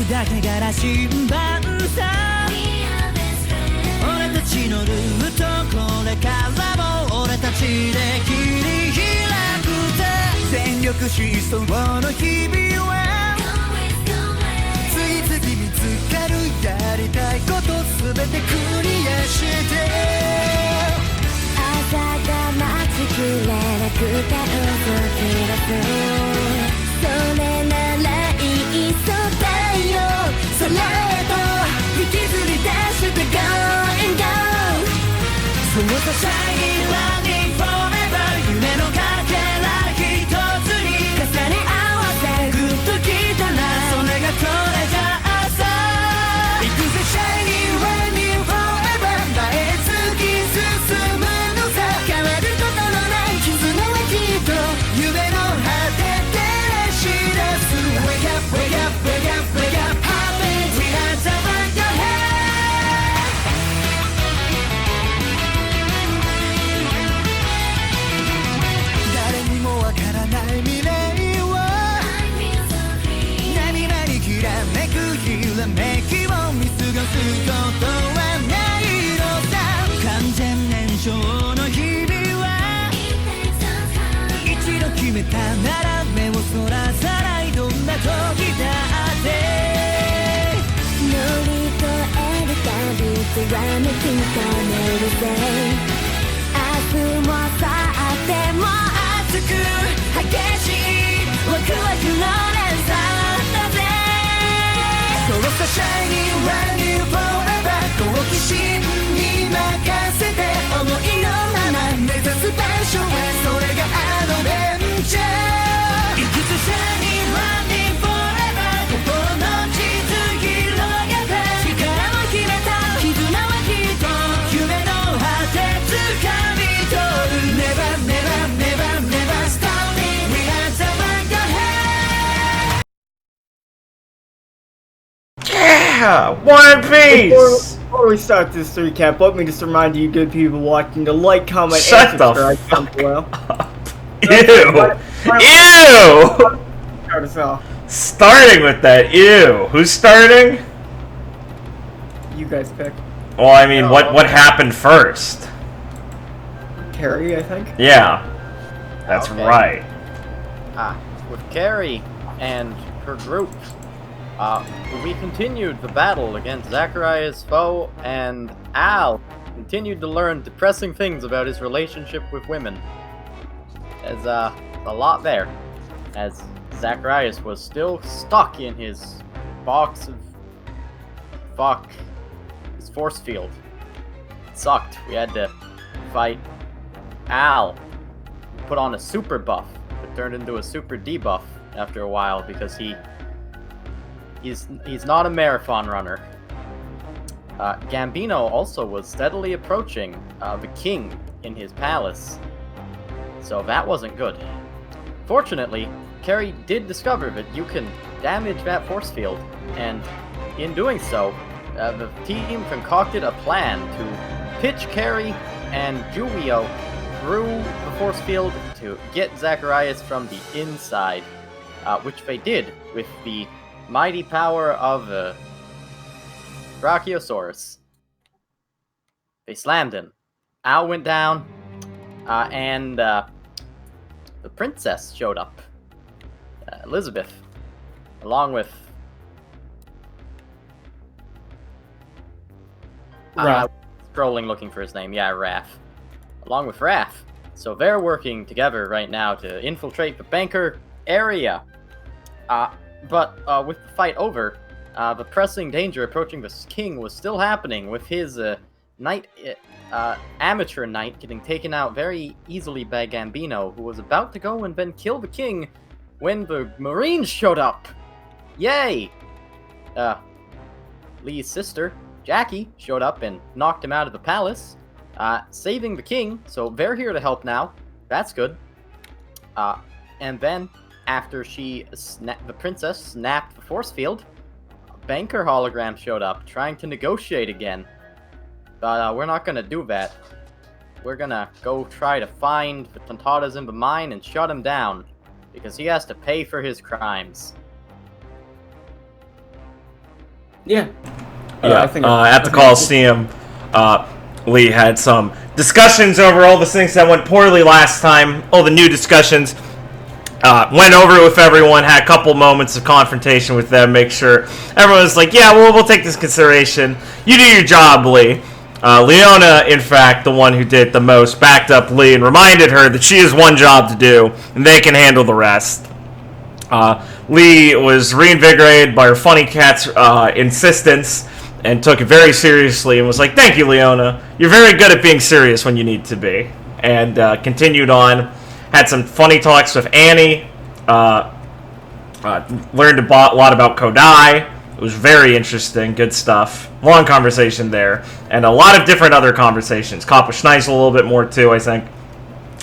だけが羅針盤さ俺たちのルートこれからも俺たちで切り開くぜ全力疾走の日々は次々見つかるやりたいことすべてクリアして朝が待ちきれなくて嘘き出すそれならいいそうだ空へと引きずり出して Go and Go そうさ Shining Running Forever 夢のかけら一つに重ね合わせグッときたらそれがこれじゃあさ行くぜ Shining Running Forever 前へ突き進むのさ変わることのない絆はきっと夢の果て照らし出す Wake up, wake up, wake up, wake up未来は何々きらめくひらめきを見過ごすことはないのさ完全燃焼の日々は一度決めたなら目をそらさないどんな時だって乗り越えるたび貫き止めるぜ明日もさあっても熱く激しいワクワクの連鎖だぜそうさ Shining Running Forever 好奇心に任せて思いのまま目指す場所へそれがアドベンチャーいくつ Shining Running Forever 心の地図広げて力を決めた絆はきっと夢の果て掴み取る Never Never Never Never Stop Yeah! One Piece! Before we start this recap, let me just remind you good people watching to like, comment, Shut and the subscribe down below. Ew! Ew! Start us off. Starting with that, ew. Who's starting? You guys pick. Well, I mean, what happened first? Carrie, I think. Yeah. That's Okay. right. With Carrie and her group, we continued the battle against Zachariah's foe, and Al continued to learn depressing things about his relationship with women. There's a lot there, as Zacharias was still stuck in his box of his force field. It sucked. We had to fight Al, put on a super buff, but turned into a super debuff after a while because he's not a marathon runner. Gambino also was steadily approaching the king in his palace, so that wasn't good. Fortunately, Carrie did discover that you can damage that force field, and in doing so, the team concocted a plan to pitch Carrie and Julio through the force field to get Zacharias from the inside, which they did with the mighty power of the Brachiosaurus. They slammed him. Al went down, and the princess showed up. Elizabeth, along with scrolling looking for his name. Yeah, Raph. Along with Raph. So they're working together right now to infiltrate the banker area. But with the fight over, the pressing danger approaching the king was still happening, with his amateur knight getting taken out very easily by Gambino, who was about to go and then kill the king when the Marines showed up. Yay! Lee's sister, Jackie, showed up and knocked him out of the palace. saving the king. So they're here to help now. That's good. And then after the princess snapped the force field, a banker hologram showed up, trying to negotiate again. But we're not gonna do that. We're gonna go try to find the Tontadas in the mine and shut him down, because he has to pay for his crimes. Yeah. At the Coliseum, Lee had some discussions over all the things that went poorly last time, all the new discussions. Went over it with everyone, had a couple moments of confrontation with them, make sure everyone was like, yeah, we'll take this consideration. You do your job, Lee. Leona, in fact, the one who did the most, backed up Lee and reminded her that she has one job to do, and they can handle the rest. Lee was reinvigorated by her funny cat's insistence and took it very seriously and was like, thank you, Leona. You're very good at being serious when you need to be. And continued on. Had some funny talks with Annie. Learned a lot about Kodai. It was very interesting. Good stuff. Long conversation there. And a lot of different other conversations. Caught with Schneisel a little bit more, too, I think.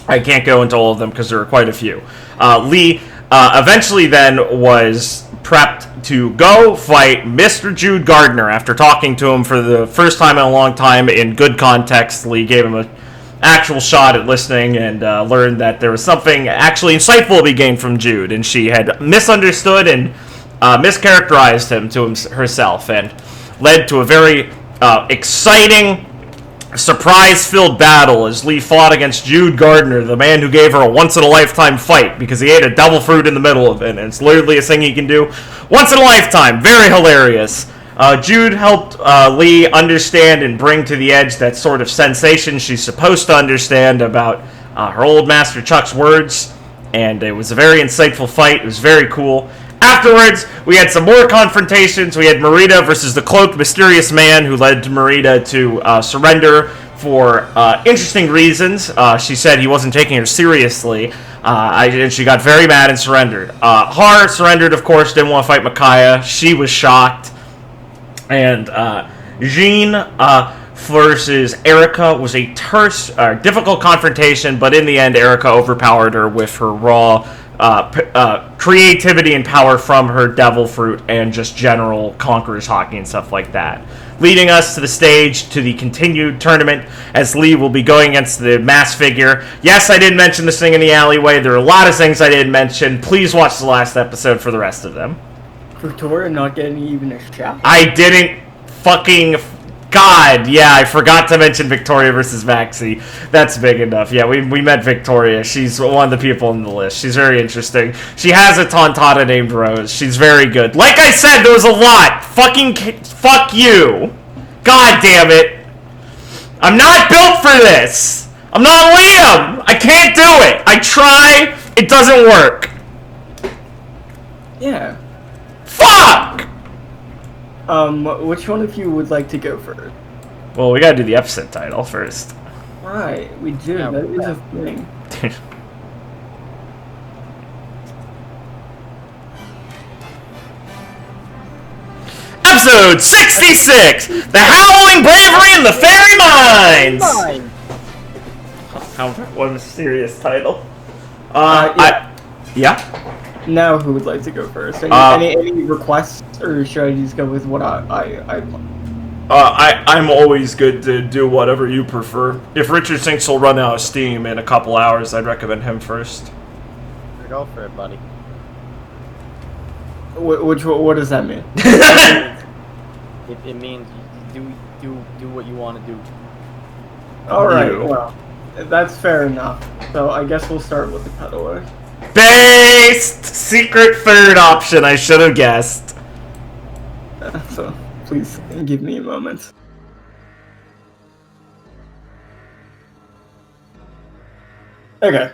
I can't go into all of them because there were quite a few. Lee eventually then was prepped to go fight Mr. Jude Gardner after talking to him for the first time in a long time in good context. Lee gave him an actual shot at listening and learned that there was something actually insightful to be gained from Jude, and she had misunderstood and mischaracterized him to herself, and led to a very exciting, surprise-filled battle as Lee fought against Jude Gardner, the man who gave her a once-in-a-lifetime fight because he ate a devil fruit in the middle of it, and it's literally a thing he can do once in a lifetime. Very hilarious. Jude helped Lee understand and bring to the edge that sort of sensation she's supposed to understand about her old master Chuck's words, and it was a very insightful fight. It was very cool. Afterwards, we had some more confrontations. We had Marita versus the cloaked mysterious man, who led to Marita to surrender for interesting reasons. She said he wasn't taking her seriously, and she got very mad and surrendered. Har surrendered, of course, didn't want to fight Micaiah. She was shocked. And Jean versus Erica was a terse, difficult confrontation, but in the end, Erica overpowered her with her raw creativity and power from her devil fruit and just general conqueror's hockey and stuff like that. Leading us to the stage to the continued tournament, as Lee will be going against the mass figure. Yes, I did mention this thing in the alleyway. There are a lot of things I didn't mention. Please watch the last episode for the rest of them. Victoria not getting even a shot. I didn't fucking... God, yeah, I forgot to mention Victoria versus Maxie. That's big enough. Yeah, we met Victoria. She's one of the people on the list. She's very interesting. She has a Tontada named Rose. She's very good. Like I said, there was a lot. Fuck you. God damn it. I'm not built for this. I'm not Liam. I can't do it. I try. It doesn't work. Yeah. Fuck! Which one of you would like to go first? Well, we gotta do the episode title first. Right, we do. Yeah, that is a thing. Episode 66! The Howling, Bravery, and the Fairy Mines! What a mysterious title. Yeah? Now, who would like to go first? Any requests, or should I just go with what I want? I'm always good to do whatever you prefer. If Richard thinks he'll run out of steam in a couple hours, I'd recommend him first. Go for it, buddy. What does that mean? It means do what you want to do. Alright, well, that's fair enough. So I guess we'll start with the cutaway. Based! Secret third option, I should have guessed. So, please give me a moment. Okay.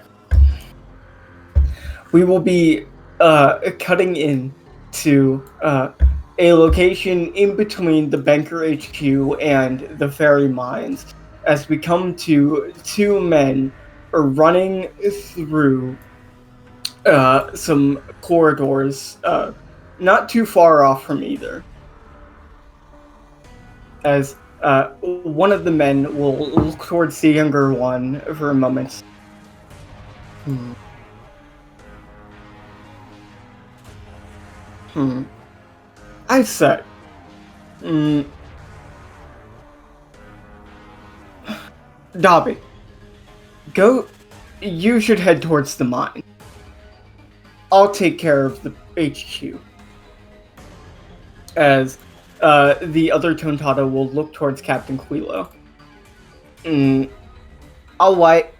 We will be cutting in to a location in between the Banker HQ and the Fairy Mines, as we come to two men running through some corridors, not too far off from either. As one of the men will look towards the younger one for a moment. I said, Dobby, go. You should head towards the mine. I'll take care of the HQ. As the other Tontata will look towards Captain Quilo. All right.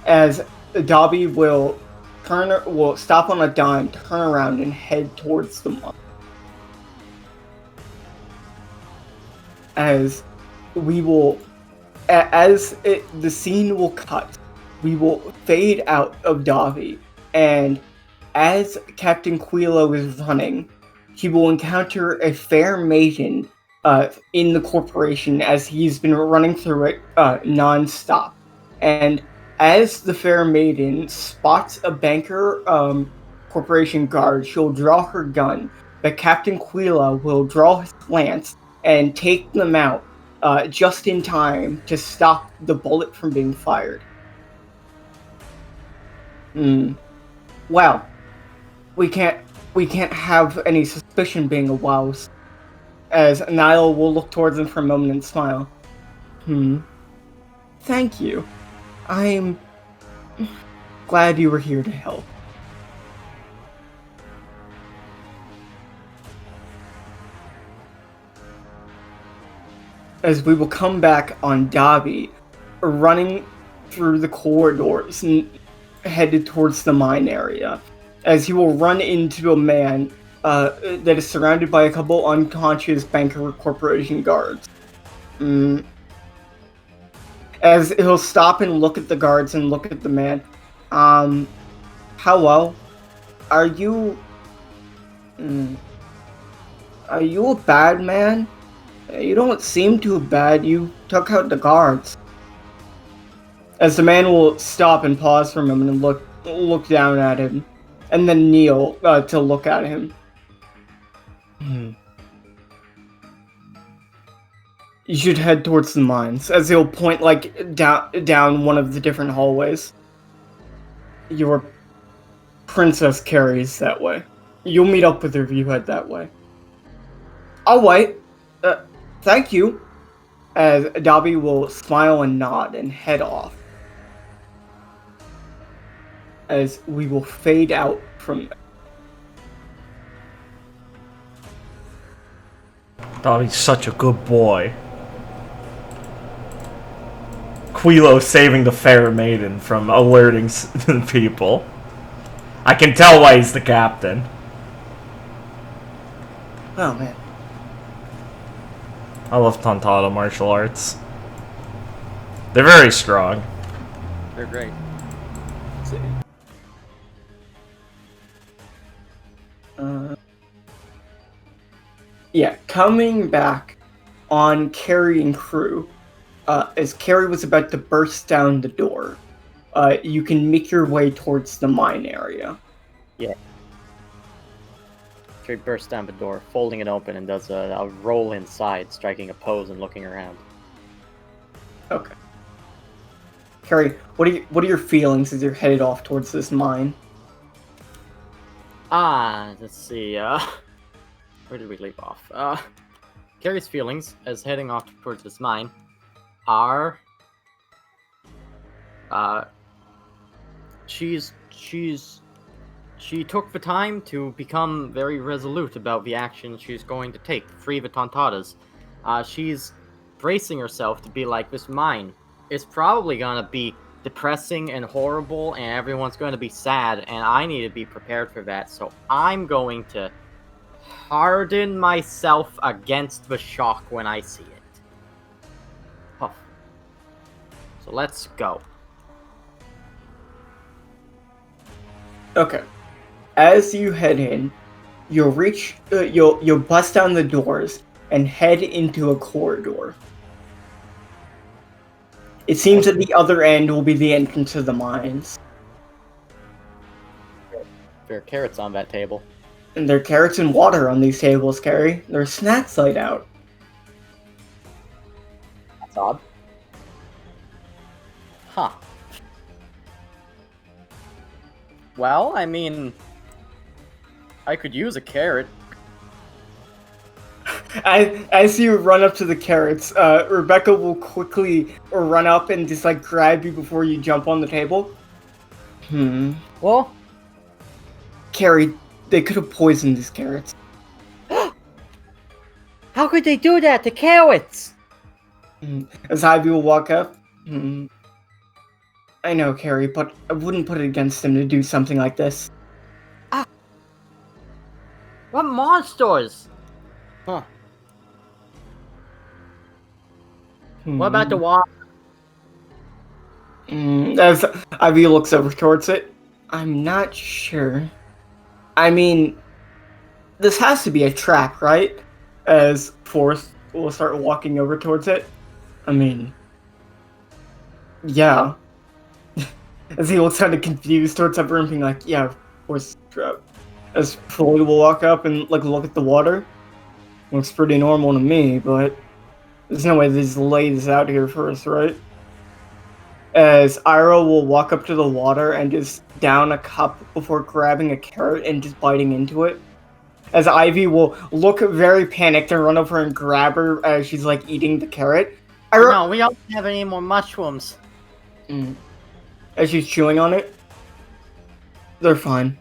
As Dobby will stop on a dime, turn around, and head towards the mine. As we will, the scene will cut, we will fade out of Dobby, and as Captain Quilo is running, he will encounter a fair maiden in the corporation as he's been running through it non-stop. And as the fair maiden spots a banker corporation guard, she'll draw her gun, but Captain Quila will draw his lance and take them out just in time to stop the bullet from being fired. Well, we can't have any suspicion being aroused. As Niall will look towards him for a moment and smile. Thank you. I'm glad you were here to help. As we will come back on Dobby, running through the corridors and headed towards the mine area, as he will run into a man that is surrounded by a couple unconscious banker corporation guards. As he'll stop and look at the guards and look at the man. Hello? Are you a bad man? You don't seem too bad. You took out the guards. As the man will stop and pause for a moment and look down at him, and then kneel to look at him. You should head towards the mines, as he'll point down one of the different hallways. Your princess Carrie's that way. You'll meet up with her if you head that way. Alright. Thank you. As Dobby will smile and nod and head off. As we will fade out from there. Dobby's such a good boy. Quilo saving the fair maiden from alerting people. I can tell why he's the captain. Oh man. I love Tontata martial arts. They're very strong. They're great. Yeah, coming back on Carrie and crew, as Carrie was about to burst down the door, you can make your way towards the mine area. Yeah. Carrie bursts down the door, folding it open, and does a roll inside, striking a pose and looking around. Okay. Carrie, what are your feelings as you're headed off towards this mine? Let's see, where did we leave off? Carrie's feelings as heading off towards this mine are, she took the time to become very resolute about the action she's going to take to free the Tontatas. She's bracing herself to be like, this mine is probably gonna be depressing and horrible, and everyone's going to be sad, and I need to be prepared for that, so I'm going to harden myself against the shock when I see it. Puff. So let's go. Okay. As you head in, you'll reach, you'll bust down the doors and head into a corridor. It seems that the other end will be the entrance to the mines. There are carrots on that table. And there are carrots and water on these tables, Carrie. There's snacks laid out. That's odd. Huh. Well, I mean, I could use a carrot. As you run up to the carrots, Rebecca will quickly run up and just like grab you before you jump on the table. Well, Carrie, they could have poisoned these carrots. how could they do that to carrots? As Ivy will walk up. I know, Carrie, but I wouldn't put it against them to do something like this. What monsters? Huh. What about the water? As Ivy looks over towards it, I'm not sure. I mean, this has to be a trap, right? As Forrest will start walking over towards it. I mean, yeah. As he looks kind of confused towards everyone, being like, yeah, of course, trap. As Floyd will walk up and like look at the water. Looks pretty normal to me, but there's no way they just lay this out here first, right? As Ira will walk up to the water and just down a cup before grabbing a carrot and just biting into it. As Ivy will look very panicked and run over and grab her as she's like eating the carrot. No, we don't have any more mushrooms. As she's chewing on it. They're fine.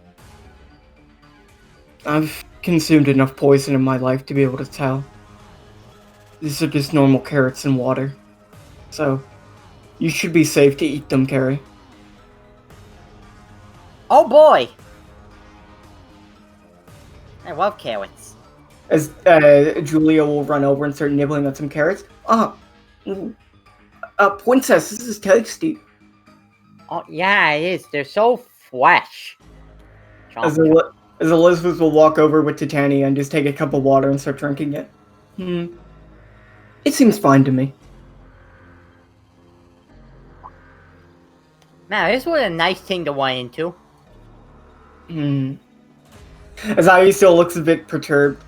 I've consumed enough poison in my life to be able to tell. These are just normal carrots and water. So, you should be safe to eat them, Carrie. Oh boy! I love carrots. As Julia will run over and start nibbling on some carrots. Princess, this is tasty. Oh yeah, it is. They're so fresh. As Elizabeth will walk over with Titania and just take a cup of water and start drinking it. It seems fine to me. Man, this was a nice thing to run into. As Ivy still looks a bit perturbed.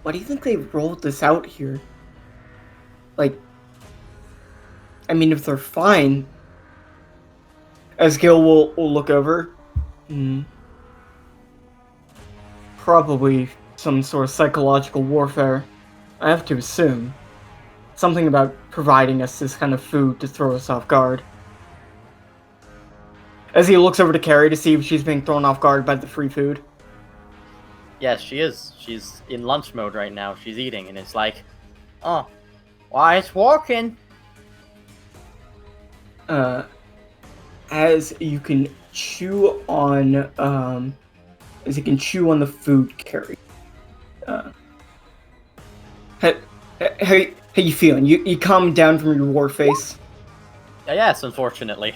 Why do you think they rolled this out here? Like, I mean, if they're fine. As Gil will look over. Probably some sort of psychological warfare. I have to assume. Something about providing us this kind of food to throw us off guard. As he looks over to Carrie to see if she's being thrown off guard by the free food. Yes, she is. She's in lunch mode right now. She's eating, and it's like, oh, why it's working. As you can chew on, the food, Carrie. How you feeling? You calm down from your war face? Yes, unfortunately.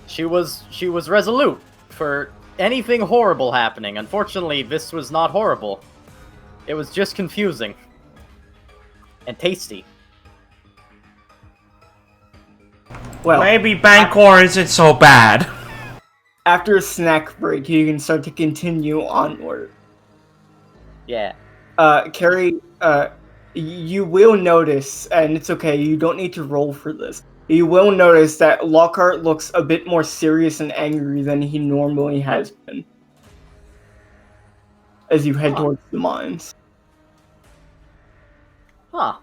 She was resolute for anything horrible happening. Unfortunately, this was not horrible. It was just confusing. And tasty. Well, maybe Bancor isn't so bad. After a snack break, you can start to continue onward. Yeah. Carrie, you will notice, and it's okay, you don't need to roll for this. You will notice that Lockhart looks a bit more serious and angry than he normally has been. As you head towards the mines. Huh.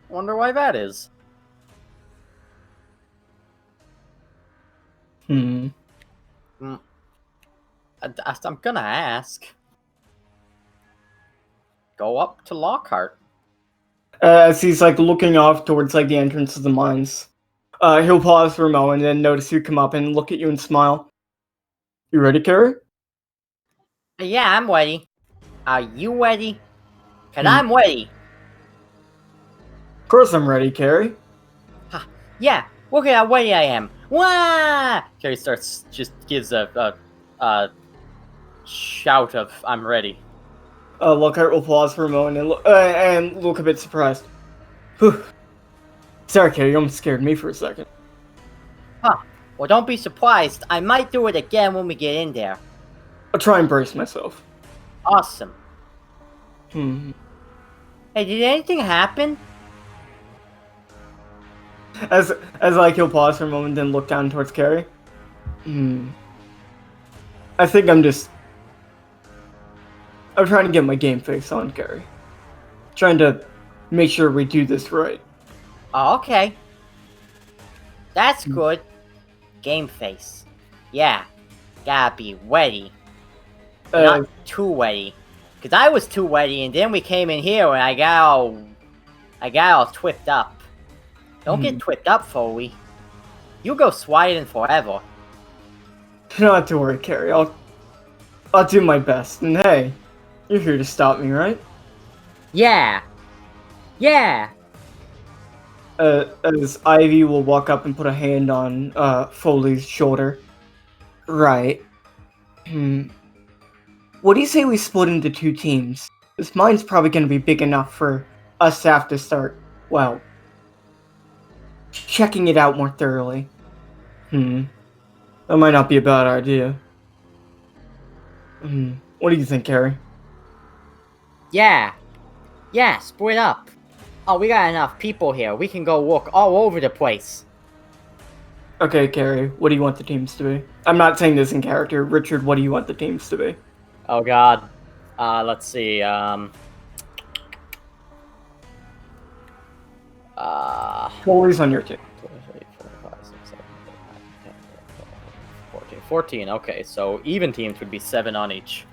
Wonder why that is. I'm gonna ask. Go up to Lockhart. As he's like looking off towards like the entrance of the mines. He'll pause for a moment and then notice you come up and look at you and smile. You ready, Carrie? Yeah, I'm ready. Are you ready? 'Cause I'm ready. Of course I'm ready, Carrie. Yeah, look at how ready I am. Wah! Carrie just gives a shout of, I'm ready. Lockhart will pause for a moment and look a bit surprised. Whew. Sorry, Carrie, you almost scared me for a second. Well, don't be surprised. I might do it again when we get in there. I'll try and brace myself. Awesome. Hey, did anything happen? As like he'll pause for a moment, then look down towards Carrie. I think I'm trying to get my game face on, Carrie. Trying to make sure we do this right. Oh, okay. That's good. Game face. Yeah. Gotta be wetty. Not too wetty. Cause I was too wetty, and then we came in here and I got all twipped up. Don't get twipped up, Foley. You go swiding forever. You don't have to worry, Carrie. I'll do my best. And hey, you're here to stop me, right? Yeah. Yeah. As Ivy will walk up and put a hand on Foley's shoulder. Right. What do you say we split into 2 teams? This mine's probably going to be big enough for us to have to start, well, checking it out more thoroughly. That might not be a bad idea. What do you think, Carrie? Yeah. Yeah, split up. Oh, we got enough people here. We can go walk all over the place. Okay, Carrie, what do you want the teams to be? I'm not saying this in character. Richard, what do you want the teams to be? Oh god. Let's see, Foley's on your team. 14. Okay, so even teams would be 7 on each.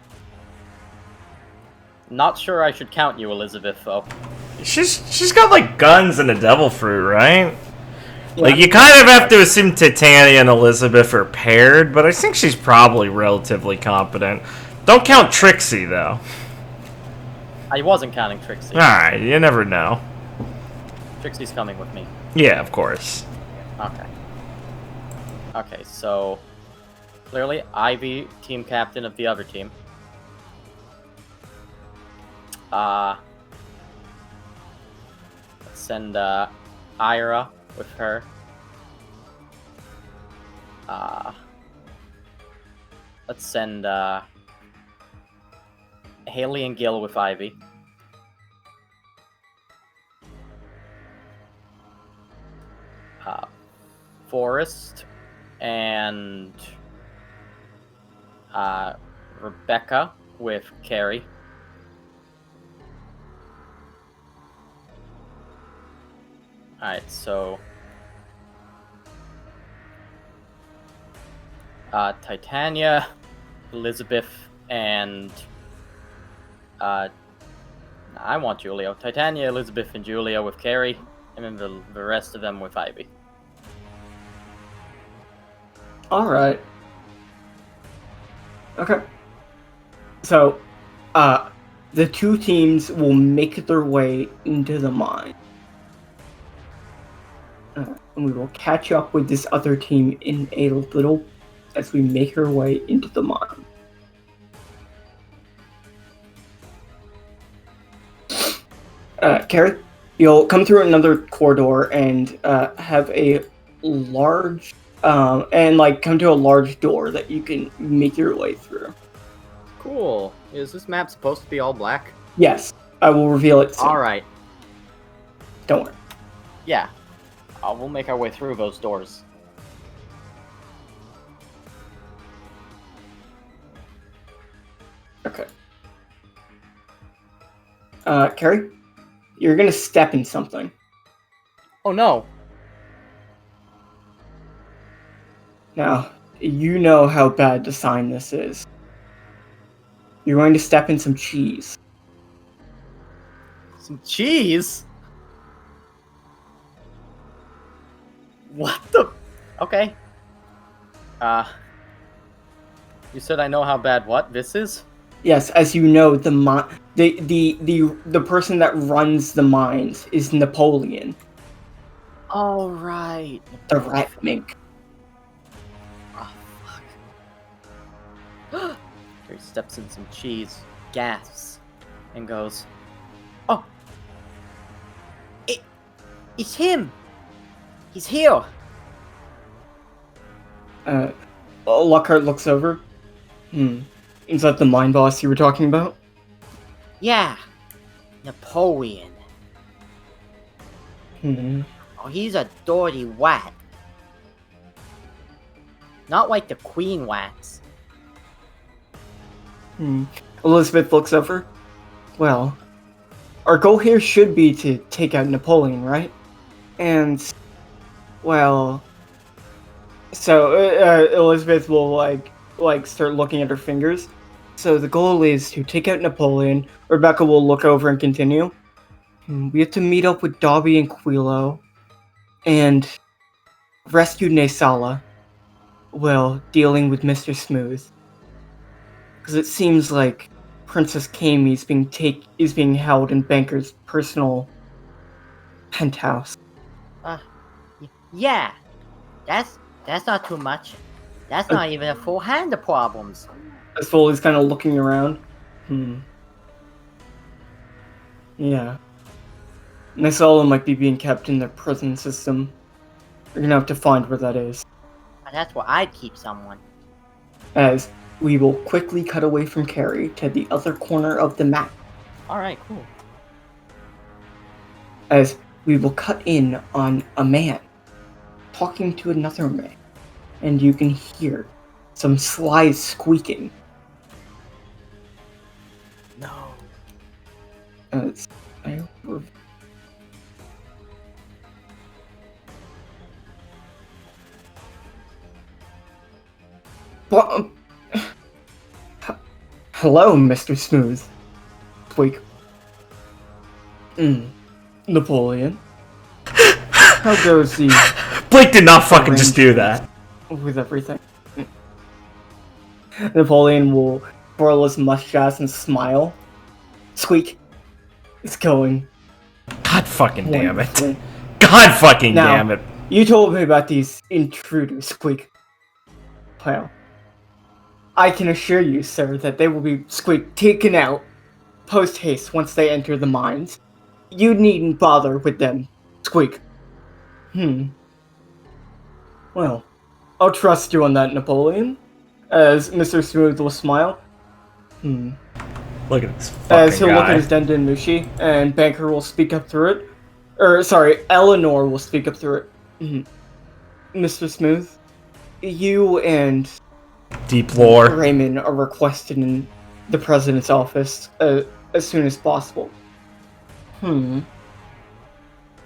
Not sure I should count you, Elizabeth, though. She's got like guns and a devil fruit, right? Yeah. Like you kind of have to assume Titania and Elizabeth are paired, but I think she's probably relatively competent. Don't count Trixie though. I wasn't counting Trixie. Alright, you never know. Trixie's coming with me. Yeah, of course. Okay. Okay, so clearly Ivy, team captain of the other team. Let's send Ira with her. Let's send Haley and Gil with Ivy. Forrest and Rebecca with Carrie. Alright, so Titania, Elizabeth, and I want Julia. Titania, Elizabeth, and Julia with Carrie, and then the rest of them with Ivy. Alright. Okay. So, the 2 teams will make their way into the mine. And we will catch up with this other team in a little as we make our way into the mine. Carrie, you'll come through another corridor and have a large, come to a large door that you can make your way through. Cool. Is this map supposed to be all black? Yes, I will reveal it soon. Alright. Don't worry. Yeah. We'll make our way through those doors. Okay. Carrie, you're gonna step in something. Oh no. Now, you know how bad the sign this is. You're going to step in some cheese. Some cheese? What the? Okay. You said I know how bad what this is? Yes, as you know, the person that runs the mines is Napoleon, Oh, right. the rat mink. Oh, fuck. He steps in some cheese, gasps, and goes, "Oh! It's him! He's here!" Lockhart looks over. Is that the mine boss you were talking about? Yeah. Napoleon. Oh, he's a dirty wat. Not like the queen wats. Elizabeth looks over. Well, our goal here should be to take out Napoleon, right? And, well, so Elizabeth will like start looking at her fingers. So the goal is to take out Napoleon. Rebecca will look over and continue. We have to meet up with Dobby and Quilo and rescue Naesala while dealing with Mr. Smooth. Because it seems like Princess Kami is being held in Banker's personal penthouse. Yeah. That's not too much. That's not even a full hand of problems. As Foley's kind of looking around. Yeah. Naesala might be being kept in their prison system. We're gonna have to find where that is. That's where I'd keep someone. As we will quickly cut away from Carrie to the other corner of the map. Alright, cool. As we will cut in on a man talking to another man. And you can hear some sly squeaking. No. As hello, Mr. Smooth. Squeak. Napoleon. How goes the Blake did not fucking just do that. with everything? Napoleon will twirl his mustache and smile. Squeak. It's going. God fucking damn it. wonderfully. God fucking Now, damn it. You told me about these intruders, Squeak. Well, I can assure you, sir, that they will be, Squeak, taken out post-haste once they enter the mines. You needn't bother with them, Squeak. Well, I'll trust you on that, Napoleon. As Mr. Smooth will smile. Look at this As fucking he'll look at guy. his Denden Mushi, and Banker will speak up through it. Eleanor will speak up through it. Mr. Smooth, you and Deep lore. Raymond are requested in the president's office as soon as possible.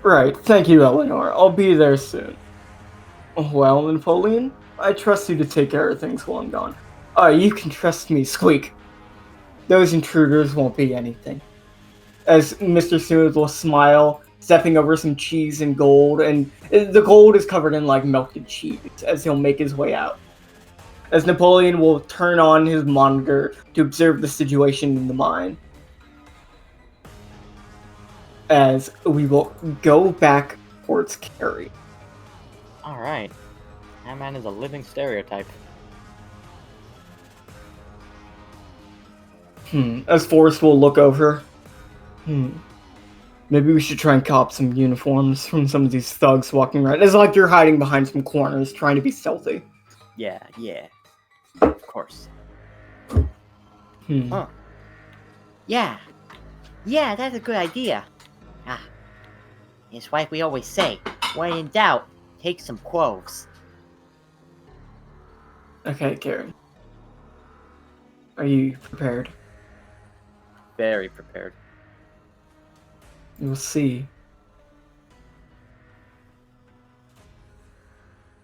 Right, thank you, Eleanor. I'll be there soon. Well, Napoleon, I trust you to take care of things while I'm gone. You can trust me, Squeak. Those intruders won't be anything. As Mr. Smooth will smile, stepping over some cheese and gold, and the gold is covered in like melted cheese as he'll make his way out. As Napoleon will turn on his monitor to observe the situation in the mine. As we will go back towards Carrie. Alright. That man is a living stereotype. As Forrest will look over. Maybe we should try and cop some uniforms from some of these thugs walking around. It's like you're hiding behind some corners trying to be stealthy. Yeah. Of course. Huh. Yeah, that's a good idea. It's like we always say, when in doubt, take some cloves. Okay, Carrie. Are you prepared? Very prepared. You'll see.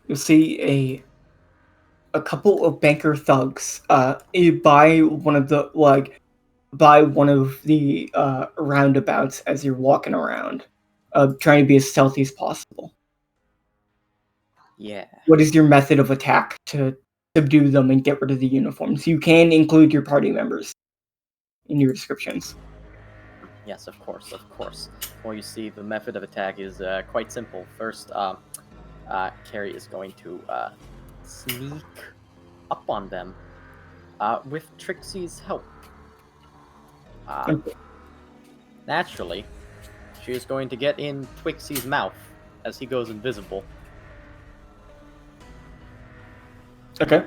You'll see a couple of banker thugs by one of the roundabouts as you're walking around, trying to be as stealthy as possible. Yeah. What is your method of attack to subdue them and get rid of the uniforms? You can include your party members in your descriptions. Yes, of course. Well, you see, the method of attack is quite simple. First, Carrie is going to sneak up on them with Trixie's help. Naturally, she is going to get in Twixie's mouth as he goes invisible. Okay.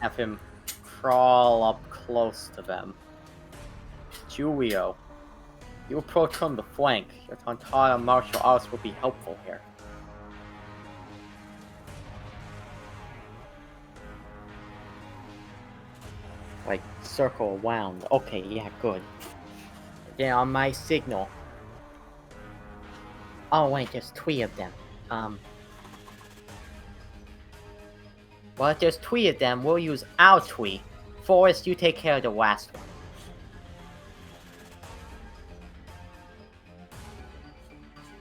Have him crawl up close to them. Julio, You approach from the flank. Your Tontara martial arts will be helpful here. Like, circle around. Okay, yeah, good. They're on my signal. Oh, wait, there's 3 of them. Well, if there's 3 of them, we'll use our 3. Forrest, you take care of the last one.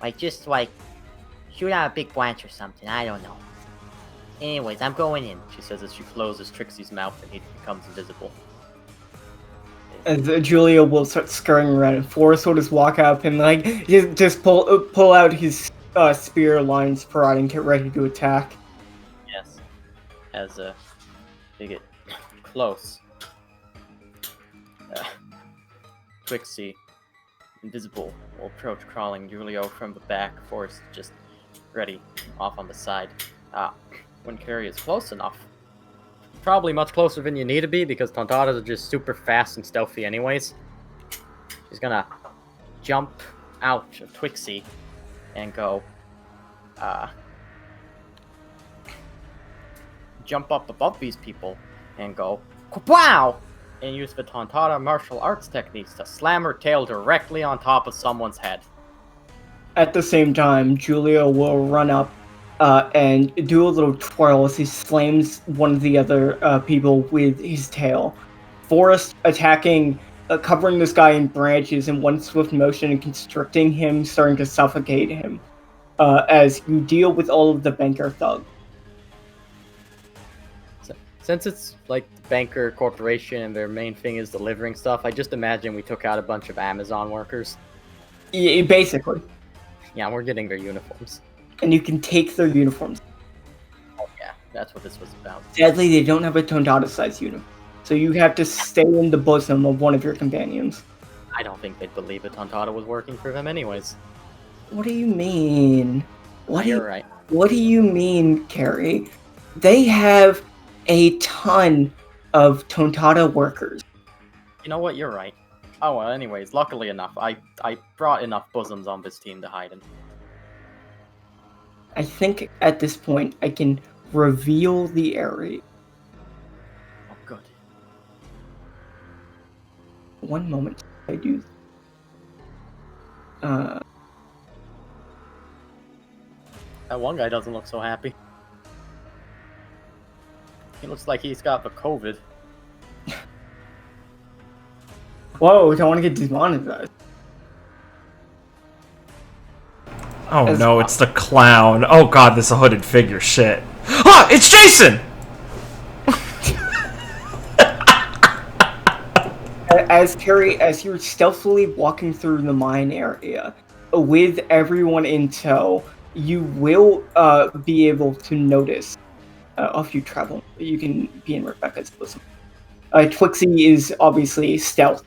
Like, just, like, shoot out a big branch or something, I don't know. Anyways, I'm going in, she says as she closes Trixie's mouth and he becomes invisible. As Julia will start scurrying around, and Forrest will just walk up and, like, just pull out his spear lines pride and get ready to attack. Yes. As, they get close. Trixie, invisible, will approach crawling Julio from the back, Forrest just ready, off on the side. When Carrie is close enough, probably much closer than you need to be because Tontaras are just super fast and stealthy anyways. She's gonna jump out of Twixie and go, jump up above these people and go, wow! And use the Tontara martial arts techniques to slam her tail directly on top of someone's head. At the same time, Julia will run up and do a little twirl as he slams one of the other people with his tail. Forrest attacking, covering this guy in branches in one swift motion and constricting him, starting to suffocate him as you deal with all of the banker thugs. Since it's like the banker corporation and their main thing is delivering stuff, I just imagine we took out a bunch of Amazon workers. Yeah, basically. Yeah, we're getting their uniforms. And you can take their uniforms. Oh yeah, that's what this was about. Sadly, they don't have a Tontada-sized uniform, so you have to stay in the bosom of one of your companions. I don't think they'd believe a Tontada was working for them anyways. What do you mean? You're right. What do you mean, Carrie? They have a ton of Tontada workers. You know what? You're right. Oh well. Anyways, luckily enough, I brought enough bosoms on this team to hide in. I think at this point I can reveal the area. Oh, good. One moment. I do. That one guy doesn't look so happy. He looks like he's got the COVID. Whoa, don't want to get demonetized. Oh no, it's the clown. Oh god, this is a hooded figure shit. Ah, it's Jason! As you're stealthily walking through the mine area with everyone in tow, you will be able to notice if you travel. You can be in Rebecca's bosom. Twixie is obviously stealth.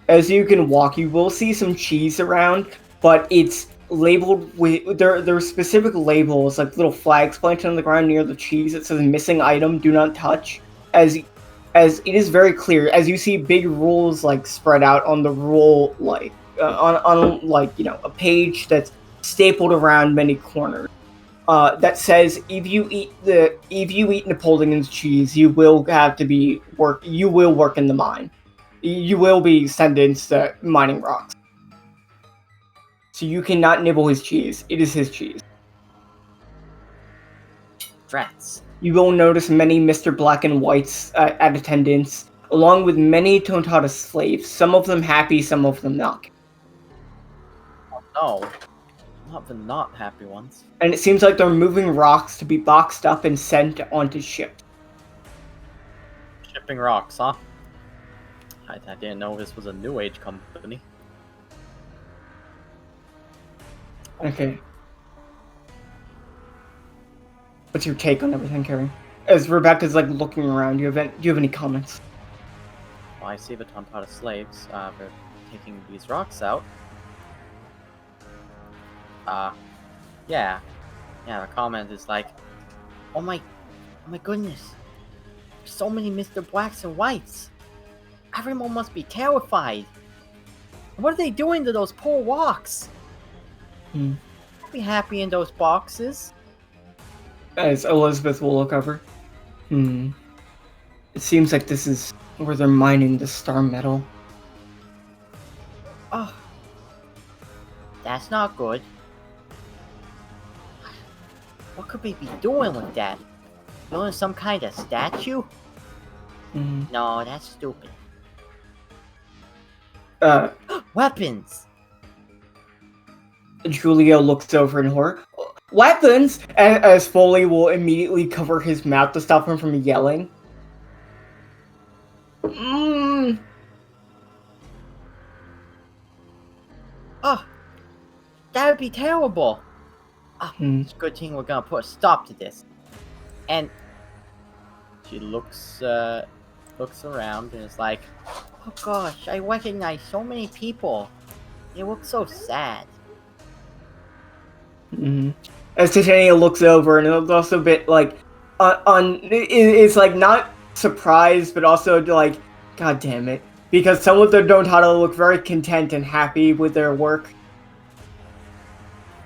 As you can walk, you will see some cheese around, but it's labeled with there are specific labels, like little flags planted on the ground near the cheese. It says "missing item, do not touch." As it is very clear, as you see big rules like spread out on the rule, like on like, you know, a page that's stapled around many corners. That says if you eat Napoleon's cheese, you will have to work in the mine. You will be sentenced to mining rocks. So you cannot nibble his cheese. It is his cheese. Rats. You will notice many Mr. Black and Whites at attendance, along with many Tontada slaves. Some of them happy, some of them not. Oh, not the not happy ones. And it seems like they're moving rocks to be boxed up and sent onto ships. Shipping rocks, huh? I didn't know this was a new age company. Okay. What's your take on everything, Carrie? As Rebecca's like looking around, do you have any comments? Well, I see the Tontada slaves. They're taking these rocks out. Yeah. The comment is like, oh my goodness. There's so many Mr. Blacks and Whites. Everyone must be terrified. What are they doing to those poor walks? Hmm. I'll be happy in those boxes. As Elizabeth will look over. It seems like this is where they're mining the star metal. Oh, that's not good. What could we be doing with that? Building some kind of statue? No, that's stupid. Weapons! Julia looks over in horror. Weapons! As Foley will immediately cover his mouth to stop him from yelling. Oh, that would be terrible. Oh, it's a good thing we're gonna put a stop to this. And she looks around and is like, oh gosh, I recognize so many people. They look so sad. As Titania looks over and it's also a bit like, it's like not surprised, but also like, god damn it. Because some of them don't how to look very content and happy with their work.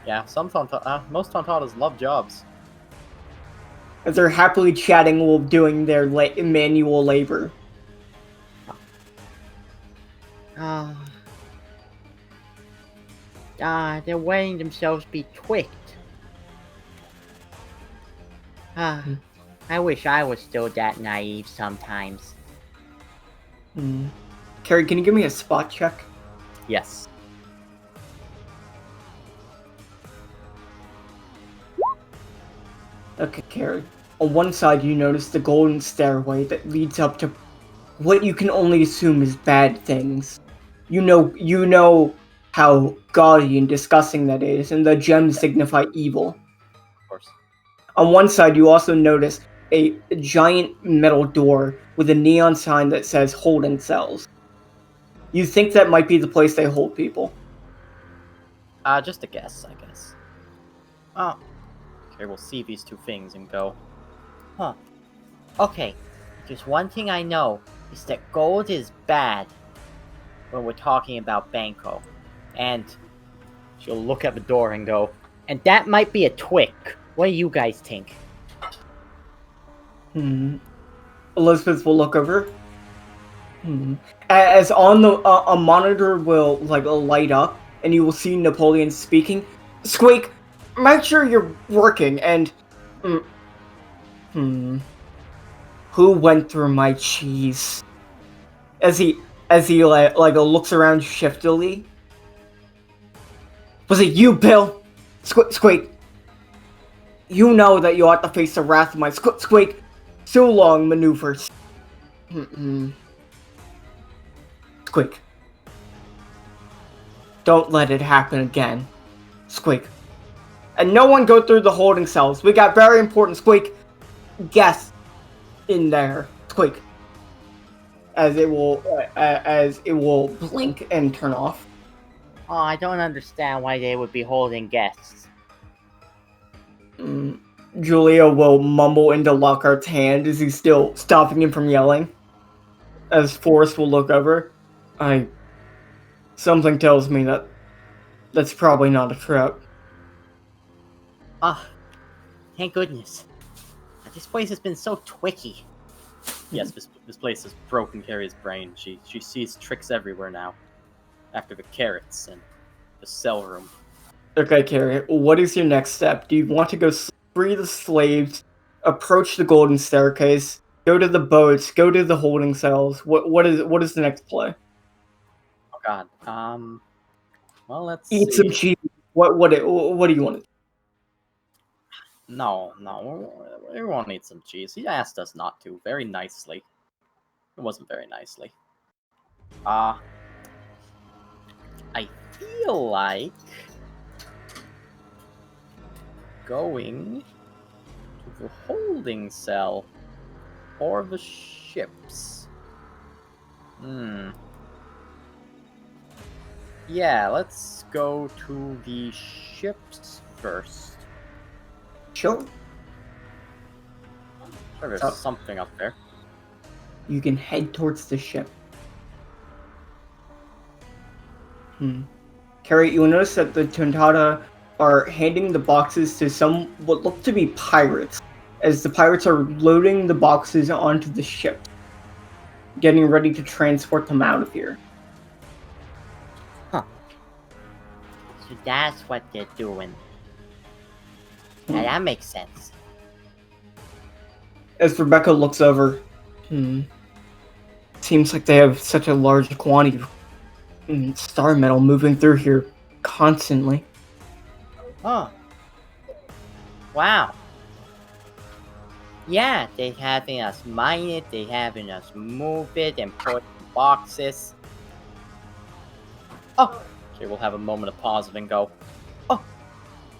Yeah, most Tontatas love jobs. As they're happily chatting while doing their manual labor. They're letting themselves be tweaked. I wish I was still that naive sometimes. Carrie, can you give me a spot check? Yes. Okay, Carrie. On one side, you notice the golden stairway that leads up to what you can only assume is bad things. You know how gaudy and disgusting that is, and the gems signify evil. Of course. On one side, you also notice a giant metal door with a neon sign that says holding cells. You think that might be the place they hold people. Just a guess, I guess. Oh. Okay, we'll see these two things and go. Huh. Okay, just one thing I know is that gold is bad when we're talking about Banco. And She'll look at the door and go, and that might be a twick. What do you guys think? Elizabeth will look over. As on the a monitor will like light up, and you will see Napoleon speaking. Squeak, make sure you're working. And who went through my cheese? As he like looks around shiftily. Was it you, Bill? Squeak. You know that you ought to face the wrath of my Squeak. So long maneuvers. Squeak. Don't let it happen again. Squeak. And no one go through the holding cells. We got very important Squeak guests in there. Squeak. As it will blink and turn off. Oh, I don't understand why they would be holding guests. Julia will mumble into Lockhart's hand as he's still stopping him from yelling. As Forrest will look over. Something tells me that's probably not a trap. Thank goodness. This place has been so twicky. yes, this place has broken Carrie's brain. She sees tricks everywhere now. After the carrots and the cell room. Okay, Carrie, what is your next step? Do you want to go free the slaves, approach the golden staircase, go to the boats, go to the holding cells? What is the next play? Oh God. Well, let's eat see. some cheese. What do you want to do? No, we won't eat some cheese. He asked us not to, very nicely. It wasn't very nicely. I feel like going to the holding cell or the ships. Yeah, let's go to the ships first. Sure. Sure, there's something up there. You can head towards the ship. Carrie, you'll notice that the Tontata are handing the boxes to some what look to be pirates, as the pirates are loading the boxes onto the ship, getting ready to transport them out of here. So that's what they're doing. Now that makes sense. As Rebecca looks over, seems like they have such a large quantity of star metal moving through here constantly. Huh. Wow. Yeah, they having us mine it, they having us move it and put it in boxes. Oh, okay, we'll have a moment of pause and go, oh,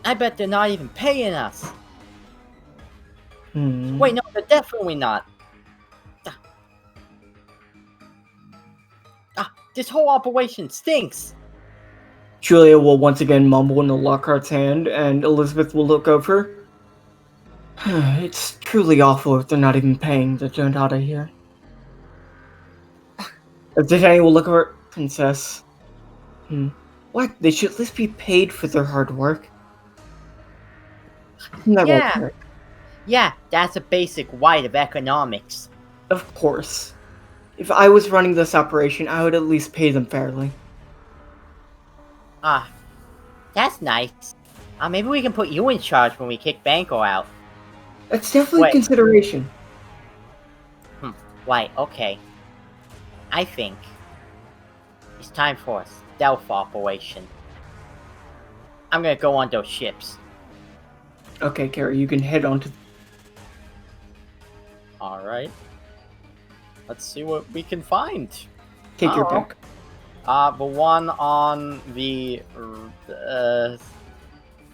I bet they're not even paying us. Wait, no, they're definitely not. This whole operation stinks. Julia will once again mumble into Lockhart's hand, and Elizabeth will look over. It's truly awful if they're not even paying the Tontata here. As Titania will look over, Princess. What? They should at least be paid for their hard work. Isn't that Yeah. right? Yeah, that's a basic right of economics. Of course. If I was running this operation, I would at least pay them fairly. That's nice. Maybe we can put you in charge when we kick Banco out. That's definitely a consideration. Right, okay. I think it's time for a stealth operation. I'm gonna go on those ships. Okay, Carrie, you can head on to... Alright. Let's see what we can find. Take your pick. The one on the...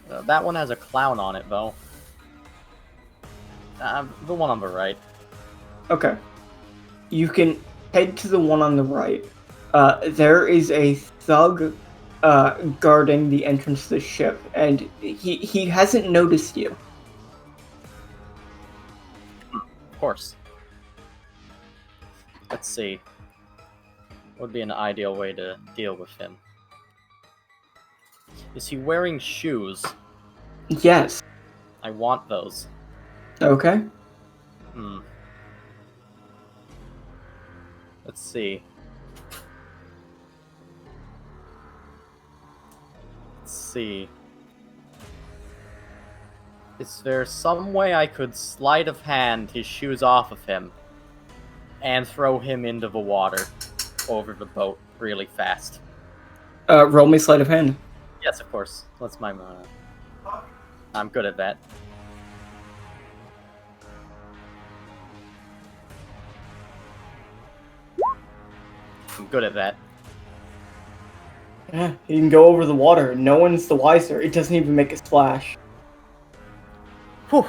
that one has a clown on it, though. The one on the right. Okay. You can head to the one on the right. There is a thug guarding the entrance to the ship, and he hasn't noticed you. Of course. Let's see. What would be an ideal way to deal with him? Is he wearing shoes? Yes. I want those. Okay. Let's see. Is there some way I could sleight of hand his shoes off of him and throw him into the water over the boat really fast? Roll me sleight of hand. Yes, of course. That's my... I'm good at that. I'm good at that. Yeah, you can go over the water. No one's the wiser. It doesn't even make a splash. Whew.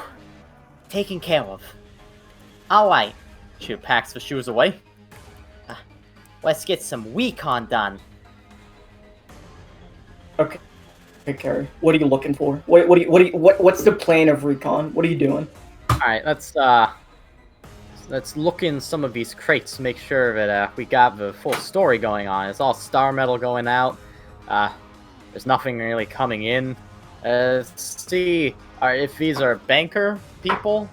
Taken care of. Alright. She packs the shoes away. Let's get some recon done. Okay. Okay, Carrie. What are you looking for? What's the plan of recon? What are you doing? Alright, let's look in some of these crates to make sure that we got the full story going on. It's all star metal going out. There's nothing really coming in. See if these are banker people,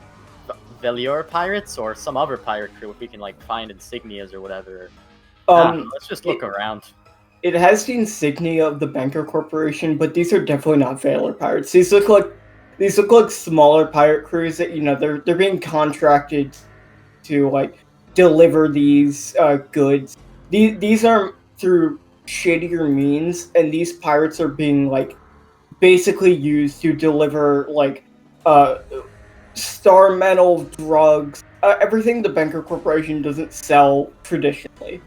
Velour pirates, or some other pirate crew. If we can like find insignias or whatever. Let's just look around. It has the insignia of the Banker Corporation, but these are definitely not Velour pirates. These look like smaller pirate crews that they're being contracted to like deliver these goods. These are through shadier means, and these pirates are being like basically used to deliver like star metal, drugs, everything the Banker Corporation doesn't sell traditionally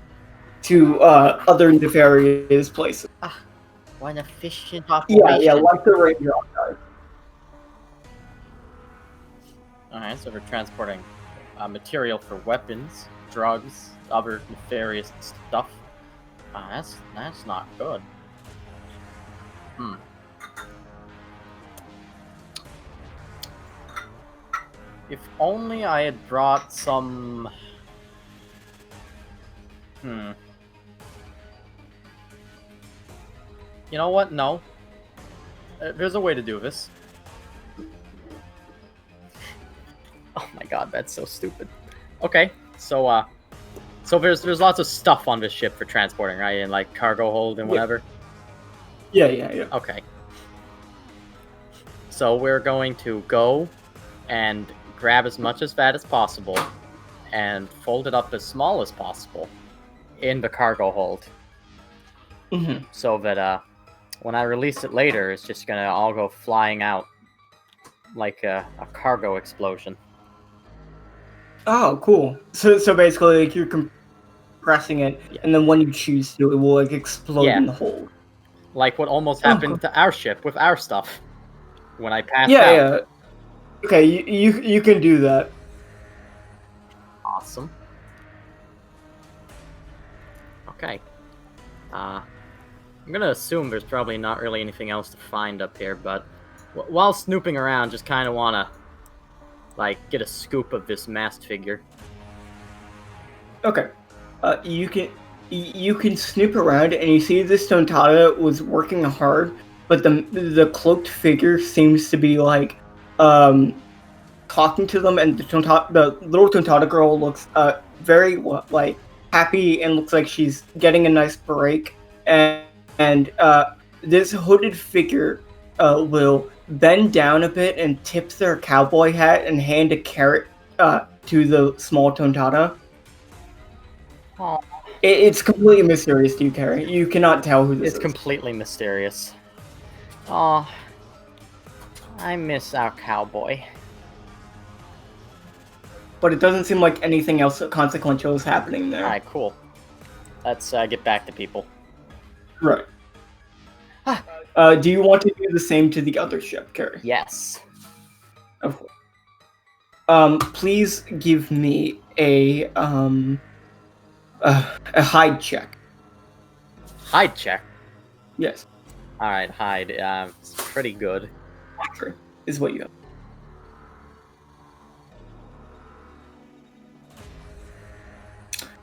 to other nefarious places. What an efficient operation. Yeah, like the Ranger Archive. Alright, so we're transporting material for weapons, drugs, other nefarious stuff. That's not good. If only I had brought some... You know what? No. There's a way to do this. Oh my god, that's so stupid. Okay, so there's lots of stuff on this ship for transporting, right? And like cargo hold and whatever. Yeah. Okay. So we're going to go and grab as much as that as possible and fold it up as small as possible in the cargo hold. Mm-hmm. So that when I release it later, it's just gonna all go flying out like a cargo explosion. Oh, cool. So basically, like, you're compressing it, and then when you choose to, it will like explode in the hole. Like what almost happened to our ship with our stuff when I passed out. Yeah. Okay, you can do that. Awesome. Okay. I'm gonna assume there's probably not really anything else to find up here, but while snooping around, just kind of wanna like get a scoop of this masked figure. Okay. You can snoop around, and you see this Tontata was working hard, but the cloaked figure seems to be like talking to them, and the little Tontata girl looks very like happy and looks like she's getting a nice break, and this hooded figure will bend down a bit and tip their cowboy hat and hand a carrot to the small Tontata. Aww. It's completely mysterious to you, Carrie. You cannot tell who this is. It's completely mysterious. Oh, I miss our cowboy. But it doesn't seem like anything else consequential is happening there. Alright, cool. Let's get back to people. Right. Do you want to do the same to the other ship, Carrie? Yes. Of course. Please give me a hide check. Hide check? Yes. Alright, hide. It's pretty good. Is what you have.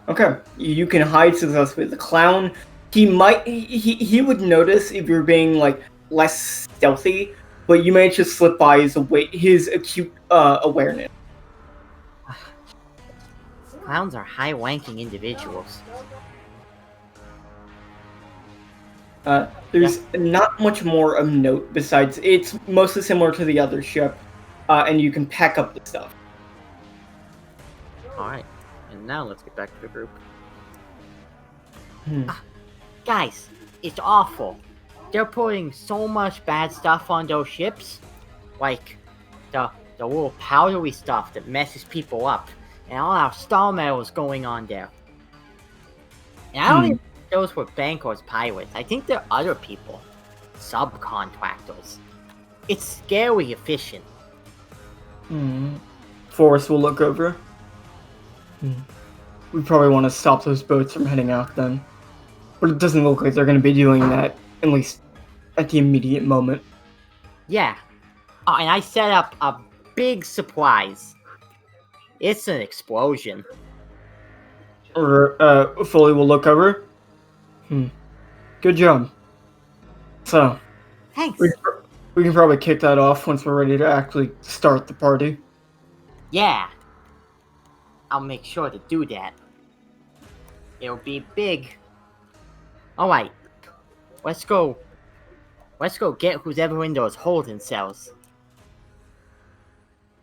Okay, you can hide successfully. The clown, he would notice if you're being like less stealthy, but you manage to slip by his acute awareness. Clowns are high-ranking individuals. There's not much more of note besides it's mostly similar to the other ship, and you can pack up the stuff. Alright, and now let's get back to the group. Guys, it's awful. They're putting so much bad stuff on those ships. Like, the little powdery stuff that messes people up. And all our star metals going on there. And I don't even think those were bankers pirates. I think they're other people. Subcontractors. It's scary efficient. Forrest will look over. We probably want to stop those boats from heading out then. But it doesn't look like they're going to be doing that, at least at the immediate moment. Yeah. Oh, and I set up a big surprise. It's an explosion. Foley will look over. Good job. So, Thanks. we can probably kick that off once we're ready to actually start the party. Yeah. I'll make sure to do that. It'll be big. Alright. Let's go get who's ever in those holding cells.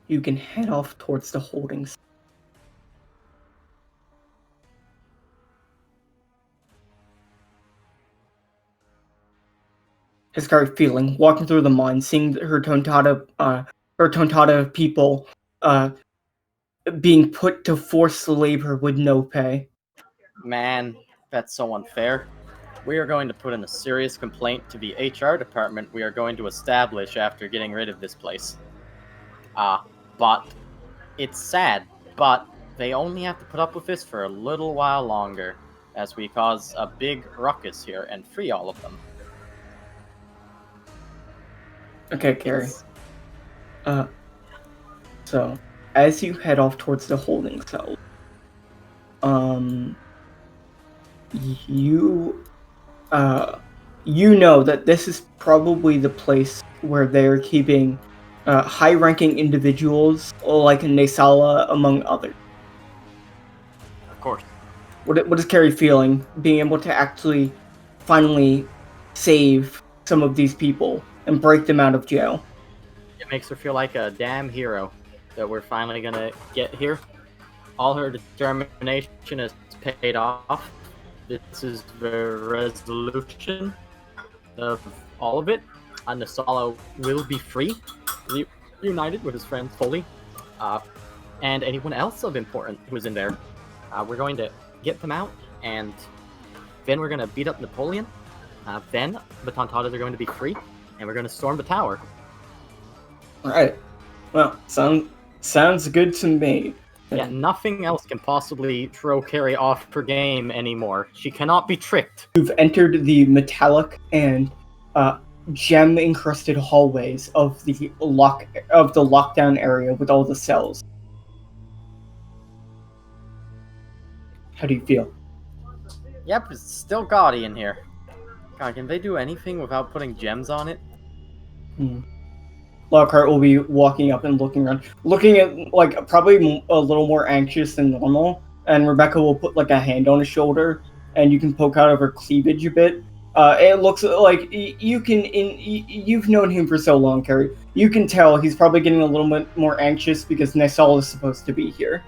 You can head off towards the holding cell. How's Carrie feeling? Walking through the mine, seeing her Tontata people being put to forced labor with no pay. Man, that's so unfair. We are going to put in a serious complaint to the HR department we are going to establish after getting rid of this place. But it's sad, but they only have to put up with this for a little while longer, as we cause a big ruckus here and free all of them. Okay, Carrie. So, as you head off towards the holding cell, you know that this is probably the place where they're keeping high-ranking individuals like Naesala, among others. Of course. What is Carrie feeling, being able to actually finally save some of these people and break them out of jail? It makes her feel like a damn hero that we're finally gonna get here. All her determination is paid off. This is the resolution of all of it. Naesala will be free, reunited with his friends fully, and anyone else of importance who's in there. We're going to get them out, and then we're going to beat up Napoleon. Then the Tontadas are going to be free, and we're going to storm the tower. Alright. Well, sounds good to me. Yeah, nothing else can possibly throw Carrie off her game anymore. She cannot be tricked. You've entered the metallic and gem-encrusted hallways of the lockdown area with all the cells. How do you feel? Yep, it's still gaudy in here. God, can they do anything without putting gems on it? Lockhart will be walking up and looking around, looking at, like, probably a little more anxious than normal, and Rebecca will put, like, a hand on his shoulder, and you can poke out of her cleavage a bit. It looks like you've known him for so long, Carrie. You can tell he's probably getting a little bit more anxious because Naesala is supposed to be here.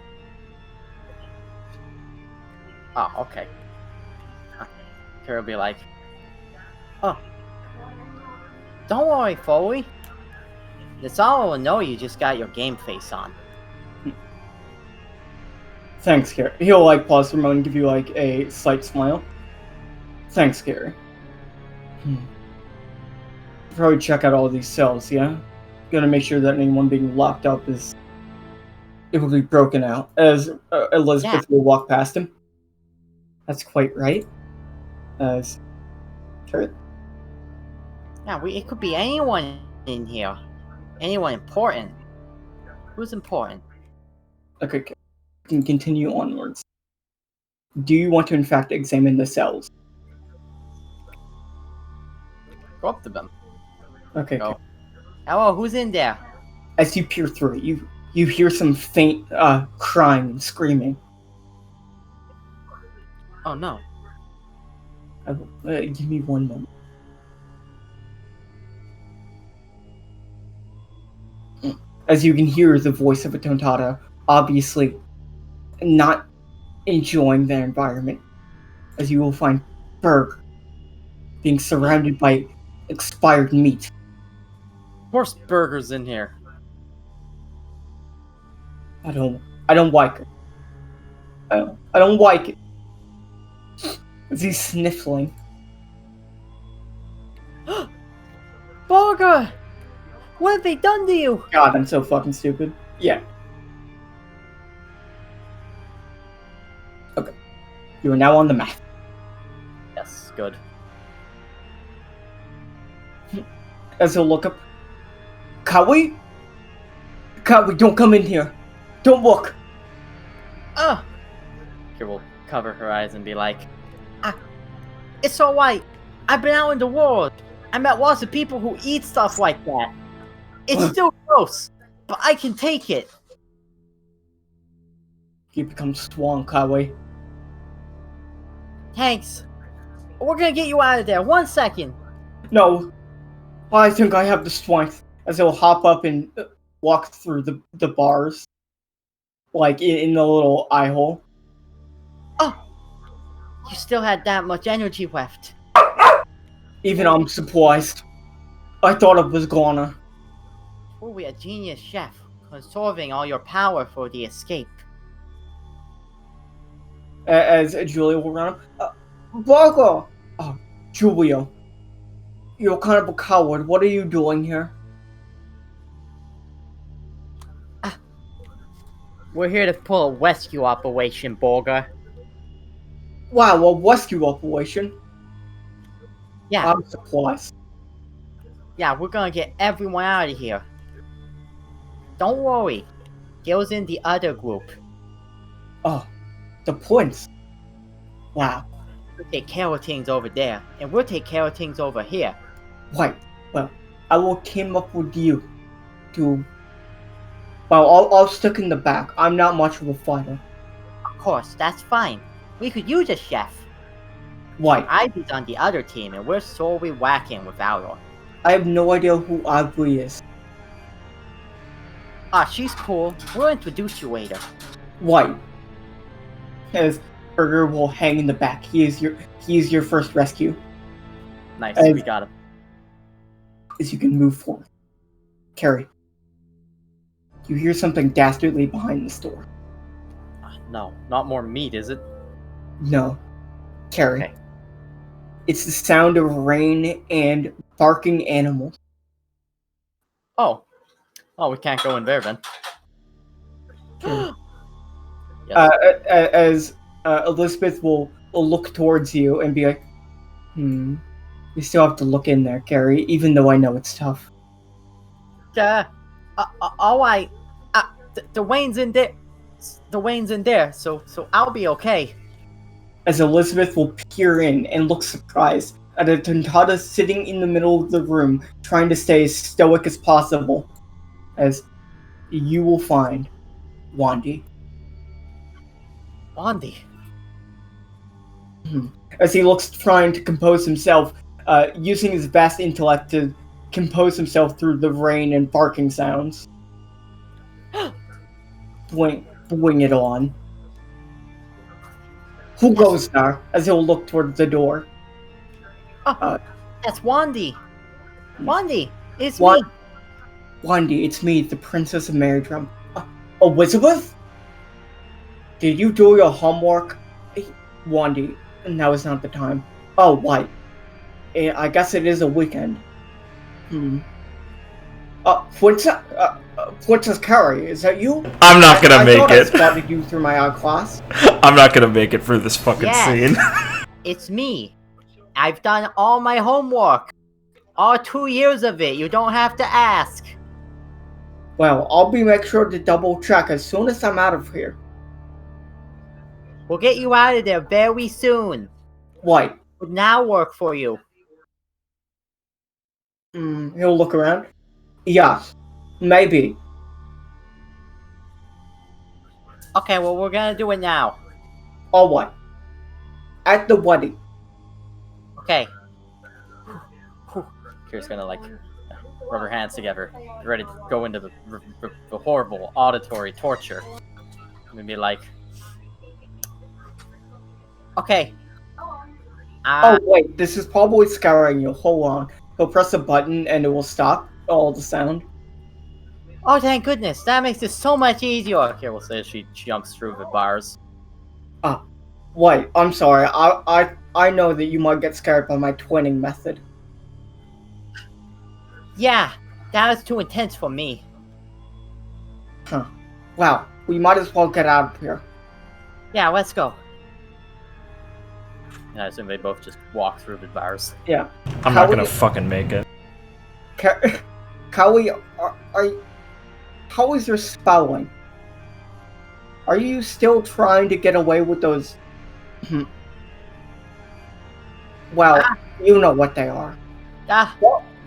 Oh, okay. Carrie will be like, oh, don't worry, Foley. Naesala will know you just got your game face on. Thanks, Carrie. He'll, like, pause for a moment and give you, like, a slight smile. Thanks, Carrie. Probably check out all these cells, yeah? Gonna make sure that anyone being locked up is able to be broken out, as Elizabeth will walk past him. That's quite right. As Carrie? Yeah, it could be anyone in here. Anyone important. Who's important? Okay, we can continue onwards. Do you want to, in fact, examine the cells? Go up to them. Okay. Go. Hello, who's in there? As you peer through it, you hear some faint crying and screaming. Oh no. Give me one moment. As you can hear the voice of a Tontada, obviously not enjoying their environment, as you will find Berg being surrounded by expired meat. Horse burgers in here. I don't like it. I don't like it. As he's sniffling. Borga! What have they done to you? God, I'm so fucking stupid. Yeah. Okay. You are now on the map. Yes, good. As he'll look up. Kawi? Kawi, don't come in here. Don't look. Ugh! Carrie will cover her eyes and be like, It's alright. I've been out in the world. I met lots of people who eat stuff like that. It's still gross, but I can take it. You become strong, Kawi. Thanks. We're gonna get you out of there. 1 second. No. I think I have the strength. As he'll hop up and walk through the bars. Like, in the little eye hole. Oh! You still had that much energy left. Even I'm surprised. I thought it was gonna. Oh, we a genius chef, conserving all your power for the escape. As Julia will run up. Boggle! Oh, Julia. You're kind of a coward. What are you doing here? We're here to pull a rescue operation, Borga. Wow, a rescue operation? Yeah, I'm surprised. yeah, we're gonna get everyone out of here. Don't worry. Gil's in the other group. Oh, the points. Wow. We'll take care of things over there, and we'll take care of things over here. Right. Well, I will team up with you to. Well, I'll stick in the back. I'm not much of a fighter. Of course, that's fine. We could use a chef. Right. Ivy's on the other team, and we're sorely whacking without her. I have no idea who Ivory is. She's cool. We'll introduce you later. Right. As Burger will hang in the back. He is your first rescue. Nice, And- we got him. As you can move forward. Carrie. You hear something dastardly behind this door. No, not more meat, is it? No. Carrie. Okay. It's the sound of rain and barking animals. Oh. Oh, we can't go in there then. Carrie. Yes. As Elizabeth will look towards you and be like, we still have to look in there, Carrie, even though I know it's tough. Alright. The Wayne's in there. The Wayne's in there, so I'll be okay. As Elizabeth will peer in and look surprised at a Tontada sitting in the middle of the room, trying to stay as stoic as possible. As you will find Wandy. Wandy. As he looks trying to compose himself, using his vast intellect to compose himself through the rain and barking sounds. Bring it on. Who goes there? As he'll look towards the door. That's Wandy. Wandy, it's What? me. Wandy, it's me, the Princess of Marydrum. Elizabeth? Did you do your homework? Wandy, now is not the time. Oh, why? I guess it is a weekend. Princess Carrie, is that you? I'm not gonna I make thought it. I spotted you through my eyeglass. I'm not gonna make it through this fucking Yes. scene. It's me. I've done all my homework. All 2 years of it. You don't have to ask. Well, I'll make sure to double check as soon as I'm out of here. We'll get you out of there very soon. Why? Would now work for you. He'll look around. Yes, maybe. Okay, well, we're gonna do it now. Alright. At the wedding. Okay. Kira's gonna rub her hands together, ready to go into the horrible auditory torture. And be like, Okay. Oh wait, this is probably scaring you. Hold on. He'll press a button and it will stop all the sound. Oh, thank goodness. That makes it so much easier. Kira will say as she jumps through the bars. Wait, I'm sorry. I know that you might get scared by my twinning method. Yeah, that was too intense for me. Huh. Wow, we might as well get out of here. Yeah, let's go. And I assume they both just walk through the bars. Yeah. I'm not gonna fucking make it. Callie, how is your spelling? Are you still trying to get away with those? Well, you know what they are.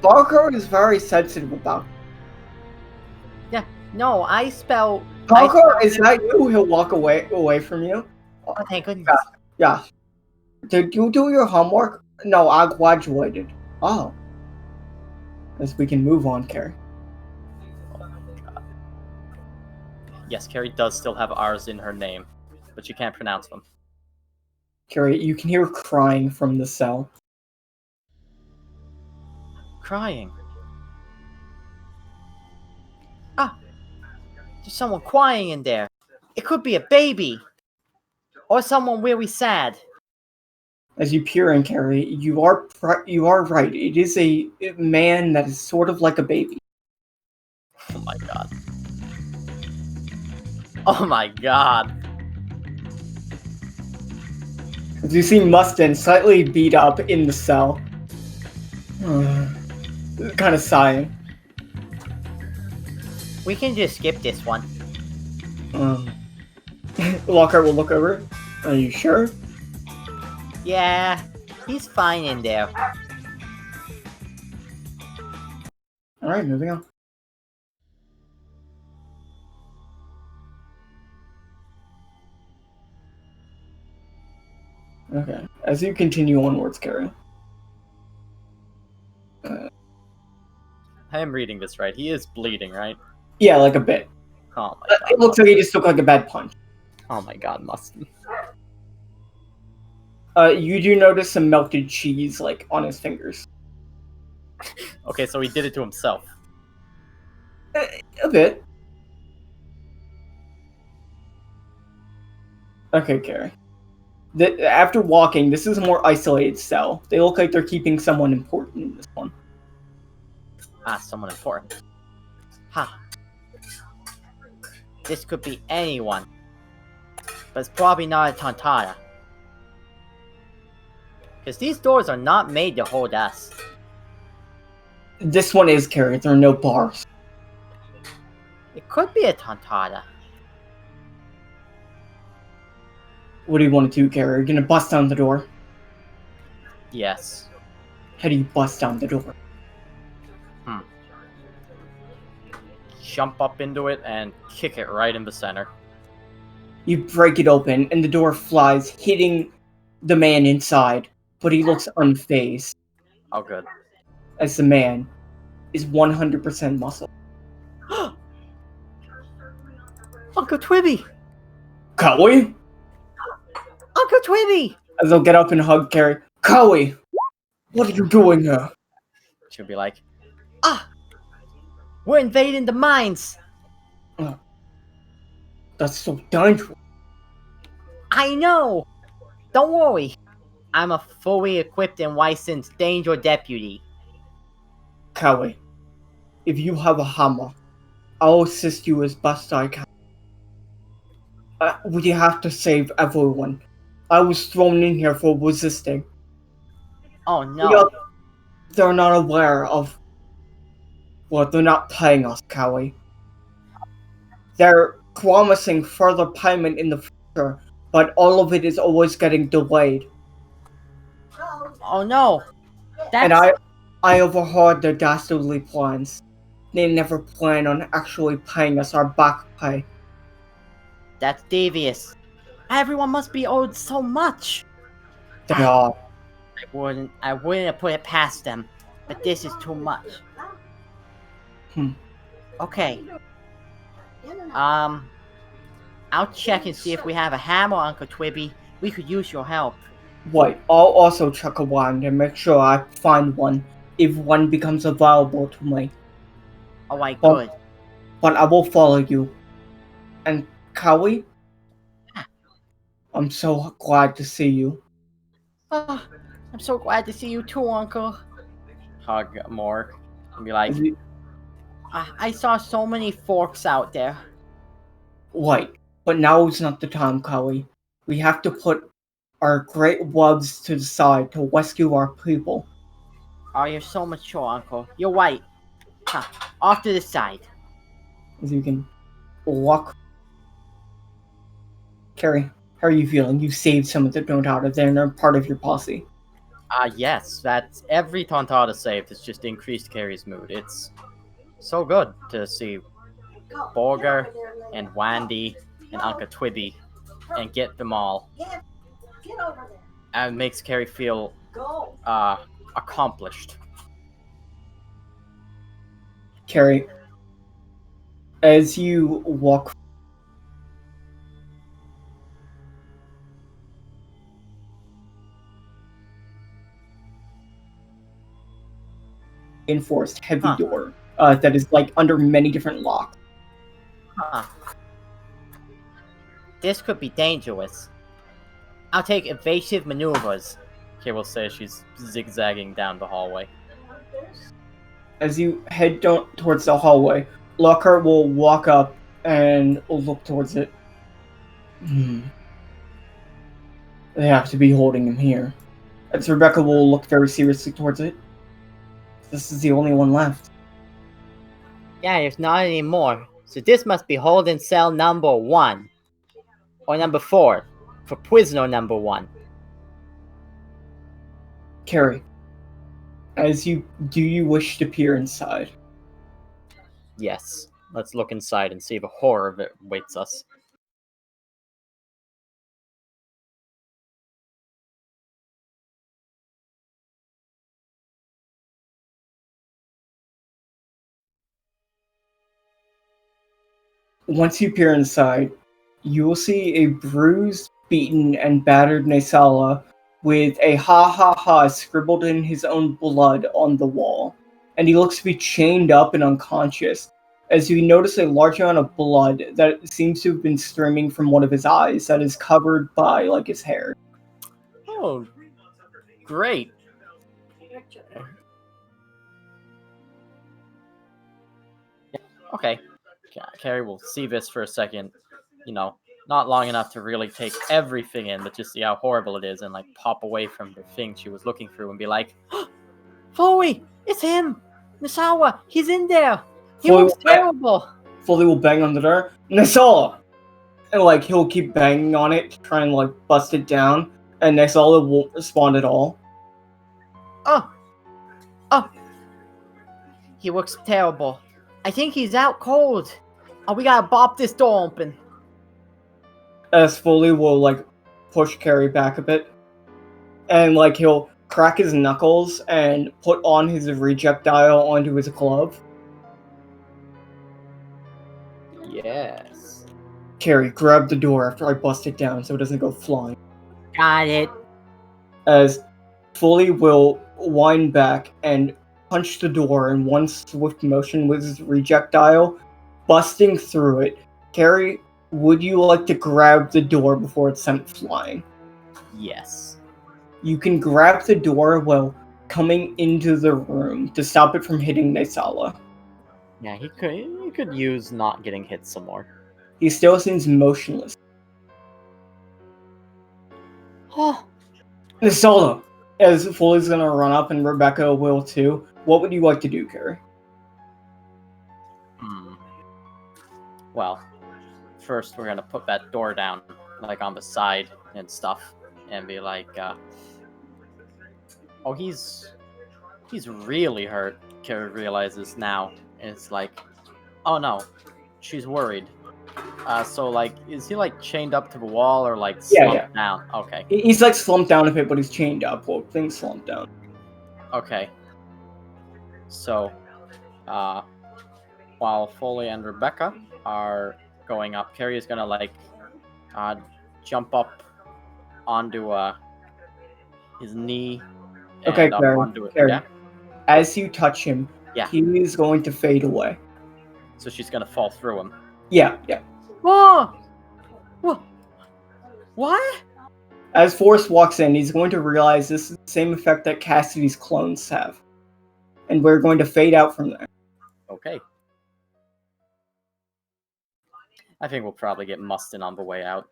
Barker is very sensitive about. No, I spell... Barker, is that you? He'll walk away from you. Oh, thank goodness. Yeah. Did you do your homework? No, I graduated. Oh. As we can move on, Carrie. Yes, Carrie does still have R's in her name, but she can't pronounce them. Carrie, you can hear crying from the cell. Crying. There's someone crying in there. It could be a baby. Or someone really sad. As you peer in, Carrie, you are right. It is a man that is sort of like a baby. Oh my god. Oh my god. As you see Mustin slightly beat up in the cell. Kind of sighing. We can just skip this one. Lockhart will look over. Are you sure? Yeah, he's fine in there. Alright, moving on. Okay, as you continue onwards, Carrie. I am reading this right. He is bleeding, right? Yeah, like a bit. Oh my god. It looks like he just took like a bad punch. Oh my god, Mustin. You do notice some melted cheese, like, on his fingers. Okay, so he did it to himself. A bit. Okay, Carrie. After walking, this is a more isolated cell. They look like they're keeping someone important in this one. Ah, someone important. Huh. This could be anyone. But it's probably not a Tontara. Because these doors are not made to hold us. This one is, Carrie. There are no bars. It could be a Tontara. What do you want to do, Carrie? Are you gonna bust down the door? Yes. How do you bust down the door? Jump up into it and kick it right in the center. You break it open, and the door flies, hitting the man inside, but he looks unfazed, Oh, good. as the man is 100% muscle. Uncle Twibby! Cowie? Uncle Twibby! As they'll get up and hug Carrie. Cowie! What are you doing here? She'll be like, Ah! We're invading the mines! That's so dangerous. I know! Don't worry. I'm a fully equipped and licensed danger deputy. Cowie, if you have a hammer, I'll assist you as best I can. We have to save everyone. I was thrown in here for resisting. Oh no. They're not aware of... Well, they're not paying us, Cowie. They're promising further payment in the future, but all of it is always getting delayed. Oh no. And That's... I overheard their dastardly plans. They never plan on actually paying us our back pay. That's devious. Everyone must be owed so much. They are. I wouldn't have put it past them, but this is too much. Okay. I'll check and see if we have a hammer, Uncle Twibby. We could use your help. Wait, I'll also check around and make sure I find one if one becomes available to me. Alright, Oh. good. But I will follow you. And Cowie? I'm so glad to see you. Oh, I'm so glad to see you too, Uncle. hug more. And be like, I saw so many forks out there. Right, but now is not the time, Carrie. We have to put our great loves to the side to rescue our people. Oh, you're so mature, Uncle. You're right. Huh. Off to the side. As you can walk. Carrie, how are you feeling? You saved some of the note out of there and they're part of your posse. yes, that's every Tontata saved has just increased Carrie's mood. It's so good to see Borger and Wandy and Uncle Twibby and get them all. And it makes Carrie feel accomplished. Carrie, as you walk reinforced heavy door that is like under many different locks. Huh. This could be dangerous. I'll take evasive maneuvers. Kay will say she's zigzagging down the hallway. As you head down towards the hallway, Lockhart will walk up and look towards it. They have to be holding him here. As Rebecca will look very seriously towards it. This is the only one left. Yeah, there's not any more. So this must be holding cell number 1. Or number 4. For prisoner number 1. Carrie, do you wish to peer inside? Yes. Let's look inside and see if a horror awaits us. Once you peer inside, you will see a bruised, beaten, and battered Naesala with a ha ha ha scribbled in his own blood on the wall. And he looks to be chained up and unconscious, as you notice a large amount of blood that seems to have been streaming from one of his eyes that is covered by, like, his hair. Oh, great. Okay. Carrie will see this for a second. You know, not long enough to really take everything in, but just see how horrible it is and, like, pop away from the thing she was looking through and be like, Chloe, it's him! Naesala, he's in there! He Chloe looks terrible! Fully will bang on the door. Naesala! And, like, he'll keep banging on it to try and, like, bust it down. And Naesala won't respond at all. Oh, he looks terrible. I think he's out cold. Oh, we gotta bop this door open. As Foley will, like, push Carrie back a bit. And, like, he'll crack his knuckles and put on his rejectile onto his glove. Yes. Carrie, grab the door after I bust it down so it doesn't go flying. Got it. As Foley will wind back and punch the door in one swift motion with his rejectile, busting through it. Carrie, would you like to grab the door before it's sent flying? Yes. You can grab the door while coming into the room to stop it from hitting Naesala. Yeah, he could use not getting hit some more. He still seems motionless. Oh, Naesala! As Foley's gonna run up and Rebecca will too, what would you like to do, Carrie? Well, first we're gonna put that door down, like, on the side and stuff, and be like, oh, he's really hurt. Carrie realizes now, and it's like, oh no, she's worried. So, like, is he, like, chained up to the wall or, like, slumped down? Okay. He's, like, slumped down a bit, but he's chained up. Well, things slumped down. Okay. So, while Foley and Rebecca are going up, Carrie is gonna, like, jump up onto his knee. And Okay, up Carrie. onto it. Carrie. Yeah. As you touch him, he is going to fade away. So she's gonna fall through him. Yeah. whoa, whoa, what? As Forrest walks in, he's going to realize this is the same effect that Cassidy's clones have. And we're going to fade out from there. Okay. I think we'll probably get Mustin on the way out.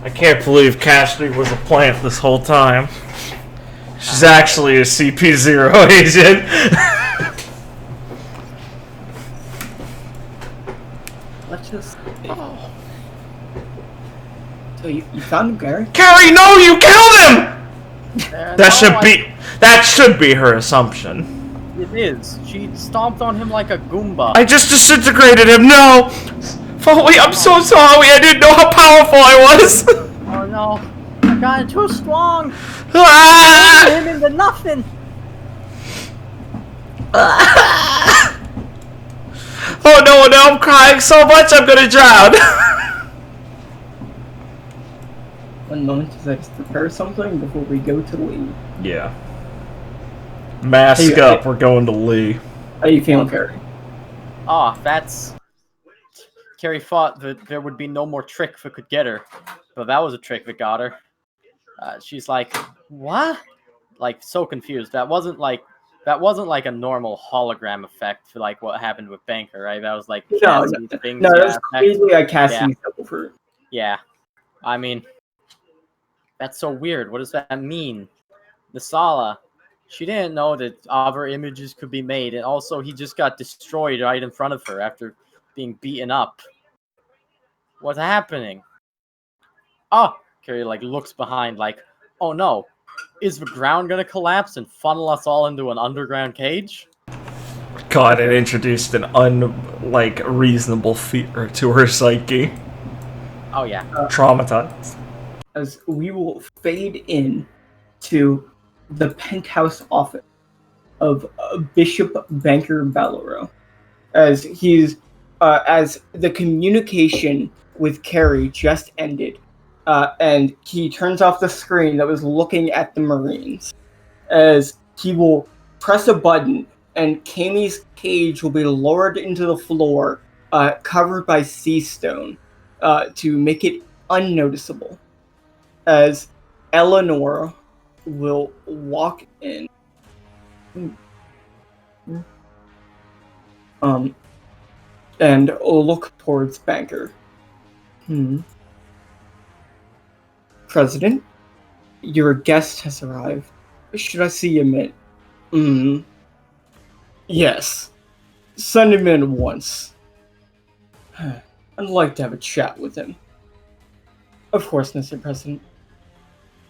I can't believe Cassidy was a plant this whole time. She's actually a CP0 agent. Let's just... So you found him, Gary? Carrie, no, you killed him! That should be her assumption. It is. She stomped on him like a Goomba. I just disintegrated him. No, Foley, I'm so sorry. I didn't know how powerful I was. Oh no, I got too strong. Ah! Him into nothing. Oh no, now I'm crying so much I'm gonna drown. 1 moment as I just prepare something before we go to Lee. Yeah. Mask up, we're going to Lee. How you feeling, Carrie? Ah, that's... Carrie thought that there would be no more trick that could get her. But that was a trick that got her. She's like, what? Like, so confused. That wasn't like a normal hologram effect for, like, what happened with Banker, right? That was like Cassie's thing. No, that's clearly like Cassie's double fruit. Yeah. I mean, that's so weird. What does that mean? Naesala, she didn't know that other images could be made, and also he just got destroyed right in front of her after being beaten up. What's happening? Oh, Carrie, like, looks behind like, oh no, Is the ground gonna collapse and funnel us all into an underground cage? God, it introduced an reasonable fear to her psyche. Oh yeah. Traumatized. As we will fade in to the penthouse office of Bishop Banker Ballero, as as the communication with Carrie just ended, and he turns off the screen that was looking at the Marines, as he will press a button and Camie's cage will be lowered into the floor, covered by sea stone, to make it unnoticeable, as Eleanor will walk in. And look towards Banker. President, your guest has arrived. Should I see him in? Yes. Send him in once. I'd like to have a chat with him. Of course, Mr. President.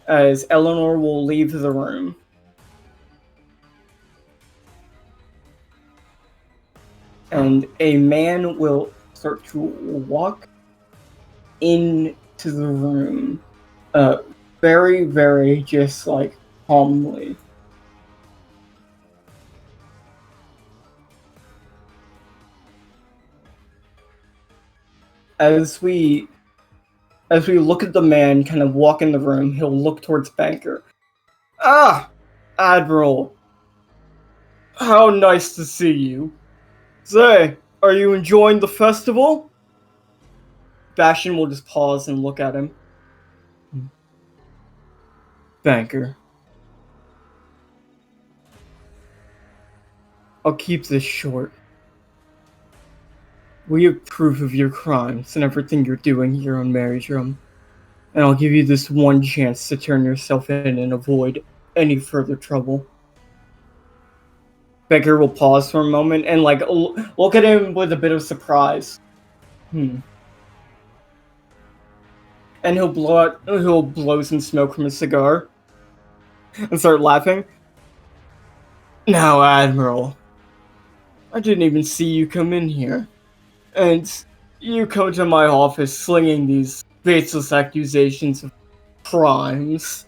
As Eleanor will leave the room. And a man will start to walk into the room, very, very just like calmly. As we look at the man kind of walk in the room, he'll look towards Banker. Ah, Admiral. How nice to see you. Say, are you enjoying the festival? Bastion will just pause and look at him. Banker. I'll keep this short. We have proof of your crimes and everything you're doing here on Mary's Room, and I'll give you this one chance to turn yourself in and avoid any further trouble. Banker will pause for a moment and look at him with a bit of surprise. And he'll blow some smoke from his cigar and start laughing. Now, Admiral, I didn't even see you come in here. And you come to my office slinging these baseless accusations of crimes.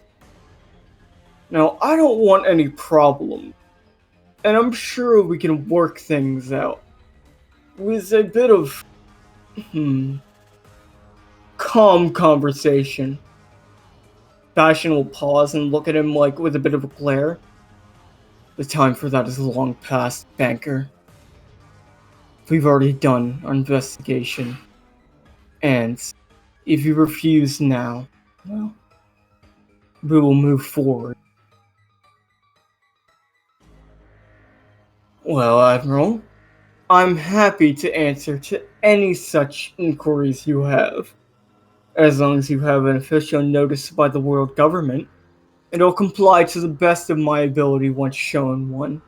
Now, I don't want any problem. And I'm sure we can work things out. With a bit of calm conversation. Bastion will pause and look at him with a bit of a glare. The time for that is long past, Banker. We've already done our investigation. And if you refuse now, well, we will move forward. Well, Admiral, I'm happy to answer to any such inquiries you have. As long as you have an official notice by the world government, and I'll comply to the best of my ability once shown one.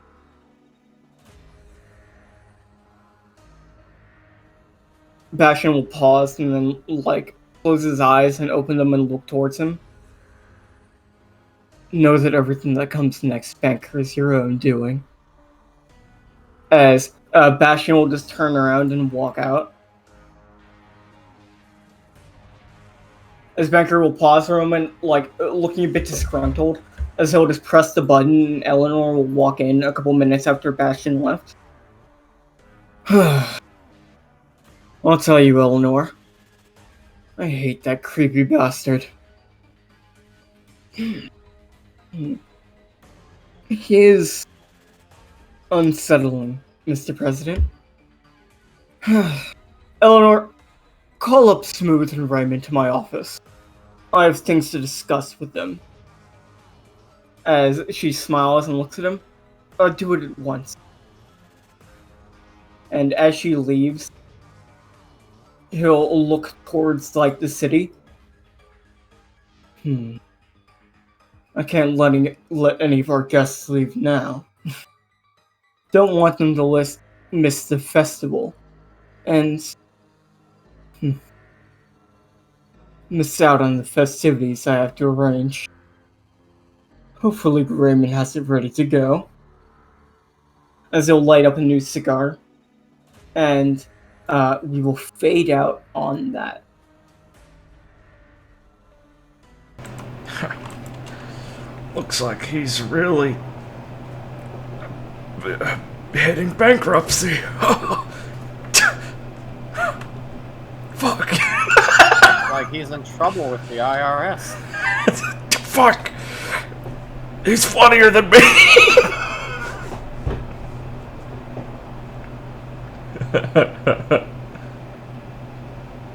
Bastion will pause and then, close his eyes and open them and look towards him. Know that everything that comes next, Banker, is your own doing. As Bastion will just turn around and walk out. As Banker will pause for a moment, looking a bit disgruntled, as he'll just press the button and Eleanor will walk in a couple minutes after Bastion left. I'll tell you, Eleanor. I hate that creepy bastard. He is unsettling, Mr. President. Eleanor, call up Smooth and Raymond to my office. I have things to discuss with them. As she smiles and looks at him, I'll do it at once. And as she leaves, he'll look towards, the city. I can't let any of our guests leave now. Don't want them to miss the festival. And miss out on the festivities I have to arrange. Hopefully Raymond has it ready to go. As he'll light up a new cigar. And we will fade out on that. Looks like he's really hitting bankruptcy. Fuck. Like he's in trouble with the IRS. Fuck. He's funnier than me.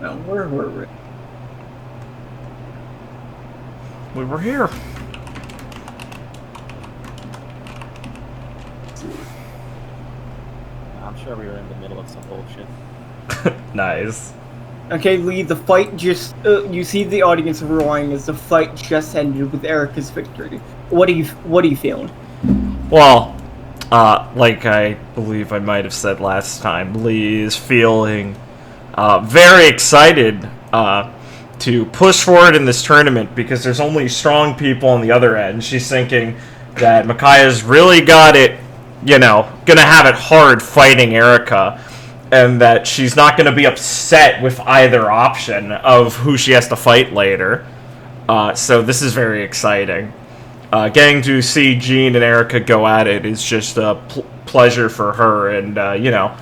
Now, where were we? We were here. I'm sure we were in the middle of some bullshit. Nice. Okay, Lee, the fight just... you see the audience roaring as the fight just ended with Erica's victory. What are you feeling? Well, like I believe I might have said last time, Lee is feeling very excited to push forward in this tournament because there's only strong people on the other end. She's thinking that Micaiah's really got it, you know, gonna have it hard fighting Erica, and that she's not gonna be upset with either option of who she has to fight later. So this is very exciting. Getting to see Jean and Erica go at it is just a pleasure for her, and, you know,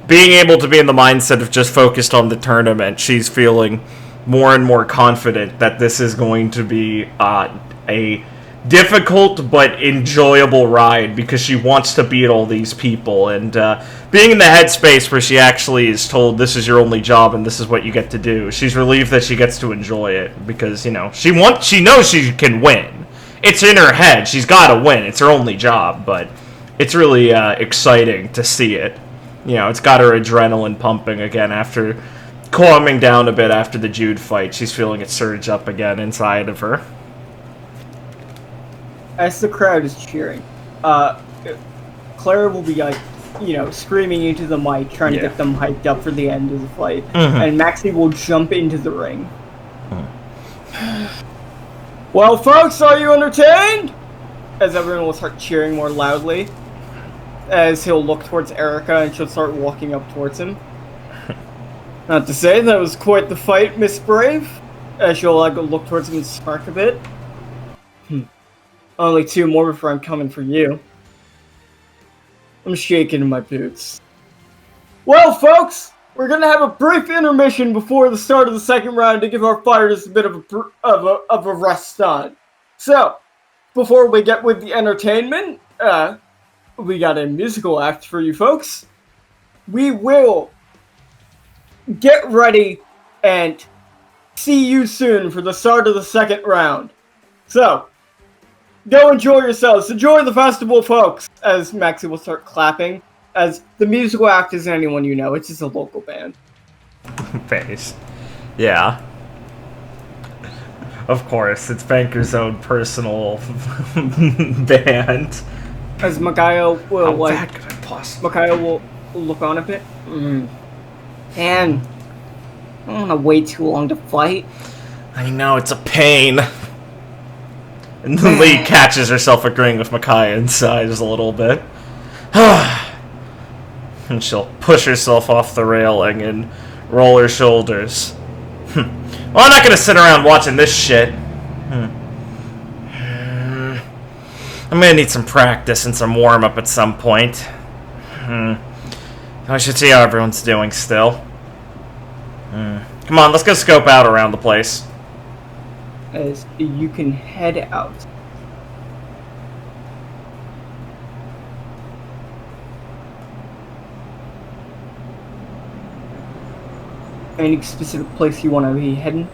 being able to be in the mindset of just focused on the tournament, she's feeling more and more confident that this is going to be a difficult but enjoyable ride because she wants to beat all these people, and being in the headspace where she actually is told this is your only job and this is what you get to do, she's relieved that she gets to enjoy it because, you know, she knows she can win. It's in her head. She's got to win. It's her only job, but it's really exciting to see it. You know, it's got her adrenaline pumping again after calming down a bit after the Jude fight. She's feeling it surge up again inside of her. As the crowd is cheering, Clara will be like, you know, screaming into the mic, trying to get them hyped up for the end of the fight. And Maxie will jump into the ring. Well, folks, are you entertained? As everyone will start cheering more loudly. As he'll look towards Erica and she'll start walking up towards him. Not to say that was quite the fight, Miss Brave. As she'll look towards him and smirk a bit. Only 2 more before I'm coming for you. I'm shaking in my boots. Well, folks, we're gonna have a brief intermission before the start of the second round to give our fighters a bit of a rest on. So, before we get with the entertainment, we got a musical act for you folks. We will get ready and see you soon for the start of the second round. So, go enjoy yourselves. Enjoy the festival, folks. As Maxie will start clapping. As the musical act isn't anyone you know. It's just a local band. Face. Yeah. Of course. It's Banker's own personal band. As Micaiah will, Micaiah will look on a bit. And I don't want to wait too long to fight. I know, it's a pain. And then Lee catches herself agreeing with Micaiah inside just a little bit. And she'll push herself off the railing and roll her shoulders. Well, I'm not gonna sit around watching this shit. I'm gonna need some practice and some warm-up at some point. I should see how everyone's doing still. Come on, let's go scope out around the place. As you can head out. Any specific place you want to be heading?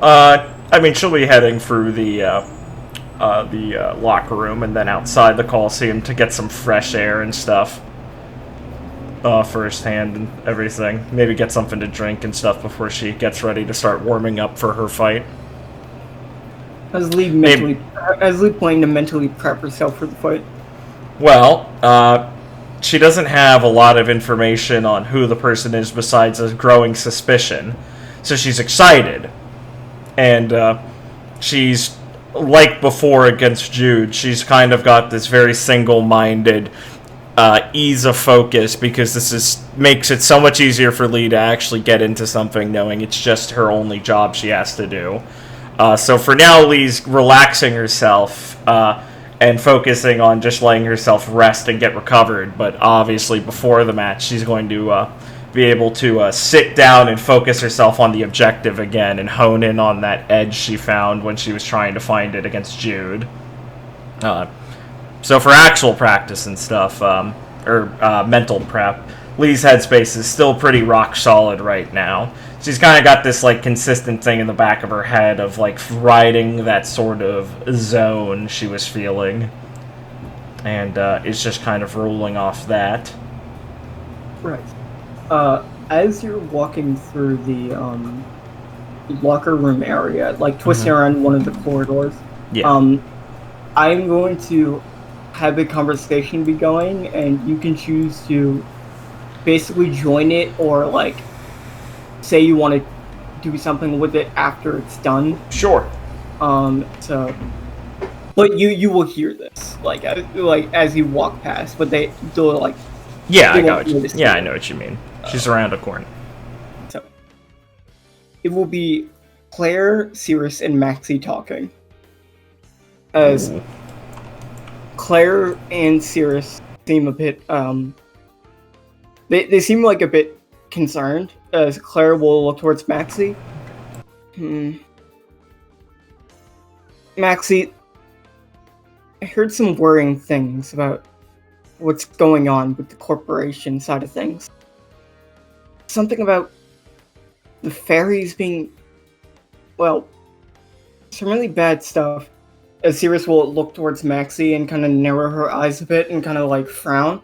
I mean, she'll be heading through the locker room and then outside the Coliseum to get some fresh air and stuff. Firsthand and everything. Maybe get something to drink and stuff before she gets ready to start warming up for her fight. As Lee planning to mentally prep herself for the fight. Well, she doesn't have a lot of information on who the person is besides a growing suspicion. So she's excited. And she's like before against Jude, she's kind of got this very single-minded ease of focus, because makes it so much easier for Lee to actually get into something knowing it's just her only job she has to do. So for now, Lee's relaxing herself and focusing on just letting herself rest and get recovered. But obviously, before the match, she's going to be able to sit down and focus herself on the objective again and hone in on that edge she found when she was trying to find it against Jude. So for actual practice and stuff, or mental prep, Lee's headspace is still pretty rock solid right now. She's kind of got this like consistent thing in the back of her head of like riding that sort of zone she was feeling, and it's just kind of rolling off that. Right. As you're walking through the locker room area, like twisting around one of the corridors, I'm going to have a conversation be going, and you can choose to basically join it or like say you want to do something with it after it's done. Sure. So, but you will hear this like as you walk past, but they'll like. Yeah, I know. I know what you mean. She's around a corner. So, it will be Claire, Cirrus, and Maxie talking. As Claire and Cirrus seem a bit, they seem like a bit concerned. As Claire will look towards Maxie. Maxie, I heard some worrying things about what's going on with the corporation side of things. Something about the fairies being, well, some really bad stuff. As Cirrus will look towards Maxie and kind of narrow her eyes a bit and kind of like frown.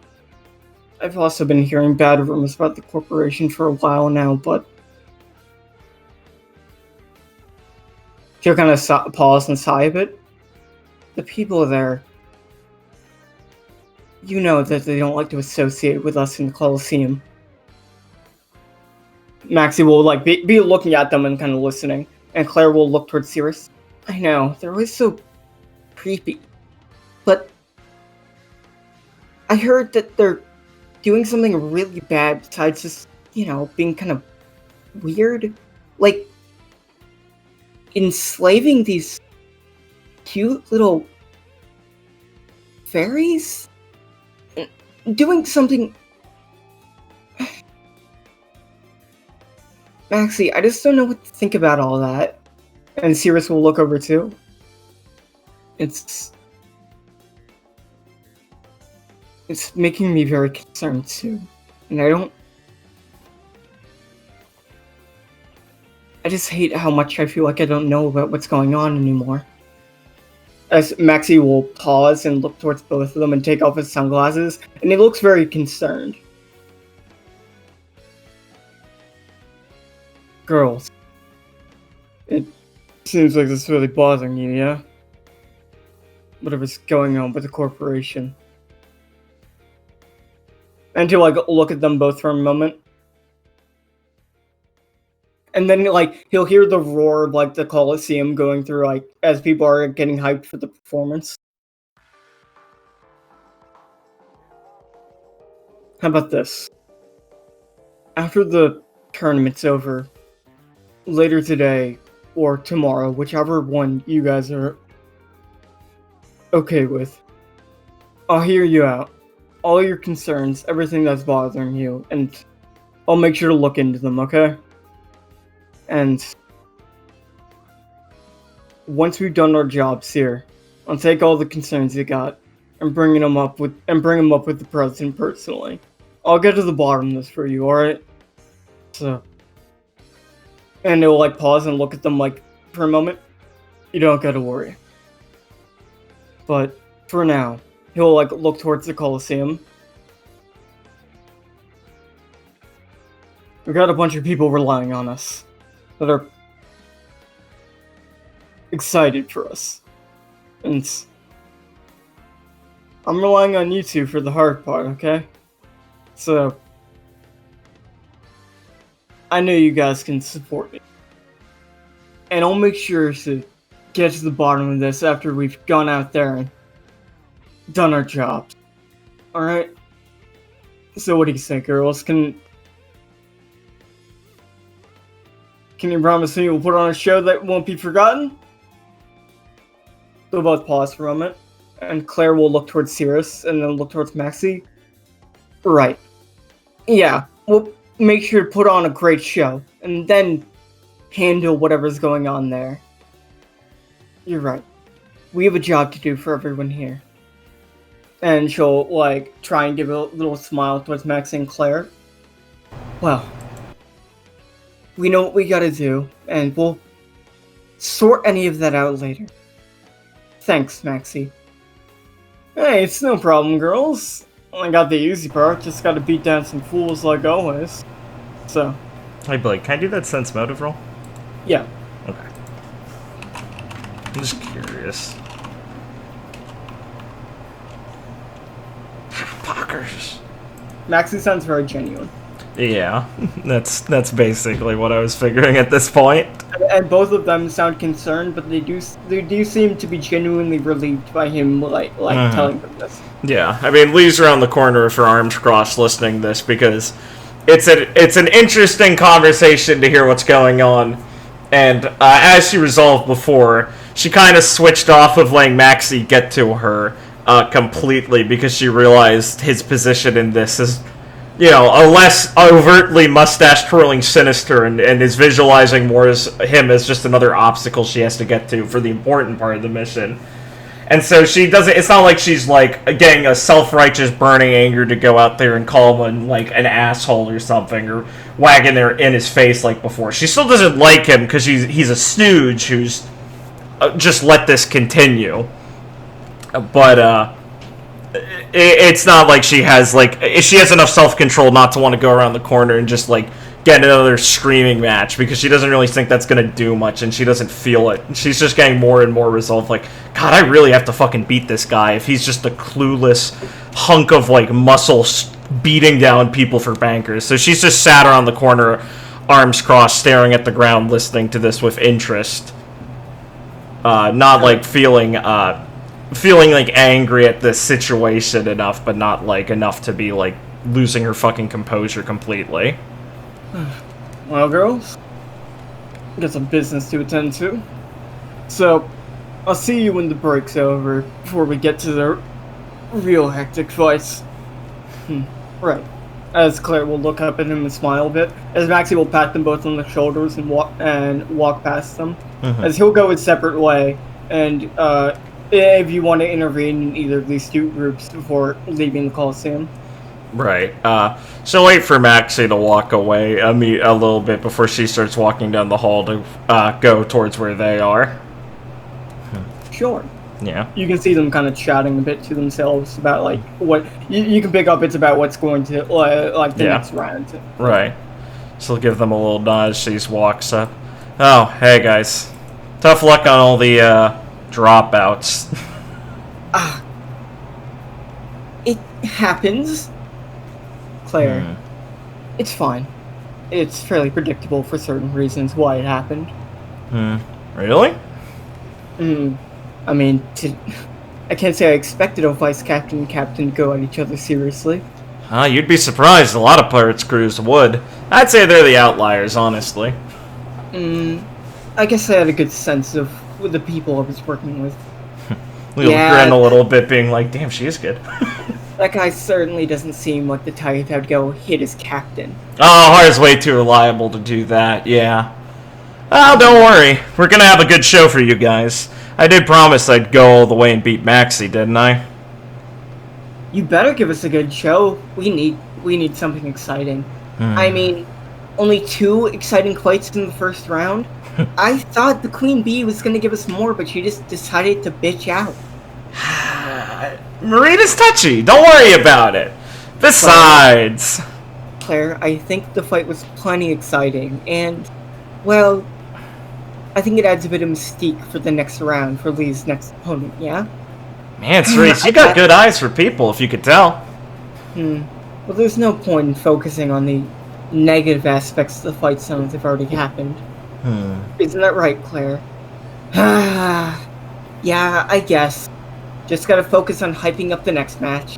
I've also been hearing bad rumors about the corporation for a while now, but she'll kind of pause and sigh a bit. The people there, you know that they don't like to associate with us in the Colosseum. Maxie will like be looking at them and kind of listening, and Claire will look towards Cirrus. I know, they're always so creepy, but I heard that they're doing something really bad besides just, being kind of weird. Like, enslaving these cute little fairies? Doing something... Maxie, I just don't know what to think about all that. And Cirrus will look over too. It's making me very concerned too. And I just hate how much I feel like I don't know about what's going on anymore. As Maxie will pause and look towards both of them and take off his sunglasses, and he looks very concerned. Girls, it seems like this is really bothering you, yeah? Whatever's going on with the corporation. And to look at them both for a moment. And then he'll hear the roar of the Colosseum going through as people are getting hyped for the performance. How about this? After the tournament's over, later today or tomorrow, whichever one you guys are okay with, I'll hear you out. All your concerns, everything that's bothering you, and I'll make sure to look into them, okay? And once we've done our jobs here, I'll take all the concerns you got and bring them up with the president personally. I'll get to the bottom of this for you, alright? So, and he'll pause and look at them for a moment. You don't gotta worry. But for now, he'll look towards the Colosseum. We got a bunch of people relying on us that are excited for us. And I'm relying on you two for the hard part, okay? So I know you guys can support me. And I'll make sure to get to the bottom of this after we've gone out there and done our jobs. Alright? So what do you say, girls? Can you promise me we'll put on a show that won't be forgotten? They'll both pause for a moment, and Claire will look towards Cirrus, and then look towards Maxie. Right. Yeah, we'll make sure to put on a great show, and then handle whatever's going on there. You're right. We have a job to do for everyone here. And she'll, try and give a little smile towards Maxie and Claire. Well, we know what we gotta do, and we'll sort any of that out later. Thanks, Maxie. Hey, it's no problem, girls. I got the easy part, just gotta beat down some fools like always. So. Hey, Blake, can I do that sense motive roll? Yeah. Okay. I'm just curious. Fuckers. Maxie sounds very genuine. Yeah, that's basically what I was figuring at this point. And both of them sound concerned, but they do seem to be genuinely relieved by him, telling them this. Yeah, I mean, Lee's around the corner with her arms crossed listening to this because it's an interesting conversation to hear what's going on. And as she resolved before, she kind of switched off of letting Maxie get to her completely because she realized his position in this is, a less overtly mustache-twirling sinister and is visualizing more as him as just another obstacle she has to get to for the important part of the mission. And so she doesn't, it's not like she's, getting a self-righteous burning anger to go out there and call him, an asshole or something, or wagging her in his face like before. She still doesn't like him because he's a stooge who's just let this continue. But, it's not like she has enough self-control not to want to go around the corner and just get another screaming match because she doesn't really think that's gonna do much and she doesn't feel it. She's just getting more and more resolved, God, I really have to fucking beat this guy if he's just a clueless hunk of muscle beating down people for bankers. So she's just sat around the corner, arms crossed, staring at the ground, listening to this with interest. Not feeling angry at this situation enough, but not enough to be losing her fucking composure completely. Well, girls, got some business to attend to. So, I'll see you when the break's over before we get to the real hectic fights. Right. As Claire will look up at him and smile a bit, as Maxie will pat them both on the shoulders and walk past them, as he'll go his separate way, and if you want to intervene in either of these two groups before leaving the Coliseum. Right. So wait for Maxie to walk away a little bit before she starts walking down the hall to go towards where they are. Sure. Yeah. You can see them kind of chatting a bit to themselves about what you can pick up. It's about what's going to the next round. Right. So I'll give them a little nod as she walks up. Oh, hey guys. Tough luck on all the dropouts. It happens. Claire, it's fine. It's fairly predictable for certain reasons why it happened. Really? I mean, I can't say I expected a vice captain and captain to go at each other seriously. You'd be surprised. A lot of pirates' crews would. I'd say they're the outliers, honestly. I guess I had a good sense of the people I was working with. We'll grin a little bit, being like, damn, she is good. That guy certainly doesn't seem like the type that would go hit his captain. Oh, Har's way too reliable to do that, yeah. Oh, don't worry. We're gonna have a good show for you guys. I did promise I'd go all the way and beat Maxie, didn't I? You better give us a good show. We need something exciting. I mean, only 2 exciting fights in the first round? I thought the Queen Bee was gonna give us more, but she just decided to bitch out. Marina's touchy. Don't worry about it. Besides... Claire, I think the fight was plenty exciting, and, well, I think it adds a bit of mystique for the next round for Lee's next opponent, yeah? Man, Cerise, you got good eyes for people, if you could tell. Well, there's no point in focusing on the negative aspects of the fight since they've already happened. Isn't that right, Claire? Yeah, I guess. Just gotta focus on hyping up the next match.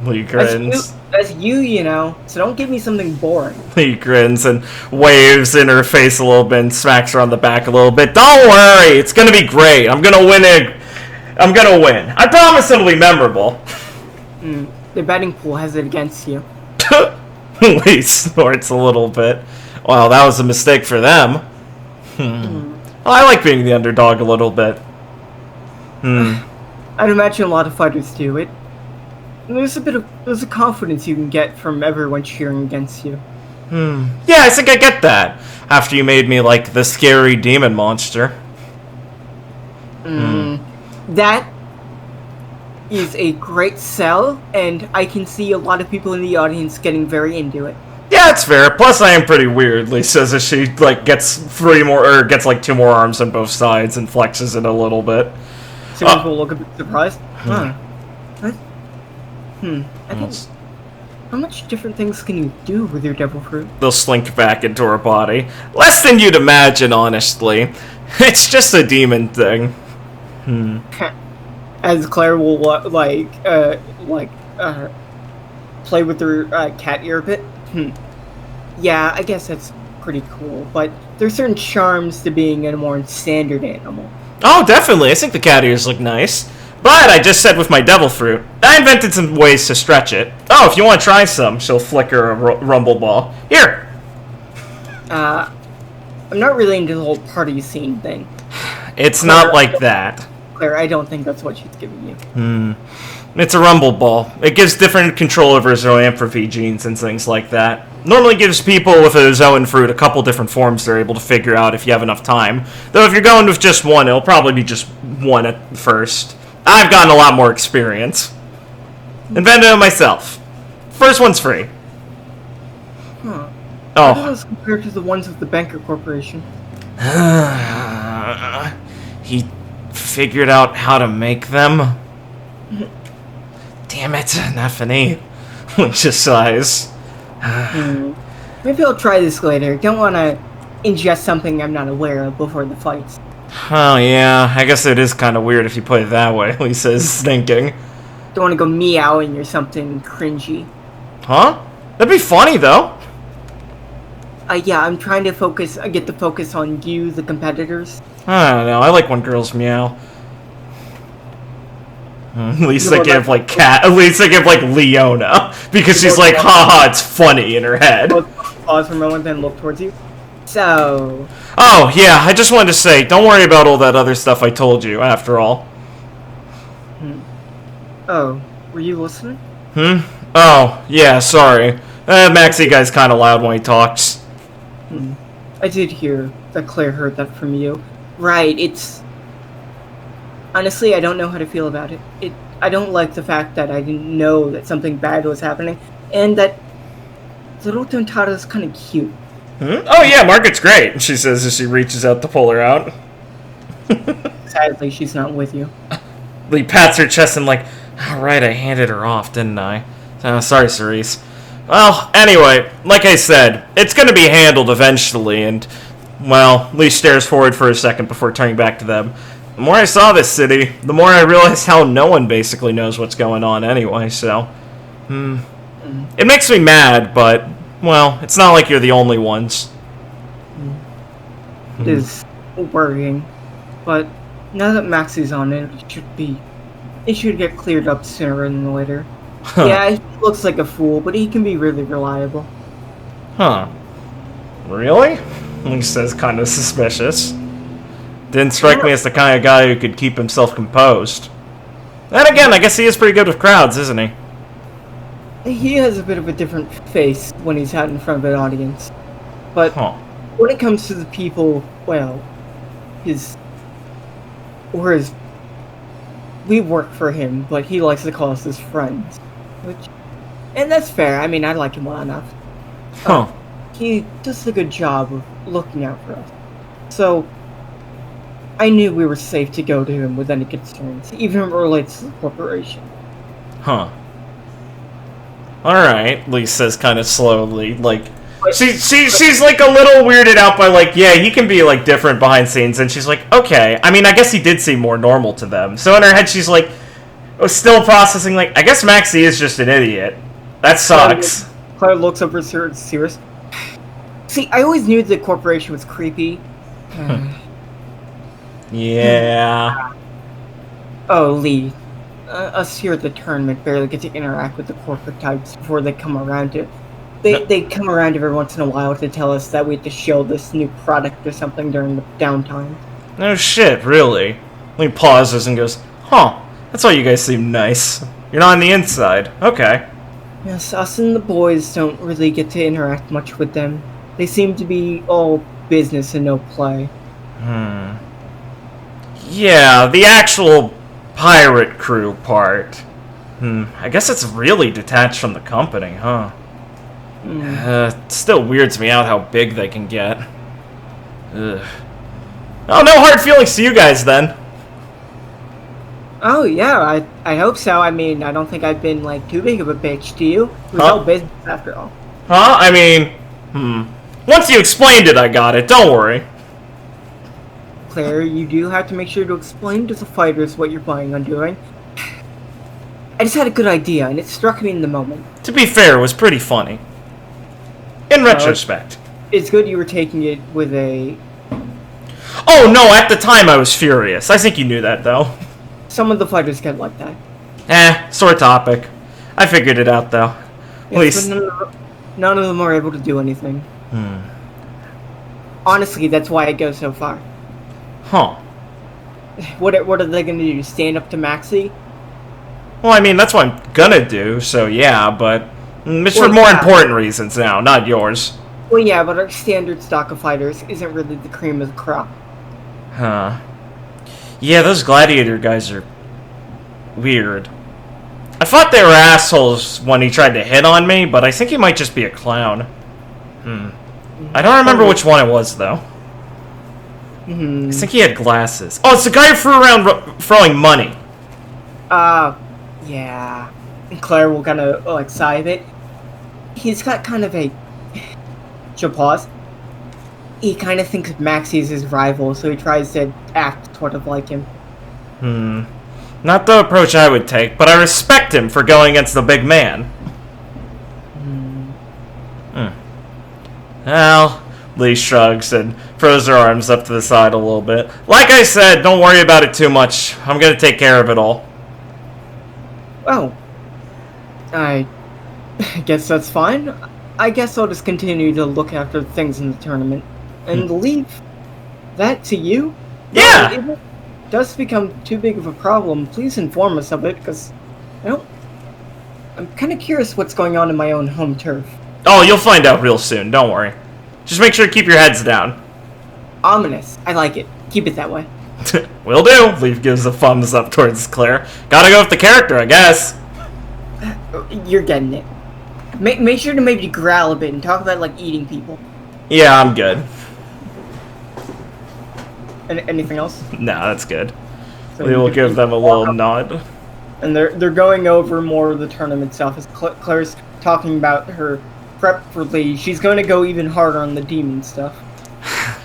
Lee grins. As you know, so don't give me something boring. Lee grins and waves in her face a little bit and smacks her on the back a little bit. Don't worry, it's gonna be great. I'm gonna win. I promise it'll be memorable. The betting pool has it against you. Lee snorts a little bit. Wow, that was a mistake for them. Well, I like being the underdog a little bit. I'd imagine a lot of fighters do it. There's a confidence you can get from everyone cheering against you. Yeah, I think I get that. After you made me like the scary demon monster. That is a great sell, and I can see a lot of people in the audience getting very into it. Yeah, it's fair. Plus, I am pretty weird. Lee says as she like gets gets like 2 more arms on both sides and flexes it a little bit. Some people look a bit surprised. I think. How much different things can you do with your devil fruit? They'll slink back into her body. Less than you'd imagine, honestly. It's just a demon thing. As Claire will play with her cat ear a bit. Yeah, I guess that's pretty cool. But there's certain charms to being a more standard animal. Oh, definitely. I think the cat ears look nice. But I just said with my devil fruit, I invented some ways to stretch it. Oh, if you want to try some, she'll flicker a rumble ball. Here! I'm not really into the whole party scene thing. It's Claire, not like that. Claire, I don't think that's what she's giving you. It's a rumble ball. It gives different control over zoanthropy genes and things like that. Normally gives people with a zoan fruit a couple different forms they're able to figure out if you have enough time. Though if you're going with just one, it'll probably be just one at first. I've gotten a lot more experience. Invented it myself. First one's free. How Oh. do those compare to the ones with the Banker Corporation? He figured out how to make them. Damn it, not funny. Just sighs. Maybe I'll try this later. Don't want to ingest something I'm not aware of before the fights. Oh yeah, I guess it is kind of weird if you put it that way, Lisa's thinking. Don't want to go meowing or something cringy. Huh? That'd be funny though. Yeah, I'm trying to get the focus on you, the competitors. I don't know, I like when girls meow. Lisa give like Leona, because she's like, haha, it's funny in her head. Pause for a moment, then look towards you. So... Oh, yeah, I just wanted to say, don't worry about all that other stuff I told you, after all. Oh, were you listening? Oh, yeah, sorry. Maxie guy's kind of loud when he talks. I did hear that Claire heard that from you. Right, it's... Honestly, I don't know how to feel about it. I don't like the fact that I didn't know that something bad was happening, and that little Tontata's kind of cute. Oh yeah, Margaret's great, she says as she reaches out to pull her out. Sadly, she's not with you. Lee pats her chest and like, alright, I handed her off, didn't I? Sorry, Cerise. Well, anyway, like I said, it's gonna be handled eventually, and, well, Lee stares forward for a second before turning back to them. The more I saw this city, the more I realized how no one basically knows what's going on anyway, so... It makes me mad, but, well, it's not like you're the only ones. It is worrying, but now that Maxie's on it, it should get cleared up sooner than later. Yeah, he looks like a fool, but he can be really reliable. Huh. Really? Lee says, kind of suspicious. Didn't strike me as the kind of guy who could keep himself composed. Then again, I guess he is pretty good with crowds, isn't he? He has a bit of a different face when he's out in front of an audience. But when it comes to the people, well, we work for him, but he likes to call us his friends. And that's fair. I mean, I like him well enough. He does a good job of looking out for us. So, I knew we were safe to go to him with any concerns, even if it relates to the corporation. Alright, Lee says kind of slowly, like, she's like a little weirded out by like, yeah, he can be like different behind scenes, and she's like, okay. I mean, I guess he did seem more normal to them. So in her head, she's like, still processing like, I guess Maxie is just an idiot. That sucks. Claire looks over at Cirrus. See, I always knew the corporation was creepy. Yeah. Oh, Lee. Us here at the tournament barely get to interact with the corporate types before they come around to... They come around every once in a while to tell us that we have to show this new product or something during the downtime. No shit, really? Lee pauses and goes, huh, that's why you guys seem nice. You're not on the inside. Okay. Yes, us and the boys don't really get to interact much with them. They seem to be all business and no play. Yeah, the actual pirate crew part. I guess it's really detached from the company, huh? It still weirds me out how big they can get. Ugh. Oh, no hard feelings to you guys, then. Oh, yeah, I hope so. I mean, I don't think I've been, like, too big of a bitch to you. It was all business, after all. Huh? I mean, Once you explained it, I got it. Don't worry. Claire, you do have to make sure to explain to the fighters what you're planning on doing. I just had a good idea, and it struck me in the moment. To be fair, it was pretty funny. In retrospect. It's good you were taking it with a... Oh, no, at the time I was furious. I think you knew that, though. Some of the fighters get like that. Sore topic. I figured it out, though. At least... None of them are able to do anything. Honestly, that's why I go so far. Huh. What are they gonna do? Stand up to Maxie? Well, I mean, that's what I'm gonna do, so yeah, but... It's for more important reasons now, not yours. Well, yeah, but our standard stock of fighters isn't really the cream of the crop. Huh. Yeah, those gladiator guys are... weird. I thought they were assholes when he tried to hit on me, but I think he might just be a clown. I don't remember which one it was, though. I think he had glasses. Oh, it's the guy who threw around throwing money. Yeah. And Claire will kind of, like, sigh a bit. He's got kind of a... She'll pause. He kind of thinks Maxie is his rival, so he tries to act sort of like him. Not the approach I would take, but I respect him for going against the big man. Well, Lee shrugs and throws her arms up to the side a little bit. Like I said, don't worry about it too much. I'm gonna take care of it all. Oh. I guess that's fine. I guess I'll just continue to look after things in the tournament. And leave that to you? Yeah! If it does become too big of a problem, please inform us of it, because I'm kind of curious what's going on in my own home turf. Oh, you'll find out real soon, don't worry. Just make sure to keep your heads down. Ominous. I like it. Keep it that way. Will do. Leaf gives a thumbs up towards Claire. Gotta go with the character, I guess. You're getting it. Make sure to maybe growl a bit and talk about, like, eating people. Yeah, I'm good. Anything else? No, that's good. So We will give them a little nod. And they're going over more of the tournament stuff as Claire's talking about her prep for Lee. She's going to go even harder on the demon stuff.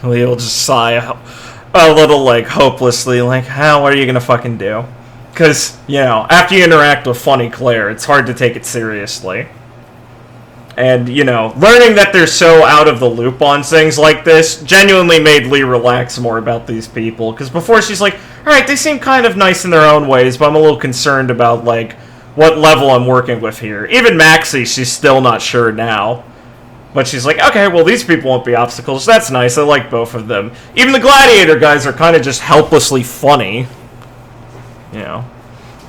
Lee will just sigh a little, like, hopelessly, like, what are you gonna fucking do? Because, you know, after you interact with funny Claire, it's hard to take it seriously. And, you know, learning that they're so out of the loop on things like this genuinely made Lee relax more about these people. Because before she's like, alright, they seem kind of nice in their own ways, but I'm a little concerned about, like, what level I'm working with here. Even Maxie, she's still not sure now. But she's like, okay, well, these people won't be obstacles. That's nice. I like both of them. Even the gladiator guys are kind of just helplessly funny. You know.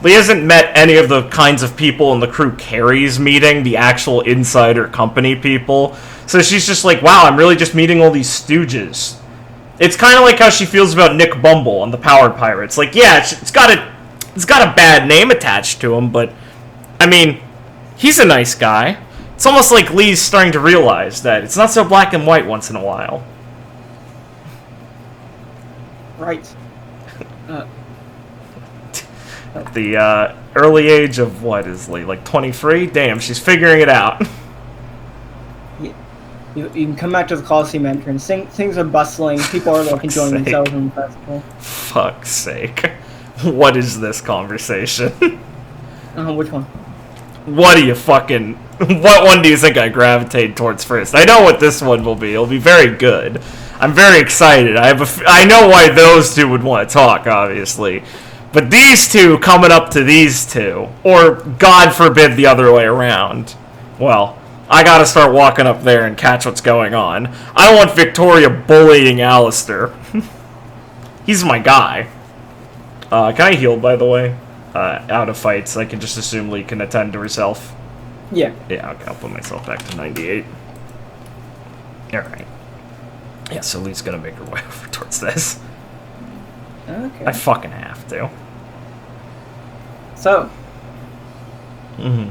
Lee hasn't met any of the kinds of people in the crew Carrie's meeting, the actual insider company people. So she's just like, wow, I'm really just meeting all these stooges. It's kind of like how she feels about Nick Bumble on the Power Pirates. Like, yeah, it's got a bad name attached to him, but, I mean, he's a nice guy. It's almost like Lee's starting to realize that it's not so black and white once in a while. Right. At the early age of, what is Lee, like 23? Damn, she's figuring it out. You can come back to the Coliseum entrance. Things are bustling. People are like enjoying sake. themselves in the festival. Fuck's sake. What is this conversation? Which one? What do you fucking... What one do you think I gravitate towards first? I know what this one will be. It'll be very good. I'm very excited. I know why those two would want to talk, obviously. But these two coming up to these two, or God forbid the other way around, well, I gotta start walking up there and catch what's going on. I don't want Victoria bullying Alistair. He's my guy. Can I heal, by the way? Out of fights, I can just assume Lee can attend to herself. Yeah. Yeah, okay, I'll put myself back to 98. Alright. Yeah, so Lee's gonna make her way over towards this. Okay. I fucking have to. So, Mm-hmm.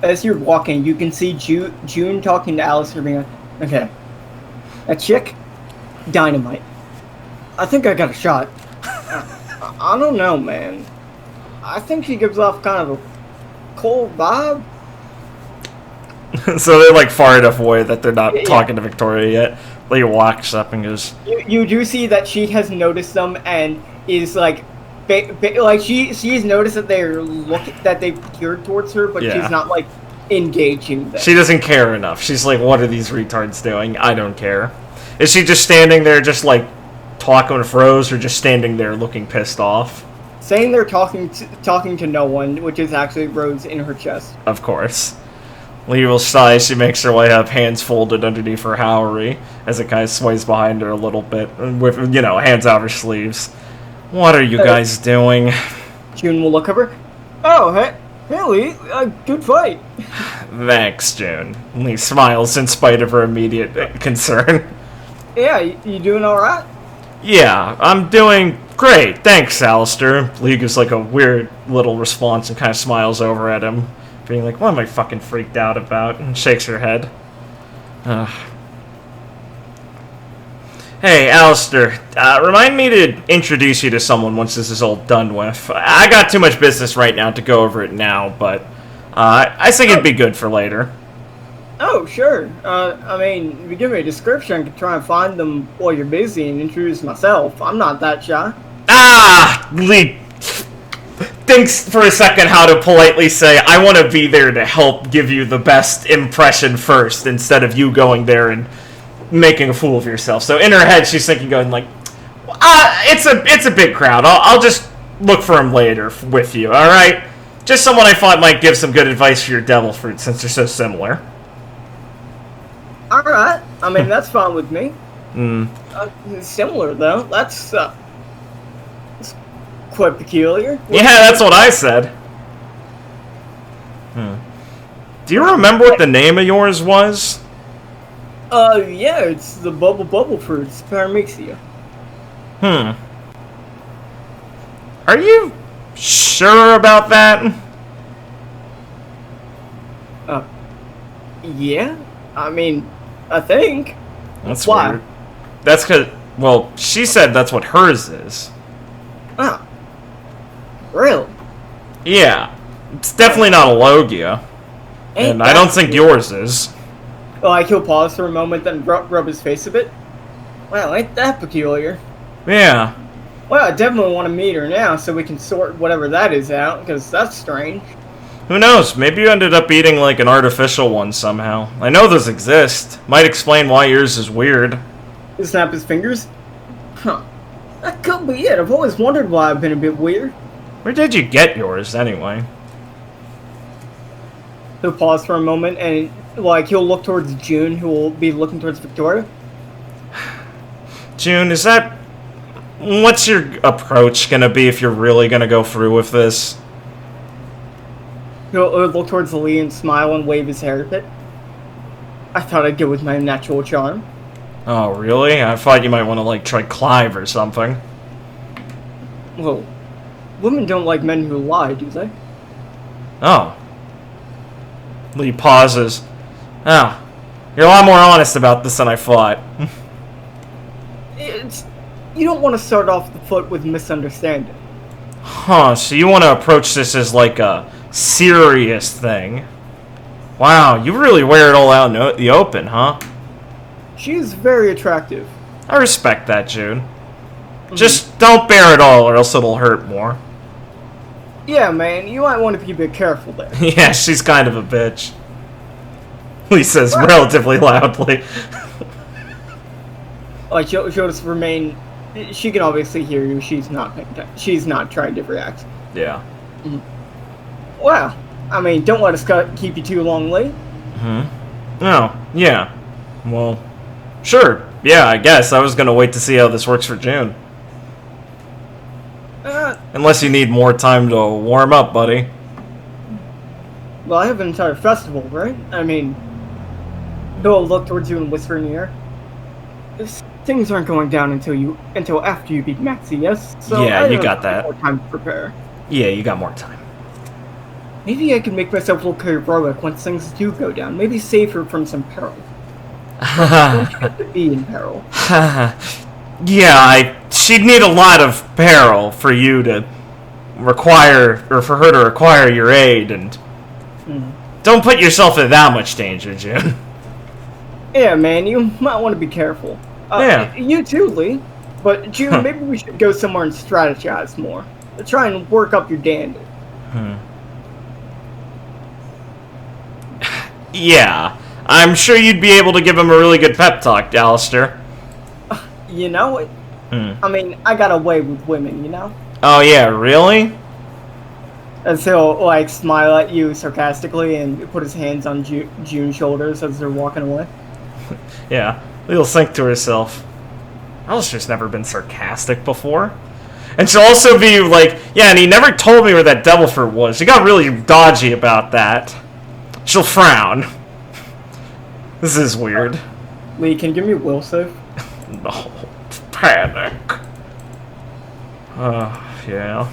as you're walking, you can see June talking to Alistair being like, okay, that chick, dynamite. I think I got a shot. I don't know, man. I think she gives off kind of a cold vibe. So they're like far enough away that they're not talking to Victoria yet. Lee walks up and goes, You do see that she has noticed them and is like, like she's noticed that they've geared towards her, but Yeah. she's not like engaging them. she doesn't care enough. She's like, what are these retards doing? I don't care. Is she just standing there just like talking with Rose, or just standing there looking pissed off? Saying they're talking to no one, which is actually Rose in her chest. Of course. Lee will sigh. She makes her way up, hands folded underneath her Howery, as it kind of sways behind her a little bit, with, hands out her sleeves. What are you guys doing? June will look over. Oh, hey Lee, good fight. Thanks, June. Lee smiles in spite of her immediate concern. Yeah, you doing all right? Yeah, I'm doing great. Thanks, Alistair. Lee gives like a weird little response and kind of smiles over at him, being like, what am I fucking freaked out about? And shakes her head. Hey, Alistair, remind me to introduce you to someone once this is all done with. I got too much business right now to go over it now, but I think it'd be good for later. Oh, sure. I mean, if you give me a description, I can try and find them while you're busy and introduce myself. I'm not that shy. Lee thinks for a second how to politely say, I want to be there to help give you the best impression first, instead of you going there and making a fool of yourself. So in her head, she's thinking, going like, it's a big crowd. I'll just look for him later with you, alright? Just someone I thought might give some good advice for your devil fruit, since they're so similar. Alright. I mean, that's fine with me. Hmm. Similar, though. That's quite peculiar. Yeah, that's what I said. Do you remember what the name of yours was? Yeah, it's the bubble fruit. It's Paramixia. Are you sure about that? Yeah? I mean, I think. That's Why? weird. That's because, well, she said that's what hers is. Oh. Really? Yeah. It's definitely not a Logia. And I don't think yours is. Like, he'll pause for a moment, then rub his face a bit. Well, ain't that peculiar? Yeah. Well, I definitely want to meet her now so we can sort whatever that is out, because that's strange. Who knows? Maybe you ended up eating like an artificial one somehow. I know those exist. Might explain why yours is weird. He'll snap his fingers. Huh. That could be it. I've always wondered why I've been a bit weird. Where did you get yours anyway? He'll pause for a moment and, like, he'll look towards June, who will be looking towards Victoria. June, is that... What's your approach gonna be if you're really gonna go through with this? He'll look towards Lee and smile and wave his hair a bit. I thought I'd go with my natural charm. Oh, really? I thought you might want to, like, try Clive or something. Well, women don't like men who lie, do they? Oh. Lee pauses. Oh. You're a lot more honest about this than I thought. You don't want to start off the foot with misunderstanding. Huh, so you want to approach this as, like, a serious thing. Wow, you really wear it all out in the open, huh? She is very attractive. I respect that, June. Just don't bear it all, or else it'll hurt more. Yeah, man, you might want to be a bit careful there. Yeah, she's kind of a bitch. He says relatively loudly. Like, she'll just remain... She can obviously hear you. She's not paying attention. She's not trying to react. Yeah. Well, I mean, don't let us keep you too long late. Oh, yeah. Well, sure. Yeah, I guess. I was gonna wait to see how this works for June. Unless you need more time to warm up, buddy. Well, I have an entire festival, right? I mean, he'll look towards you and whisper in your ear. Things aren't going down until after you beat Maxie, yes? So Yeah, you got that. More time to prepare. Yeah, you got more time. Maybe I can make myself look heroic once things do go down. Maybe save her from some peril. Don't you have to be in peril? Yeah, she'd need a lot of peril for you to require, or for her to require your aid, and don't put yourself in that much danger, June. Yeah, man, you might want to be careful. Yeah. You too, Lee. But, June, maybe we should go somewhere and strategize more. Try and work up your dandy. Yeah, I'm sure you'd be able to give him a really good pep talk, Alistair. You know it. I mean, I got away with women, you know? Oh yeah, really? As he'll, like, smile at you sarcastically and put his hands on June's shoulders as they're walking away. Yeah, Lee'll think to herself, Alistair's never been sarcastic before. And she'll also be like, yeah, and he never told me where that devil fruit was. She got really dodgy about that. She'll frown. This is weird. Lee, can you give me a will save? No. Panic. Yeah.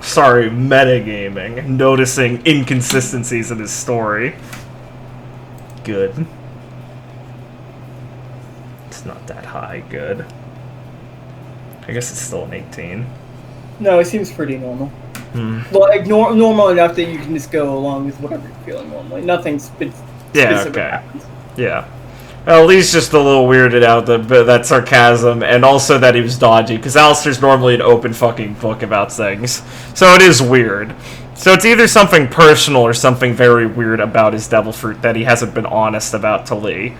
Sorry, metagaming. Noticing inconsistencies in his story. Good. It's not that high. Good. I guess it's still an 18. No, it seems pretty normal. Well, like, normal enough that you can just go along with whatever you're feeling normally. Nothing's been specific happens. Yeah. Well, Lee's just a little weirded out that sarcasm, and also that he was dodgy, because Alistair's normally an open fucking book about things. So it is weird. So it's either something personal or something very weird about his devil fruit that he hasn't been honest about to Lee.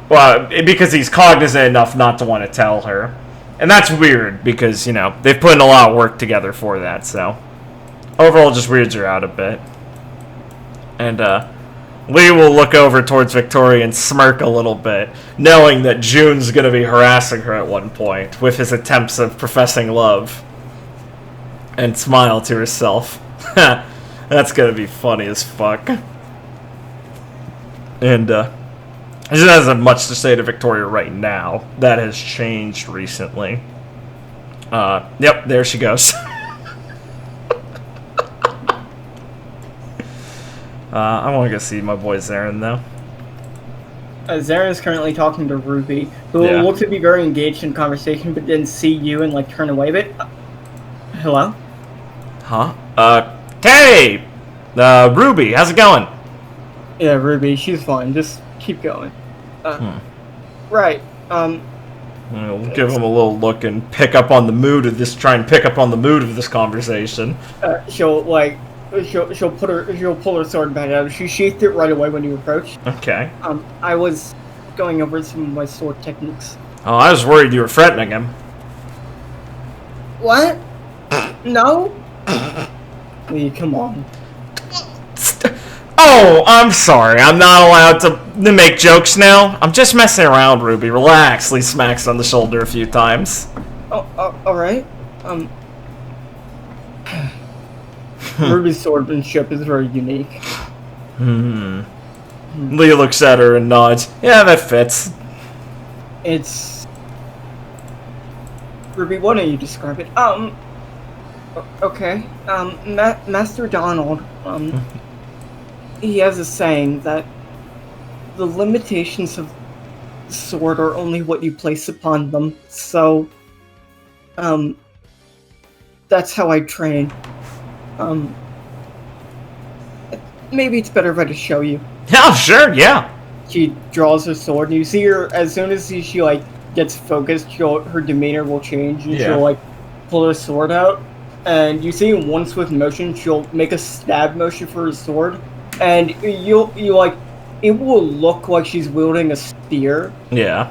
Well, because he's cognizant enough not to want to tell her. And that's weird, because, you know, they've put in a lot of work together for that, so... Overall, just weirds her out a bit. And, Lee will look over towards Victoria and smirk a little bit, knowing that June's gonna be harassing her at one point, with his attempts of professing love. And smile to herself. That's gonna be funny as fuck. And, she doesn't have much to say to Victoria right now. That has changed recently. Yep, there she goes. I want to go see my boy Zarin, though. Zarin is currently talking to Ruby, who looks to be very engaged in conversation, but then see you and, like, turn away a bit. Hello? Huh? Hey! Ruby, how's it going? Yeah, Ruby, she's fine. Just keep going. Right. We'll give him a little look and pick up on the mood of this. Try and pick up on the mood of this conversation. She'll pull her sword back out. She sheathed it right away when you approached. Okay. I was going over some of my sword techniques. Oh, I was worried you were threatening him. What? No? Lee, come on. Oh, I'm sorry. I'm not allowed to make jokes now. I'm just messing around, Ruby. Relax. Lee smacks on the shoulder a few times. Oh, alright. Ruby's swordsmanship is very unique. Lee looks at her and nods. Yeah, that fits. It's... Ruby, why don't you describe it? Okay. Master Donald, he has a saying that the limitations of the sword are only what you place upon them, so, that's how I train. Maybe it's better if I just show you. Yeah, sure, yeah. She draws her sword, and you see her as soon as she like gets focused. Her demeanor will change, and Yeah. she'll like pull her sword out. And you see in one swift motion, she'll make a stab motion for her sword, and you like it will look like she's wielding a spear. Yeah.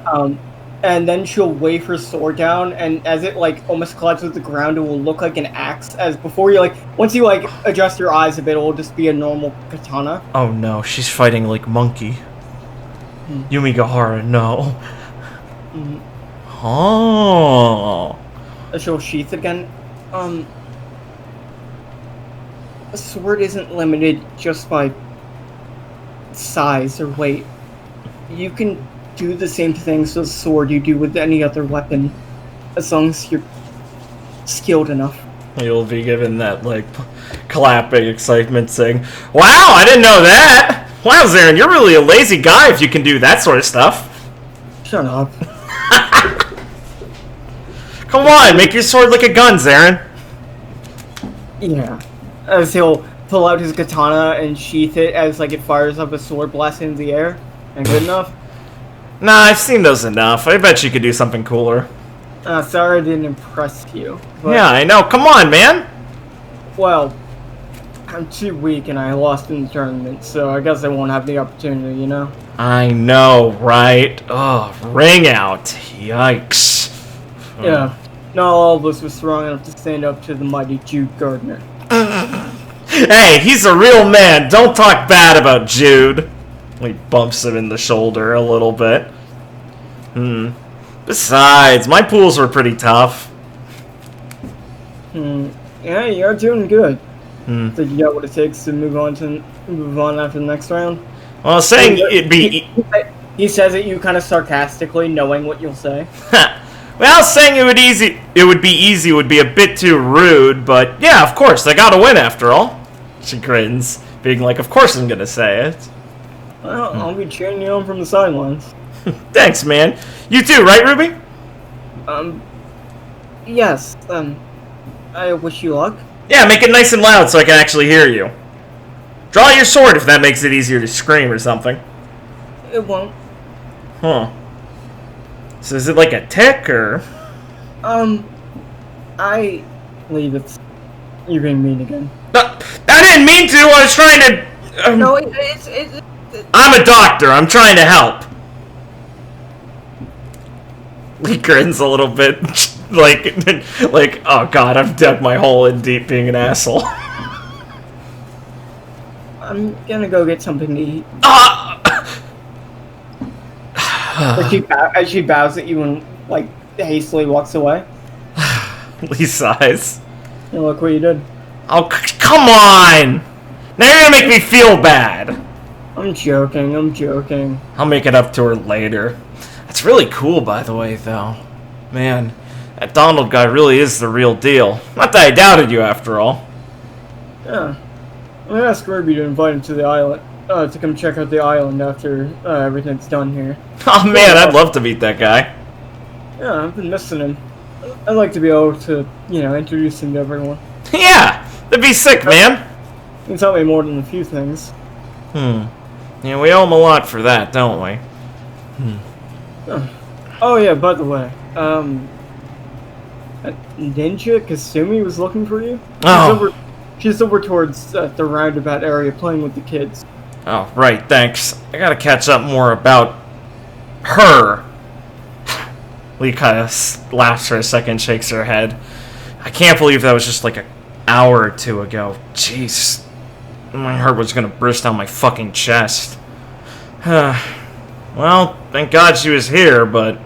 And then she'll wave her sword down, and as it like almost collides with the ground, it will look like an axe. As before, you like once you like adjust your eyes a bit, it will just be a normal katana. Oh no, she's fighting like monkey. Yumigahara, no. Oh. She'll sheath again. A sword isn't limited just by size or weight. You can do the same things with a sword you do with any other weapon, as long as you're skilled enough. You'll be given that, like, clapping excitement saying, wow, I didn't know that! Wow, Zarin, you're really a lazy guy if you can do that sort of stuff. Shut up. Come on, make your sword like a gun, Zarin. Yeah. As he'll pull out his katana and sheath it as like it fires up a sword blast into the air. And good enough? Nah, I've seen those enough. I bet you could do something cooler. Sorry I didn't impress you. But, Yeah, I know. Come on, man! well, I'm too weak and I lost in the tournament, so I guess I won't have the opportunity, you know? I know, right? Oh, ring out. Yikes. Yeah. Not all of us were strong enough to stand up to the mighty Jude Gardner. Hey, he's a real man. Don't talk bad about Jude. He bumps him in the shoulder a little bit. Besides, my pools were pretty tough. Yeah, you're doing good. Think you got what it takes to move on after the next round? Well, saying it'd be... He says it you kind of sarcastically, knowing what you'll say. Well, saying it would be easy would be a bit too rude, but yeah, of course, I gotta win after all. She grins, being like, of course I'm gonna say it. Well, I'll be cheering you on from the sidelines. Thanks, man. You too, right, Ruby? Yes, I wish you luck. Yeah, make it nice and loud so I can actually hear you. Draw your sword if that makes it easier to scream or something. It won't. Huh. So is it like a tick, or...? I believe you're being mean again. I didn't mean to, I was trying to... No, it's I'm a doctor, I'm trying to help. He grins a little bit, like, oh god, I've dug my hole in deep being an asshole. I'm gonna go get something to eat. As she bows at you and, like, hastily walks away. Lee sighs. And look what you did. Oh, come on! Now you're gonna make me feel bad. I'm joking. I'll make it up to her later. That's really cool, by the way, though. Man, that Donald guy really is the real deal. Not that I doubted you, after all. Yeah. I'm gonna ask Ruby to invite him to the island, to come check out the island after everything's done here. Oh man, I'd love to meet that guy. Yeah, I've been missing him. I'd like to be able to, introduce him to everyone. Yeah, that'd be sick, man. He can tell me more than a few things. Yeah, we owe him a lot for that, don't we? Oh yeah, by the way, Ninja Kasumi was looking for you. Oh. She's over towards the roundabout area playing with the kids. Oh, right, thanks. I gotta catch up more about her. Lee kind of laughs for a second, shakes her head. I can't believe that was just like an hour or two ago. Jeez. My heart was gonna burst down my fucking chest. Well, thank God she was here, but...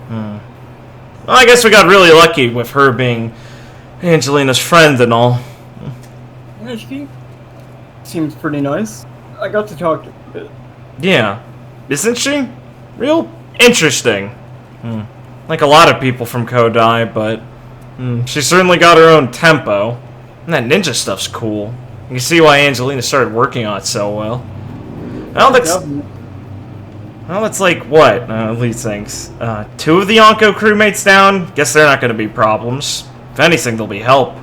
Well, I guess we got really lucky with her being Angelina's friend and all. Yeah, she seems pretty nice. I got to talk to her a bit. Yeah. Isn't she? Real interesting. Like a lot of people from Kodai, but... she certainly got her own tempo. And that ninja stuff's cool. You can see why Angelina started working on it so well. Well, that's like, what? Lee thinks. 2 of the Yonko crewmates down? Guess they're not going to be problems. If anything, they'll be help.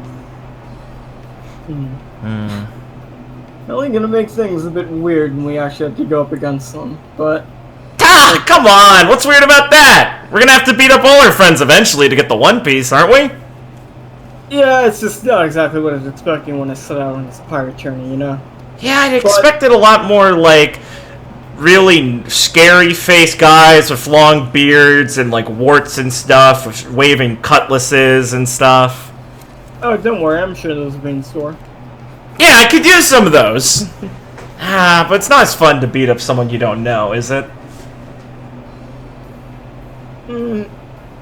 Really gonna make things a bit weird when we actually have to go up against them, but... Ah, come on! What's weird about that? We're gonna have to beat up all our friends eventually to get the One Piece, aren't we? Yeah, it's just not exactly what I was expecting when I set out on this pirate journey, you know? Yeah, I'd expected a lot more, like, really scary-faced guys with long beards and, like, warts and stuff, with waving cutlasses and stuff. Oh, don't worry, I'm sure those will be in store. Yeah, I could use some of those. But it's not as fun to beat up someone you don't know, is it?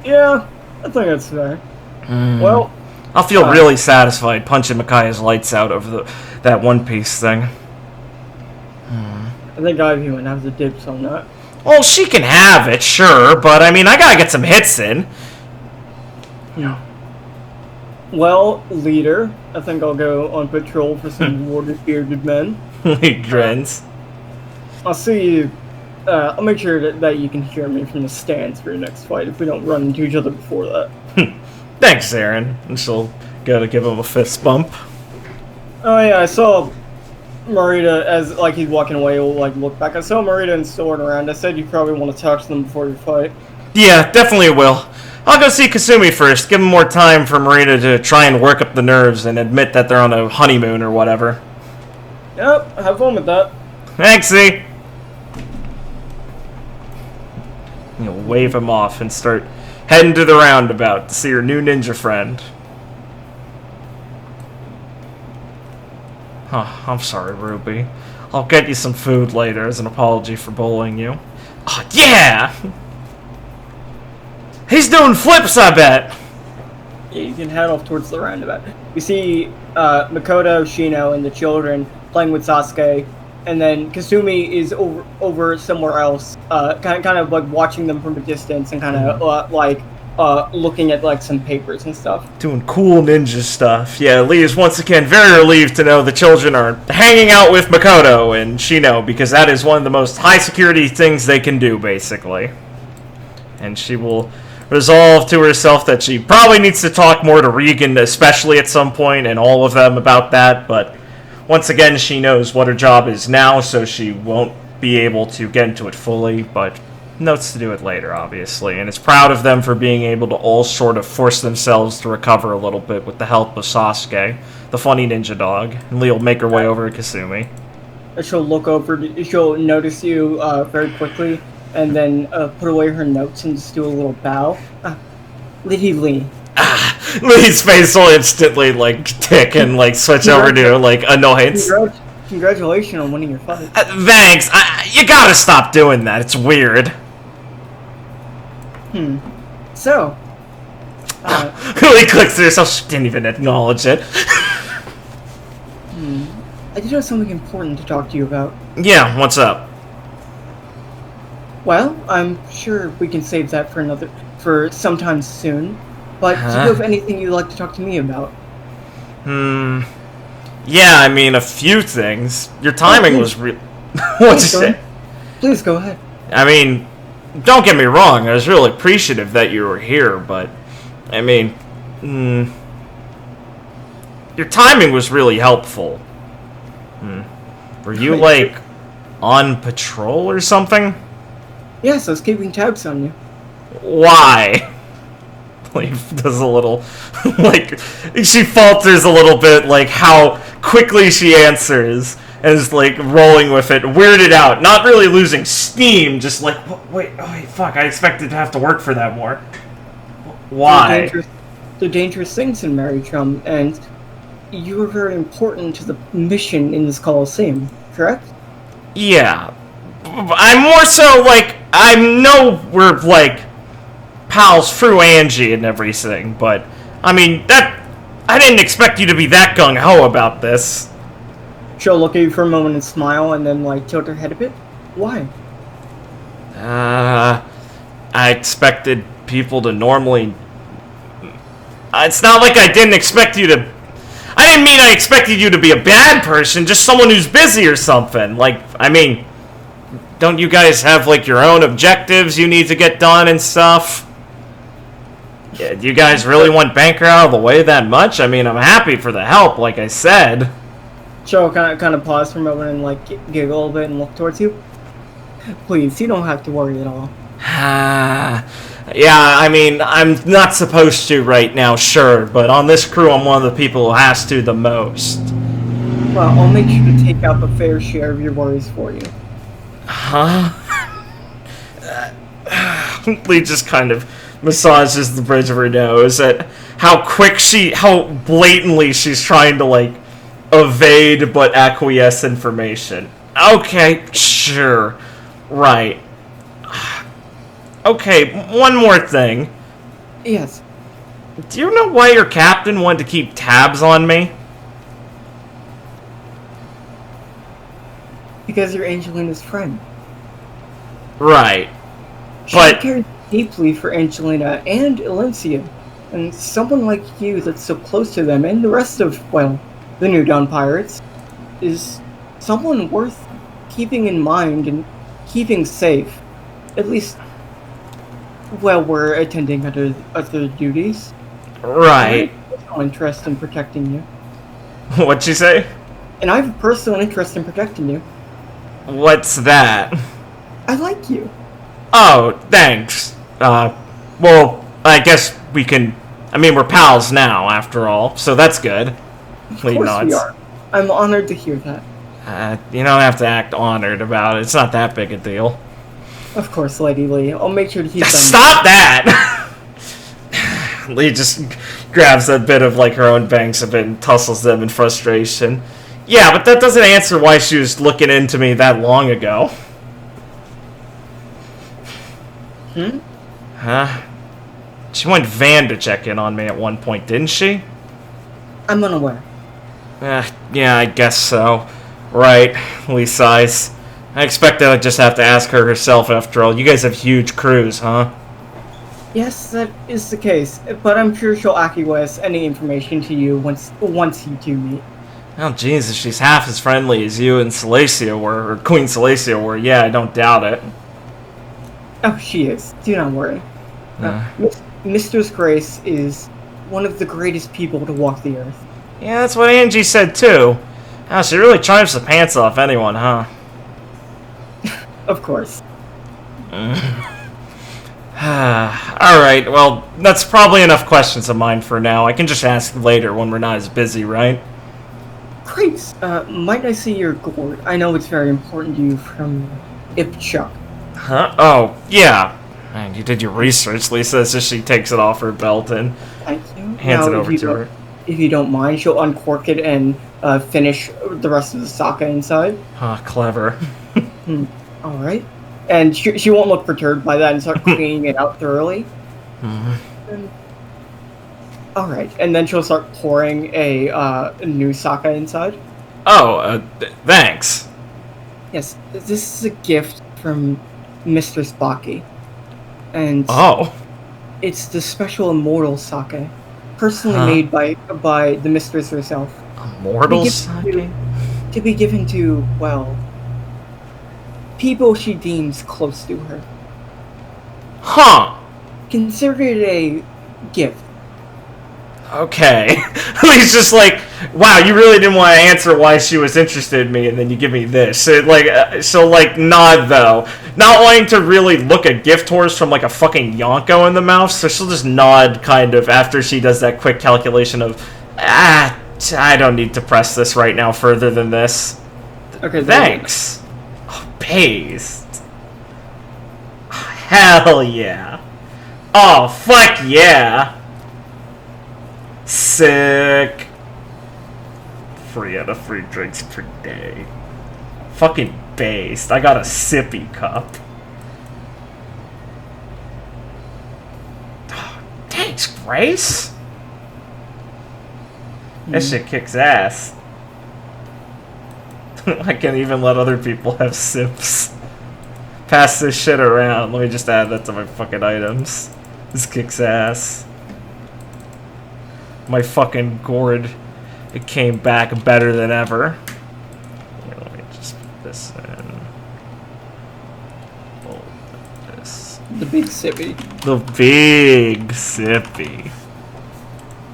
Yeah, I think that's fair. Well... I'll feel really satisfied punching Micaiah's lights out over that One Piece thing. I think Ivy would have the dips on that. Well, she can have it, sure, but I mean, I gotta get some hits in. Yeah. Well, leader, I think I'll go on patrol for some warded bearded men. He grins. I'll see you. I'll make sure that you can hear me from the stands for your next fight if we don't run into each other before that. Thanks, Aaron. And she'll go to give him a fist bump. Oh yeah, I saw Marita as like he's walking away. Will like look back. I saw Marita and Sword around. I said you probably want to talk to them before you fight. Yeah, definitely will. I'll go see Kasumi first. Give him more time for Marita to try and work up the nerves and admit that they're on a honeymoon or whatever. Yep, have fun with that. Thanks, Z. You'll wave him off and start heading to the roundabout to see her new ninja friend. Oh, I'm sorry, Ruby. I'll get you some food later as an apology for bullying you. Oh, yeah! He's doing flips, I bet! Yeah, you can head off towards the roundabout. You see Makoto, Shino, and the children playing with Sasuke, and then Kasumi is over somewhere else, kind of like watching them from a distance and kind of looking at like some papers and stuff. Doing cool ninja stuff. Yeah, Lee is once again very relieved to know the children are hanging out with Makoto and Shino, because that is one of the most high security things they can do, basically. And she will resolve to herself that she probably needs to talk more to Regan, especially at some point, and all of them about that, but once again, she knows what her job is now, so she won't be able to get into it fully, but notes to do it later, obviously, and is proud of them for being able to all sort of force themselves to recover a little bit with the help of Sasuke, the funny ninja dog, and Lee will make her way over to Kasumi. She'll look over, she'll notice you very quickly, and then put away her notes and just do a little bow. Lady Lee. Lee's face will instantly, like, tick and, like, switch over to, like, annoyance. Congratulations on winning your fight. Thanks. You gotta stop doing that. It's weird. So. Lee clicks to herself. She didn't even acknowledge it. I did have something important to talk to you about. Yeah, what's up? Well, I'm sure we can save that for sometime soon. But do you have anything you'd like to talk to me about? Yeah, I mean, a few things. Your timing was real. What'd you say? Please go ahead. I mean, don't get me wrong. I was really appreciative that you were here, but I mean, your timing was really helpful. Were you like on patrol or something? Yes, I was keeping tabs on you. Why? Does a little, like, she falters a little bit, like, how quickly she answers, and is, like, rolling with it, weirded out, not really losing steam, just like, wait, fuck, I expected to have to work for that more. Why? The dangerous things in Mary Chum, and you were very important to the mission in this Coliseum, correct? Yeah. I'm more so, like, I know we're, like, pals through Angie and everything, but I mean, I didn't expect you to be that gung-ho about this. She'll look at you for a moment and smile, and then like tilt her head a bit. Why? I expected people to normally... It's not like I didn't expect you to... I didn't mean I expected you to be a bad person, just someone who's busy or something. Like, I mean, don't you guys have, like, your own objectives you need to get done and stuff? Yeah, do you guys really want Banker out of the way that much? I mean, I'm happy for the help, like I said. She'll kind of pause for a moment and like giggle a little bit and look towards you. Please, you don't have to worry at all. Yeah, I mean, I'm not supposed to right now, sure, but on this crew, I'm one of the people who has to the most. Well, I'll make sure to take out a fair share of your worries for you. Huh? Lee just kind of massages the bridge of her nose at how blatantly she's trying to, like, evade but acquiesce information. Okay, sure. Right. Okay, one more thing. Yes. Do you know why your captain wanted to keep tabs on me? Because you're Angelina's friend. Right. She But cares deeply for Angelina and Alencia, and someone like you that's so close to them and the rest of, well, the New Dawn Pirates, is someone worth keeping in mind and keeping safe. At least, while we're attending other duties. right. I have a personal interest in protecting you. What'd you say? And I have a personal interest in protecting you. What's that? I like you. Oh, thanks. Well, I guess we can... I mean, we're pals now, after all, so that's good. Of course we are. I'm honored to hear that. You don't have to act honored about it. It's not that big a deal. Of course, Lady Lee. I'll make sure to keep them. Stop that! Lee just grabs a bit of, like, her own banks a bit and tussles them in frustration. Yeah, but that doesn't answer why she was looking into me that long ago. Huh? She wanted Van to check in on me at one point, didn't she? I'm unaware. Yeah, I guess so. Right, Lee sighs. I expect I'd just have to ask her herself after all. You guys have huge crews, huh? Yes, that is the case, but I'm sure she'll acquiesce any information to you once you two meet. Oh, jeez, if she's half as friendly as you and Salacia were, or Queen Salacia were, yeah, I don't doubt it. Oh, she is. Do not worry. Mistress Grace is one of the greatest people to walk the earth. Yeah, that's what Angie said, too. Oh, she really triumphs the pants off anyone, huh? Of course. Alright, well, that's probably enough questions of mine for now. I can just ask later when we're not as busy, right? Great. Might I see your gourd? I know it's very important to you from Ipchuk. Huh? Oh, yeah. Man, you did your research, Lisa, as she takes it off her belt and Thank you. hands it over to her. If you don't mind, she'll uncork it and finish the rest of the sake inside. Huh, clever. Alright. And she won't look perturbed by that and start cleaning it out thoroughly. Alright, and then she'll start pouring a new sake inside. Oh, thanks. Yes, this is a gift from Mr. Spocky. And it's the special immortal sake, personally made by the mistress herself. Immortal sake? To be given to, well, people she deems close to her. Huh. Consider it a gift. Okay. He's just like, wow, you really didn't want to answer why she was interested in me, and then you give me this. So, nod, though. Not wanting to really look a gift horse from, like, a fucking Yonko in the mouth, so she'll just nod, kind of, after she does that quick calculation of, I don't need to press this right now further than this. Okay, thanks. Oh, paste. Hell yeah. Oh, fuck yeah. Sick. 3 out of 3 drinks per day. Fucking based. I got a sippy cup. Oh, thanks, Grace. This shit kicks ass. I can't even let other people have sips. Pass this shit around. Let me just add that to my fucking items. This kicks ass. My fucking gourd, it came back better than ever. Here, let me just put this in. Hold this. The big sippy. The big sippy.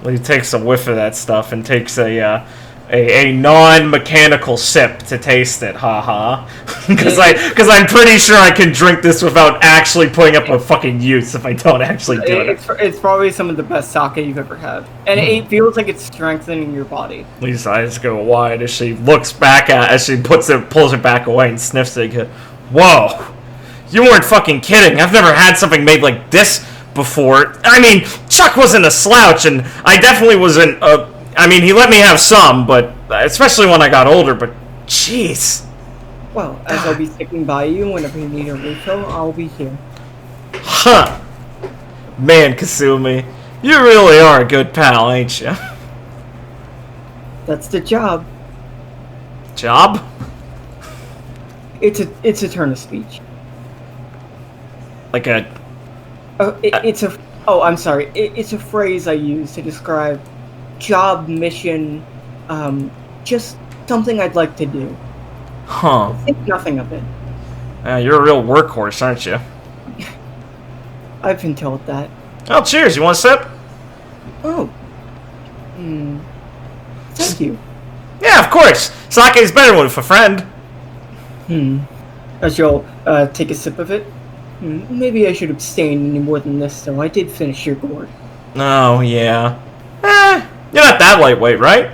Well, he takes a whiff of that stuff and takes a a non-mechanical sip to taste it, haha. Because I'm pretty sure I can drink this without actually putting up a fucking use if I don't actually do it. It's probably some of the best sake you've ever had, and it feels like it's strengthening your body. Lisa's eyes go wide as she looks back as she pulls it back away and sniffs it again. Whoa, you weren't fucking kidding. I've never had something made like this before. I mean, Chuck wasn't a slouch, and I definitely wasn't I mean, he let me have some, but especially when I got older, but jeez. Well, as I'll be sticking by you whenever you need a refill, I'll be here. Huh. Man, Kasumi, you really are a good pal, ain't you? That's the job. Job? It's a turn of speech. Like a... I'm sorry. It's a phrase I use to describe job, mission, just something I'd like to do. Huh. Think nothing of it. You're a real workhorse, aren't you? I've been told that. Oh, cheers. You want a sip? Oh. Thank you. Yeah, of course. Sake's better with a friend. As you'll take a sip of it. Maybe I should abstain any more than this, though. I did finish your gourd. Oh, yeah. You're not that lightweight, right?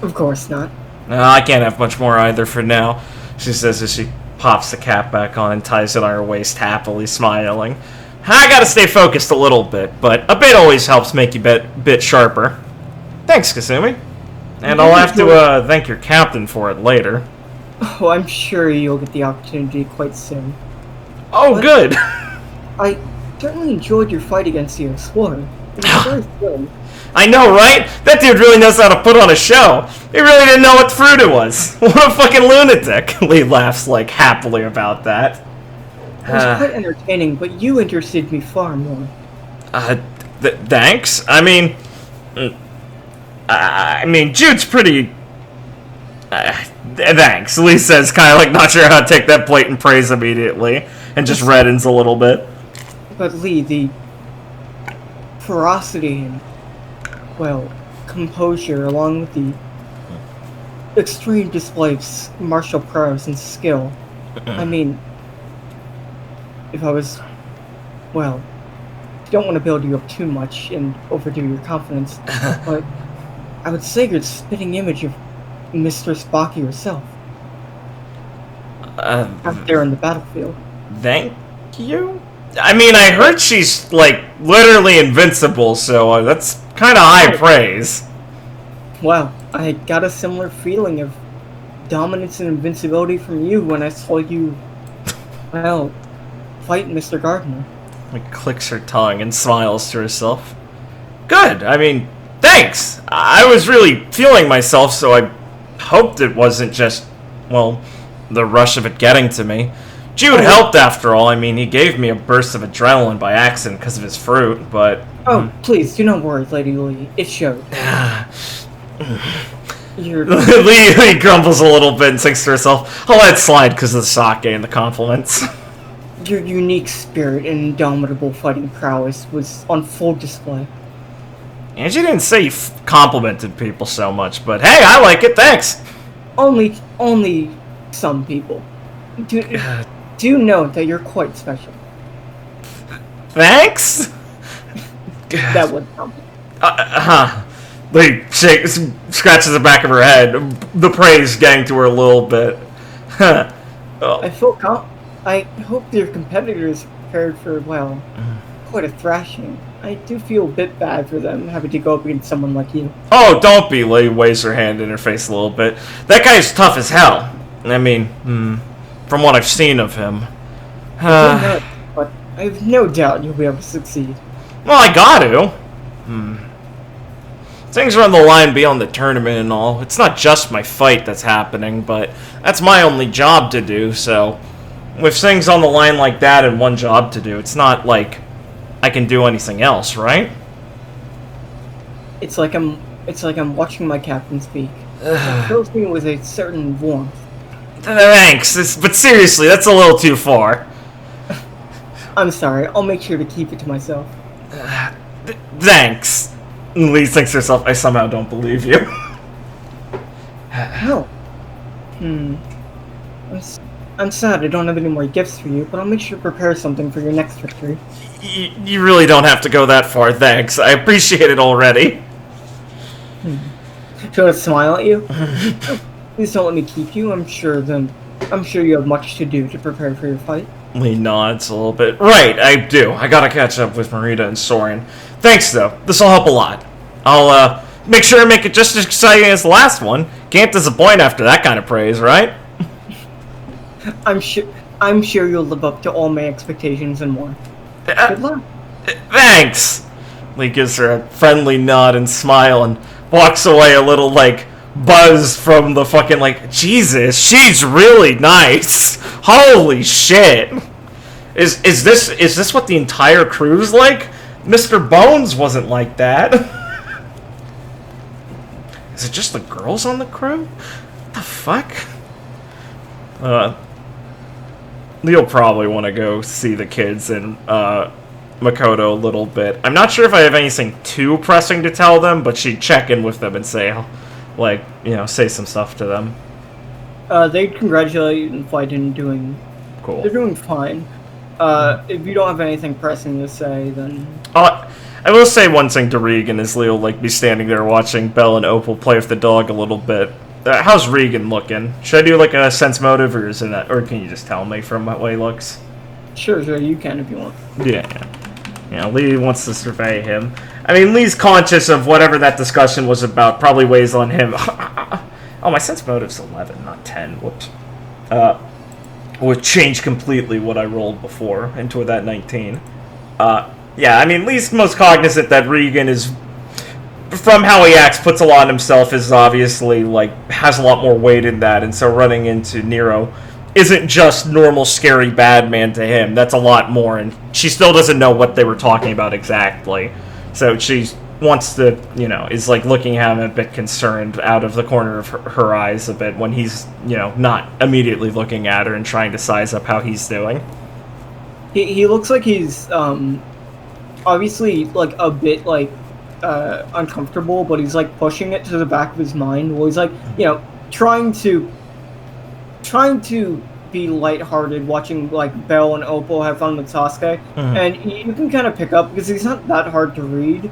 Of course not. No, I can't have much more either for now, she says as she pops the cap back on and ties it on her waist, happily smiling. I gotta stay focused a little bit, but a bit always helps make you a bit sharper. Thanks, Kasumi. And I'll have to thank your captain for it later. Oh, I'm sure you'll get the opportunity quite soon. Oh, but good! I certainly enjoyed your fight against the Explorer. It was very thrilling. I know, right? That dude really knows how to put on a show. He really didn't know what fruit it was. What a fucking lunatic. Lee laughs, like, happily about that. It was quite entertaining, but you interested me far more. Thanks? I mean, Jude's pretty... thanks, Lee says, kind of like not sure how to take that blatant praise immediately, and just reddens a little bit. But Lee, the ferocity and, well, composure, along with the extreme display of martial prowess and skill. I mean, if I was, well, I don't want to build you up too much and overdo your confidence, but I would say you're the spitting image of Mistress Baki herself. Out there in the battlefield. Thank you? I mean, I heard she's, like, literally invincible, so that's kind of high praise. Well, I got a similar feeling of dominance and invincibility from you when I saw you, well, fight Mr. Gardner. Like, clicks her tongue and smiles to herself. Good, I mean, thanks! I was really feeling myself, so I hoped it wasn't just, well, the rush of it getting to me. Jude helped after all. I mean, he gave me a burst of adrenaline by accident because of his fruit, but... Oh, please, do not worry, Lady Lee. It showed. Lee grumbles a little bit and thinks to herself, I'll let it slide because of the sake and the compliments. Your unique spirit and indomitable fighting prowess was on full display. And she didn't say you complimented people so much, but hey, I like it, thanks! Only some people. Do note that you're quite special. Thanks? That would help. Lee scratches the back of her head, the praise getting to her a little bit. I hope your competitors prepared for, well, quite a thrashing. I do feel a bit bad for them having to go up against someone like you. Oh, don't be, Lee waves her hand in her face a little bit. That guy's tough as hell. I mean, from what I've seen of him. But I have no doubt you'll be able to succeed. Well, I got to. Things are on the line beyond the tournament and all. It's not just my fight that's happening, but that's my only job to do, so... With things on the line like that and one job to do, it's not like I can do anything else, right? It's like I'm watching my captain speak. It fills me with a certain warmth. Thanks, but seriously, that's a little too far. I'm sorry, I'll make sure to keep it to myself. Thanks. Lee thinks to herself, I somehow don't believe you. No. I'm sad I don't have any more gifts for you, but I'll make sure to prepare something for your next victory. You really don't have to go that far, thanks. I appreciate it already. Should I smile at you? Please don't let me keep you. I'm sure you have much to do to prepare for your fight. Lee nods a little bit. Right, I do. I gotta catch up with Marita and Soren. Thanks, though. This'll help a lot. I'll, make sure to make it just as exciting as the last one. Can't disappoint after that kind of praise, right? I'm sure you'll live up to all my expectations and more. Good luck. Thanks! Lee gives her a friendly nod and smile and walks away a little, like, buzz from the fucking, like, Jesus, she's really nice! Holy shit! Is this what the entire crew's like? Mr. Bones wasn't like that. Is it just the girls on the crew? What the fuck? You'll probably want to go see the kids and Makoto a little bit. I'm not sure if I have anything too pressing to tell them, but she'd check in with them and say, like, you know, say some stuff to them. They congratulate you in flight and doing... Cool. They're doing fine. If you don't have anything pressing to say, then... I will say one thing to Regan is Leo like be standing there watching Belle and Opal play with the dog a little bit. How's Regan looking? Should I do like a sense motive, or is it not, or can you just tell me from what way he looks? Sure, you can if you want. Yeah. Yeah, Lee wants to survey him. I mean, Lee's conscious of whatever that discussion was about, probably weighs on him. Oh, my sense motive's 11, not 10. Whoops. Would change completely what I rolled before into that 19. Yeah, I mean, Lee's most cognizant that Regan is, from how he acts, puts a lot on himself, is obviously, like, has a lot more weight in that, and so running into Nero isn't just normal, scary bad man to him. That's a lot more, and she still doesn't know what they were talking about exactly. So she wants to, you know, is, like, looking at him a bit concerned out of the corner of her eyes a bit when he's, you know, not immediately looking at her and trying to size up how he's doing. He looks like he's, obviously, like, a bit, like, uncomfortable, but he's, like, pushing it to the back of his mind while he's, like, you know, trying to be lighthearted, watching, like, Belle and Opal have fun with Sasuke, and you can kind of pick up, because he's not that hard to read,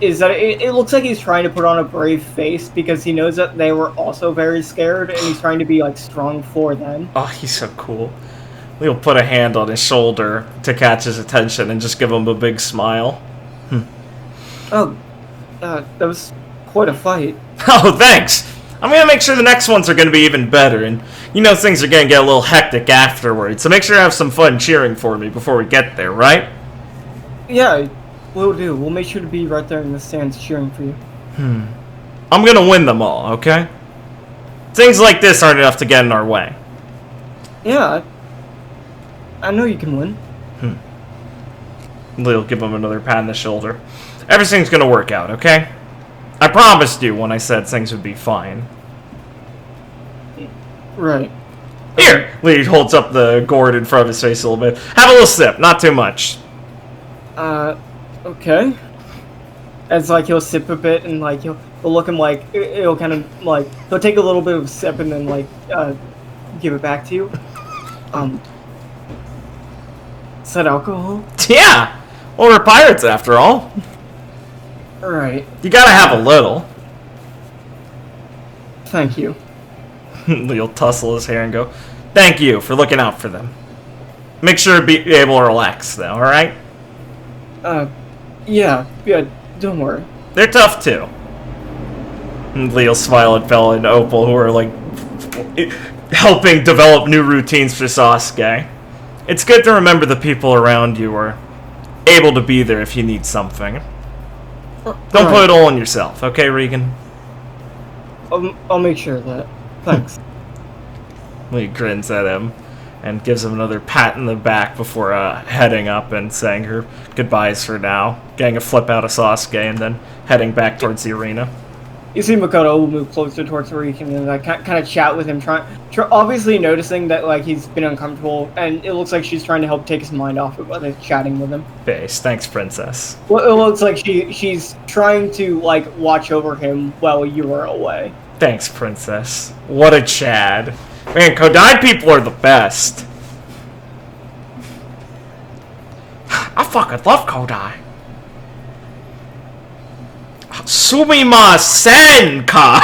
is that it looks like he's trying to put on a brave face, because he knows that they were also very scared, and he's trying to be, like, strong for them. Oh, he's so cool. We'll put a hand on his shoulder to catch his attention and just give him a big smile. Oh, that was quite a fight. Oh, thanks! I'm gonna make sure the next ones are gonna be even better, and you know things are gonna get a little hectic afterwards, so make sure to have some fun cheering for me before we get there, right? Yeah, we'll do. We'll make sure to be right there in the stands cheering for you. I'm gonna win them all, okay? Things like this aren't enough to get in our way. Yeah, I know you can win. Lee'll give him another pat on the shoulder. Everything's gonna work out, okay? I promised you when I said things would be fine. Right. Here! Lee holds up the gourd in front of his face a little bit. Have a little sip, not too much. Okay. As, like, he'll sip a bit, and, like, he'll look him, like, it'll kind of, like, he'll take a little bit of a sip and then, like, give it back to you. Is that alcohol? Yeah! Well, we're pirates after all. Right. You gotta have a little. Thank you. Lee'll tussle his hair and go, thank you for looking out for them. Make sure to be able to relax, though, alright? Yeah, don't worry. They're tough, too. And Lee'll smile at Bella and Opal, who are, like, helping develop new routines for Sasuke. It's good to remember the people around you are able to be there if you need something. Don't put it all on yourself, okay, Regan? I'll make sure of that. Thanks. Lee grins at him and gives him another pat in the back before heading up and saying her goodbyes for now, getting a flip out of Sasuke, and then heading back towards the arena. You see Makoto will move closer towards Riken and like kind of chat with him, obviously noticing that like he's been uncomfortable, and it looks like she's trying to help take his mind off of it, chatting with him. Base, thanks, princess. Well, it looks like she's trying to like watch over him while you are away. Thanks, princess. What a Chad. Man, Kodai people are the best. I fucking love Kodai. Sumimasen ka.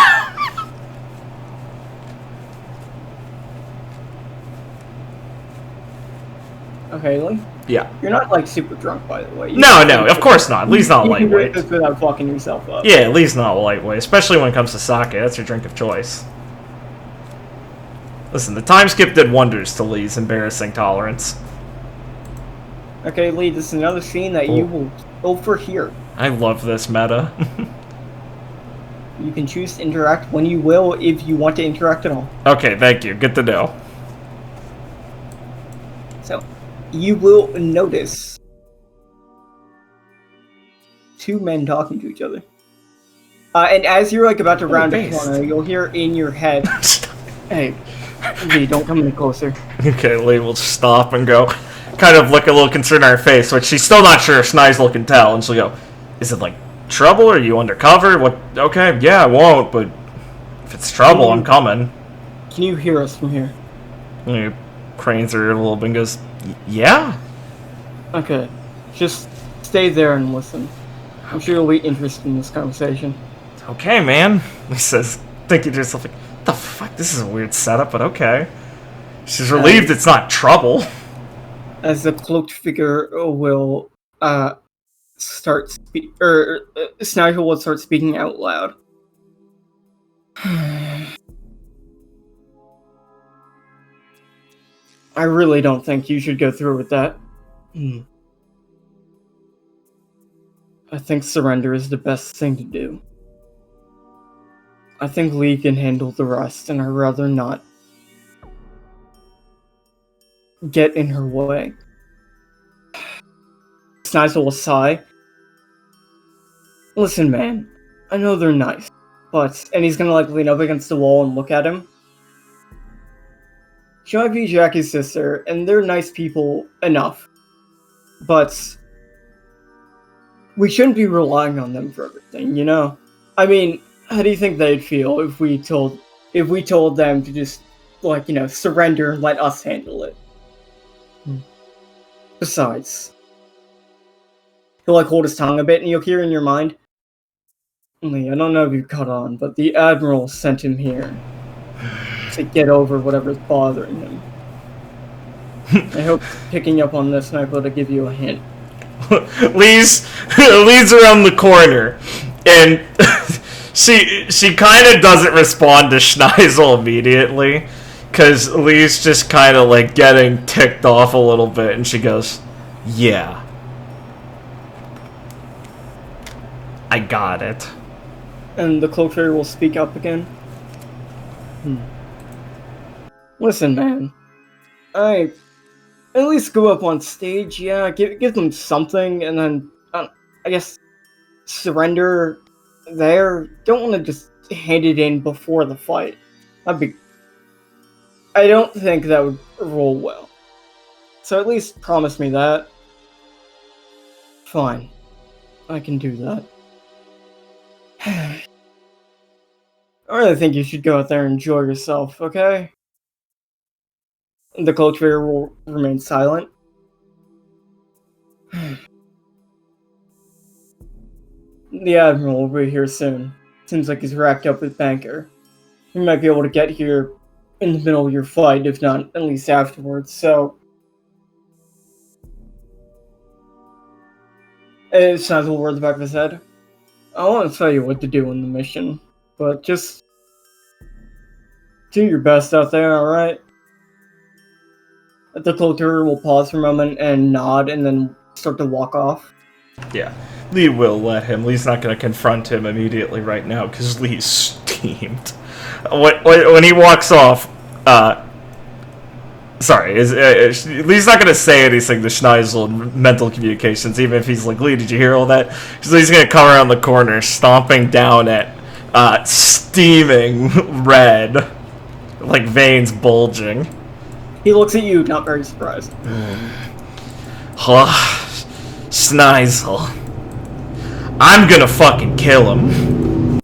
Okay, Lee? Yeah. You're not, like, super drunk, by the way. No, of course not. At least not You can drink lightweight. this without fucking yourself up. Yeah, at least not lightweight. Especially when it comes to sake. That's your drink of choice. Listen, the time skip did wonders to Lee's embarrassing tolerance. Okay, Lee, this is another scene that you will overhear. I love this meta. You can choose to interact when you will, if you want to interact at all. Okay, thank you. Good to know. So, you will notice two men talking to each other. And as you're like about to round a corner, you'll hear in your head, "Hey, Lee, don't come any closer." Okay, Lee will stop and go, kind of look a little concerned on her face, which she's still not sure if Schneisel can tell, and she'll go, "Is it like trouble? Are you undercover? What? Okay, yeah, I won't, but if it's trouble, I'm coming." Can you hear us from here? And he cranes her a little bit and goes, "Yeah." Okay, just stay there and listen. I'm sure you'll be interested in this conversation. Okay, man. He says, thinking to herself, like, what the fuck? This is a weird setup, but okay. She's relieved it's not trouble. As the cloaked figure will Snigel will start speaking out loud. I really don't think you should go through with that. I think surrender is the best thing to do. I think Lee can handle the rest, and I'd rather not get in her way. Snigel will sigh. Listen, man, I know they're nice, but... And he's gonna, like, lean up against the wall and look at him. She might be Jackie's sister, and they're nice people enough. But... we shouldn't be relying on them for everything, you know? I mean, how do you think they'd feel if we told them to just, like, you know, surrender and let us handle it? Besides... He'll, like, hold his tongue a bit, and you'll hear in your mind, Lee, I don't know if you caught on, but the Admiral sent him here to get over whatever's bothering him. I hope picking up on this might be able to give you a hint. Lee's around the corner, and she kind of doesn't respond to Schneisel immediately, because Lee's just kind of, like, getting ticked off a little bit, and she goes, "Yeah. I got it." And the cloak fairy will speak up again. Listen, man. I at least go up on stage, yeah, give them something, and then, I guess, surrender there. Don't want to just hand it in before the fight. I don't think that would roll well. So at least promise me that. Fine. I can do that. I really think you should go out there and enjoy yourself, okay? The cloak fairy will remain silent. The Admiral will be here soon. Seems like he's racked up with banker. He might be able to get here in the middle of your fight, if not at least afterwards, so... Snaz will roll the back of his head. I want to tell you what to do in the mission, but just do your best out there, alright? The cloak fairy will pause for a moment and nod and then start to walk off. Yeah. Lee will let him. Lee's not going to confront him immediately right now, because Lee's steamed. When he walks off, Lee's not going to say anything to Schneisel in mental communications, even if he's like, Lee, did you hear all that? Because Lee's going to come around the corner, stomping down at steaming red, like veins bulging. He looks at you, not very surprised. Schneisel. I'm gonna fucking kill him.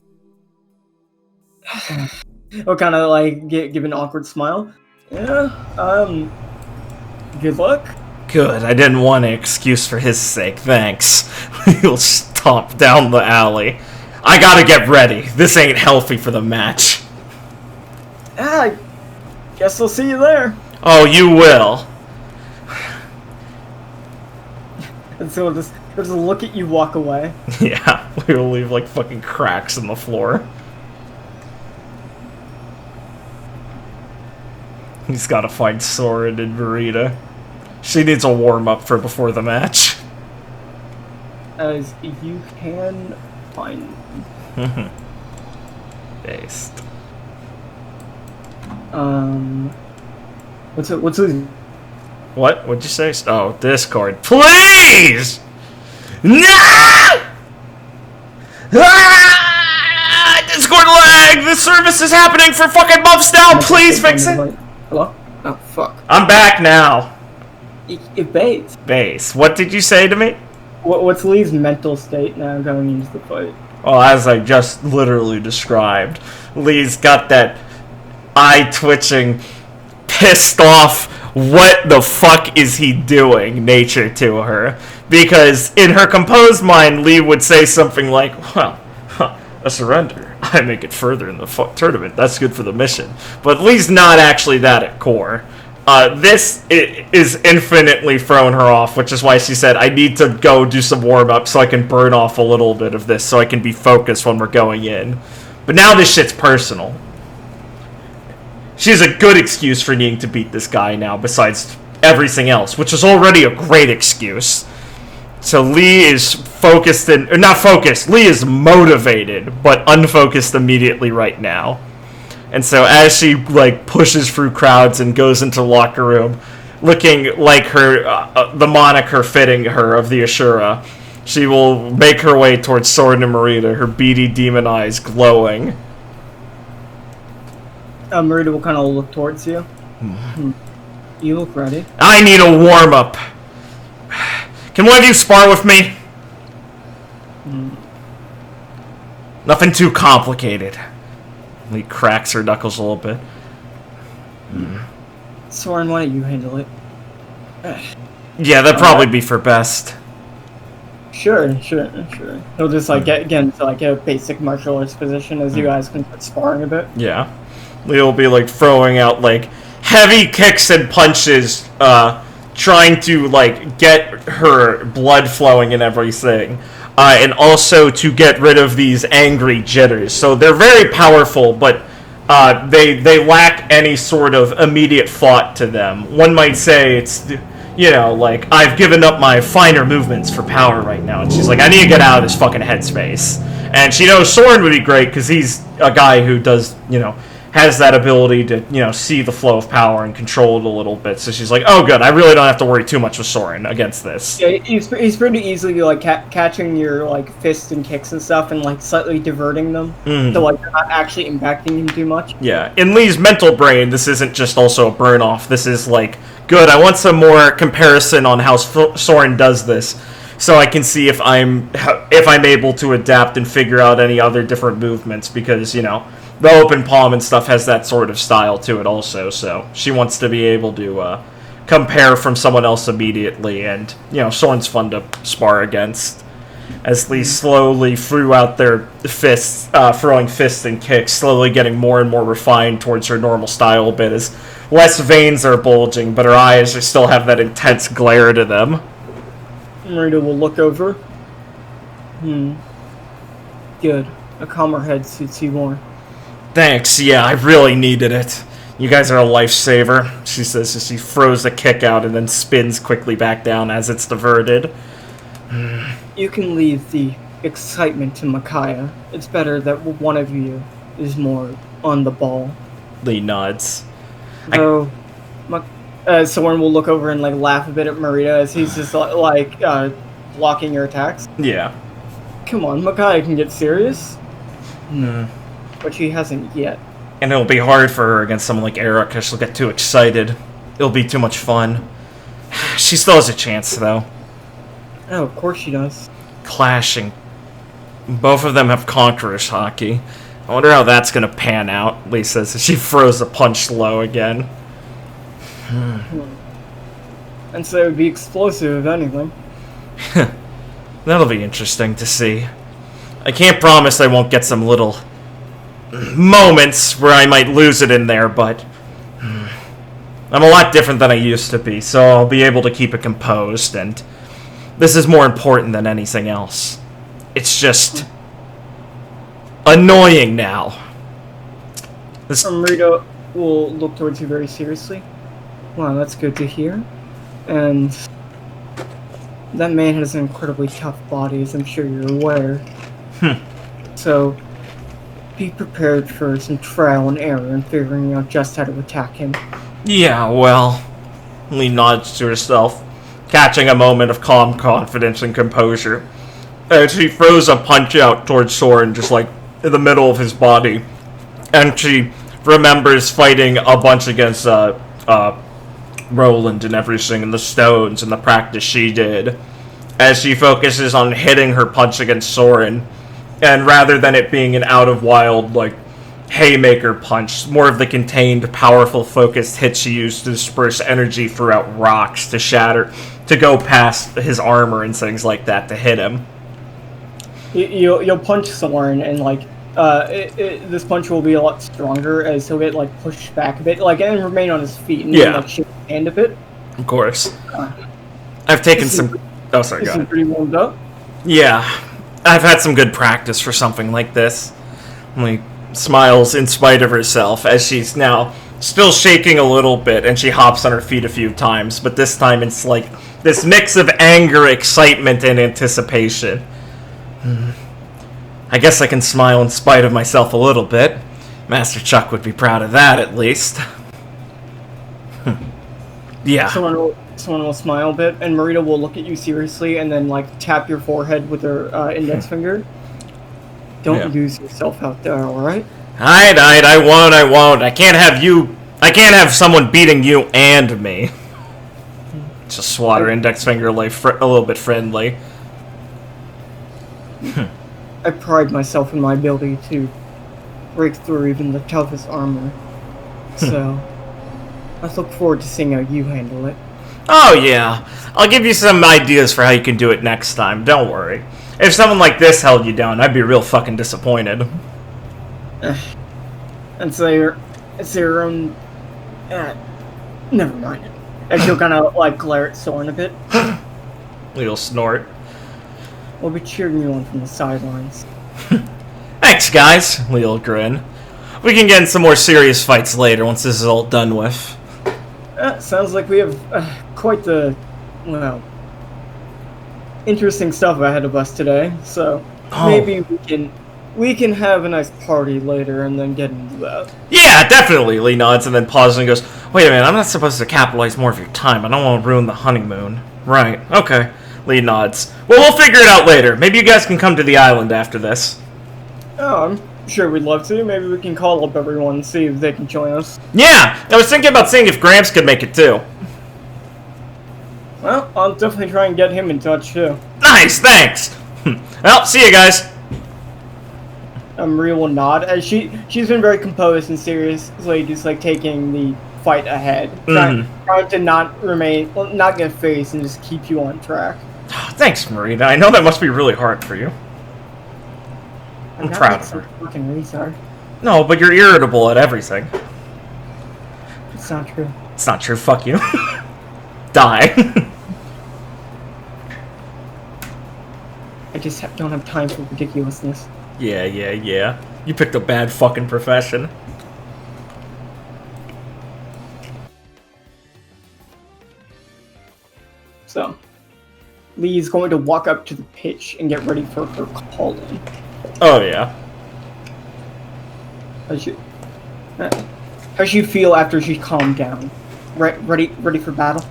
He'll kind of like give an awkward smile. Yeah. Good luck. Good, I didn't want an excuse for his sake, thanks. He'll stomp down the alley. I gotta get ready. This ain't healthy for the match. I guess I'll see you there. Oh, you will. And so he'll just look at you walk away. Yeah, we'll leave like fucking cracks in the floor. He's gotta find Soren and Marita. She needs a warm-up for before the match. As you can find. Based. What's his? What? What'd you say? Oh, Discord. Please! No! Ah! Discord lag! This service is happening for fucking months now! Please fix it! Hello? Oh, fuck. I'm back now. Base. Base. What did you say to me? What's Lee's mental state now going into the fight? Well, as I just literally described, Lee's got that eye-twitching, pissed off, what the fuck is he doing nature to her. Because in her composed mind, Lee would say something like, well, a surrender. I make it further in the tournament. That's good for the mission. But Lee's not actually that at core. This is infinitely thrown her off, which is why she said, I need to go do some warm-up so I can burn off a little bit of this so I can be focused when we're going in. But now this shit's personal. She has a good excuse for needing to beat this guy now, besides everything else, which is already a great excuse. So Lee is focused or not focused, Lee is motivated, but unfocused immediately right now. And so as she like pushes through crowds and goes into the locker room, looking like her, the moniker fitting her of the Ashura, she will make her way towards Soren and Marita, her beady demon eyes glowing. Marita will kind of look towards you. You look ready. I need a warm-up. Can one of you spar with me? Nothing too complicated. Lee cracks her knuckles a little bit. Soren, why don't you handle it? Yeah, that'd probably be for best. Sure. He'll just like get into like a basic martial arts position as you guys can start sparring a bit. Yeah. Lee will be like throwing out like heavy kicks and punches, trying to like get her blood flowing and everything. And also to get rid of these angry jitters. So they're very powerful, but they lack any sort of immediate thought to them. One might say it's, you know, like, I've given up my finer movements for power right now. And she's like, I need to get out of this fucking headspace. And she knows Soren would be great because he's a guy who does, you know, has that ability to, you know, see the flow of power and control it a little bit. So she's like, oh, good, I really don't have to worry too much with Soren against this. Yeah, he's pretty easily, like, catching your, like, fists and kicks and stuff and, like, slightly diverting them. So, like, you're not actually impacting him too much. Yeah, in Lee's mental brain, this isn't just also a burn-off. This is, like, good, I want some more comparison on how Soren does this, so I can see if I'm able to adapt and figure out any other different movements, because, you know, the open palm and stuff has that sort of style to it also, so she wants to be able to compare from someone else immediately, and, you know, Soren's fun to spar against. As Lee slowly threw out their fists, throwing fists and kicks, slowly getting more and more refined towards her normal style a bit, as less veins are bulging, but her eyes still have that intense glare to them. Marita will look over. Good. A calmer head suits you more. Thanks, yeah, I really needed it. You guys are a lifesaver, she says as she throws a kick out and then spins quickly back down as it's diverted. You can leave the excitement to Micaiah. It's better that one of you is more on the ball. Lee nods. So, Soren will look over and like laugh a bit at Marita as he's just like blocking your attacks. Yeah. Come on, Micaiah can get serious. But she hasn't yet. And it'll be hard for her against someone like Eric because she'll get too excited. It'll be too much fun. She still has a chance, though. Oh, of course she does. Clashing. Both of them have Conqueror's hockey. I wonder how that's gonna pan out, Lee says as she throws a punch low again. And so it would be explosive, if anything. That'll be interesting to see. I can't promise I won't get some little moments where I might lose it in there, but I'm a lot different than I used to be, so I'll be able to keep it composed, and this is more important than anything else. It's just annoying now. Rita will look towards you very seriously. Wow, that's good to hear. And that man has an incredibly tough body, as I'm sure you're aware. So, be prepared for some trial and error in figuring out just how to attack him. Yeah, well, Lee nods to herself, catching a moment of calm confidence and composure, as she throws a punch out towards Soren, just like in the middle of his body, and she remembers fighting a bunch against Roland and everything, and the stones and the practice she did, as she focuses on hitting her punch against Soren, and rather than it being an out of wild, like, haymaker punch, more of the contained, powerful, focused hit she used to disperse energy throughout rocks to shatter, to go past his armor and things like that to hit him. You'll punch Soren, and like this punch will be a lot stronger as he'll get like pushed back a bit, like, and remain on his feet and like shake his hand a bit. Of course. I've taken some. Oh, sorry. Go ahead. Pretty warmed up. Yeah, I've had some good practice for something like this. Like, smiles in spite of herself as she's now still shaking a little bit, and she hops on her feet a few times, but this time it's like this mix of anger, excitement, and anticipation. I guess I can smile in spite of myself a little bit. Master Chuck would be proud of that, at least. Yeah. Someone will smile a bit, and Marita will look at you seriously and then like tap your forehead with her index finger. Don't lose yourself out there, alright? Alright, I won't. I can't have someone beating you and me. Just swat her index finger like a little bit friendly. I pride myself in my ability to break through even the toughest armor. So, I look forward to seeing how you handle it. Oh yeah, I'll give you some ideas for how you can do it next time, don't worry. If someone like this held you down, I'd be real fucking disappointed. And so your own... never mind. And she'll kind of like glare at Soren a bit. Little snort. We'll be cheering you on from the sidelines. Thanks, guys. Lee'll grin. We can get in some more serious fights later once this is all done with. Sounds like we have quite the, well, interesting stuff ahead of us today. So maybe we can have a nice party later and then get into that. Yeah, definitely. Lee nods and then pauses and goes, "Wait a minute, I'm not supposed to capitalize more of your time. I don't want to ruin the honeymoon." Right. Okay. Lee nods. Well, we'll figure it out later. Maybe you guys can come to the island after this. Oh, I'm sure we'd love to. Maybe we can call up everyone and see if they can join us. Yeah, I was thinking about seeing if Gramps could make it too. Well, I'll definitely try and get him in touch too. Nice, thanks. Well, see you guys. Maria will nod as she's been very composed and seriously just like taking the fight ahead, trying to not get phased and just keep you on track. Thanks, Marita. I know that must be really hard for you. I'm proud of her. Fucking retard. No, but you're irritable at everything. It's not true. It's not true. Fuck you. Die. I just don't have time for ridiculousness. Yeah. You picked a bad fucking profession. So, Lee's going to walk up to the pitch and get ready for her call-in. Oh, yeah. How she feel after she calmed down? Ready for battle?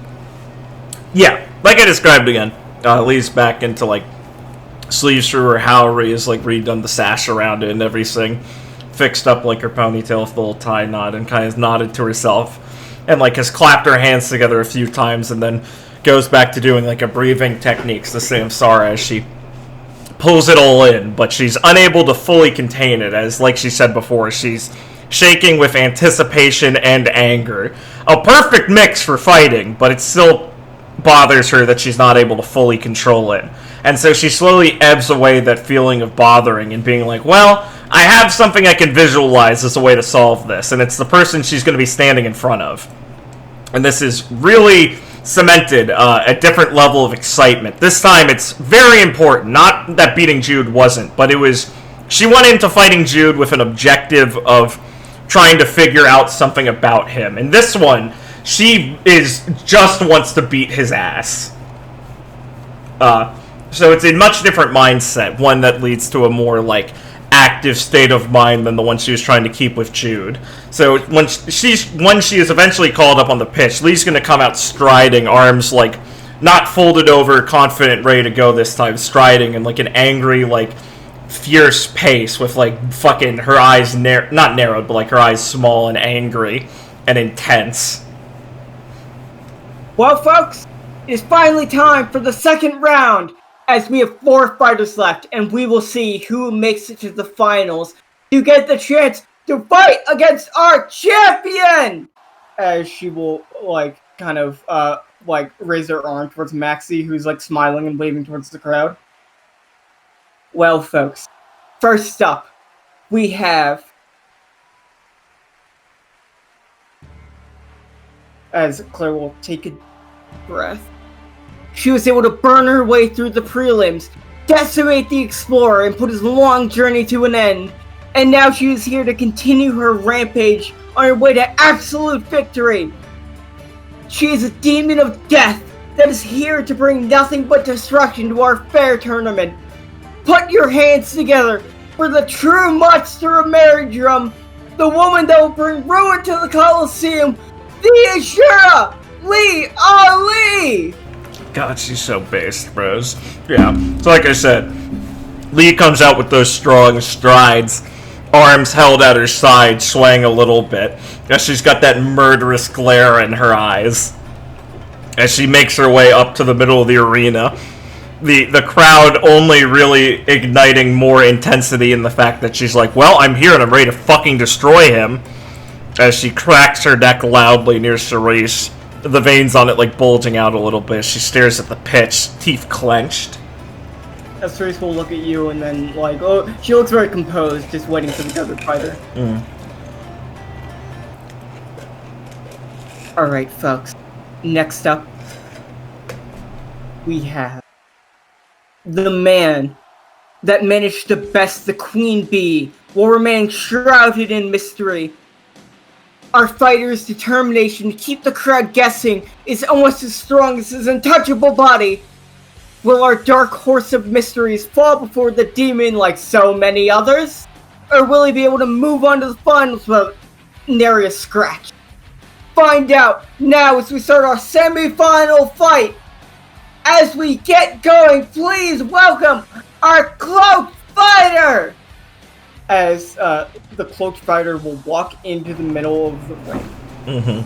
Yeah, like I described again. Lee's back into, like, sleeves through her Howling, is, like, redone the sash around it and everything. Fixed up, like, her ponytail with the little tie knot and kind of nodded to herself. And, like, has clapped her hands together a few times and then goes back to doing, like, a breathing techniques to Samsara as she pulls it all in, but she's unable to fully contain it, as, like she said before, she's shaking with anticipation and anger. A perfect mix for fighting, but it still bothers her that she's not able to fully control it. And so she slowly ebbs away that feeling of bothering and being like, well, I have something I can visualize as a way to solve this, and it's the person she's going to be standing in front of. And this is really cemented a different level of excitement. This time it's very important. Not that beating Jude wasn't, but it was... She went into fighting Jude with an objective of trying to figure out something about him. And this one, she just wants to beat his ass. So it's a much different mindset, one that leads to a more, like, active state of mind than the one she was trying to keep with Jude. So when she is eventually called up on the pitch, Lee's going to come out striding, arms, like, not folded over, confident, ready to go this time, striding in, like, an angry, like, fierce pace with, like, fucking her eyes, not narrowed, but, like, her eyes small and angry and intense. Well, folks, it's finally time for the second round, as we have 4 fighters left, and we will see who makes it to the finals to get the chance to fight against our champion! As she will, like, kind of, like, raise her arm towards Maxie, who's, like, smiling and waving towards the crowd. Well, folks, first up, we have... As Claire will take a breath. She was able to burn her way through the prelims, decimate the Explorer, and put his long journey to an end. And now she is here to continue her rampage on her way to absolute victory. She is a demon of death that is here to bring nothing but destruction to our fair tournament. Put your hands together for the true monster of Marydrum, the woman that will bring ruin to the Colosseum, the Ashura, Lee Ali! God, she's so based, bros. Yeah, so like I said, Lee comes out with those strong strides, arms held at her side, swaying a little bit, as she's got that murderous glare in her eyes. As she makes her way up to the middle of the arena, the crowd only really igniting more intensity in the fact that she's like, well, I'm here and I'm ready to fucking destroy him. As she cracks her neck loudly near Cerise, the veins on it, like, bulging out a little bit. She stares at the pitch, teeth clenched. Cerise will look at you and then, like, oh, she looks very composed, just waiting for the other fighter. Alright, folks. Next up, we have the man that managed to best the Queen Bee while remaining shrouded in mystery. Our fighter's determination to keep the crowd guessing is almost as strong as his untouchable body. Will our dark horse of mysteries fall before the demon like so many others? Or will he be able to move on to the finals without nary a scratch? Find out now as we start our semi-final fight. As we get going, please welcome our cloaked fighter! As the cloaked fighter will walk into the middle of the ring.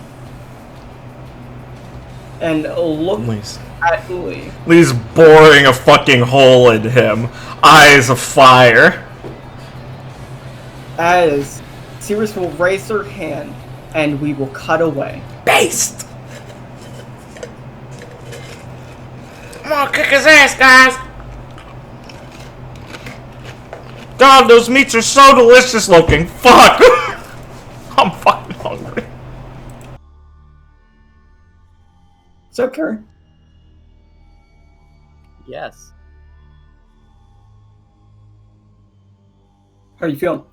And look at Lee. Lee's boring a fucking hole in him. Eyes of fire. As Cerise will raise her hand, and we will cut away. Based! Come on, kick his ass, guys! God, those meats are so delicious looking. Fuck! I'm fucking hungry. So, Carrie? Yes. How are you feeling?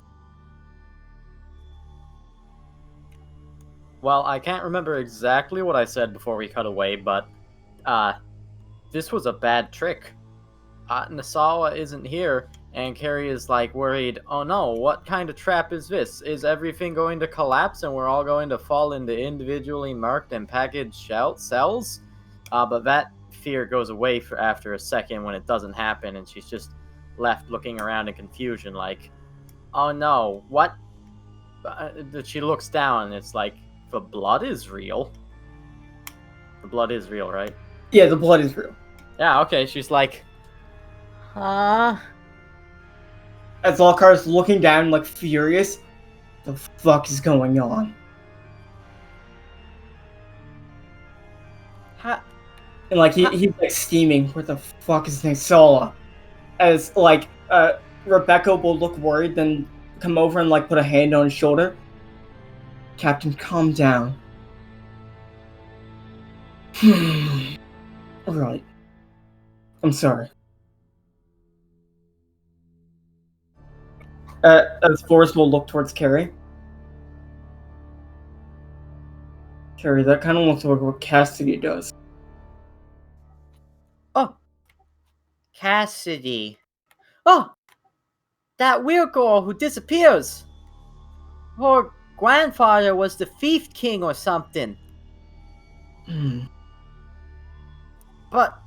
Well, I can't remember exactly what I said before we cut away, but, this was a bad trick. Naesala isn't here, and Carrie is, like, worried, oh no, what kind of trap is this? Is everything going to collapse and we're all going to fall into individually marked and packaged cells? But that fear goes away after a second when it doesn't happen, and she's just left looking around in confusion, like, oh no, what? She looks down, and it's like, the blood is real. The blood is real, right? Yeah, the blood is real. Yeah, okay, she's like, As Lockhart's looking down, like, furious. The fuck is going on? And, like, he's, like, steaming. Where the fuck is Naesala? As, like, Rebecca will look worried, then come over and, like, put a hand on his shoulder. Captain, calm down. Alright. I'm sorry. As Forrest will look towards Carrie. Carrie, that kind of looks like what Cassidy does. Oh, Cassidy. Oh, that weird girl who disappears. Her grandfather was the Thief King or something. But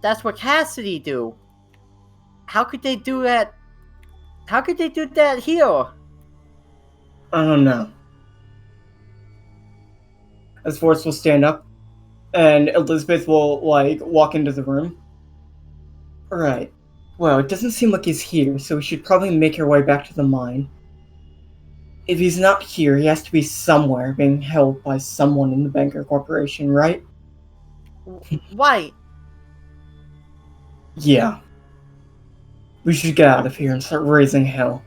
that's what Cassidy do. How could they do that? How could they do that here? I don't know. As Forrest will stand up, and Elizabeth will, like, walk into the room. Alright. Well, it doesn't seem like he's here, so we should probably make our way back to the mine. If he's not here, he has to be somewhere, being held by someone in the Banker Corporation, right? Why? Yeah. We should get out of here and start raising hell.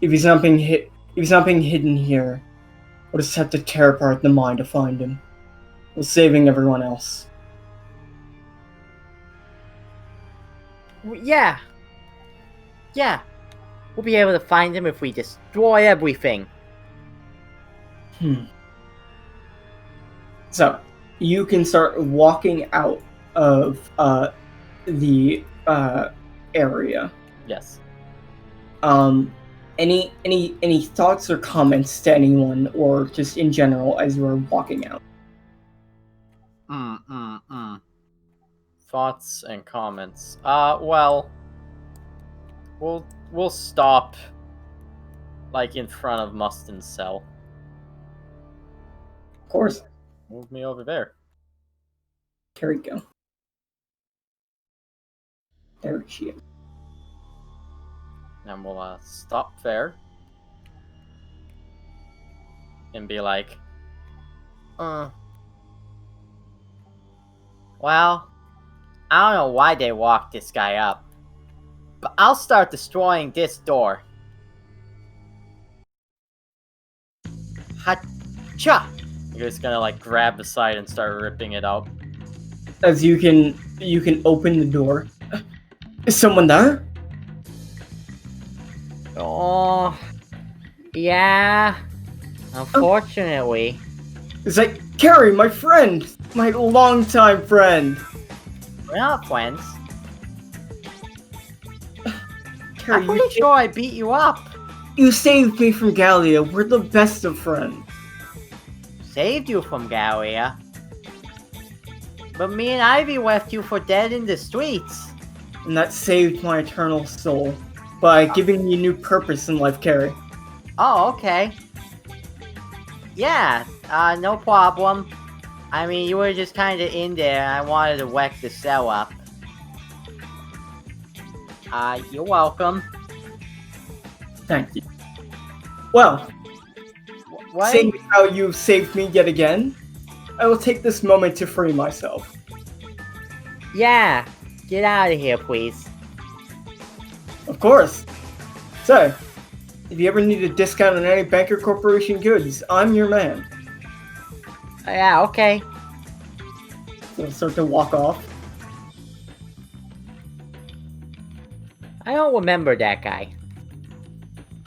If he's not being hidden here, we'll just have to tear apart the mine to find him, while saving everyone else. Yeah. Yeah. We'll be able to find him if we destroy everything. So, you can start walking out of the area. Yes. Any thoughts or comments to anyone, or just in general as you are walking out? Thoughts and comments. Well, we'll stop, like, in front of Mustin's cell. Of course. Move me over there. Here we go. There she is. And we'll stop there. And be like, Well, I don't know why they locked this guy up, but I'll start destroying this door. Hacha! you're just gonna, like, grab the side and start ripping it out. As you can open the door. Is someone there? Oh, yeah. Unfortunately. It's like, Carrie, my friend! My longtime friend! We're not friends. Carrie, I'm pretty sure I beat you up. you saved me from Gallia. We're the best of friends. Saved you from Gallia. But me and Ivy left you for dead in the streets. And that saved my eternal soul by giving me new purpose in life, Carrie. Oh, okay. Yeah, no problem. I mean, you were just kind of in there, and I wanted to wreck the cell up. You're welcome. Thank you. Well, What? seeing how you've saved me yet again, I will take this moment to free myself. Yeah, get out of here, please. Of course. So, if you ever need a discount on any Banker Corporation goods, I'm your man. Yeah, okay. So I'll start to walk off. I don't remember that guy.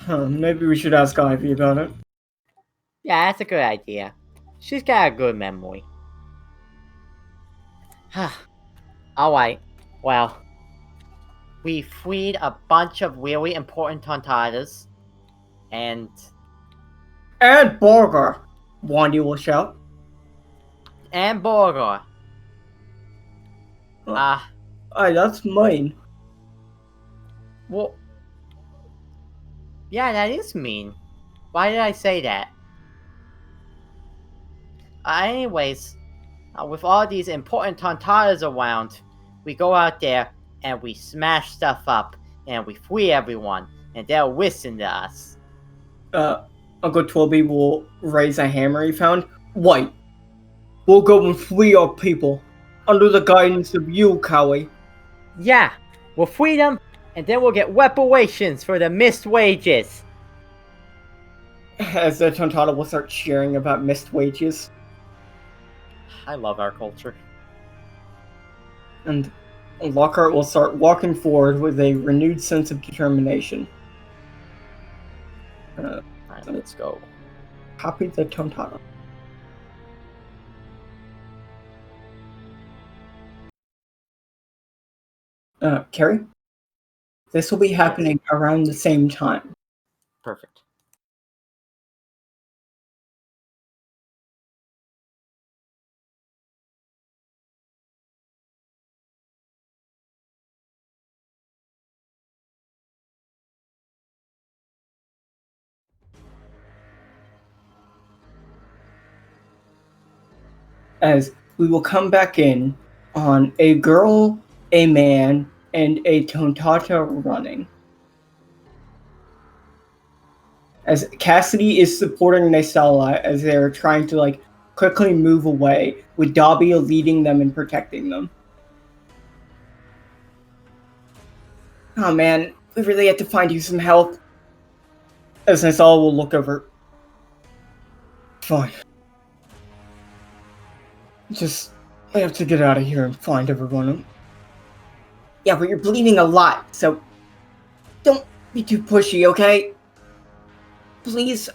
Maybe we should ask Ivy about it. Yeah, that's a good idea. She's got a good memory. Alright, well. We freed a bunch of really important tontadas. And Burger! Wandy will shout. Burger. Aye, that's mine. Well, yeah, that is mean. Why did I say that? Anyways, with all these important tontadas around, we go out there and we smash stuff up, and we free everyone, and they'll listen to us. Uncle Toby will raise a hammer he found. Wait, we'll go and free our people, under the guidance of you, Carrie. Yeah, we'll free them, and then we'll get reparations for the missed wages. As the Tontata will start cheering about missed wages. I love our culture. And Lockhart will start walking forward with a renewed sense of determination. Alright, let's go. Copy the Tontata. Carrie? This will be happening around the same time. Perfect. As we will come back in on a girl, a man, and a Tontata running. As Cassidy is supporting Naesala as they're trying to quickly move away, with Dobby leading them and protecting them. Oh man, we really have to find you some help. As Naesala will look over. Fine. I have to get out of here and find everyone. Yeah, but you're bleeding a lot, so don't be too pushy, okay? Please,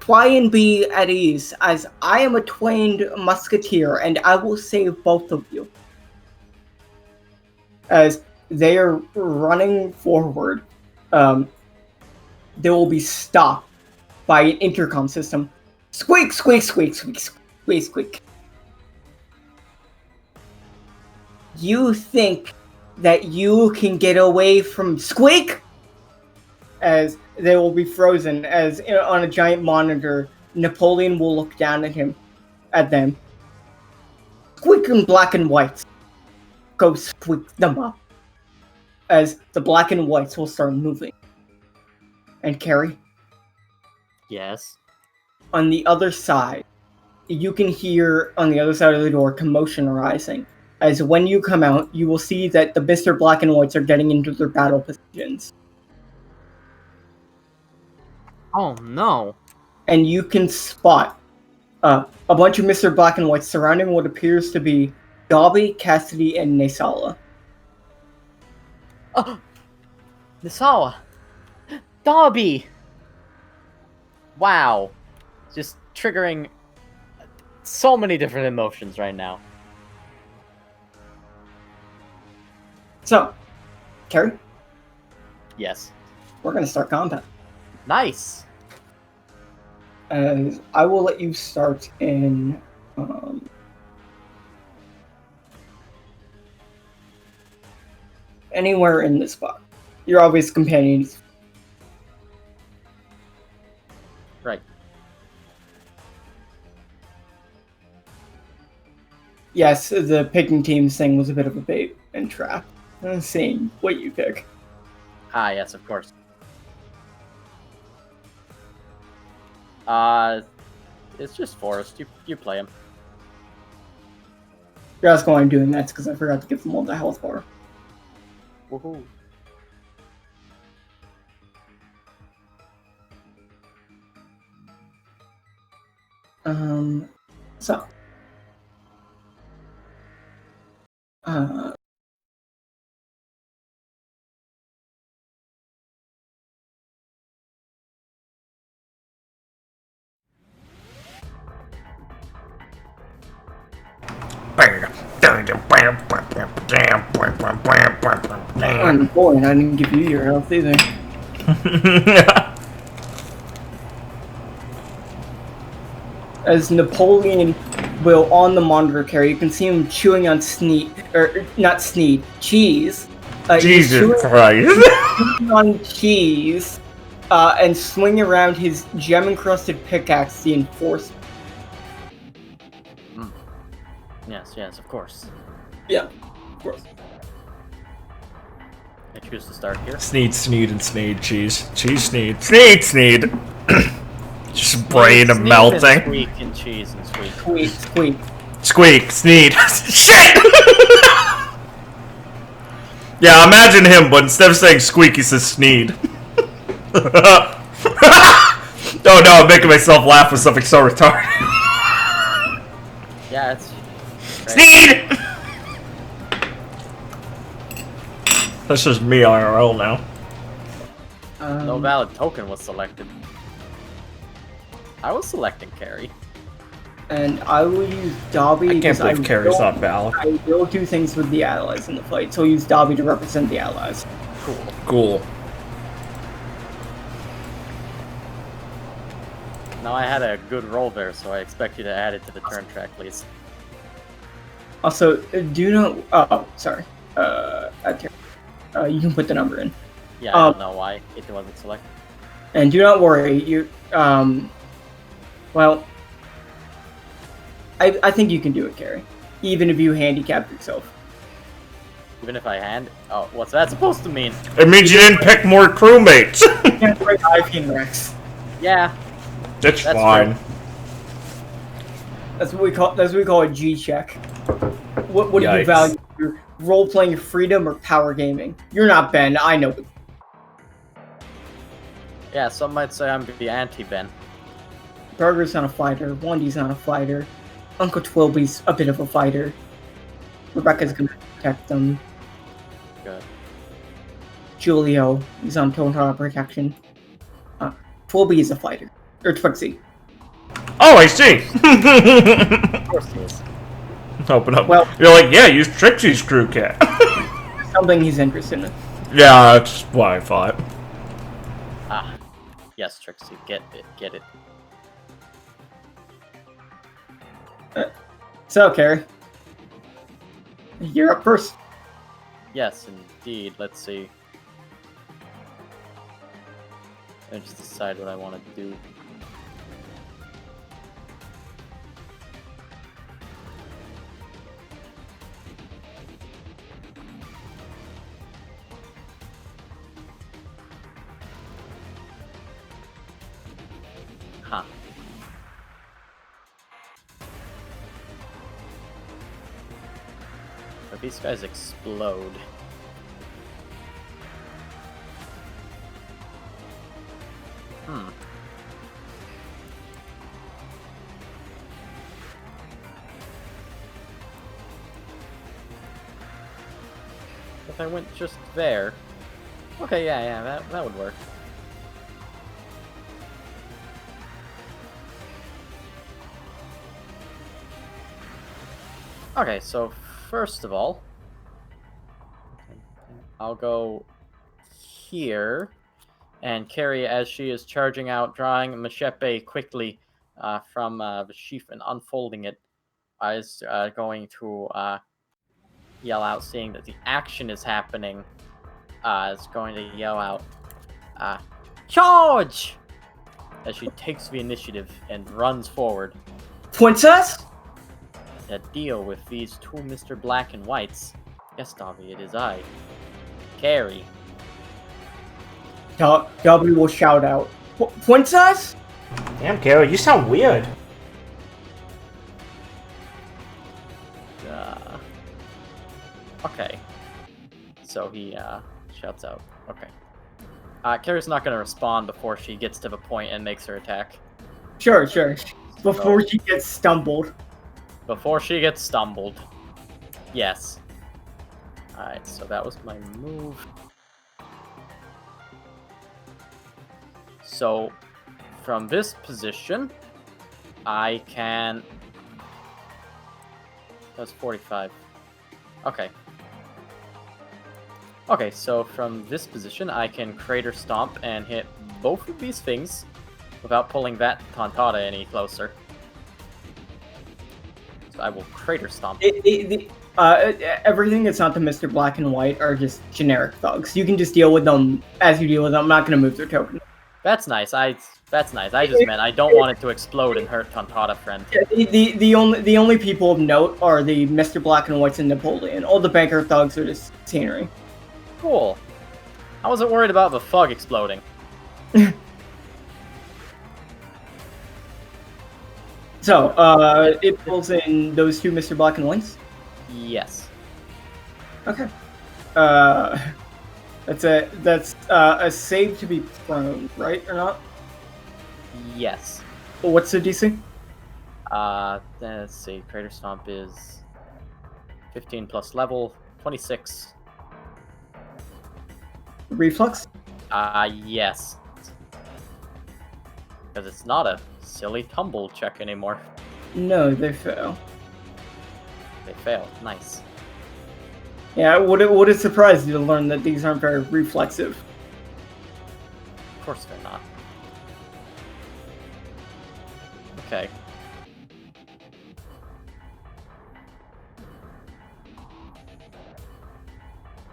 try and be at ease, as I am a trained musketeer, and I will save both of you. As they are running forward, they will be stopped by an intercom system. Squeak, squeak, squeak, squeak, squeak, squeak. You think that you can get away from Squeak? As they will be frozen, as on a giant monitor, Napoleon will look down at them. Squeak in black and white. Go squeak them up. As the black and whites will start moving. And Carrie? Yes. On the other side, you can hear on the other side of the door commotion arising. As when you come out, you will see that the Mr. Black and Whites are getting into their battle positions. Oh no. And you can spot a bunch of Mr. Black and Whites surrounding what appears to be Dobby, Cassidy, and Naesala. Oh, Naesala! Dobby! Wow. Just triggering so many different emotions right now. So, Carrie? Yes. We're going to start combat. Nice. As I will let you start in... anywhere in this spot. Your obvious companions. Right. Yes, the picking teams thing was a bit of a bait and trap. Seeing what you pick. Ah, yes, of course. It's just Forest. You play him. You're asking why I'm doing that because I forgot to give them all the health bar. Woohoo. So. I'm boring, I didn't give you your health either. As Napoleon will on the monitor carry, you can see him chewing on cheese. Jesus Christ. Chewing on cheese, and swing around his gem-encrusted pickaxe, the Enforcer. Yes, of course. Yeah, of course. I choose to start here. Sneed, Sneed, and Sneed. Cheese. Cheese, Sneed. Sneed, Sneed! Just brain Sneed melting. And squeak and cheese and squeak. Squeak, squeak. Squeak, Sneed. Shit! Yeah, imagine him, but instead of saying squeak, he says Sneed. Oh no, I'm making myself laugh with something so retarded. Yeah, it's... Sneed! This is me IRL now. No valid token was selected. I was selecting Carrie. And I will use Dobby. I can't believe Carrie's not valid. I will do things with the allies in the fight, so I'll use Dobby to represent the allies. Cool. Cool. Now I had a good roll there, so I expect you to add it to the turn track, please. Also, do not. Oh, sorry. You can put the number in. Yeah, I don't know why it wasn't selected. And do not worry. You. Well. I think you can do it, Carrie. Even if you handicap yourself. Even if I hand... Oh, what's that supposed to mean? It means you didn't pick more crewmates. You can't break IP and Rex. Yeah. That's That's fine. true. That's what we call a G check. What do you Yikes. value? Your role-playing freedom or power gaming? You're not Ben. I know. Yeah, some might say I'm the anti-Ben. Burger's not a fighter. Wandy's not a fighter. Uncle Twilby's a bit of a fighter. Rebecca's gonna protect them. Good. Julio, he's on total protection. Twilby is a fighter. Or Twixie. Oh, I see. Of course he is. Open up. Well- You're like, yeah, use Trixie's crew cat. Something he's interested in. Yeah, that's what I thought. Ah. Yes, Trixie, get it. So, Carrie. You're up first. Yes, indeed. Let's see. I just decide what I want to do. Huh. But these guys explode. Hmm. If I went just there... Okay, yeah, that would work. Okay, so first of all, I'll go here, and Carrie, as she is charging out, drawing Machepe quickly from the sheath and unfolding it, is going to yell out, seeing that the action is happening, is going to yell out, "Charge!" as she takes the initiative and runs forward. Princess? To deal with these two Mr. Black and Whites. Yes, Dobby, it is I. Carrie. W will shout out. Princess? Damn, Carrie, you sound weird. Okay. So he shouts out. Okay. Carrie's not going to respond before she gets to the point and makes her attack. Sure. Before she gets stumbled. Before she gets stumbled. Yes. Alright, so that was my move. So, from this position, I can... That's 45. Okay. Okay, so from this position, I can Crater Stomp and hit both of these things without pulling that Tontata any closer. So I will Crater Stomp. Everything that's not the Mr. Black and White are just generic thugs. You can just deal with them as you deal with them. I'm not going to move their token. That's nice. That's nice. I just meant I don't want it to explode and hurt Tontata friend. The only people of note are the Mr. Black and Whites and Napoleon. All the banker thugs are just scenery. Cool. I wasn't worried about the fog exploding. So, it pulls in those two Mr. Black and Whites? Yes. Okay. That's a save to be prone, right, or not? Yes. What's the DC? Let's see. Crater Stomp is 15 plus level, 26. Reflex? Yes. Because it's not a silly tumble check anymore. No, they fail. They fail. Nice. Yeah, would it surprise you to learn that these aren't very reflexive? Of course they're not. Okay.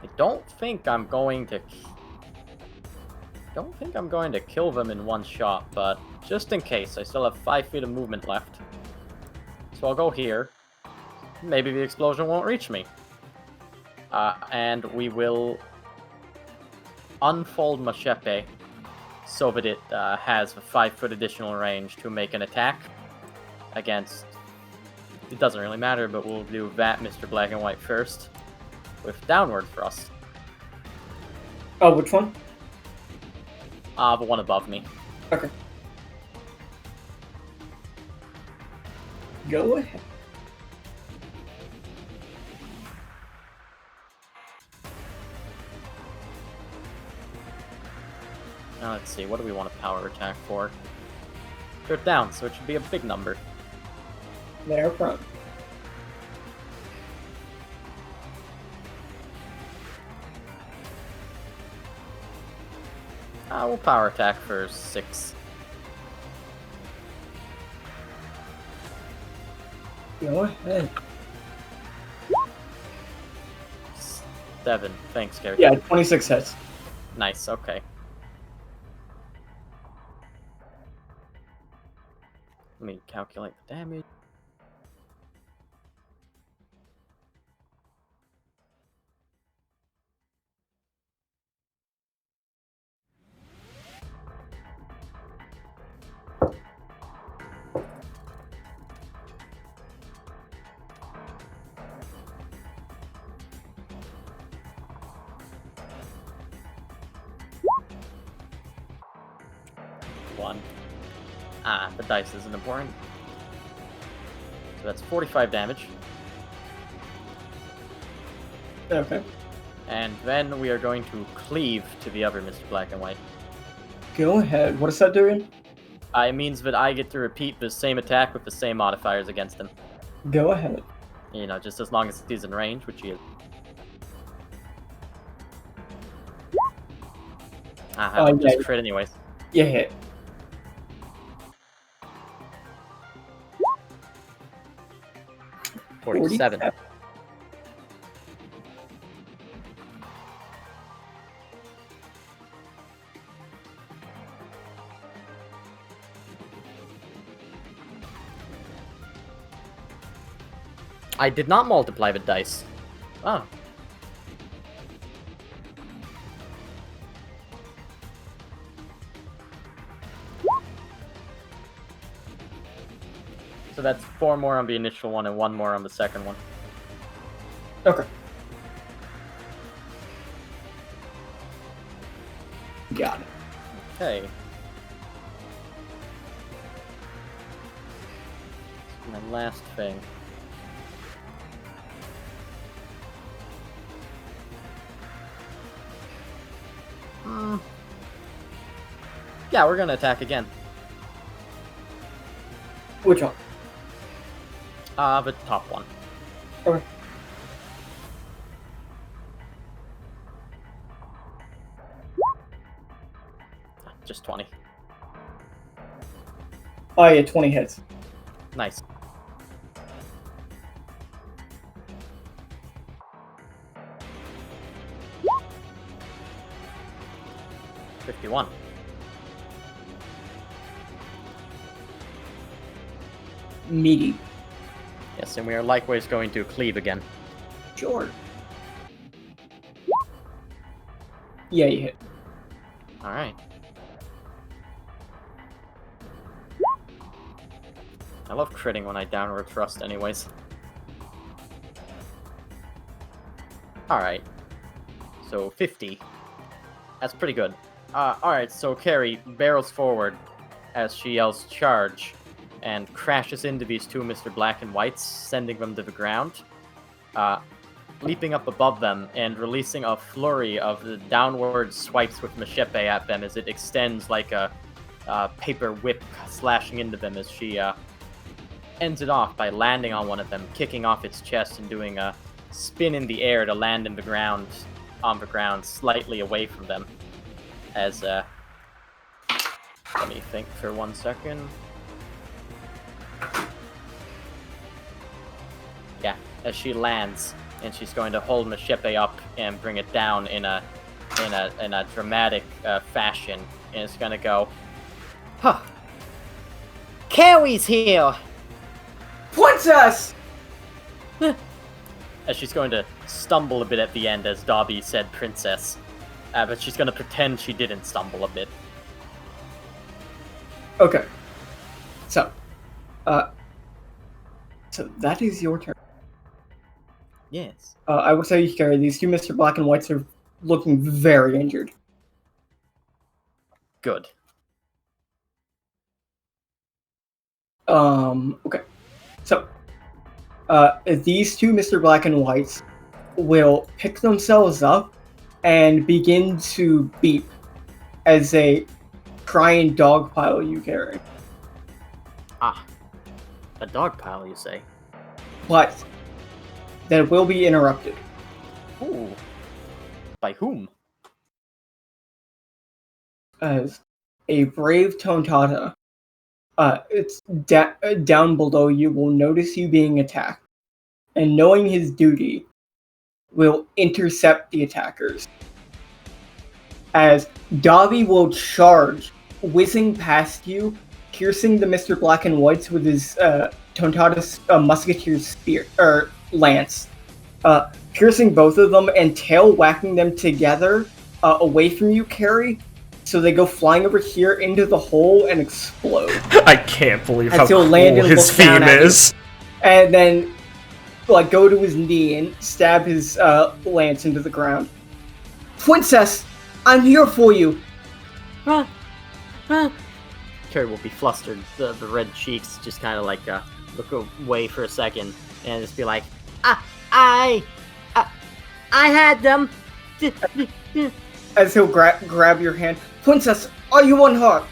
I don't think I'm going to kill them in one shot, but just in case, I still have 5 feet of movement left. So I'll go here. Maybe the explosion won't reach me. And we will unfold Machepe so that it has a 5-foot additional range to make an attack against... It doesn't really matter, but we'll do that Mr. Black and White first with downward thrust. Oh, which one? The one above me. Okay. Go ahead. Now let's see, what do we want a power attack for? They're down, so it should be a big number. They're prone. We'll power attack for 6. Go ahead. 7. Thanks, Carrie. Yeah, 26 hits. Nice, okay. Let me calculate the damage. The dice isn't important. So that's 45 damage. Okay. And then we are going to cleave to the other Mr. Black and White. Go ahead. What is that doing? It means that I get to repeat the same attack with the same modifiers against him. Go ahead. You know, just as long as he's in range, which he is. Just crit anyways. Yeah, hit. $47. I did not multiply the dice. Oh. So that's 4 more on the initial one and 1 more on the second one. Okay. Got it. Okay. My last thing. Yeah, we're gonna attack again. Which one? The top one. Okay. Just 20. Oh yeah, 20 hits. Nice. $51. Meaty. Yes, and we are likewise going to cleave again. Sure. Yeah, you hit. Alright. I love critting when I downward thrust anyways. Alright. So 50. That's pretty good. Alright, so Carrie barrels forward as she yells charge and crashes into these two Mr. Black and Whites, sending them to the ground. Leaping up above them and releasing a flurry of the downward swipes with machete at them as it extends like a paper whip slashing into them as she ends it off by landing on one of them, kicking off its chest and doing a spin in the air to land on the ground slightly away from them. As let me think for 1 second. Yeah, as she lands, and she's going to hold machete up and bring it down in a dramatic fashion, and it's gonna go, Huh. Carrie's here! Princess! as she's going to stumble a bit at the end, as Dobby said princess, but she's going to pretend she didn't stumble a bit. Okay. So that is your turn. Yes. I will say, Carrie, these two Mr. Black and Whites are looking very injured. Good. Okay. So, these two Mr. Black and Whites will pick themselves up and begin to beep as they try and dogpile you, Carrie. Ah. A dog pile, you say? But that will be interrupted. Ooh. By whom? As a brave Tontata, it's down below you, will notice you being attacked, and knowing his duty, will intercept the attackers. As Dobby will charge, whizzing past you, piercing the Mr. Black and Whites with his Tontata's musketeer's spear or lance, piercing both of them and tail whacking them together away from you, Carrie. So they go flying over here into the hole and explode. I can't believe And how so cool Landon his looks down theme at is. And then, like, go to his knee and stab his lance into the ground. Princess, I'm here for you. Carrie will be flustered, the red cheeks just kind of like look away for a second and just be like, I had them. As he'll grab your hand. Princess, are you unhurt?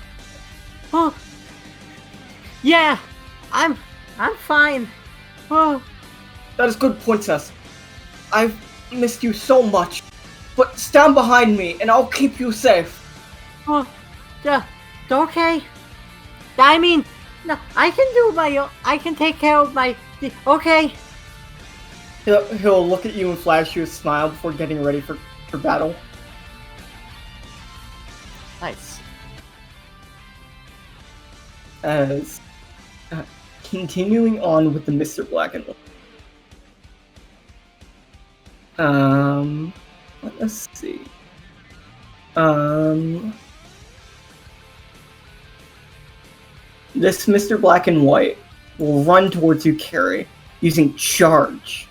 Oh, yeah, I'm fine. Oh, That is good, Princess. I've missed you so much. But stand behind me and I'll keep you safe. yeah, okay. I mean, no, I can do my own. I can take care of my. Okay. He'll look at you and flash you a smile before getting ready for battle. nice. As continuing on with the Mr. Black and White. Let's see. This Mr. Black and White will run towards you, Carrie, using charge.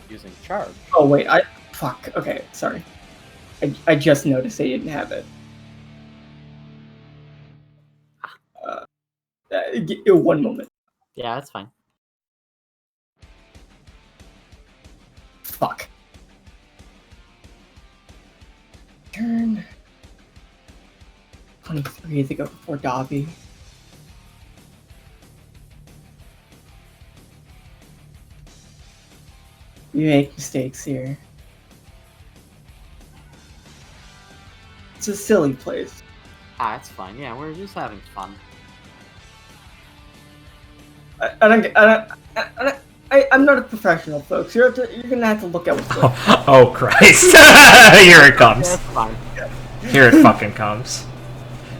Using charge. Oh wait, fuck. Okay, sorry. I just noticed they didn't have it. One moment. Yeah, that's fine. Fuck. Turn 23 to go before Dobby. You make mistakes here. It's a silly place. It's fine. Yeah, we're just having fun. I'm not a professional, folks. You're gonna have to look at what's going on. Oh Christ! Here it comes. That's fine. Here it fucking comes.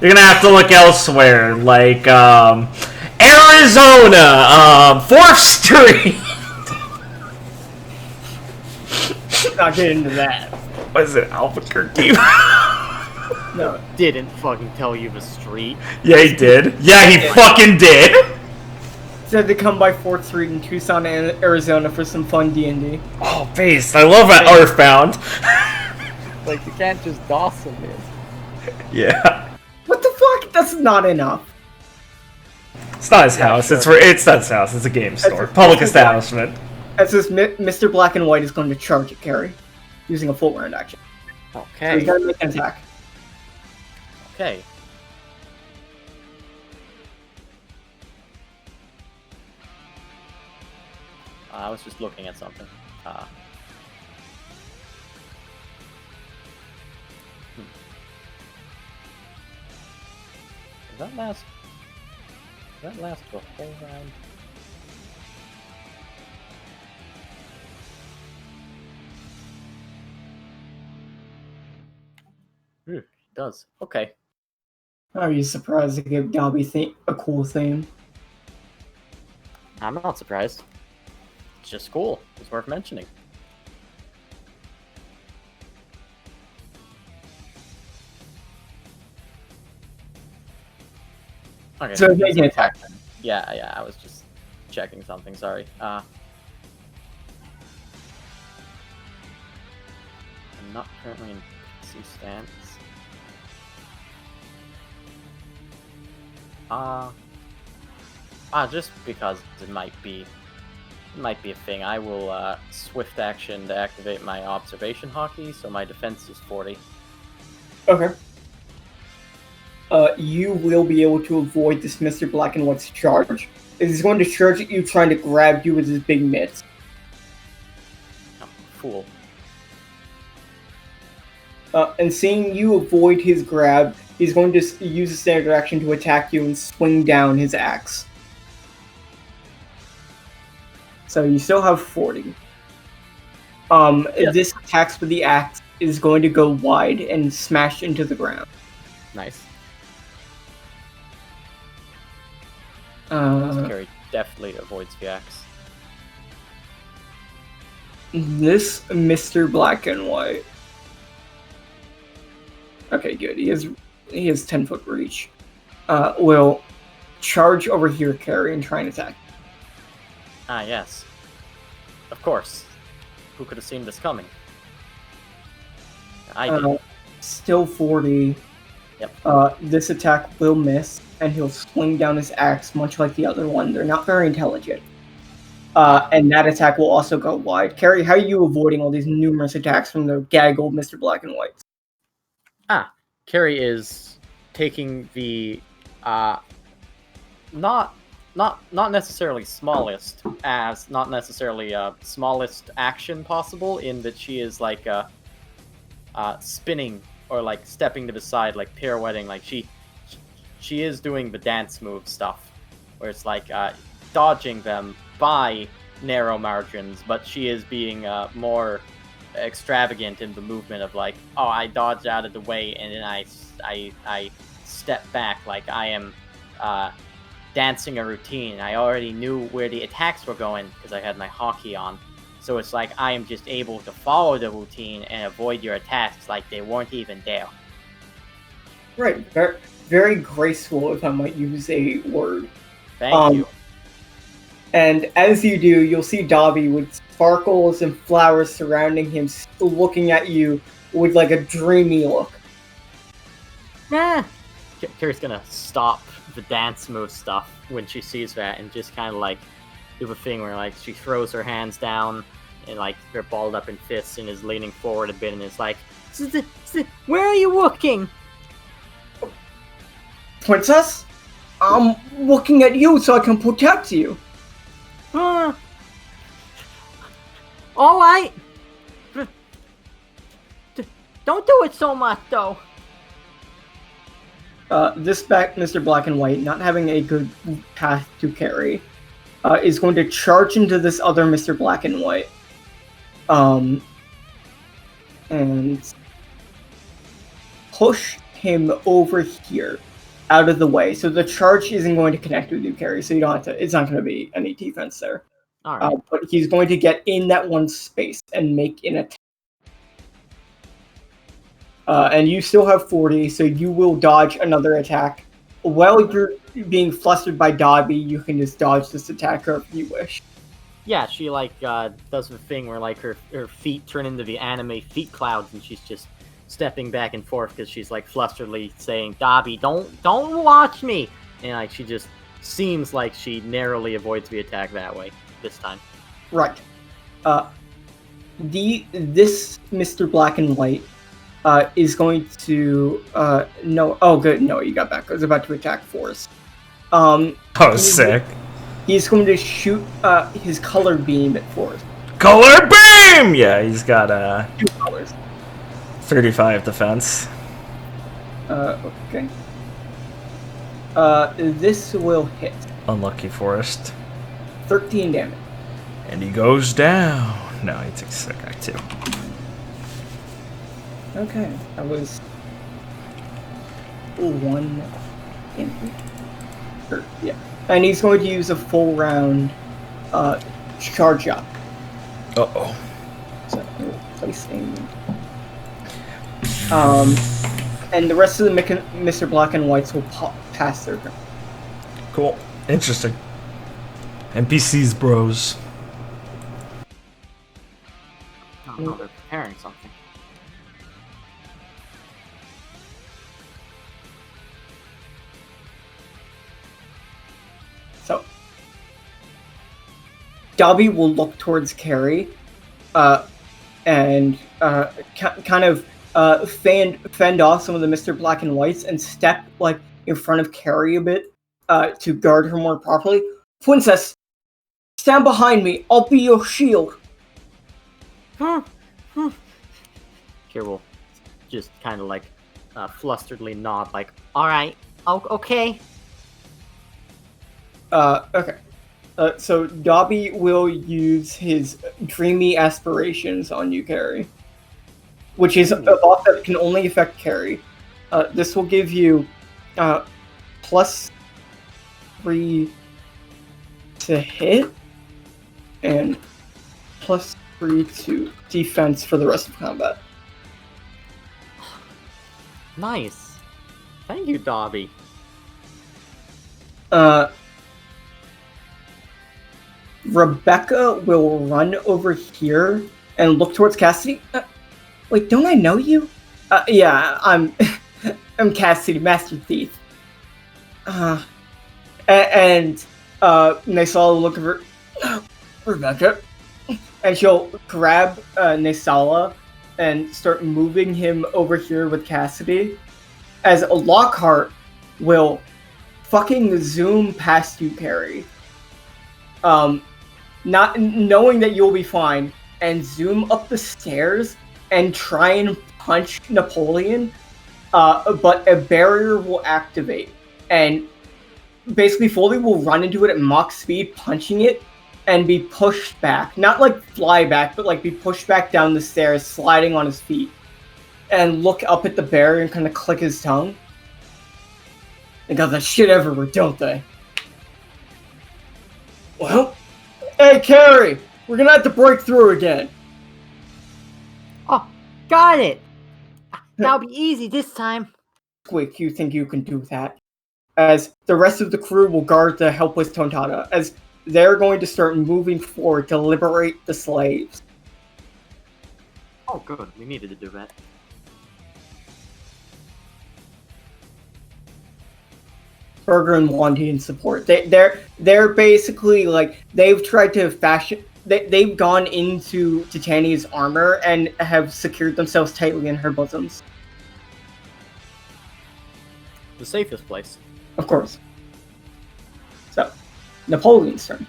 You're gonna have to look elsewhere, like Arizona, 4th Street. Not get into that. Was it Albuquerque? No. Didn't fucking tell you the street. Yeah, he did. Yeah, he fucking did. Said to come by 4th Street in Tucson, Arizona for some fun D&D. Oh, based. I love that Earthbound. Like, you can't just Dawson it. Yeah. What the fuck? That's not enough. It's not his house. It's not his house. It's a game store. Public establishment. As this Mr. Black and White is going to charge at Carrie, using a full round action. So he's Okay. going to make an attack. Okay. I was just looking at something. Does that last for a whole round? It does. Okay. Are you surprised to give Dobby a cool theme? I'm not surprised. It's just cool. It's worth mentioning. Okay, So make an attack. Yeah, I was just checking something, sorry. I'm not currently in C stance. Just because it might be a thing. I will swift action to activate my observation hockey, so my defense is 40. Okay. You will be able to avoid this Mr. Black and White's charge. He's going to charge at you, trying to grab you with his big mitts. Oh, fool. And seeing you avoid his grab, he's going to use a standard action to attack you and swing down his axe. So you still have 40. This attack with the axe is going to go wide and smash into the ground. Nice. Carrie definitely avoids the axe. This Mr. Black and White. Okay, good. He has 10-foot reach. Will charge over here, Carrie, and try and attack. Ah, yes. Of course. Who could have seen this coming? I did. Still 40. Yep. This attack will miss, and he'll swing down his axe, much like the other one. They're not very intelligent. And that attack will also go wide. Carrie, how are you avoiding all these numerous attacks from the gaggle Mr. Black and White? Carrie is taking the not necessarily smallest smallest action possible, in that she is like spinning or like stepping to the side, like pirouetting, like she is doing the dance move stuff, where it's like dodging them by narrow margins, but she is being more extravagant in the movement of like, oh, I dodge out of the way and then I step back like I am dancing a routine. I already knew where the attacks were going because I had my hockey on. So it's like I am just able to follow the routine and avoid your attacks like they weren't even there. Right. Very, very graceful, if I might use a word. Thank you. And as you do, you'll see Dobby with sparkles and flowers surrounding him, looking at you with like a dreamy look. Carrie's gonna stop the dance move stuff when she sees that and just kind of like do a thing where like she throws her hands down and like they're balled up in fists and is leaning forward a bit and is like, where are you looking? Princess? I'm looking at you so I can protect you. Alright. Don't do it so much, though. Mr. Black and White, not having a good path to Carrie, is going to charge into this other Mr. Black and White. And push him over here, out of the way. So the charge isn't going to connect with you, Carrie, so you don't have to, it's not going to be any defense there. Alright. But he's going to get in that one space and make an attack. And you still have 40, so you will dodge another attack. While you're being flustered by Dobby, you can just dodge this attack if you wish. Yeah, she does the thing where her feet turn into the anime feet clouds, and she's just stepping back and forth because she's flusteredly saying, "Dobby, don't watch me!" And she just seems like she narrowly avoids the attack that way this time. Right. This Mr. Black and White is going to no. Oh, good. No, you got back. I was about to attack Forrest. Sick. He's going to shoot his color beam at Forrest. Color beam! Yeah, he's got 2 colors. 35 defense. Okay. This will hit. Unlucky Forrest. 13 damage. And he goes down. No, he takes a sick guy too. Okay, that was 1 damage. Yeah. And he's going to use a full round charge up. Uh-oh. So, replacing. And the rest of the Mr. Black and Whites will pass their turn. Cool. Interesting. NPCs, bros. Oh no, they're preparing something. So, Dobby will look towards Carrie, and kind of fend off some of the Mr. Black and Whites and step in front of Carrie a bit to guard her more properly. Princess, stand behind me. I'll be your shield. Carrie will just kind of flusteredly nod, All right. Oh, okay. Okay. So Dobby will use his dreamy aspirations on you, Carrie, which is a buff that can only affect Carrie. This will give you +3 to hit and +3 to defense for the rest of combat. nice. Thank you, Dobby. Rebecca will run over here and look towards Cassidy. Wait, don't I know you? Yeah, I'm Cassidy, Master Thief. And Naesala will look at her. Rebecca. And she'll grab Naesala and start moving him over here with Cassidy. As Lockhart will fucking zoom past you, Carrie. Not knowing that you'll be fine, and zoom up the stairs and try and punch Napoleon, but a barrier will activate, and basically Foley will run into it at Mach speed, punching it, and be pushed back. Not fly back, but be pushed back down the stairs, sliding on his feet, and look up at the barrier and kind of click his tongue. They got that shit everywhere, don't they? Well, hey, Carrie! We're gonna have to break through again. Oh, got it. That'll be easy this time. Squeak, you think you can do that? As the rest of the crew will guard the helpless Tontata, as they're going to start moving forward to liberate the slaves. Oh, good. We needed to do that. Burger and Wandy in support. They're basically they've tried to fashion. They've gone into Titania's armor and have secured themselves tightly in her bosoms. The safest place. Of course. So, Napoleon's turn.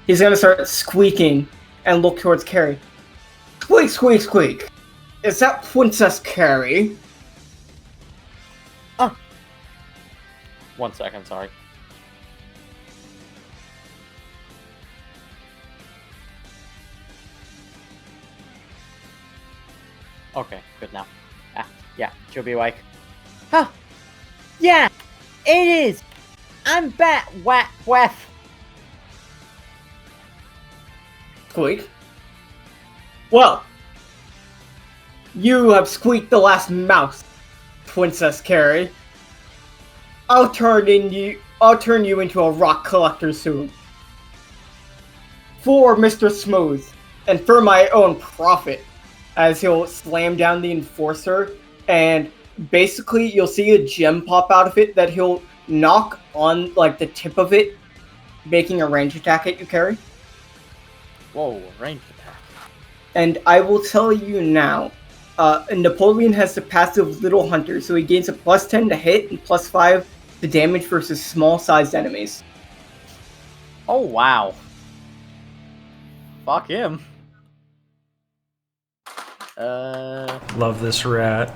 He's gonna start squeaking and look towards Carrie. Squeak, squeak, squeak. Is that Princess Carrie? 1 second, sorry. Okay, good now. Yeah, she'll be like, Huh. Yeah, it is. I'm back, Wef. Squeak. Well, You have squeaked the last mouse, Princess Carrie. I'll turn you into a rock collector soon. For Mr. Smooth, and for my own profit. As he'll slam down the Enforcer, and basically you'll see a gem pop out of it that he'll knock on like the tip of it, making a range attack at you, Carrie. Whoa, range attack. And I will tell you now, Napoleon has the passive Little Hunter, so he gains a +10 to hit and +5 to damage versus small-sized enemies. Oh, wow. Fuck him. Love this rat.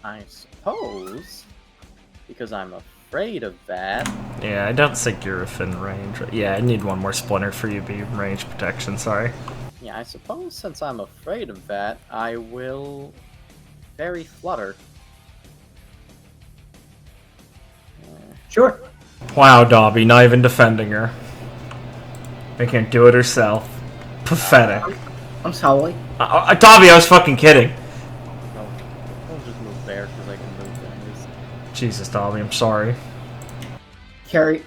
I suppose, because I'm afraid of that. Yeah, I don't think you're within range. Yeah, I need one more splinter for you to be range protection, sorry. Yeah, I suppose since I'm afraid of that, I will Fairy Flutter. Sure. Wow, Dobby, not even defending her. They can't do it herself. Pathetic. I'm sorry. Dobby, I was fucking kidding. No, I'll just move there because I can move there. Jesus, Dobby, I'm sorry. Carrie,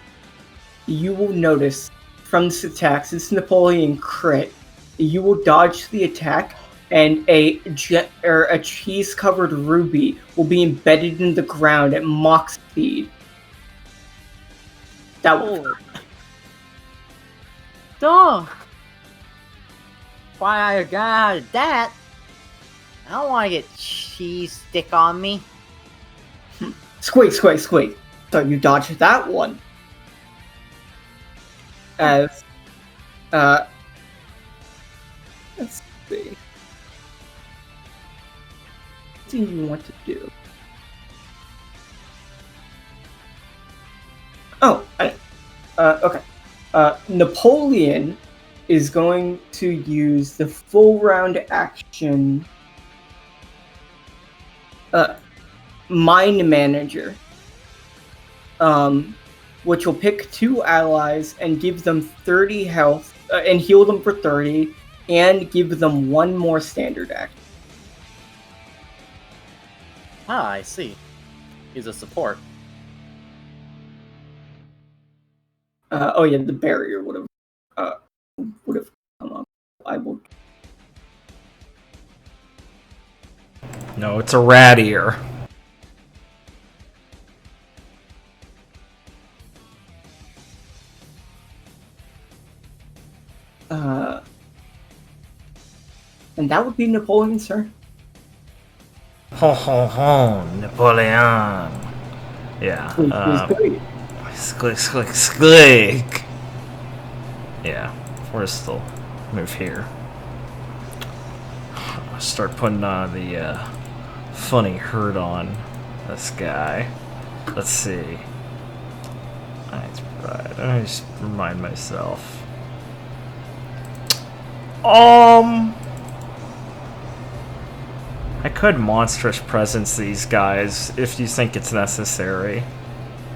you will notice from this attack, since Napoleon crit, you will dodge the attack, and a cheese-covered ruby will be embedded in the ground at Mach speed. That will hurt. Duh! Why I got out of that? I don't want to get cheese stick on me. Squeak, squeak, squeak. So you dodged that one. As, let's see. What do you want to do? Oh, okay. Napoleon is going to use the full round action Mind Manager, which will pick 2 allies and give them 30 health, and heal them for 30, and give them 1 more standard action. Ah, I see. He's a support. Oh yeah, the barrier would have come up. I will. No, it's a rat ear. And that would be Napoleon's turn. Ho ho ho, Napoleon. Yeah. Squeak, squeak, squeak. Yeah, Forrest will move here. Start putting the funny hurt on this guy. Let's see. That's right. I just remind myself. I could monstrous presence these guys if you think it's necessary.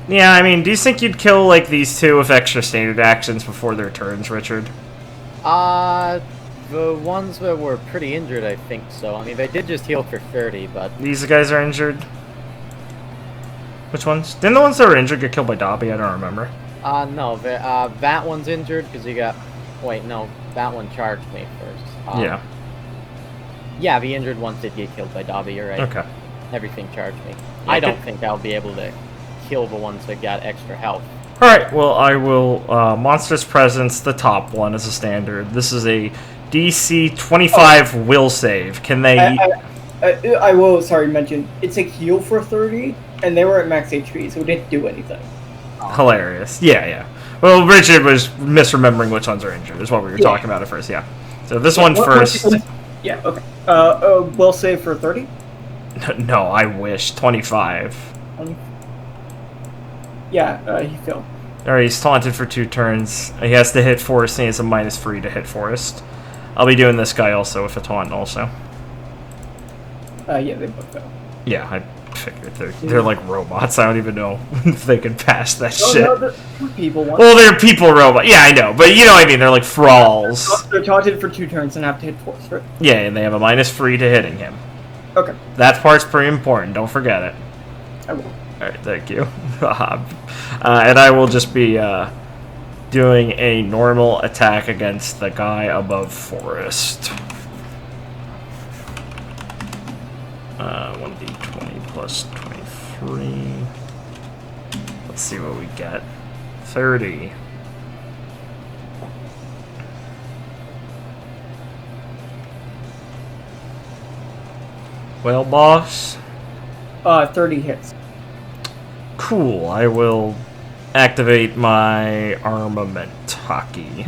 Yeah, I mean, do you think you'd kill, like, these 2 with extra standard actions before their turns, Richard? The ones that were pretty injured, I think so. I mean, they did just heal for 30, but... These guys are injured? Which ones? Didn't the ones that were injured get killed by Dobby? I don't remember. No, that one's injured because he got... Wait, no, that one charged me first. Yeah. Yeah, the injured ones did get killed by Dobby, you're right. Okay. Everything charged me. I don't think I'll be able to kill the ones that got extra health. Alright, well, I will monstrous presence the top one as a standard. This is a DC 25 will save. Can they... I will, mention, it's a heal for 30, and they were at max HP, so it didn't do anything. Hilarious. Yeah. Well, Richard was misremembering which ones are injured, is what we were talking about at first, yeah. So this one first... Yeah, okay. Will save for 30? No, I wish. 25. Yeah, he failed. Alright, he's taunted for 2 turns. He has to hit Forest, and he has a -3 to hit Forest. I'll be doing this guy also with a taunt also. Yeah, they both fail. Yeah, figured they're like robots. I don't even know if they can pass that shit. No, the people want. Well, they're people robots. Yeah, I know, but you know what I mean. They're like thralls. They're taunted for 2 turns and have to hit twice, right? Yeah, and they have a -3 to hitting him. Okay, That part's pretty important. Don't forget it. I will. All right, thank you. And I will just be doing a normal attack against the guy above Forest. 1d20 plus 23. Let's see what we get. 30. Well, boss. 30 hits. Cool. I will activate my armament hockey.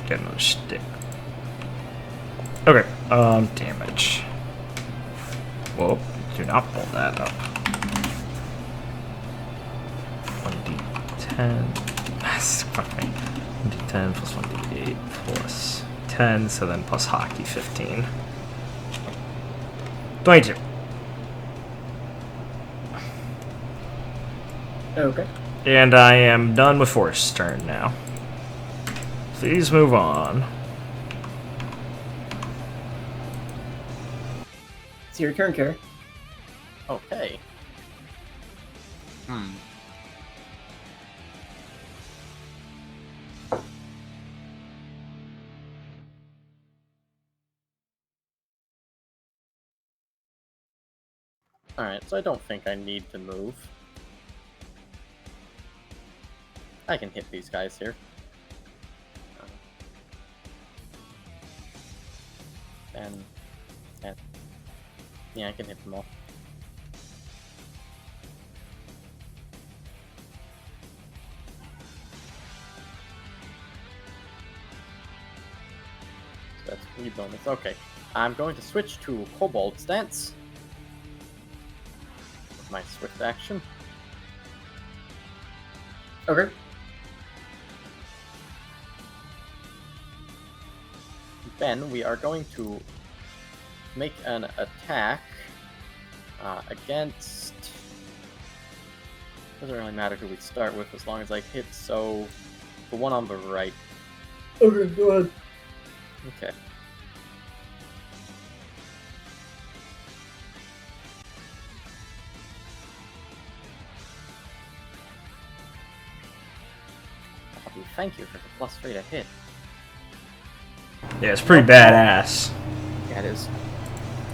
Get another stick. Okay. Damage. Whoa. Do not pull that up. 1d10. Fuck me. 1d10 plus 1d8 plus 10, so then plus hockey 15. 22. Okay. And I am done with Forest's turn now. Please move on. It's your turn, Carrie. Okay. Alright, so I don't think I need to move. I can hit these guys here. And yeah, I can hit them all. So that's 3 bonus. Okay, I'm going to switch to Kobold Stance with my swift action. Okay. Then we are going to make an attack against... Doesn't really matter who we start with as long as I hit, so the one on the right. Okay, go ahead. Okay. Thank you for the +3 to hit. Yeah, it's pretty badass. Yeah, it is.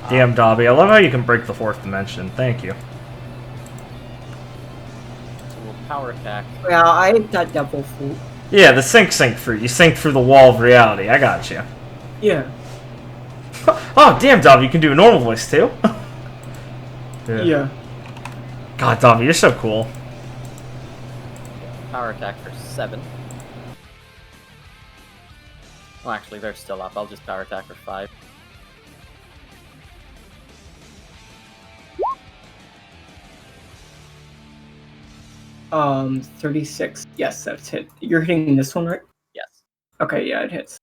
Damn, Dobby. I love how you can break the 4th dimension. Thank you. So we'll power attack. Yeah, I ate that devil fruit. Yeah, the sink fruit. You sink through the wall of reality. I got you. Yeah. Oh, damn, Dobby. You can do a normal voice, too. Yeah. God, Dobby, you're so cool. Power attack for 7. Well, actually, they're still up. I'll just power attack for 5. Um, 36. Yes, that's hit. You're hitting this one, right? Yes. Okay, yeah, it hits.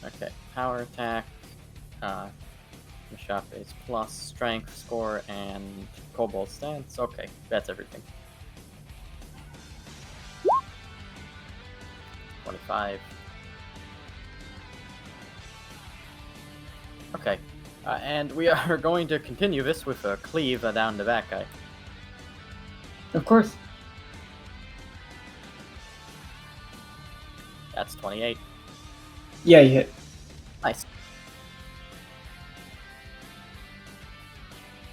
Okay, power attack, shot base plus strength score and kobold stance. Okay, that's everything. 25. Okay, and we are going to continue this with a cleave down the back guy. Of course. That's 28. Yeah, you hit. Nice.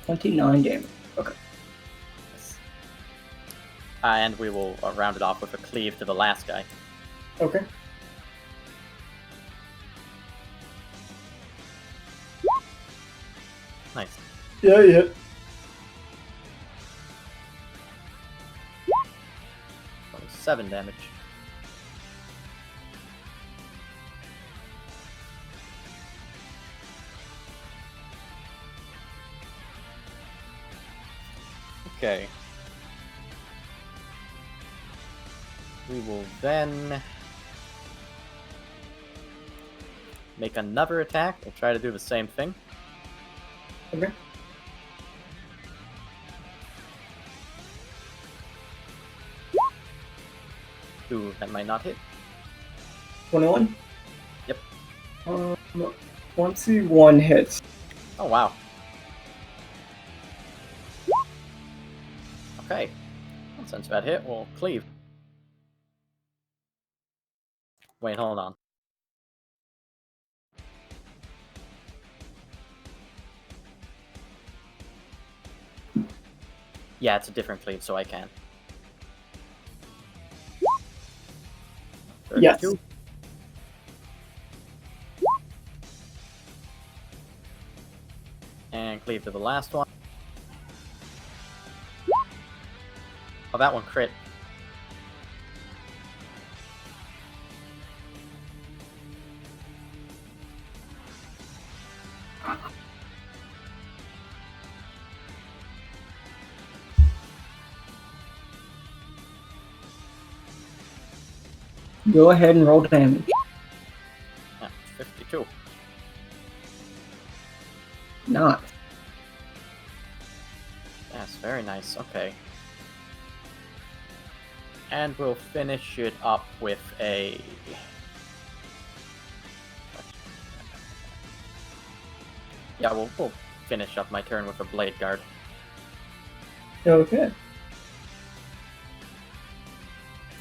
29 damage. Okay. And we will round it off with a cleave to the last guy. Okay. Nice. Yeah, you hit. 27 damage. Okay. We will then make another attack. We'll try to do the same thing. Okay. Ooh, that might not hit. 21? Yep. 21 hits. Oh, wow. Okay. Since that hit, we'll cleave. Wait, hold on. Yeah, it's a different cleave, so I can. Yes. 32. And cleave to the last one. Oh, that one crit. Go ahead and roll damage. Yeah, 52. Nice. Yes, very nice. Okay. And we'll finish it up with a... Yeah, we'll finish up my turn with a Blade Guard. Okay.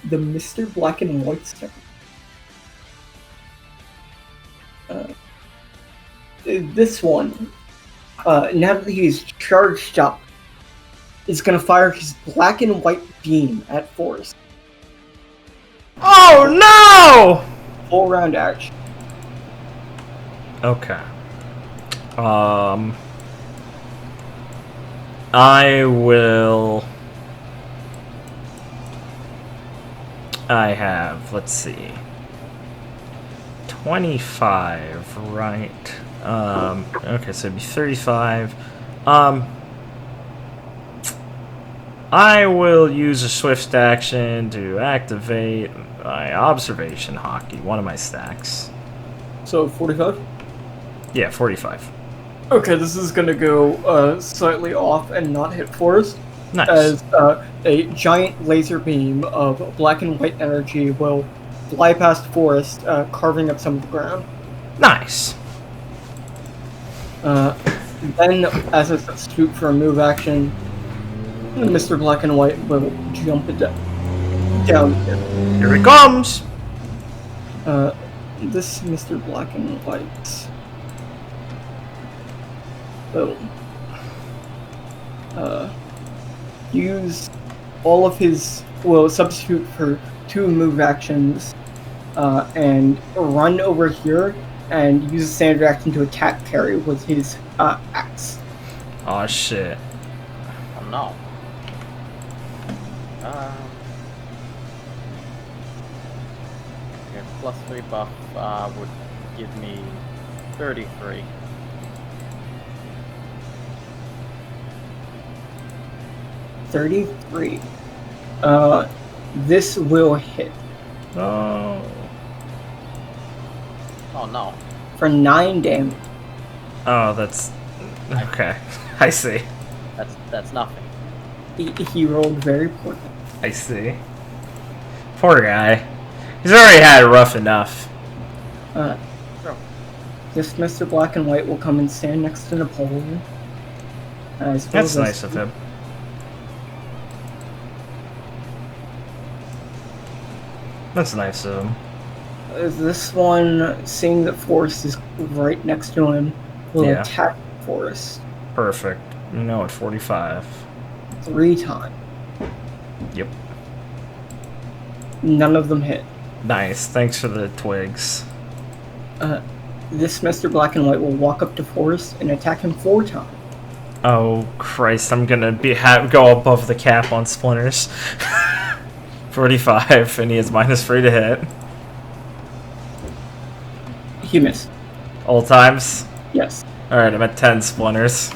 The Mr. Black and White's turn. This one, now that he's charged up, is going to fire his black and white beam at Forrest. Oh no! Full round action. Okay. I will. I have, let's see, 25, right? Okay, so it'd be 35. I will use a swift action to activate my observation hockey, one of my stacks. So 45? Yeah, 45. Okay, this is going to go slightly off and not hit Forrest. Nice. As a giant laser beam of black and white energy will fly past Forrest, carving up some of the ground. Nice. Then, as a substitute for a move action, Mr. Black and White will jump it down here. Here it comes! This Mr. Black and White. Boom. Use all of his, well, substitute for 2 move actions, and run over here and use a standard action to attack Carrie with his axe. Aw, shit. Oh no. Your +3 buff would give me 33. 33. This will hit Oh. Oh no. for 9 damage. Oh, that's... Okay. I see. That's nothing. He rolled very poorly. I see. Poor guy. He's already had it rough enough. This Mr. Black and White will come and stand next to Napoleon. I That's suppose nice of him. That's nice of him. This one, seeing that Forrest is right next to him, will Yeah. attack Forrest Perfect. You know, at 45. 3 times. Yep. None of them hit. Nice. Thanks for the twigs. This Mr. Black and White will walk up to Forrest and attack him 4 times. Oh, Christ. I'm gonna go above the cap on splinters. 45, and he has -3 to hit. He missed. All times? Yes. Alright, I'm at 10 splinters.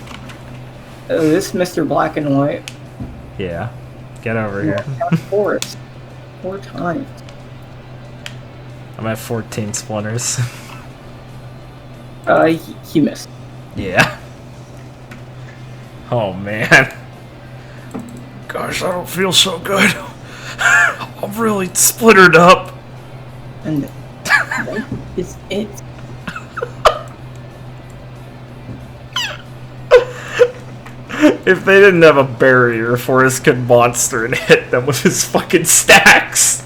This Mr. Black and White Yeah. Get over here. Forest. 4 times. I'm at 14 splinters. He missed. Yeah. Oh, man. Gosh, I don't feel so good. I'm really splintered up. And that is it. If they didn't have a barrier, Forrest could monster and hit them with his fucking stacks.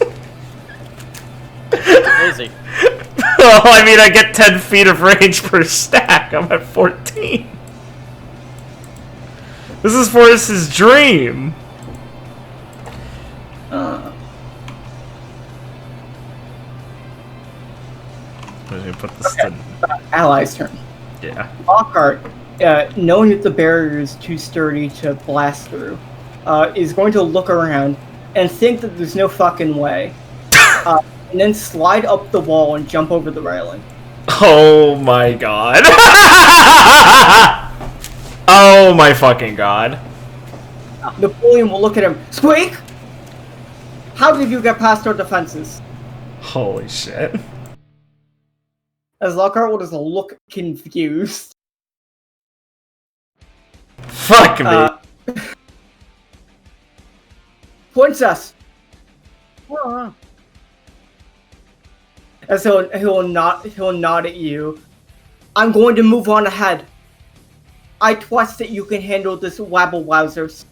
Crazy. Well, I mean, I get 10 feet of range per stack. I'm at 14. This is Forrest's dream. I'm gonna put this in. Ally's turn. Yeah. Lockhart, knowing that the barrier is too sturdy to blast through, is going to look around and think that there's no fucking way. And then slide up the wall and jump over the railing. Oh my god. Oh my fucking god. Napoleon will look at him. Squeak! How did you get past our defenses? Holy shit. As Lockhart will just look confused. Fuck me. Princess! Oh, As he'll nod at you. I'm going to move on ahead. I trust that you can handle this wabble-wowzers.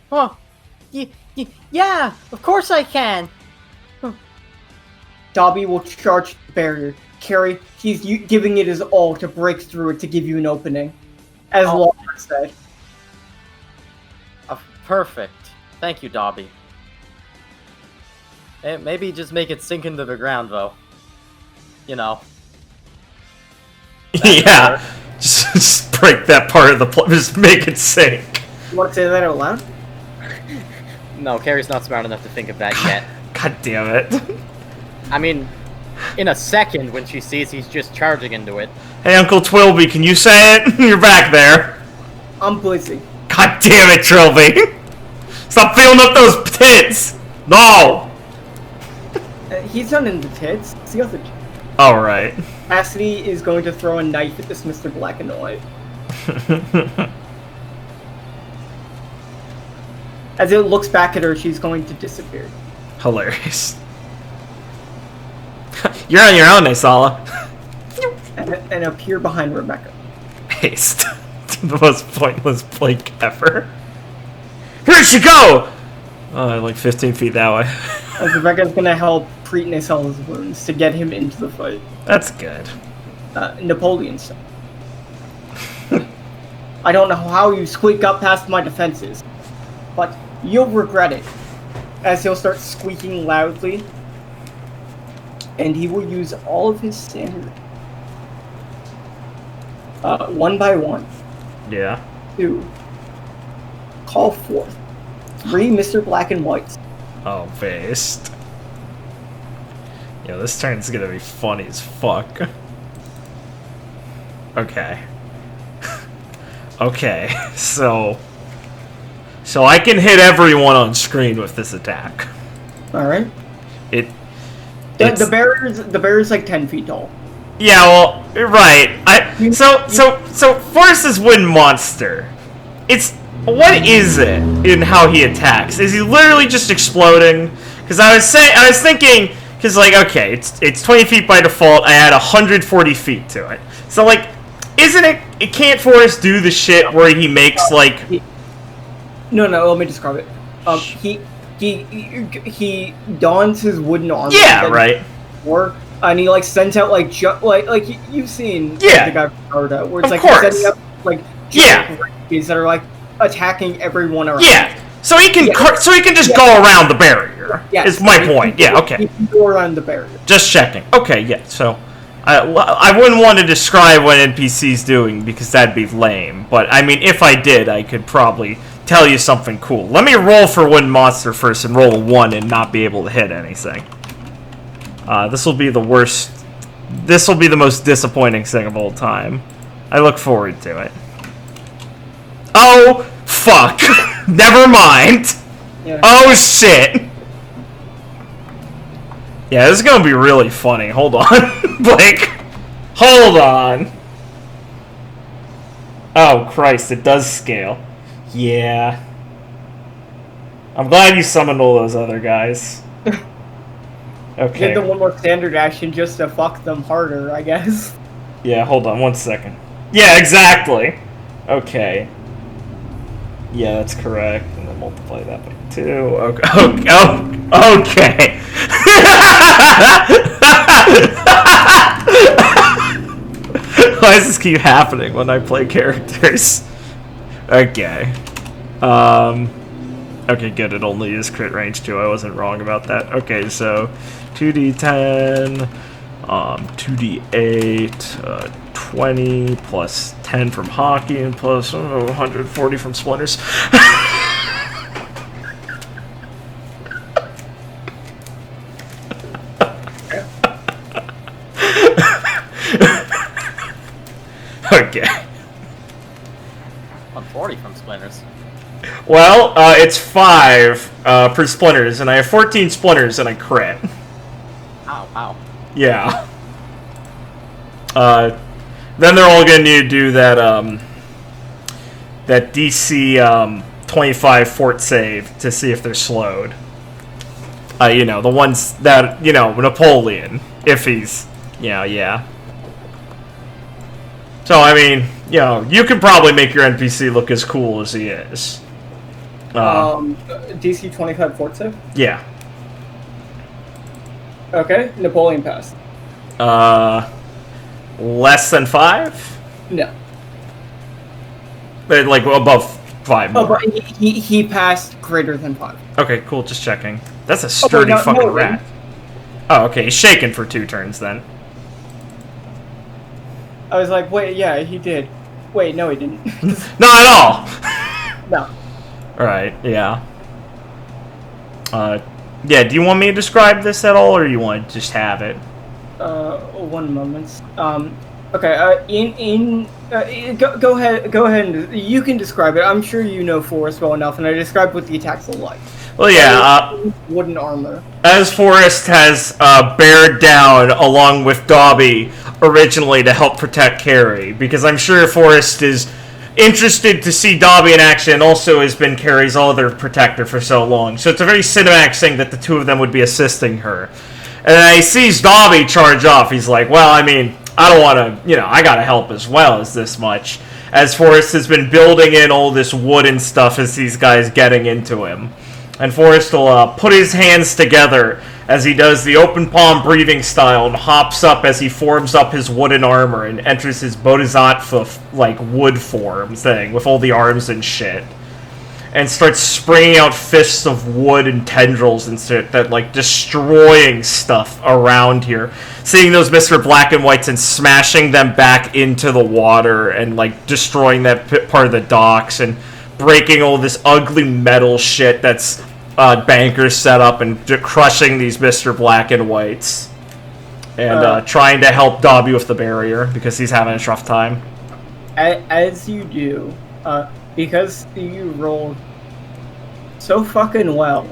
Huh. Yeah, of course I can. Dobby will charge the barrier. Carrie, he's giving it his all to break through it to give you an opening. As Lockhart said. Perfect. Thank you, Dobby. Maybe just make it sink into the ground, though. You know. Yeah. Just break that part of the just make it sink. You want to say that out loud? No, Carrie's not smart enough to think of that yet. God damn it. I mean, in a second when she sees he's just charging into it. Hey, Uncle Twilby, can you say it? You're back there. I'm busy. God damn it, Trilby. Stop feeling up those tits. No. He's not in the tits. It's the other two. Alright. Cassidy is going to throw a knife at this Mr. Black and White. As it looks back at her, she's going to disappear. Hilarious. You're on your own, Naesala. And appear behind Rebecca. Haste. The most pointless blink ever. Where'd she go? Oh, like 15 feet that way. As Rebecca's going to help treat Naesala's wounds to get him into the fight. That's good. Napoleon's turn. I don't know how you squeak up past my defenses, but you'll regret it. As he'll start squeaking loudly, and he will use all of his standard. One by one. Yeah. To call forth 3 Mr. Black and Whites. Oh, based. Yeah, this turn's gonna be funny as fuck. Okay. Okay, so I can hit everyone on screen with this attack. All right. It's The barrier's like 10 feet tall. Yeah, well, right. So Forrest's wind monster. What is it in how he attacks? Is he literally just exploding? Because I was thinking, because like, okay, it's 20 feet by default. I add 140 feet to it. So like, isn't it? Can't Forrest do the shit where he makes like? No. Let me describe it. He dons his wooden armor. Yeah, right. And he like sends out like you've seen Yeah. the guy from Naruto, where it's Of like course. he's setting up like rays that are like attacking everyone around. Yeah. So he can just go around the barrier. Yeah. Is my point. Yeah. Okay. He can go around the barrier. Just checking. Okay, yeah, so I wouldn't want to describe what NPC's doing because that'd be lame. But, I mean, if I did, I could probably tell you something cool. Let me roll for one monster first and roll a 1 and not be able to hit anything. This will be the worst. This will be the most disappointing thing of all time. I look forward to it. Oh, fuck! Never mind! Yeah. Oh, shit! Yeah, this is gonna be really funny. Hold on. Blake. Hold on. Oh, Christ, it does scale. Yeah. I'm glad you summoned all those other guys. Okay. Give them one more standard action just to fuck them harder, I guess. Yeah, hold on 1 second. Yeah, exactly. Okay. Yeah, that's correct. And then multiply that by 2. Okay. Okay. Why does this keep happening when I play characters? Okay. Okay, good. It only is crit range 2. I wasn't wrong about that. Okay, so 2d10, 2d8, 20 plus 10 from hockey and plus 140 from splinters. Okay. 140 from splinters. Well, it's 5 per splinters, and I have 14 splinters, and I crit. Ow, ow. Yeah. Then they're all gonna need to do that, that DC, 25 fort save to see if they're slowed. You know, the ones that, you know, Napoleon, if he's, yeah. So, I mean, you know, you can probably make your NPC look as cool as he is. DC 25 fort save? Yeah. Okay, Napoleon passed. Less than 5? No. But, like, above 5 more. Oh, but he passed greater than 5. Okay, cool, just checking. That's a sturdy fucking rat. Oh, okay, he's shaken for 2 turns then. I was like, wait, yeah, he did. Wait, no, he didn't. Not at all! No. Alright, yeah. Yeah, do you want me to describe this at all, or you want to just have it? 1 moment. Okay, go ahead and you can describe it. I'm sure you know Forrest well enough, and I described what the attacks are like. Well, yeah, wooden armor. as Forrest has bared down along with Dobby originally to help protect Carrie, because I'm sure Forrest is interested to see Dobby in action, and also has been Carrie's other protector for so long. So it's a very cinematic thing that the two of them would be assisting her. And then he sees Dobby charge off. He's like, well, I mean, I don't want to, you know, I gotta help as well as this much. As Forrest has been building in all this wood and stuff as these guys getting into him. And Forrest will put his hands together as he does the open palm breathing style and hops up as he forms up his wooden armor and enters his bodhisattva, like, wood form thing with all the arms and shit. And starts spraying out fists of wood and tendrils and shit that, like, destroying stuff around here. Seeing those Mr. Black and Whites and smashing them back into the water and, like, destroying that part of the docks and breaking all this ugly metal shit that's bankers set up and crushing these Mr. Black and Whites. And trying to help Dobby with the barrier because he's having a rough time. As you do, because you rolled so fucking well,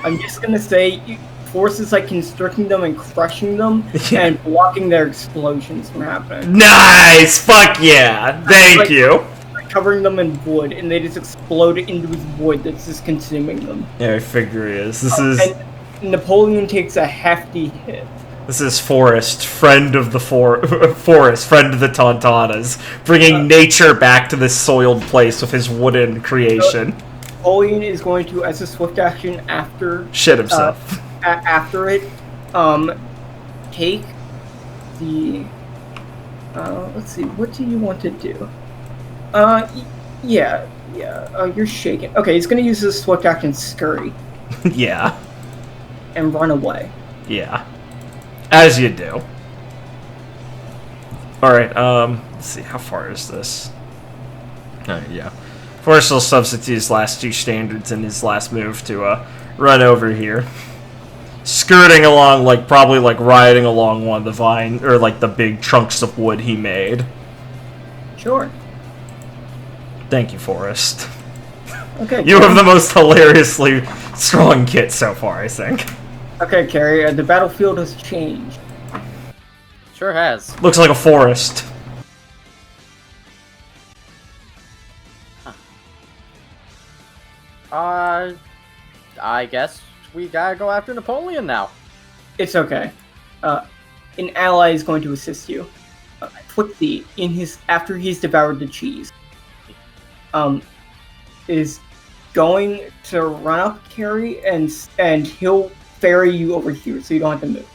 I'm just gonna say Force is like constricting them and crushing them and blocking their explosions from happening. Nice! Fuck yeah! Thank you! Covering them in wood, and they just explode into his wood that's just consuming them. Yeah, I figure he is. This is... And Napoleon takes a hefty hit. This is Forrest, friend of the Forest, friend of the Tauntanas, bringing nature back to this soiled place with his wooden creation. Napoleon is going to, as a swift action after... Shit himself. After it, take the... let's see, what do you want to do? Yeah, you're shaking. Okay, he's gonna use his swift action scurry. Yeah. And run away. Yeah. As you do. Alright, let's see, how far is this? Alright, yeah. Forrest will substitute his last 2 standards in his last move to, run over here. Skirting along, like, probably, like, riding along one of the vine, or, like, the big trunks of wood he made. Sure. Thank you, Forrest. Okay. You have Carrie. the most hilariously strong kit so far, I think. Okay, Carrie. The battlefield has changed. Sure has. Looks like a forest. I guess we gotta go after Napoleon now. It's okay. An ally is going to assist you. Twixie, after he's devoured the cheese, is going to run up Carrie and he'll ferry you over here, so you don't have to move.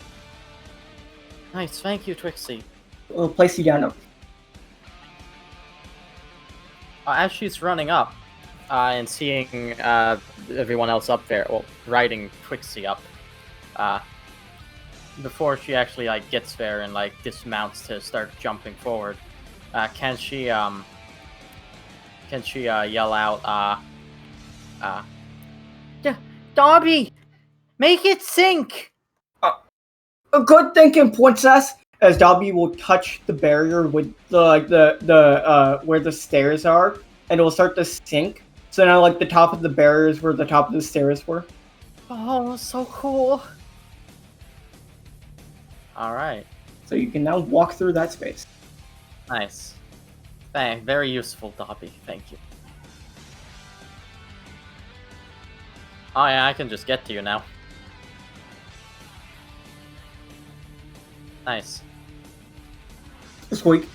Nice, thank you, Twixie. We'll place you down over here. As she's running up, and seeing everyone else up there, well, riding Twixie up, before she actually gets there and dismounts to start jumping forward, can she yell out, Darby, make it sink. A good thinking, princess. As Dobby will touch the barrier with the where the stairs are, and it will start to sink. So now the top of the barrier is where the top of the stairs were. Oh, so cool. all right, So you can now walk through that space. nice. Very useful, Dobby. Thank you. Oh yeah, I can just get to you now. Nice. Squeak.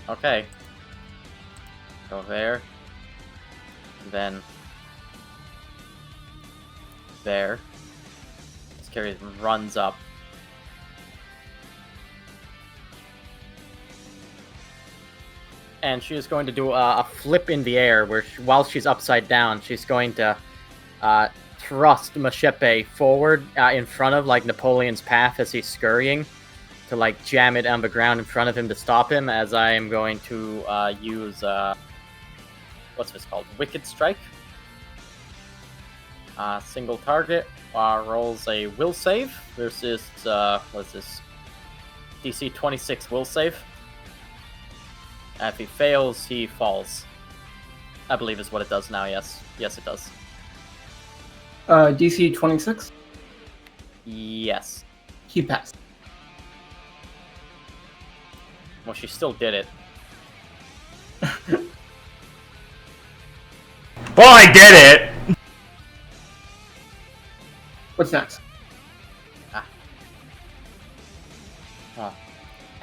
Okay. Go there. And then there. This Carrie runs up. And she is going to do a flip in the air where while she's upside down, she's going to thrust Machepe forward in front of Napoleon's path as he's scurrying to jam it on the ground in front of him to stop him, as I am going to use what's this called? Wicked Strike. Single target rolls a will save versus what's this? DC 26 will save. If he fails, he falls. I believe is what it does now. Yes, it does. DC 26. Yes. He passed. Well, she still did it. Well, I did it! What's next?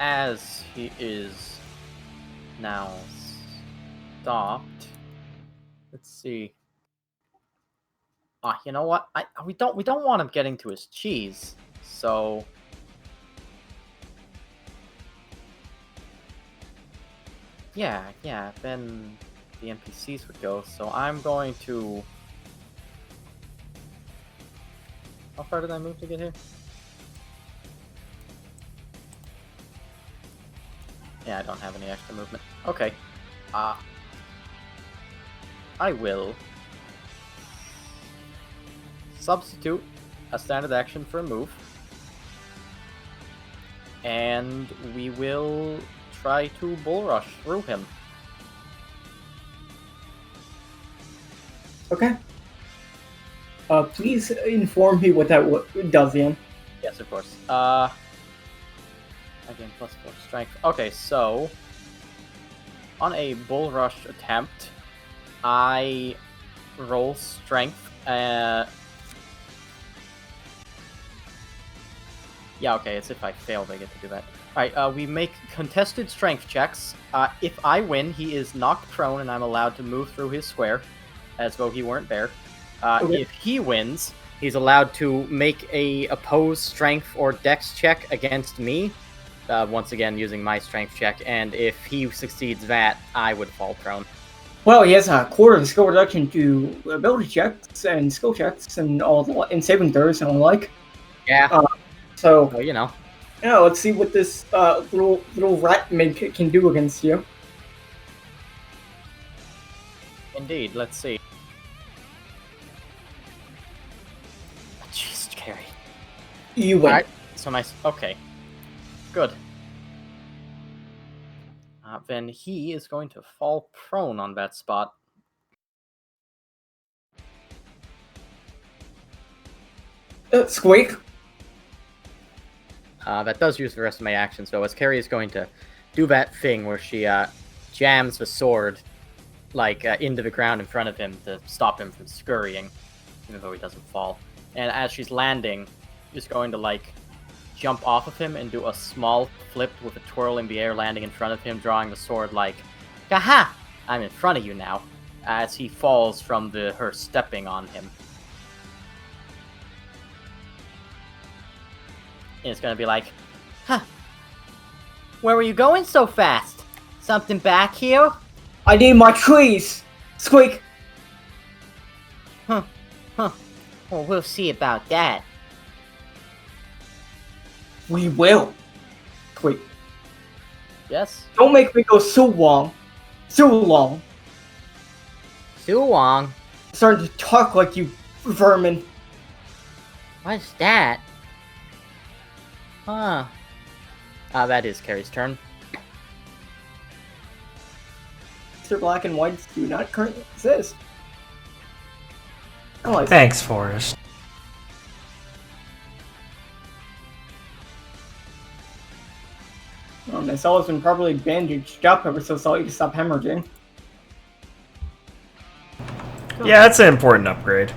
As he is now stopped. Let's see. You know what? We don't want him getting to his cheese. So yeah, then the NPCs would go. So I'm going to. How far did I move to get here? Yeah, I don't have any extra movement. Okay. I will substitute a standard action for a move. And we will try to bull rush through him. Okay. Please inform me what that does, Ian. Yes, of course. Again, +4 strength. Okay, so on a bull rush attempt, I roll strength. Yeah, okay, it's if I fail, they get to do that. Alright, we make contested strength checks. If I win, he is knocked prone and I'm allowed to move through his square, as though he weren't there. Okay. If he wins, he's allowed to make a opposed strength or dex check against me, once again using my strength check, and if he succeeds that, I would fall prone. Well, he has a quarter of the skill reduction to ability checks and skill checks and and saving throws and all the like. Yeah. So, Well, you know. yeah, let's see what this little rat mink can do against you. Indeed, let's see. Jeez, Carrie. You win. Alright, so nice. Okay. Good. Then he is going to fall prone on that spot. Squeak. That does use the rest of my action, so as Carrie is going to do that thing where she jams the sword into the ground in front of him to stop him from scurrying, even though he doesn't fall. And as she's landing, she's going to jump off of him and do a small flip with a twirl in the air, landing in front of him, drawing the sword "Aha! I'm in front of you now," as he falls from her stepping on him. And it's gonna be huh, Where were you going so fast? Something back here? I need my trees! Squeak! Huh. Well, we'll see about that. We will. Squeak. Yes? Don't make me go so long. So long. Too long? Starting to talk like you vermin. What's that? Huh. That is Carrie's turn. Mr. Black and Whites do not currently exist. Oh, Thanks, Forrest. Naesala's been properly bandaged up ever so slightly to stop hemorrhaging. Yeah, that's an important upgrade.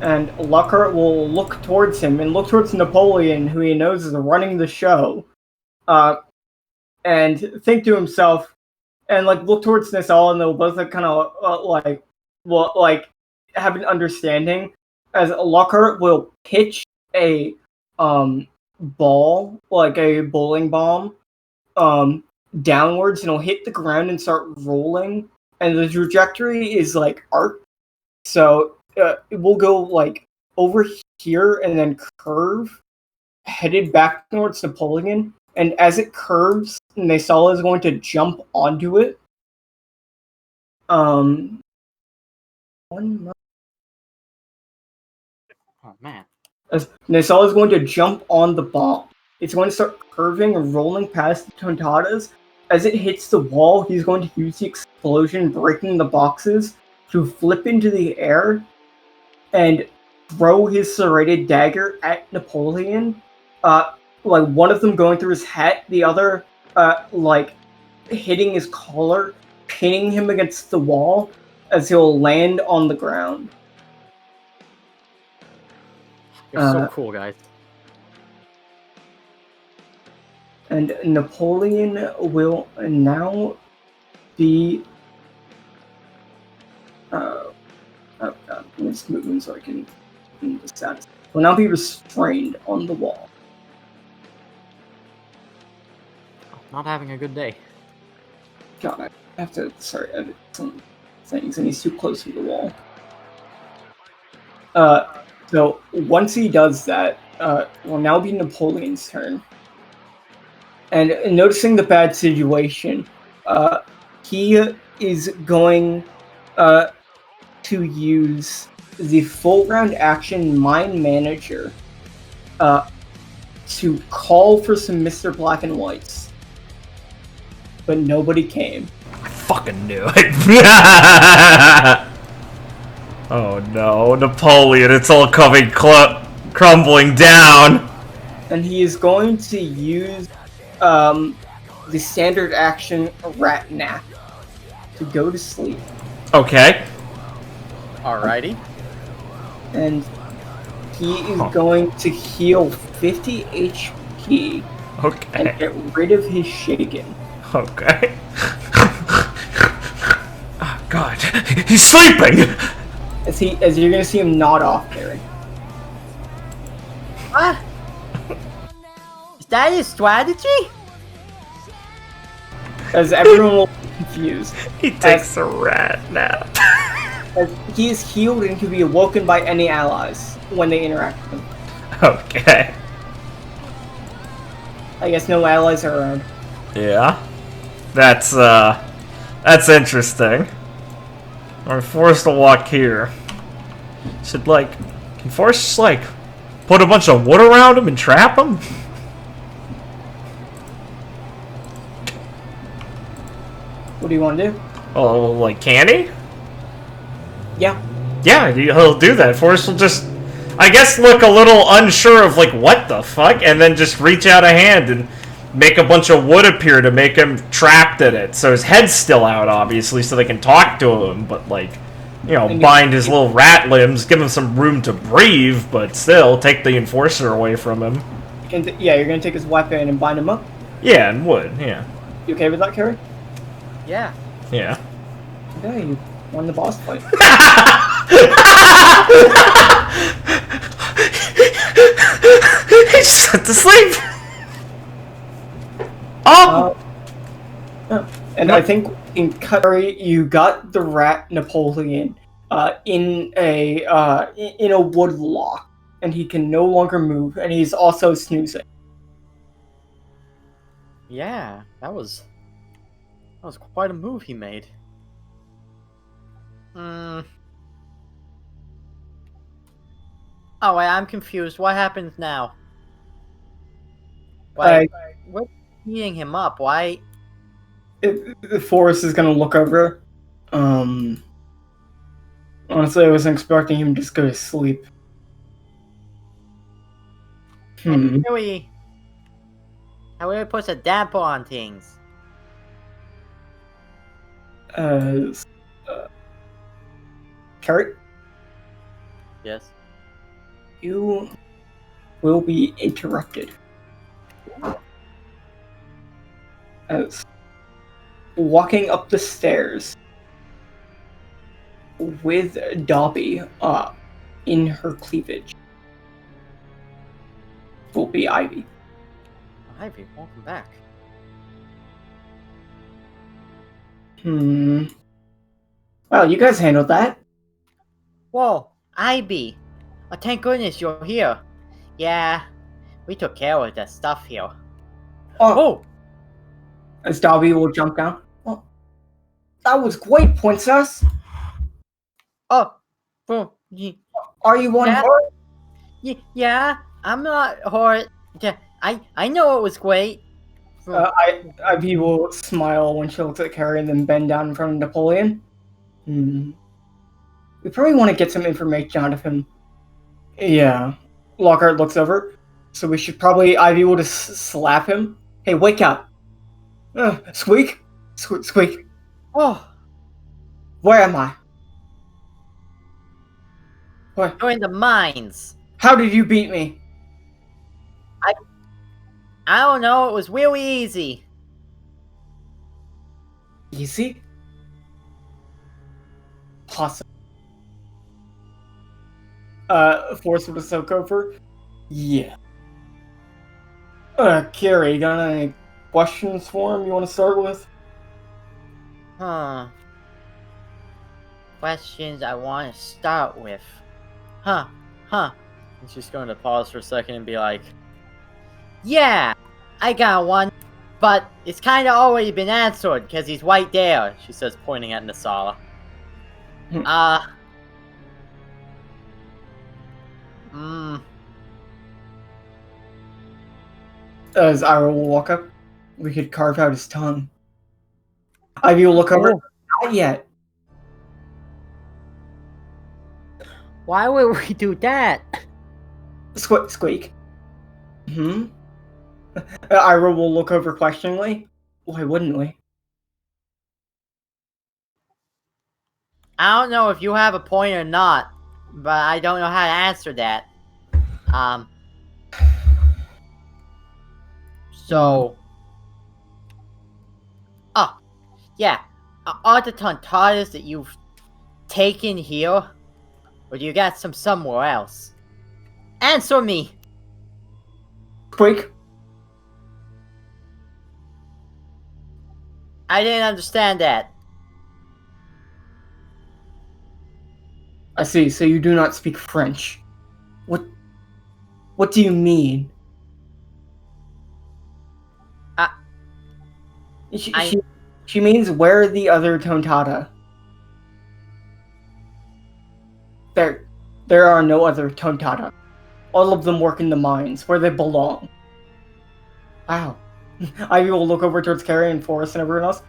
And Lockhart will look towards him and look towards Napoleon, who he knows is running the show, and think to himself, and look towards Naesala, and they'll both kind of have an understanding, as Lockhart will pitch a ball, like a bowling bomb, downwards, and it'll hit the ground and start rolling, and the trajectory is arc, so it will go over here and then curve, headed back towards Napoleon. And as it curves, Naesala is going to jump onto it. Oh man. As Naesala is going to jump on the bomb. It's going to start curving and rolling past the Tontadas. As it hits the wall, he's going to use the explosion, breaking the boxes, to flip into the air and throw his serrated dagger at Napoleon. One of them going through his hat, the other hitting his collar, pinning him against the wall as he'll land on the ground. You're so cool, guys. And Napoleon will now be let's move him so I can the status. Will now be restrained on the wall. Not having a good day. God, I have to edit some things, and he's too close to the wall. So once he does that, will now be Napoleon's turn. And noticing the bad situation, he is going to use the full round action Mind Manager to call for some Mr. Black and Whites. But nobody came. I fucking knew it. Oh no, Napoleon, it's all coming crumbling down. And he is going to use the standard action Rat Nap to go to sleep. Okay. Alrighty. And he is going to heal 50 HP Okay. and get rid of his shaken. Okay. Oh god, he's sleeping! As you're gonna see him nod off, Carrie. What? Is that his strategy? As everyone will be confused. He takes a rat nap. As he is healed and can be awoken by any allies when they interact with him. Okay. I guess no allies are around. Yeah. That's interesting. We're forced to walk here. Should, can Forrest just, put a bunch of wood around him and trap him? What do you want to do? Oh, can he? Yeah. Yeah, he'll do that. Forrest will just I guess, look a little unsure of, like, what the fuck? And then just reach out a hand and make a bunch of wood appear to make him trapped in it. So his head's still out, obviously, so they can talk to him, but, like, you know, bind his little rat limbs, give him some room to breathe, but still take the enforcer away from him. Yeah, you're gonna take his weapon and bind him up? Yeah, and wood, yeah. You okay with that, Carrie? Yeah. Yeah. Okay, you won the boss fight. He just went to sleep! Oh! And I think in Carrie, you got the rat Napoleon in a wood lock, and he can no longer move, and he's also snoozing. Yeah, that was quite a move he made. Oh wait, I'm confused. What happens now? Why? What's eating him up? Why? Forrest is gonna look over. Honestly, I wasn't expecting him to just go to sleep. How we put a damper on things? Carrie, Yes. you will be interrupted. As walking up the stairs with Dobby in her cleavage will be Ivy. Ivy, welcome back. Well, you guys handled that. Whoa, Ivy! Oh, thank goodness you're here. Yeah, we took care of that stuff here. Oh! As Dobby will jump down. Well, that was great, princess. Oh, well, Are you one hurt? yeah, I'm not hurt. Yeah, I know it was great. Ivy will smile when she looks at Carrie and then bend down in front of Napoleon. We probably want to get some information out of him. Yeah. Lockhart looks over. So we should probably... Ivy will just slap him. Hey, wake up. Squeak. Squeak. Oh, Where am I? What? you're in the mines. How did you beat me? I don't know, it was really easy. Easy? Possible. Force with a soak over? Yeah. Carrie, got any questions for him you want to start with? Questions I want to start with. And she's going to pause for a second and be like, yeah, I got one, but it's kind of already been answered because he's right there. she says, pointing at Naesala. As Ira will walk up, we could carve out his tongue. Ivy will look over. Not yet. Why would we do that? Squeak. Ira will look over questioningly. Why wouldn't we? I don't know if you have a point or not, but I don't know how to answer that. So... Oh, yeah. Are the tontadas that you've taken here, or do you got some somewhere else? Answer me! Squeak. I didn't understand that. I see, so you do not speak French. What do you mean? She means where are the other tontata? There are no other tontata. All of them work in the mines, where they belong. Wow. Ivy will look over towards Carrie and Forrest and everyone else.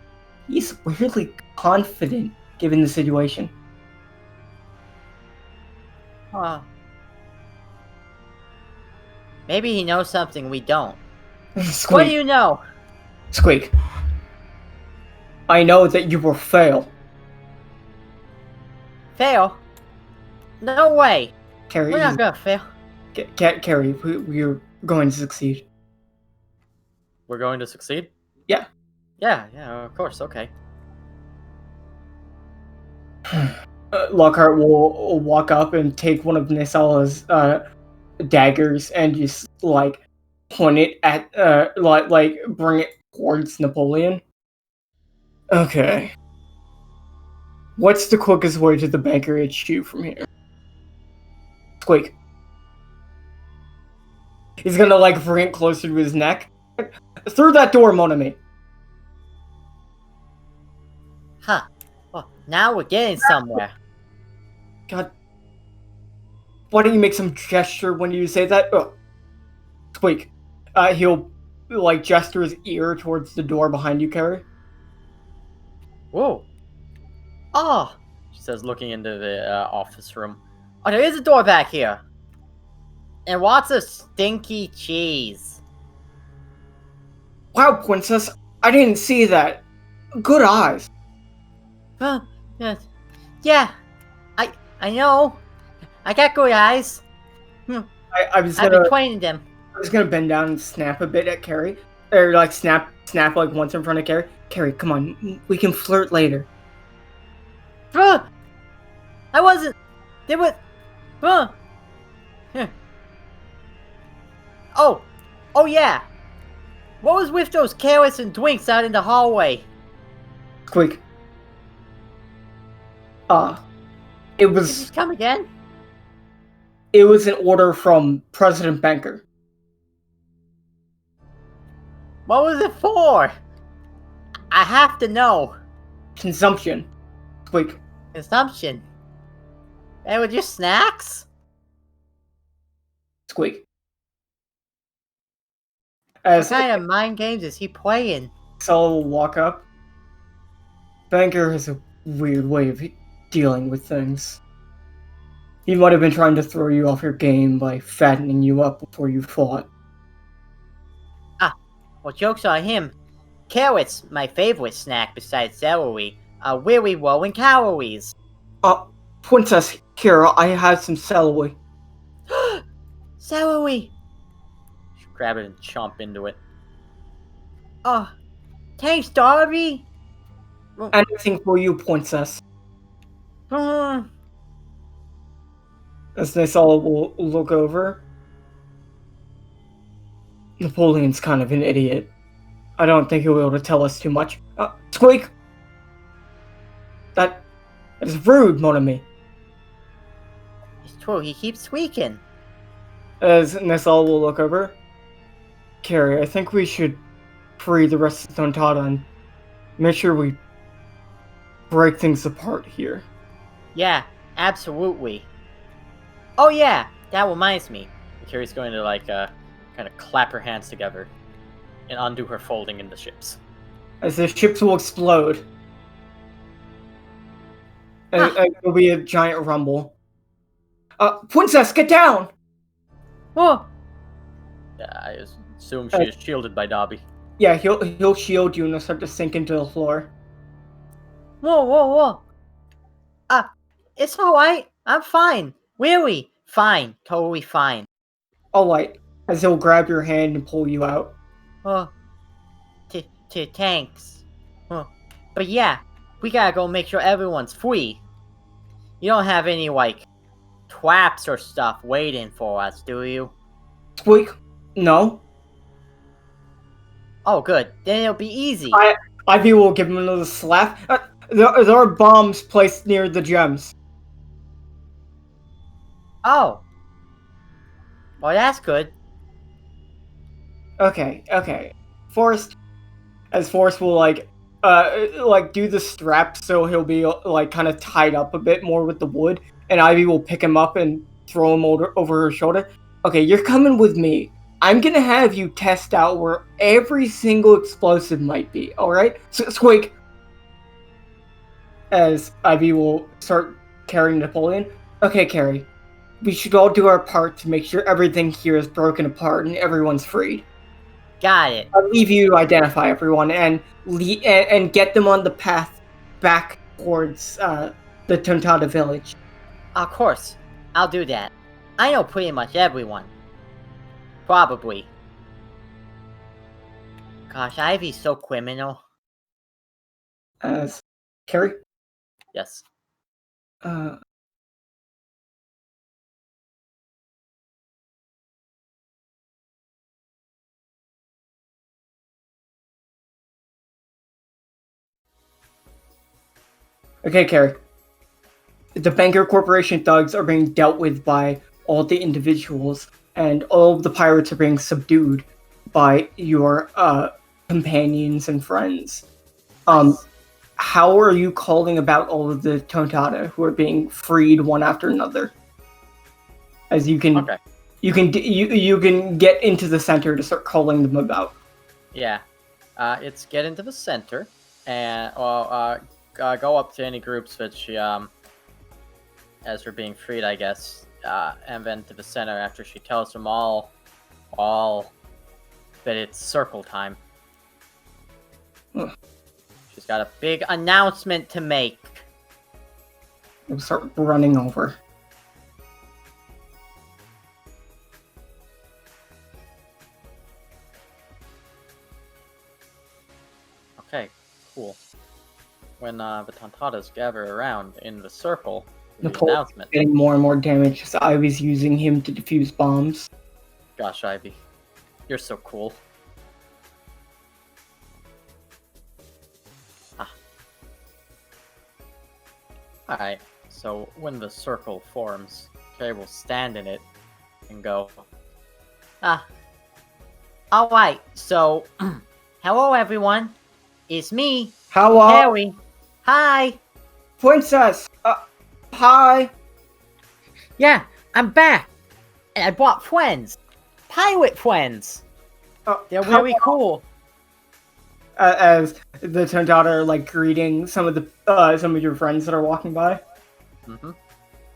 He's weirdly confident, given the situation. Maybe he knows something we don't. Squeak. What do you know? Squeak. I know that you will fail. Fail? No way. Carrie, We're not gonna fail. Carrie, we're going to succeed. We're going to succeed? Yeah. Yeah, of course, okay. Lockhart will walk up and take one of Naesala's daggers and just like point it at like bring it towards Napoleon. Okay. What's the quickest way to the Banker HQ from here? Squeak. He's gonna like bring it closer to his neck. Through that door, mon ami. Huh. Well, now we're getting somewhere. God. Why don't you make some gesture when you say that? Oh. Squeak. He'll like gesture his ear towards the door behind you, Carrie. Whoa. Oh, She says, looking into the office room. oh, there is a door back here. And lots of stinky cheese. Wow, Princess, I didn't see that. Good eyes. Huh? Yeah. I know. I got good eyes. I was I've gonna been training them. bend down and snap a bit at Carrie, or like snap like once in front of Carrie. Carrie, come on, we can flirt later. I wasn't. There was. Huh. Oh yeah. What was with those carrots and drinks out in the hallway? Squeak. It was Just come again? an order from President Banker. What was it for? I have to know. Consumption. Squeak. Consumption. They were just snacks? Squeak. What As kind of mind games is he playing? Saul will walk up. Banker has a weird way of dealing with things. He might have been trying to throw you off your game by fattening you up before you fought. Well, joke's on him. Carrots, my favorite snack besides celery, are really low in calories. Princess, here, I have some celery. Celery! Grab it and chomp into it. Oh, thanks, Darby! Anything for you, Princess. Hmm. As Naesala will look over. Napoleon's kind of an idiot. I don't think he'll be able to tell us too much. Squeak! That is rude, mon ami. It's true, he keeps squeaking. As Naesala will look over. Carrie, I think we should free the rest of Tontada and make sure we break things apart here. Yeah, absolutely. Oh yeah, that reminds me. Carrie's going to, like, kind of clap her hands together and undo her folding in the ships. As the ships will explode. And there'll be a giant rumble. Princess, get down! Oh, I assume she is shielded by Dobby. Yeah, he'll shield you and it'll start to sink into the floor. whoa. It's alright. I'm fine. Really? Fine. Totally fine. Alright, as he'll grab your hand and pull you out. Oh. Thanks. But yeah, we gotta go make sure everyone's free. You don't have any, like, traps or stuff waiting for us, do you? Squeak? No. Oh, good. Then it'll be easy. Ivy will give him another slap. There are bombs placed near the gems. Oh. Well, that's good. Okay. Forrest will like do the strap so he'll be like kind of tied up a bit more with the wood, and Ivy will pick him up and throw him over her shoulder. Okay, you're coming with me. I'm gonna have you test out where every single explosive might be. All right, Squeak. As Ivy will start carrying Napoleon. Okay, Carrie. we should all do our part to make sure everything here is broken apart and everyone's freed. Got it. I'll leave you to identify everyone and get them on the path back towards the Tontada village. Of course. I'll do that. I know pretty much everyone. Probably. Gosh, Ivy's so criminal. Carrie? Yes. Okay, Carrie. The Banker Corporation thugs are being dealt with by all the individuals, and all of the pirates are being subdued by your companions and friends. How are you calling about all of the Tontada who are being freed one after another? As you can, Okay. you can get into the center to start calling them about. Yeah. It's get into the center and go up to any groups which as we're being freed, I guess, and then to the center after she tells them all that it's circle time. Ugh. She's got a big announcement to make. We'll start running over. Okay, cool. When the Tontadas gather around in the circle, the Napoleon's announcement. getting more and more damage as Ivy's using him to defuse bombs. Gosh, Ivy, you're so cool. Alright, so when the circle forms, Carrie will stand in it and go, Alright, so, hello everyone. It's me, Hello, Carrie. Hi. Princess. Hi. Yeah, I'm back. And I brought friends. Pirate friends. They're very cool. As the Tontada are like greeting some of your friends that are walking by. mm-hmm.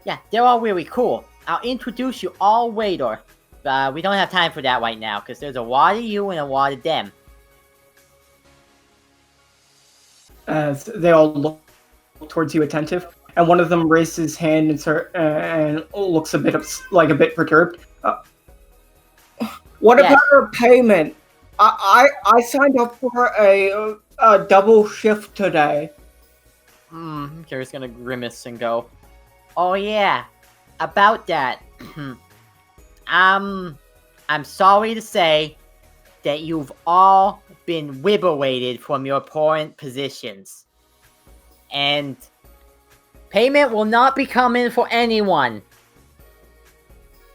Yeah, they're all really cool. I'll introduce you all later. We don't have time for that right now, because there's a lot of you and a lot of them. As they all look towards you, attentive, and one of them raises his hand and looks a bit perturbed. What about our payment? I signed up for a double shift today. Carrie's gonna grimace and go, Oh yeah, about that. I'm sorry to say that you've all been liberated from your current positions. And payment will not be coming for anyone.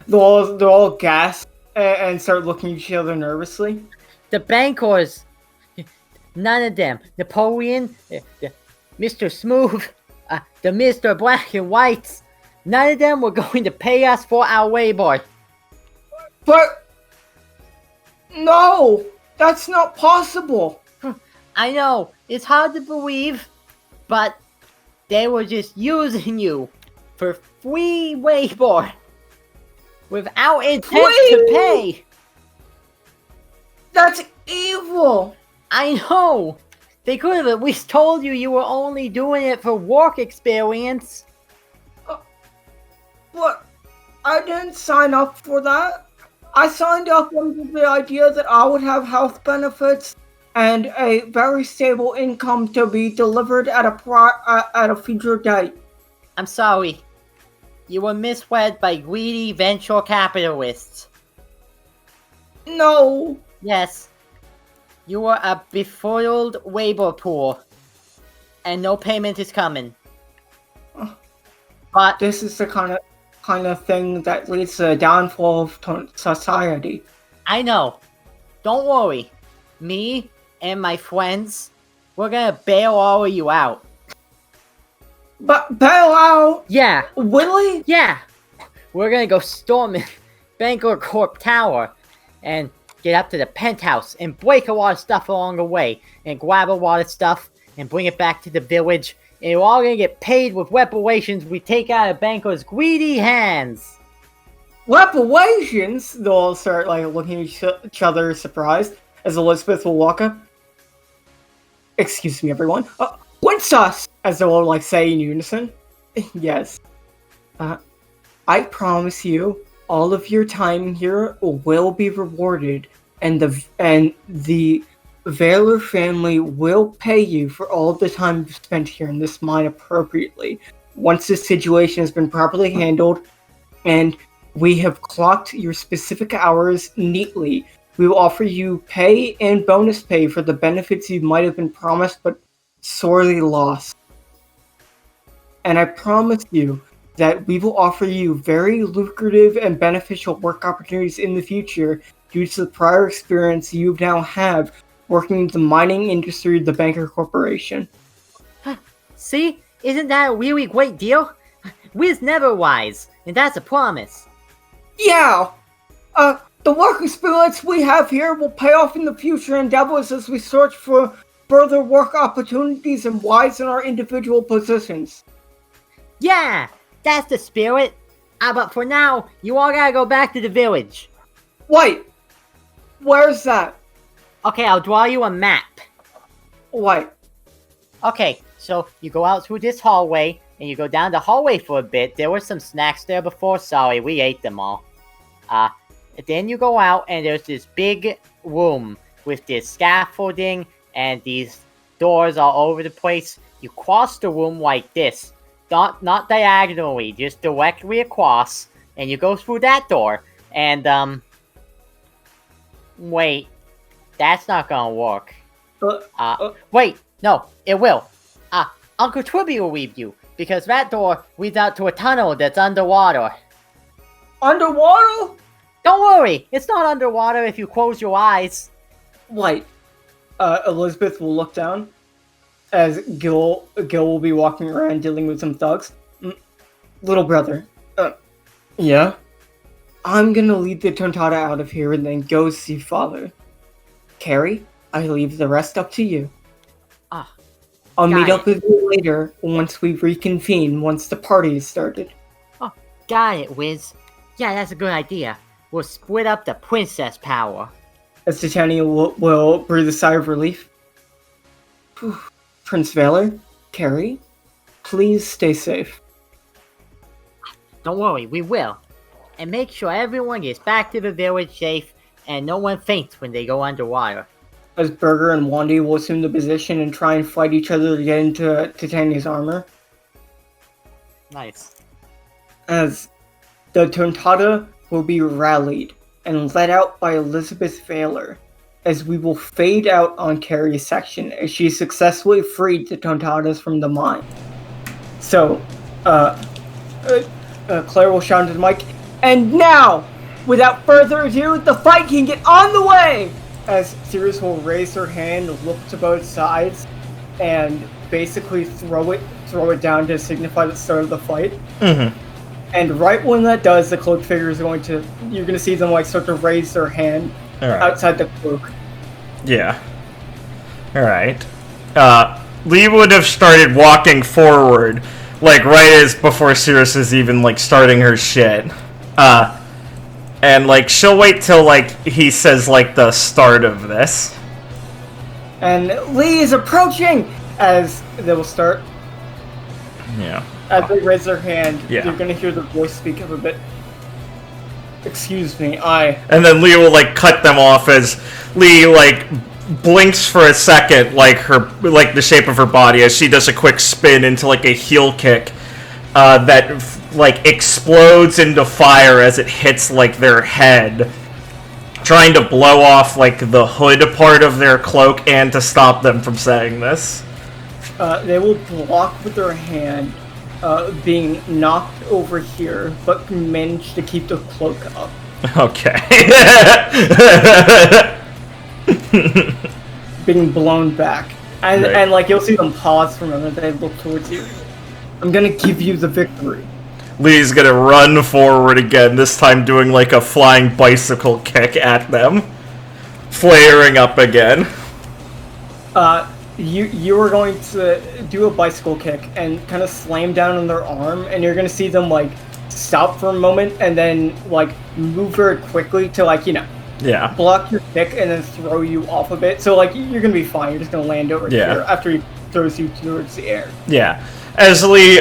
They're all gasp and start looking at each other nervously. The bankers, none of them. Napoleon, Mr. Smooth, the Mr. Black and Whites, none of them were going to pay us for our labor. But no, that's not possible. I know, it's hard to believe, but they were just using you for free labor without intent to pay. That's evil. I know. They could have at least told you were only doing it for work experience. But I didn't sign up for that. I signed up under the idea that I would have health benefits and a very stable income to be delivered at a future date. I'm sorry. You were misled by greedy venture capitalists. No. Yes. You were a befuddled labor pool. And no payment is coming. But This is the kind of thing that leads to the downfall of society. I know. Don't worry. Me and my friends, we're gonna bail all of you out. But bail out? Yeah. Really? Yeah. We're gonna go storming Banker Corp Tower and get up to the penthouse and break a lot of stuff along the way and grab a lot of stuff and bring it back to the village, and we're all gonna get paid with reparations we take out of Banker's greedy hands. Reparations? They'll all start like looking at each other surprised as Elizabeth will walk up. Excuse me, everyone. Princess! As they'll all like say in unison. Yes. I promise you, all of your time here will be rewarded, and the Valor family will pay you for all of the time you've spent here in this mine appropriately. Once this situation has been properly handled, and we have clocked your specific hours neatly, we will offer you pay and bonus pay for the benefits you might have been promised but sorely lost. And I promise you that we will offer you very lucrative and beneficial work opportunities in the future due to the prior experience you now have working in the mining industry of the Banker Corporation. See? Isn't that a really great deal? We's never wise, and that's a promise. Yeah! The work experience we have here will pay off in the future endeavors as we search for further work opportunities and widen our individual positions. Yeah! That's the spirit. But for now, you all gotta go back to the village. Wait! Where's that? Okay, I'll draw you a map. Wait. Okay, so you go out through this hallway, and you go down the hallway for a bit. There were some snacks there before. Sorry, we ate them all. Then you go out, and there's this big room with this scaffolding and these doors all over the place. You cross the room like this. Not diagonally, just directly across. And you go through that door. And, wait. That's not gonna work. Wait, no, it will. Uncle Twibby will leave you, because that door leads out to a tunnel that's underwater. Underwater? Don't worry, it's not underwater if you close your eyes. Wait. Elizabeth will look down as Gil will be walking around dealing with some thugs. Little brother. Yeah? I'm gonna lead the Tontata out of here and then go see father. Carrie, I leave the rest up to you. I'll meet up with you later once we reconvene once the party is started. Oh, got it, Wiz. Yeah, that's a good idea. We'll split up the princess power. As Titania will breathe a sigh of relief. Prince Valor, Carrie, please stay safe. Don't worry, we will. And make sure everyone gets back to the village safe and no one faints when they go underwater. As Burger and Wandy will assume the position and try and fight each other to get into Titania's armor. Nice. As the Tontata will be rallied and led out by Elizabeth Valor, as we will fade out on Carrie's section as she successfully freed the Tontatas from the mine. So, Claire will shout into the mic, and now, without further ado, the fight can get on the way! As Sirius will raise her hand, look to both sides, and basically throw it down to signify the start of the fight. Mm-hmm. And right when that does, the cloak figure is you're going to see them like start to raise their hand outside the cloak. Yeah. Alright. Lee would have started walking forward, like right as before Sirius is even like starting her shit. And like she'll wait till like he says like the start of this. And Lee is approaching as they will start. Yeah. As they raise their hand, Yeah. you're gonna hear the voice speak up a bit. Excuse me, And then Lee will like cut them off as Lee like blinks for a second, like the shape of her body as she does a quick spin into like a heel kick that like explodes into fire as it hits like their head, trying to blow off like the hood part of their cloak and to stop them from saying this. They will block with their hand, being knocked over here, but manage to keep the cloak up. Okay. Being blown back. And, Right. and like, you'll see them pause for a moment, they look towards you. I'm gonna give you the victory. Lee's gonna run forward again, this time doing like a flying bicycle kick at them. Flaring up again. You are going to do a bicycle kick and kind of slam down on their arm, and you're going to see them like stop for a moment and then like move very quickly to like Yeah. block your kick and then throw you off a bit. So like you're gonna be fine. You're just gonna land over here after he throws you towards the air. Yeah. As Lee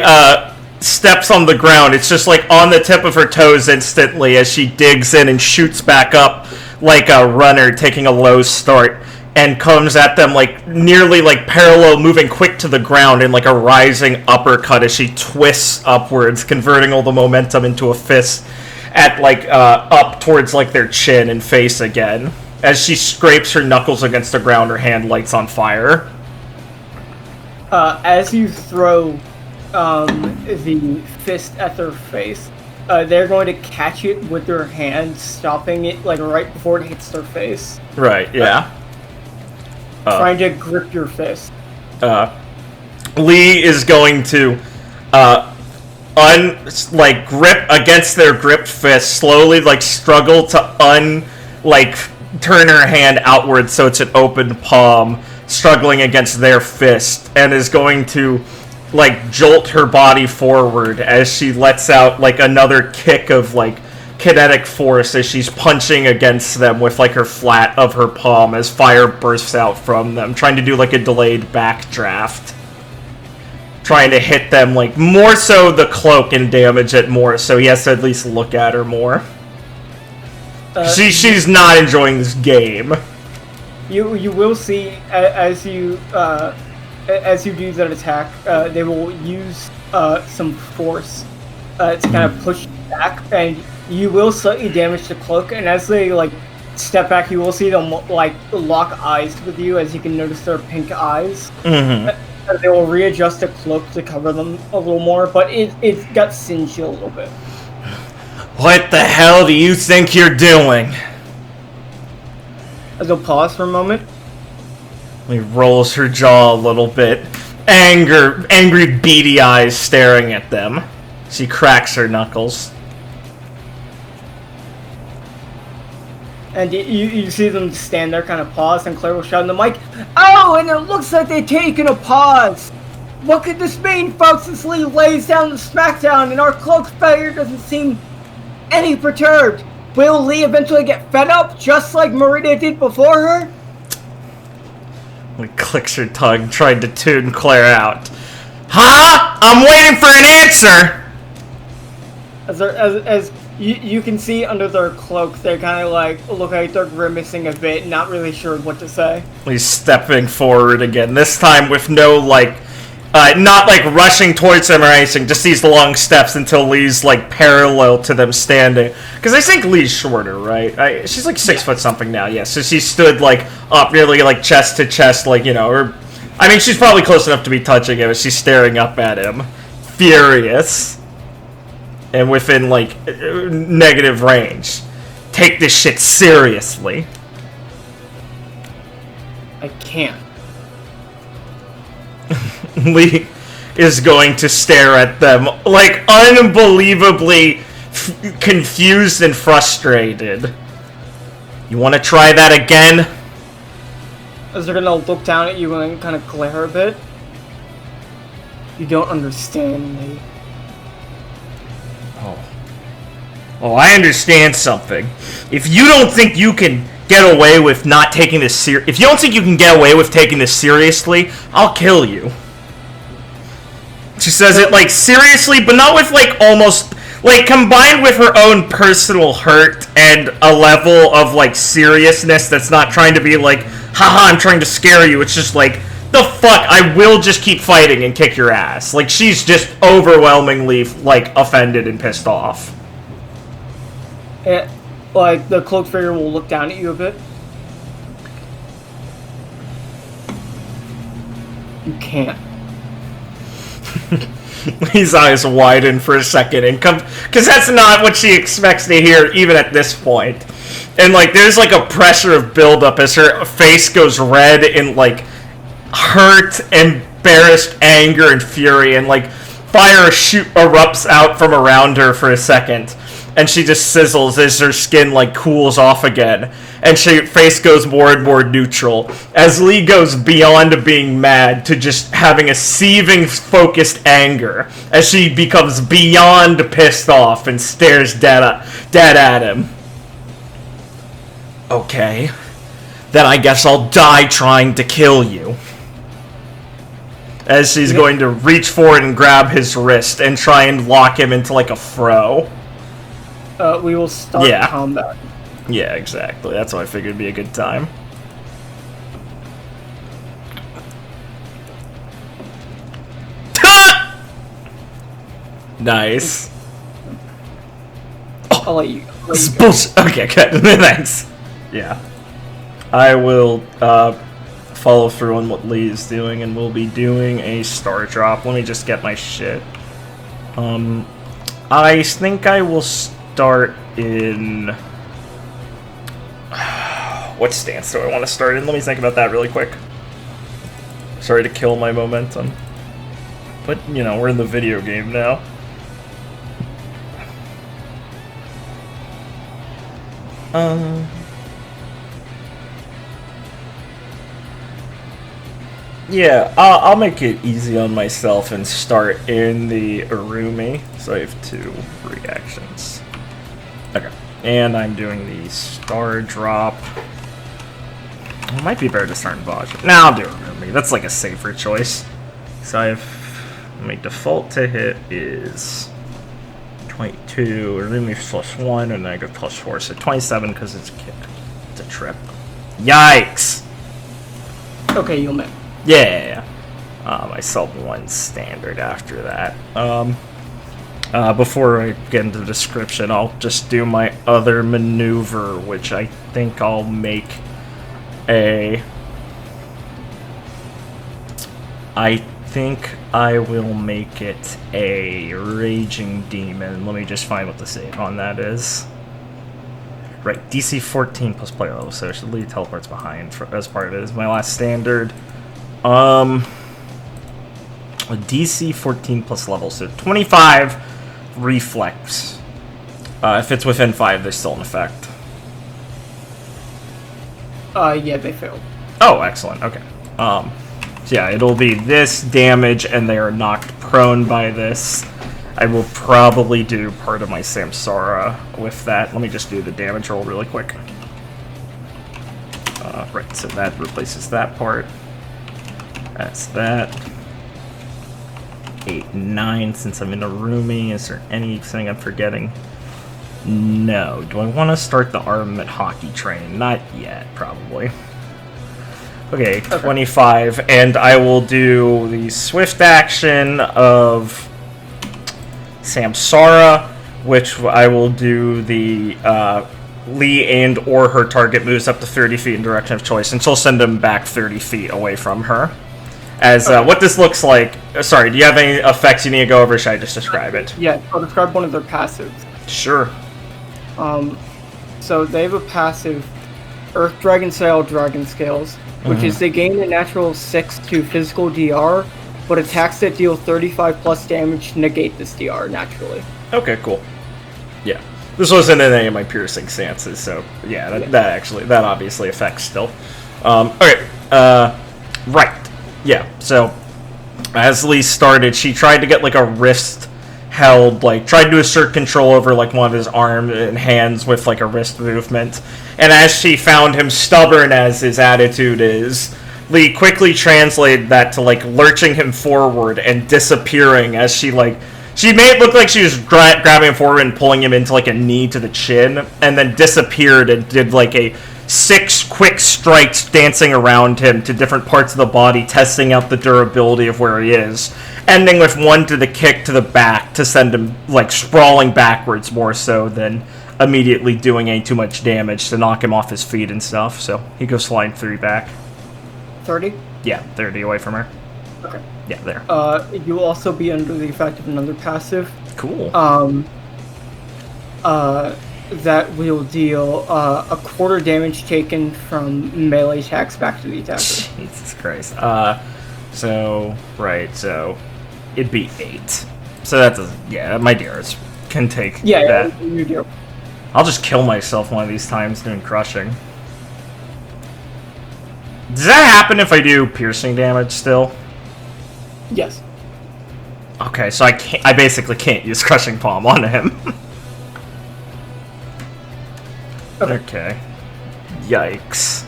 steps on the ground, it's just like on the tip of her toes instantly as she digs in and shoots back up like a runner taking a low start, and comes at them like nearly like parallel, moving quick to the ground in like a rising uppercut as she twists upwards, converting all the momentum into a fist at like up towards like their chin and face again. As she scrapes her knuckles against the ground, her hand lights on fire. As you throw the fist at their face, they're going to catch it with their hand, stopping it like right before it hits their face. Right, yeah. Trying to grip your fist. Lee is going to grip against their gripped fist, slowly like struggle to turn her hand outward so it's an open palm, struggling against their fist, and is going to like jolt her body forward as she lets out like another kick of like kinetic force as she's punching against them with like her flat of her palm as fire bursts out from them, trying to do like a delayed backdraft, trying to hit them like more so the cloak and damage it more, so he has to at least look at her more. She's not enjoying this game. You will see as you do that attack, they will use some force to kind of push back, and you will slightly damage the cloak. And as they like step back, you will see them like lock eyes with you, as you can notice their pink eyes. Mm-hmm. They will readjust the cloak to cover them a little more, but it got singed a little bit. What the hell do you think you're doing? As they'll pause for a moment. He rolls her jaw a little bit. Angry beady eyes staring at them. She cracks her knuckles. And you see them stand there, kind of pause, and Claire will shout in the mic, "Oh, and it looks like they've taken a pause! What could this mean, folks, as Lee lays down the smackdown and our cloak's failure doesn't seem any perturbed? Will Lee eventually get fed up, just like Marita did before her?" He clicks her tongue, trying to tune Claire out. Huh? I'm waiting for an answer! As you can see under their cloak, they kind of like look like they're grimacing a bit, not really sure what to say. He's stepping forward again, this time with no not like rushing towards them or anything, just these long steps until Lee's like parallel to them standing. Because I think Lee's shorter, right? She's like 6 foot something now, yeah. So she stood like up nearly like chest to chest, like, or I mean, she's probably close enough to be touching him as she's staring up at him, furious, and within like negative range. Take this shit seriously. I can't. Lee is going to stare at them, like, unbelievably confused and frustrated. You want to try that again? As they're gonna look down at you and kind of glare a bit. You don't understand me. Oh, I understand something. If you don't think you can get away with not taking this if you don't think you can get away with taking this seriously, I'll kill you. She says it like seriously, but not with like almost like combined with her own personal hurt and a level of like seriousness that's not trying to be like, haha, I'm trying to scare you. It's just like, the fuck, I will just keep fighting and kick your ass. Like, she's just overwhelmingly like offended and pissed off. Like the cloaked figure will look down at you a bit. You can't. His eyes widen for a second and come, because that's not what she expects to hear even at this point. And like there's like a pressure of buildup as her face goes red in like hurt, embarrassed anger and fury, and like fire erupts out from around her for a second and she just sizzles as her skin like cools off again, and her face goes more and more neutral as Lee goes beyond being mad to just having a seething focused anger as she becomes beyond pissed off and stares dead at him. Okay, then I guess I'll die trying to kill you. As she's going to reach forward and grab his wrist and try and lock him into like a fro. We will start combat. Yeah, exactly. That's what I figured would be a good time. Nice. I'll let you. This is bullshit. Okay, good. Thanks. Yeah. I will follow through on what Lee is doing, and we'll be doing a star drop. Let me just get my shit. I think I will start in... What stance do I want to start in? Let me think about that really quick. Sorry to kill my momentum. But, you know, we're in the video game now. Yeah, I'll make it easy on myself and start in the Urumi. So I have 2 reactions. Okay. And I'm doing the star drop. It might be better to start in Vaj. Nah, I'll do Urumi. That's like a safer choice. So I have... My default to hit is 22. Urumi +1 and I go +4. So 27 because it's a kick. It's a trip. Yikes! Okay, you'll make. Yeah. I sub 1 standard after that. Before I get into the description, I'll just do my other maneuver, which I think I'll make a... I think I will make it a Raging Demon. Let me just find what the save on that is. Right, DC 14 plus player level, so Lee teleports behind as part of it. Is my last standard. A DC 14 plus level, so 25 reflex. If it's within 5, they're still in effect. Yeah, they failed. Oh, excellent. Okay. So yeah, it'll be this damage, and they are knocked prone by this. I will probably do part of my Samsara with that. Let me just do the damage roll really quick. Right, so that replaces that part. That's that. 8, 9, since I'm in a roomie. Is there anything I'm forgetting? No. Do I want to start the armament hockey train? Not yet, probably. Okay, 25, and I will do the swift action of Samsara, which I will do the Lee and or her target moves up to 30 feet in direction of choice, and she'll send them back 30 feet away from her. As what this looks like... Sorry, do you have any effects you need to go over, or should I just describe it? Yeah, I'll describe one of their passives. Sure. So they have a passive, Earth Dragon Style Dragon Scales, which is they gain a natural 6 to physical DR, but attacks that deal 35 plus damage negate this DR naturally. Okay, cool. Yeah. This wasn't in any of my piercing stances, so yeah, that obviously affects still. Okay, right. Yeah, so as Lee started, she tried to get like a wrist held, like tried to assert control over like one of his arms and hands with like a wrist movement. And as she found him stubborn as his attitude is, Lee quickly translated that to like lurching him forward and disappearing as she made it look like she was grabbing him forward and pulling him into like a knee to the chin, and then disappeared and did like a 6 quick strikes dancing around him to different parts of the body, testing out the durability of where he is, ending with 1 to the kick to the back to send him like sprawling backwards more so than immediately doing any too much damage to knock him off his feet and stuff. So he goes flying 3 back. 30? Yeah, 30 away from her. Okay. Yeah, there. You'll also be under the effect of another passive. Cool. That will deal a quarter damage taken from melee attacks back to the attacker. Jesus Christ. So it'd be 8. So that doesn't, my DRs can take that. Yeah, your DR I'll just kill myself one of these times doing crushing. Does that happen if I do piercing damage still? Yes. Okay, so I basically can't use crushing palm on him. Okay. Yikes.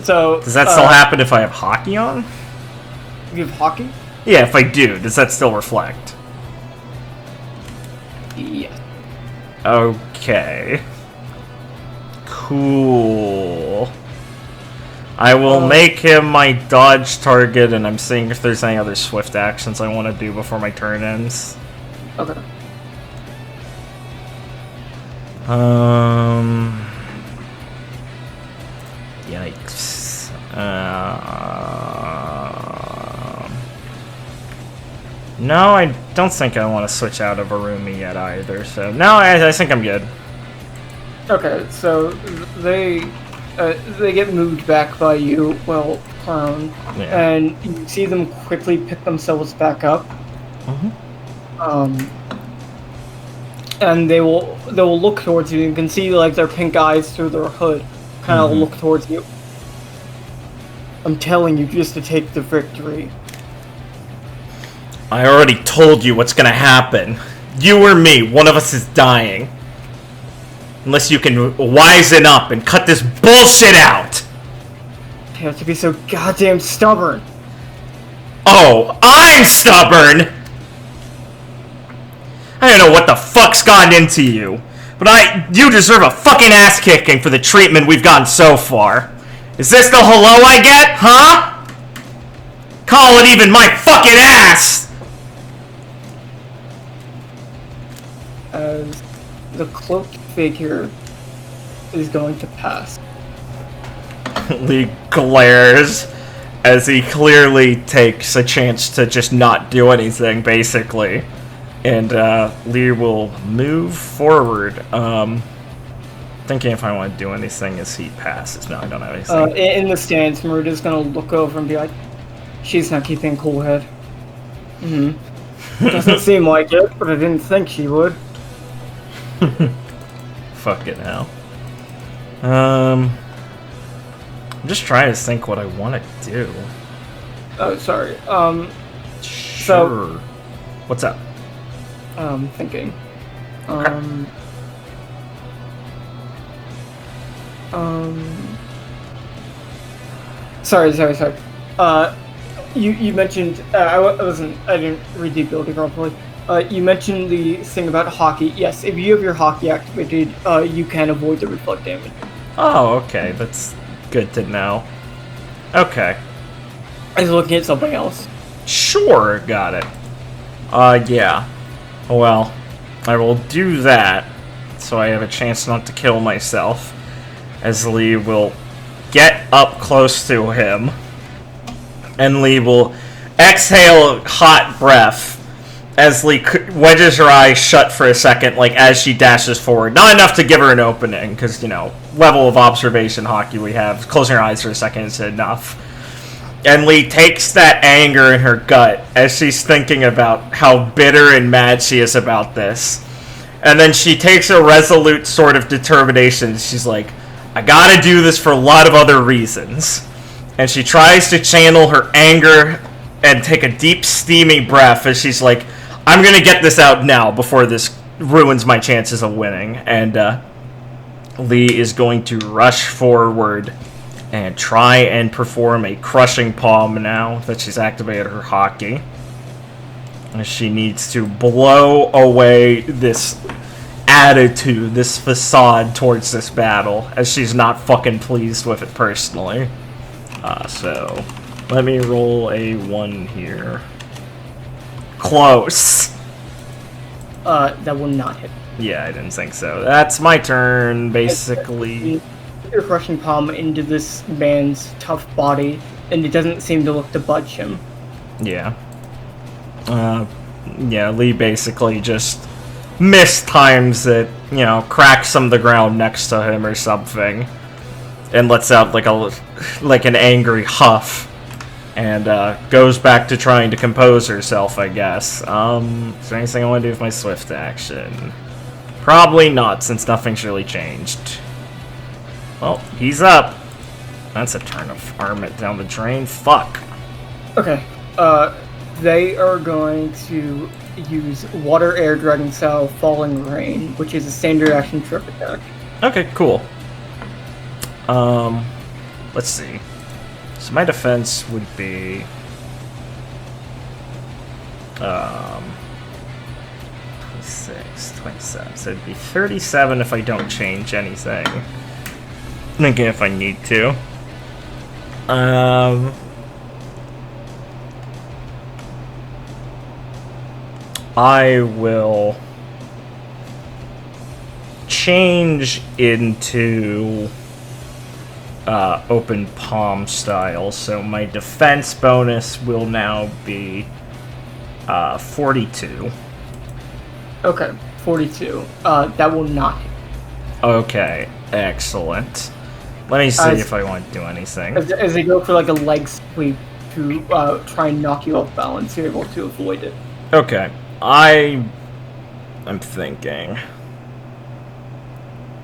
So Does that still happen if I have hockey on? You have hockey? Yeah, if I do, does that still reflect? Yes. Okay. Cool. I will make him my dodge target, and I'm seeing if there's any other swift actions I want to do before my turn ends. Okay. Yikes. No, I don't think I want to switch out of Arumi yet either, so... No, I think I'm good. Okay, so they get moved back by you, well, prone, and you see them quickly pick themselves back up. And they'll look towards you. You can see like their pink eyes through their hood, kind of look towards you. I'm telling you, just to take the victory. I already told you what's gonna happen. You or me, one of us is dying. Unless you can wisen up and cut this bullshit out! You have to be so goddamn stubborn. Oh, I'm stubborn! I don't know what the fuck's gotten into you, but you deserve a fucking ass kicking for the treatment we've gotten so far. Is this the hello I get, huh? Call it even my fucking ass! As the cloaked figure is going to pass. Lee glares as he clearly takes a chance to just not do anything, basically. And Lee will move forward. Thinking if I want to do anything as he passes. No, I don't have anything. In the stands, Merida's gonna look over and be like, she's not keeping cool head. Doesn't seem like it, but I didn't think she would. Fuck it now. I'm just trying to think what I want to do. Oh, sorry. Sure. What's up? Thinking. Sorry. You mentioned, I didn't read the ability properly. You mentioned the thing about hockey. Yes, if you have your hockey activated, you can avoid the reflect damage. Oh, okay. That's good to know. Okay. I was looking at something else. Sure, got it. Yeah. Well, I will do that, so I have a chance not to kill myself, as Lee will get up close to him, and Lee will exhale hot breath as Lee wedges her eyes shut for a second, like, as she dashes forward. Not enough to give her an opening, because, you know, level of observation hockey we have. Closing her eyes for a second is enough. And Lee takes that anger in her gut as she's thinking about how bitter and mad she is about this. And then she takes a resolute sort of determination. She's like, I gotta do this for a lot of other reasons. And she tries to channel her anger and take a deep, steamy breath as she's like, I'm gonna get this out now before this ruins my chances of winning. And Lee is going to rush forward and try and perform a crushing palm now that she's activated her hockey. And she needs to blow away this attitude, this facade towards this battle, as she's not fucking pleased with it personally. So, let me roll a 1 here. Close! That will not hit. Yeah, I didn't think so. That's my turn, basically. You're crushing palm into this man's tough body, and it doesn't seem to look to budge him. Yeah. Yeah, Lee basically just mistimes it, you know, cracks some of the ground next to him or something, and lets out like an angry huff, and goes back to trying to compose herself, I guess. Is there anything I want to do with my swift action? Probably not, since nothing's really changed. Well, he's up. That's a turn of armament down the drain. Fuck. Okay. They are going to use Water Air Dragon style Falling Rain, which is a standard action trip attack. Okay, cool. Let's see. So my defense would be 26, 27. So it'd be 37 if I don't change anything. Thinking if I need to. I will change into open palm style, so my defense bonus will now be 42. Okay, 42. That will not hit. Okay, excellent. Let me see if I want to do anything. As they go for like a leg sweep to try and knock you off balance, you're able to avoid it. Okay, I'm thinking.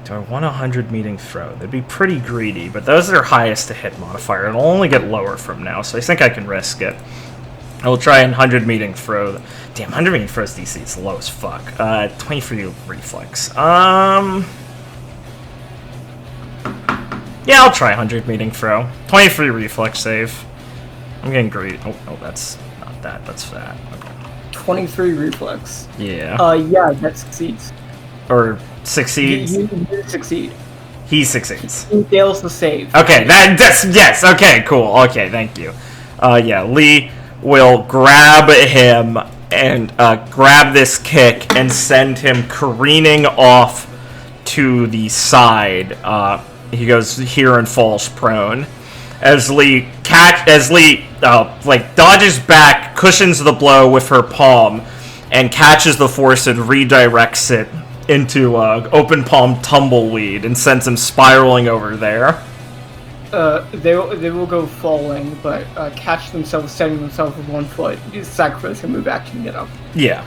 Do I want a 100 meeting throw? That'd be pretty greedy, but those are highest to hit modifier. It'll only get lower from now, so I think I can risk it. I will try a 100 meeting throw. Damn, 100 meeting throws DC is low as fuck. 23 reflex. Yeah, I'll try 100 meeting throw. 23 reflex save. I'm getting greedy. Oh, that's not that. That's that. Okay. 23 reflex. Yeah. Yeah, that succeeds. Or succeeds. You succeed. He succeeds. He fails the save. Okay, that's yes. Okay, cool. Okay, thank you. Yeah, Lee will grab him and grab this kick and send him careening off to the side. He goes here and falls prone. As Lee dodges back, cushions the blow with her palm, and catches the force and redirects it into open palm tumbleweed and sends him spiraling over there. They will go falling, but catch themselves, setting themselves with one foot, sacrifice a move action, get up. Yeah.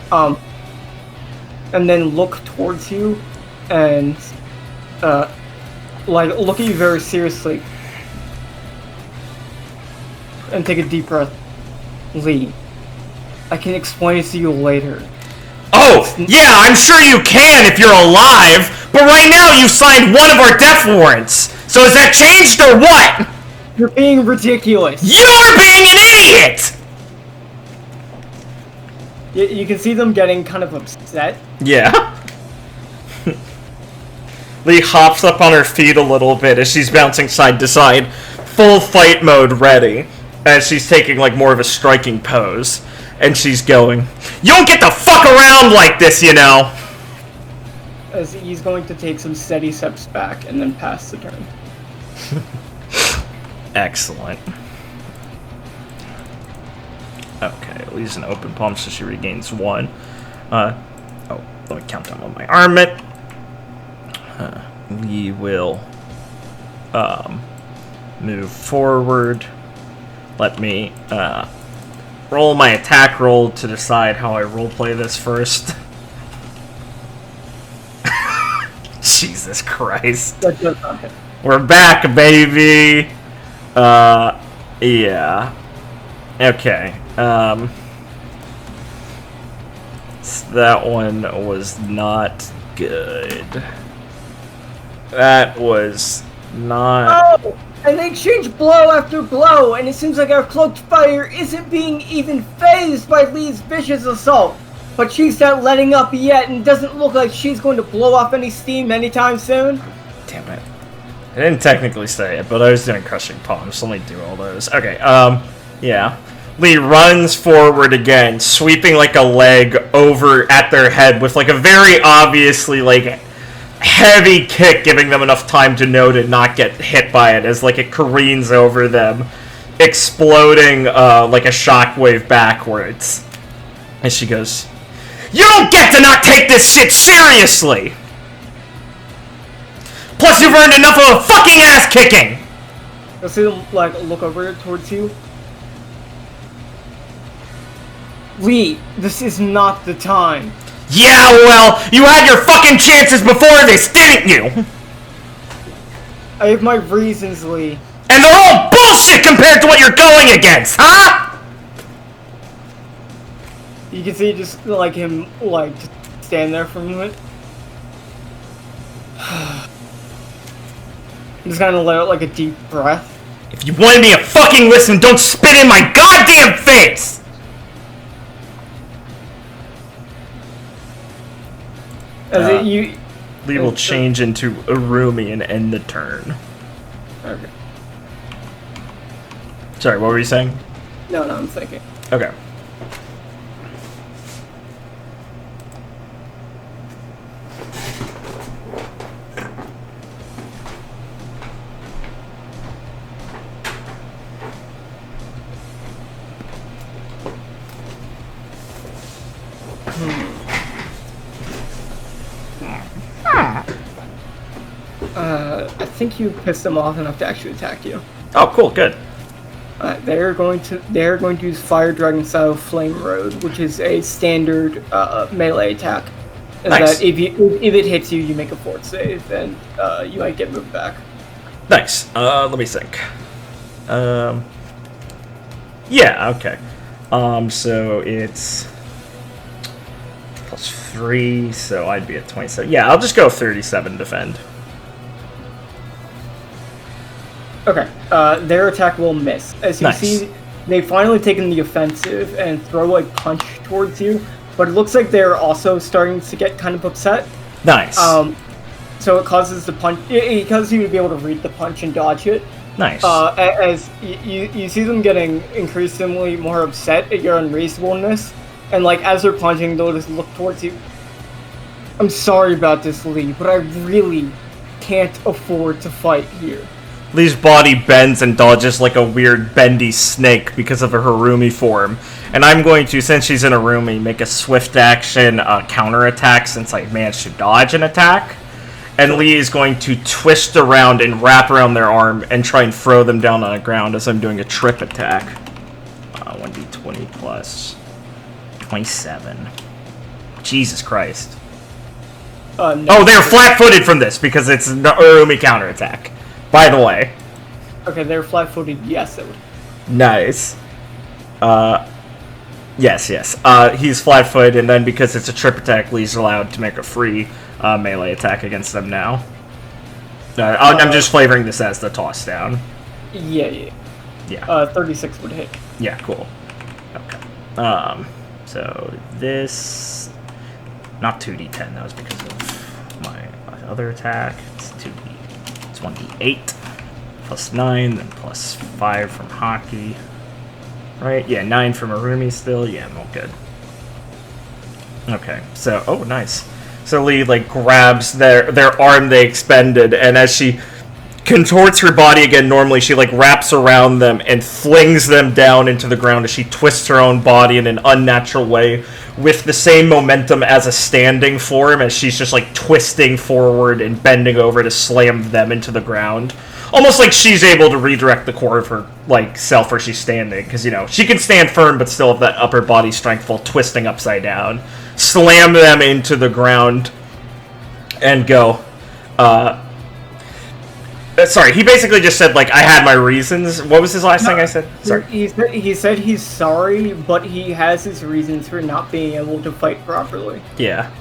And then look towards you, and look at you very seriously, and take a deep breath. Lee, I can explain it to you later. Oh, yeah, I'm sure you can if you're alive, but right now you've signed one of our death warrants. So has that changed or what? You're being ridiculous. You're being an idiot! You can see them getting kind of upset. Yeah. Lee hops up on her feet a little bit as she's bouncing side to side, full fight mode ready, as she's taking like more of a striking pose. And she's going, you don't get to fuck around like this, you know! As he's going to take some steady steps back and then pass the turn. Excellent. Okay, Lee's an open palm, so she regains 1. Let me count down on my armament. Lee will move forward. Let me roll my attack roll to decide how I roleplay this first. Jesus Christ. That does not hit. We're back, baby! Yeah. Okay, so that one was not good. That was not... Oh! And they exchange blow after blow, and it seems like our cloaked fire isn't being even phased by Lee's vicious assault. But she's not letting up yet, and doesn't look like she's going to blow off any steam anytime soon. Damn it. I didn't technically say it, but I was doing crushing palms, so let me do all those. Okay, yeah. Lee runs forward again, sweeping like a leg over at their head with like a very obviously like heavy kick, giving them enough time to know to not get hit by it as like it careens over them, exploding like a shockwave backwards. And she goes, you don't get to not take this shit seriously! Plus you've earned enough of a fucking ass kicking! You'll see them like look over towards you. Lee, this is not the time. Yeah, well, you had your fucking chances before this, didn't you? I have my reasons, Lee. And they're all bullshit compared to what you're going against, huh? You can see just like him like just stand there for a moment. Just kind of let out like a deep breath. If you wanted me to fucking listen, don't spit in my goddamn face! Lee will change into Arumi and end the turn. Okay. Sorry, what were you saying? No, I'm thinking. Okay. I think you pissed them off enough to actually attack you. Oh, cool, good. They're going to use Fire Dragon style Flame Road, which is a standard melee attack. Nice. That if it hits you, you make a fort save, and you might get moved back. Nice. Let me think. Yeah, okay. So it's +3, so I'd be at 27. Yeah, I'll just go 37 defend. Okay, their attack will miss. As you see, they've finally taken the offensive and throw a punch towards you, but it looks like they're also starting to get kind of upset. Nice. So it causes the punch. It causes you to be able to read the punch and dodge it. Nice. As you see them getting increasingly more upset at your unreasonableness, and like as they're punching, they'll just look towards you. I'm sorry about this, Lee, but I really can't afford to fight here. Lee's body bends and dodges like a weird bendy snake because of her Harumi form. And I'm going to, since she's in Harumi, make a swift action counterattack since I managed to dodge an attack. And Lee is going to twist around and wrap around their arm and try and throw them down on the ground as I'm doing a trip attack. 1d20 plus 27. Jesus Christ. No. Oh, they're flat-footed from this because it's an Harumi counterattack. By the way. Okay, they're flat-footed. Yes, it would. Nice. Yes. He's flat-footed, and then because it's a trip attack, Lee's allowed to make a free melee attack against them now. I'm just flavoring this as the toss down. Yeah. 36 would hit. Yeah, cool. Okay. So this... Not 2d10, that was because of my other attack. It's 2d... It's 1d8 plus 9, then plus 5 from Hockey. Right? Yeah, 9 from Arumi still. Yeah, I'm all good. Okay, so... Oh, nice. So Lee, like, grabs their arm they expended, and as she contorts her body again normally, she, like, wraps around them and flings them down into the ground as she twists her own body in an unnatural way with the same momentum as a standing form, as she's just, like, twisting forward and bending over to slam them into the ground. Almost like she's able to redirect the core of her, like, self where she's standing, because, you know, she can stand firm but still have that upper body strength while twisting upside down. Slam them into the ground and go, sorry, he basically just said, like, I had my reasons. What was his last thing I said? Sorry. He said he's sorry, but he has his reasons for not being able to fight properly. Yeah.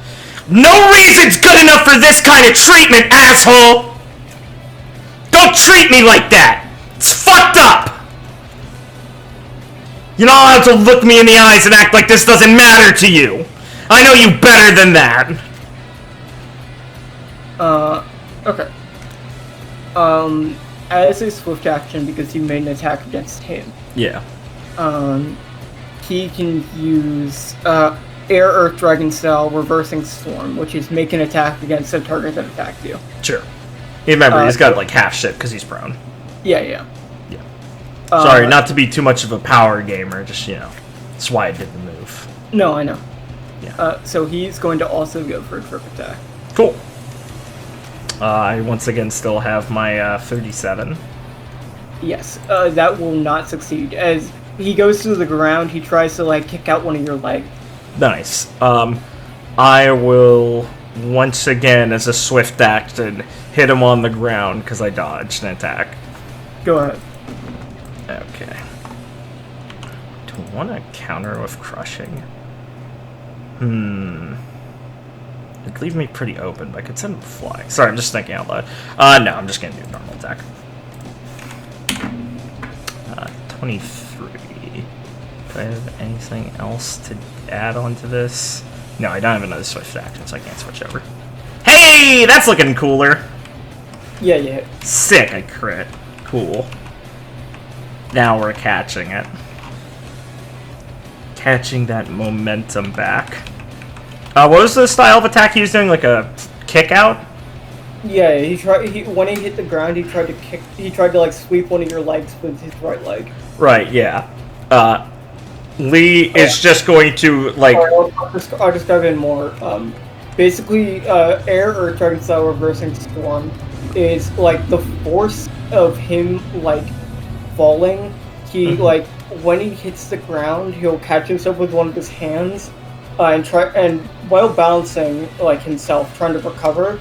No reason's good enough for this kind of treatment, asshole! Don't treat me like that! It's fucked up! You're not allowed to look me in the eyes and act like this doesn't matter to you! I know you better than that! Okay. As a swift action, because you made an attack against him. Yeah. He can use, Air Earth Dragon style Reversing Storm, which is make an attack against a target that attacked you. Sure. Remember, he's got, like, half shit because he's prone. Yeah. Sorry, not to be too much of a power gamer, just, you know, that's why I did the move. No, I know. Yeah. So he's going to also go for a trip attack. Cool. I once again still have my 37. Yes, that will not succeed. As he goes to the ground, he tries to, like, kick out one of your legs. Nice. I will, once again, as a swift action, hit him on the ground because I dodged an attack. Go ahead. Okay. Do I want to counter with crushing? It'd leave me pretty open, but I could send him flying. Sorry, I'm just thinking out loud. No, I'm just going to do a normal attack. 23. Do I have anything else to add on to this? No, I don't have another swift action, so I can't switch over. Hey, that's looking cooler. Yeah. Sick, I crit. Cool. Now we're catching it. Catching that momentum back. What was the style of attack he was doing? Like a kick out? Yeah, when he hit the ground, he tried to like sweep one of your legs with his right leg. Right, yeah. Lee is just going to, like... I'll describe it more. Basically, air or dragon style reversing storm is like the force of him, like, falling. He, like, when he hits the ground, he'll catch himself with one of his hands, and while balancing, like, himself, trying to recover,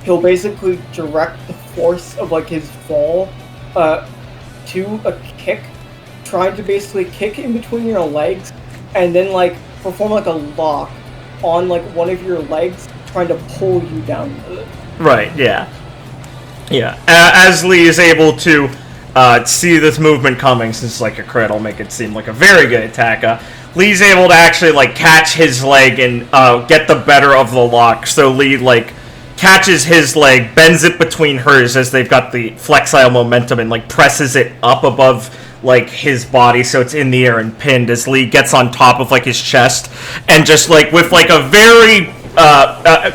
he'll basically direct the force of, like, his fall, to a kick, trying to basically kick in between your legs, and then, like, perform, like, a lock on, like, one of your legs, trying to pull you down with it. Right, yeah. Yeah. As Lee is able to see this movement coming, since, like, a crit will make it seem like a very good attack, Lee's able to actually, like, catch his leg and get the better of the lock. So Lee, like, catches his leg, bends it between hers as they've got the flexile momentum, and, like, presses it up above, like, his body so it's in the air and pinned as Lee gets on top of, like, his chest, and just, like, with, like, a very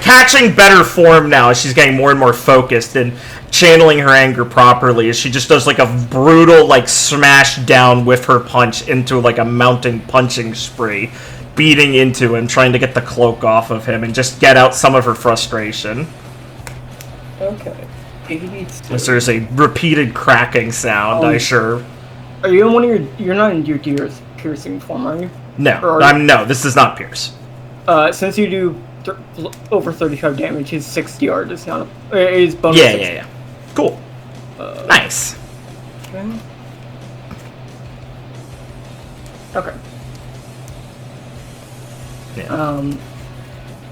catching better form now as she's getting more and more focused and channeling her anger properly, as she just does, like, a brutal, like, smash down with her punch into, like, a mounting punching spree, beating into him, trying to get the cloak off of him and just get out some of her frustration. Okay. As there's a repeated cracking sound, I sure... Are you in one of your... You're not in your deer's piercing form, are you? No. No, this is not Pierce. Since you do over 35 damage, his 60 yard is not... Is bonus. Yeah. Cool. Nice. Okay. Yeah.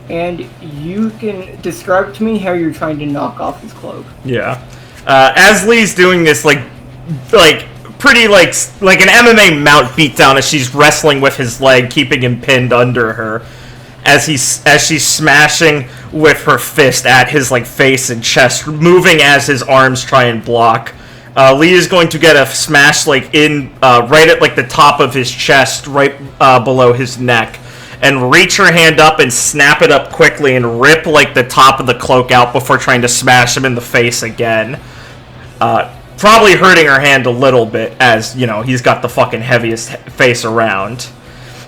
And you can describe to me how you're trying to knock off his cloak. Yeah. As Lee's doing this, like pretty like an MMA mount beatdown as she's wrestling with his leg, keeping him pinned under her, as she's smashing with her fist at his like face and chest, moving as his arms try and block. Lee is going to get a smash like in right at like the top of his chest, right below his neck, and reach her hand up and snap it up quickly and rip like the top of the cloak out before trying to smash him in the face again. Probably hurting her hand a little bit, as, you know, he's got the fucking heaviest face around.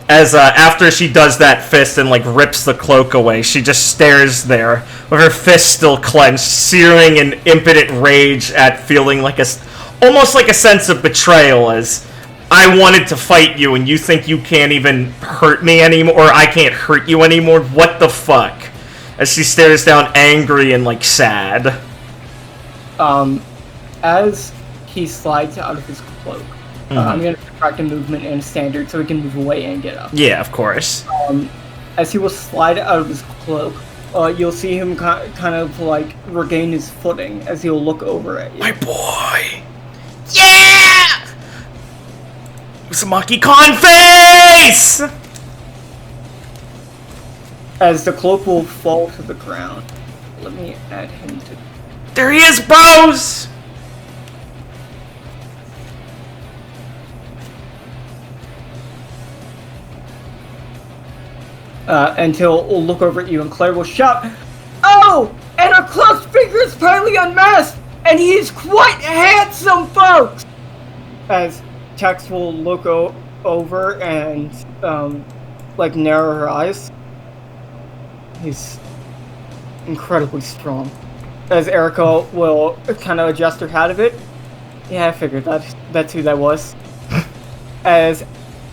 As, after she does that fist and, like, rips the cloak away, she just stares there, with her fist still clenched, searing in impotent rage at feeling like almost like a sense of betrayal, as, I wanted to fight you, and you think you can't even hurt me anymore, or I can't hurt you anymore? What the fuck? As she stares down angry and, like, sad. As he slides out of his cloak, I'm going to subtract a movement and a standard so he can move away and get up. Yeah, of course. As he will slide out of his cloak, you'll see him kind of like regain his footing as he'll look over at you. My boy! Yeah! Uzumaki Con face! As the cloak will fall to the ground. Let me add him to... There he is, bros! And he'll look over at you, and Claire will shout, "Oh! And our close figure is finally unmasked! And he is quite handsome, folks!" As Tex will look over and, like, narrow her eyes. He's incredibly strong. As Erica will kind of adjust her hat a bit. Yeah, I figured that's who that was. As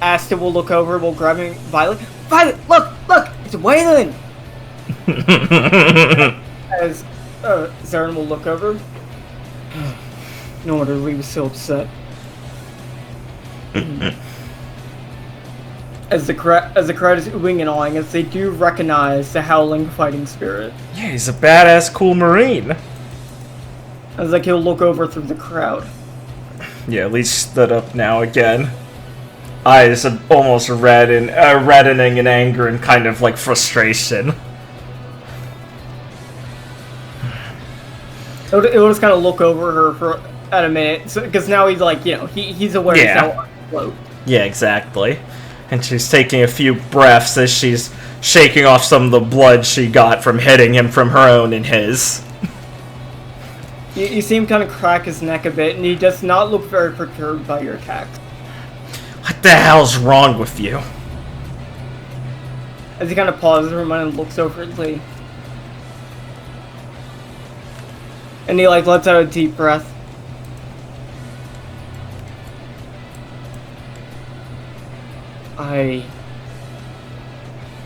Asta will look over, will grab me, Violet, look! It's Waylon! As Zarin will look over. No wonder Lee was so upset. As the crowd is oohing and awing, as they do recognize the Howling fighting spirit. Yeah, he's a badass, cool Marine. As like he'll look over through the crowd. Yeah, Lee stood up now again. Eyes almost red and reddening in anger and kind of like frustration. It'll just kind of look over her for at a minute, because now he's like, he's aware he's now afloat. Yeah, exactly. And she's taking a few breaths as she's shaking off some of the blood she got from hitting him from her own and his. You see him kind of crack his neck a bit, and he does not look very perturbed by your attacks. What the hell's wrong with you? As he kind of pauses for a moment and looks over at Lee. And he lets out a deep breath. I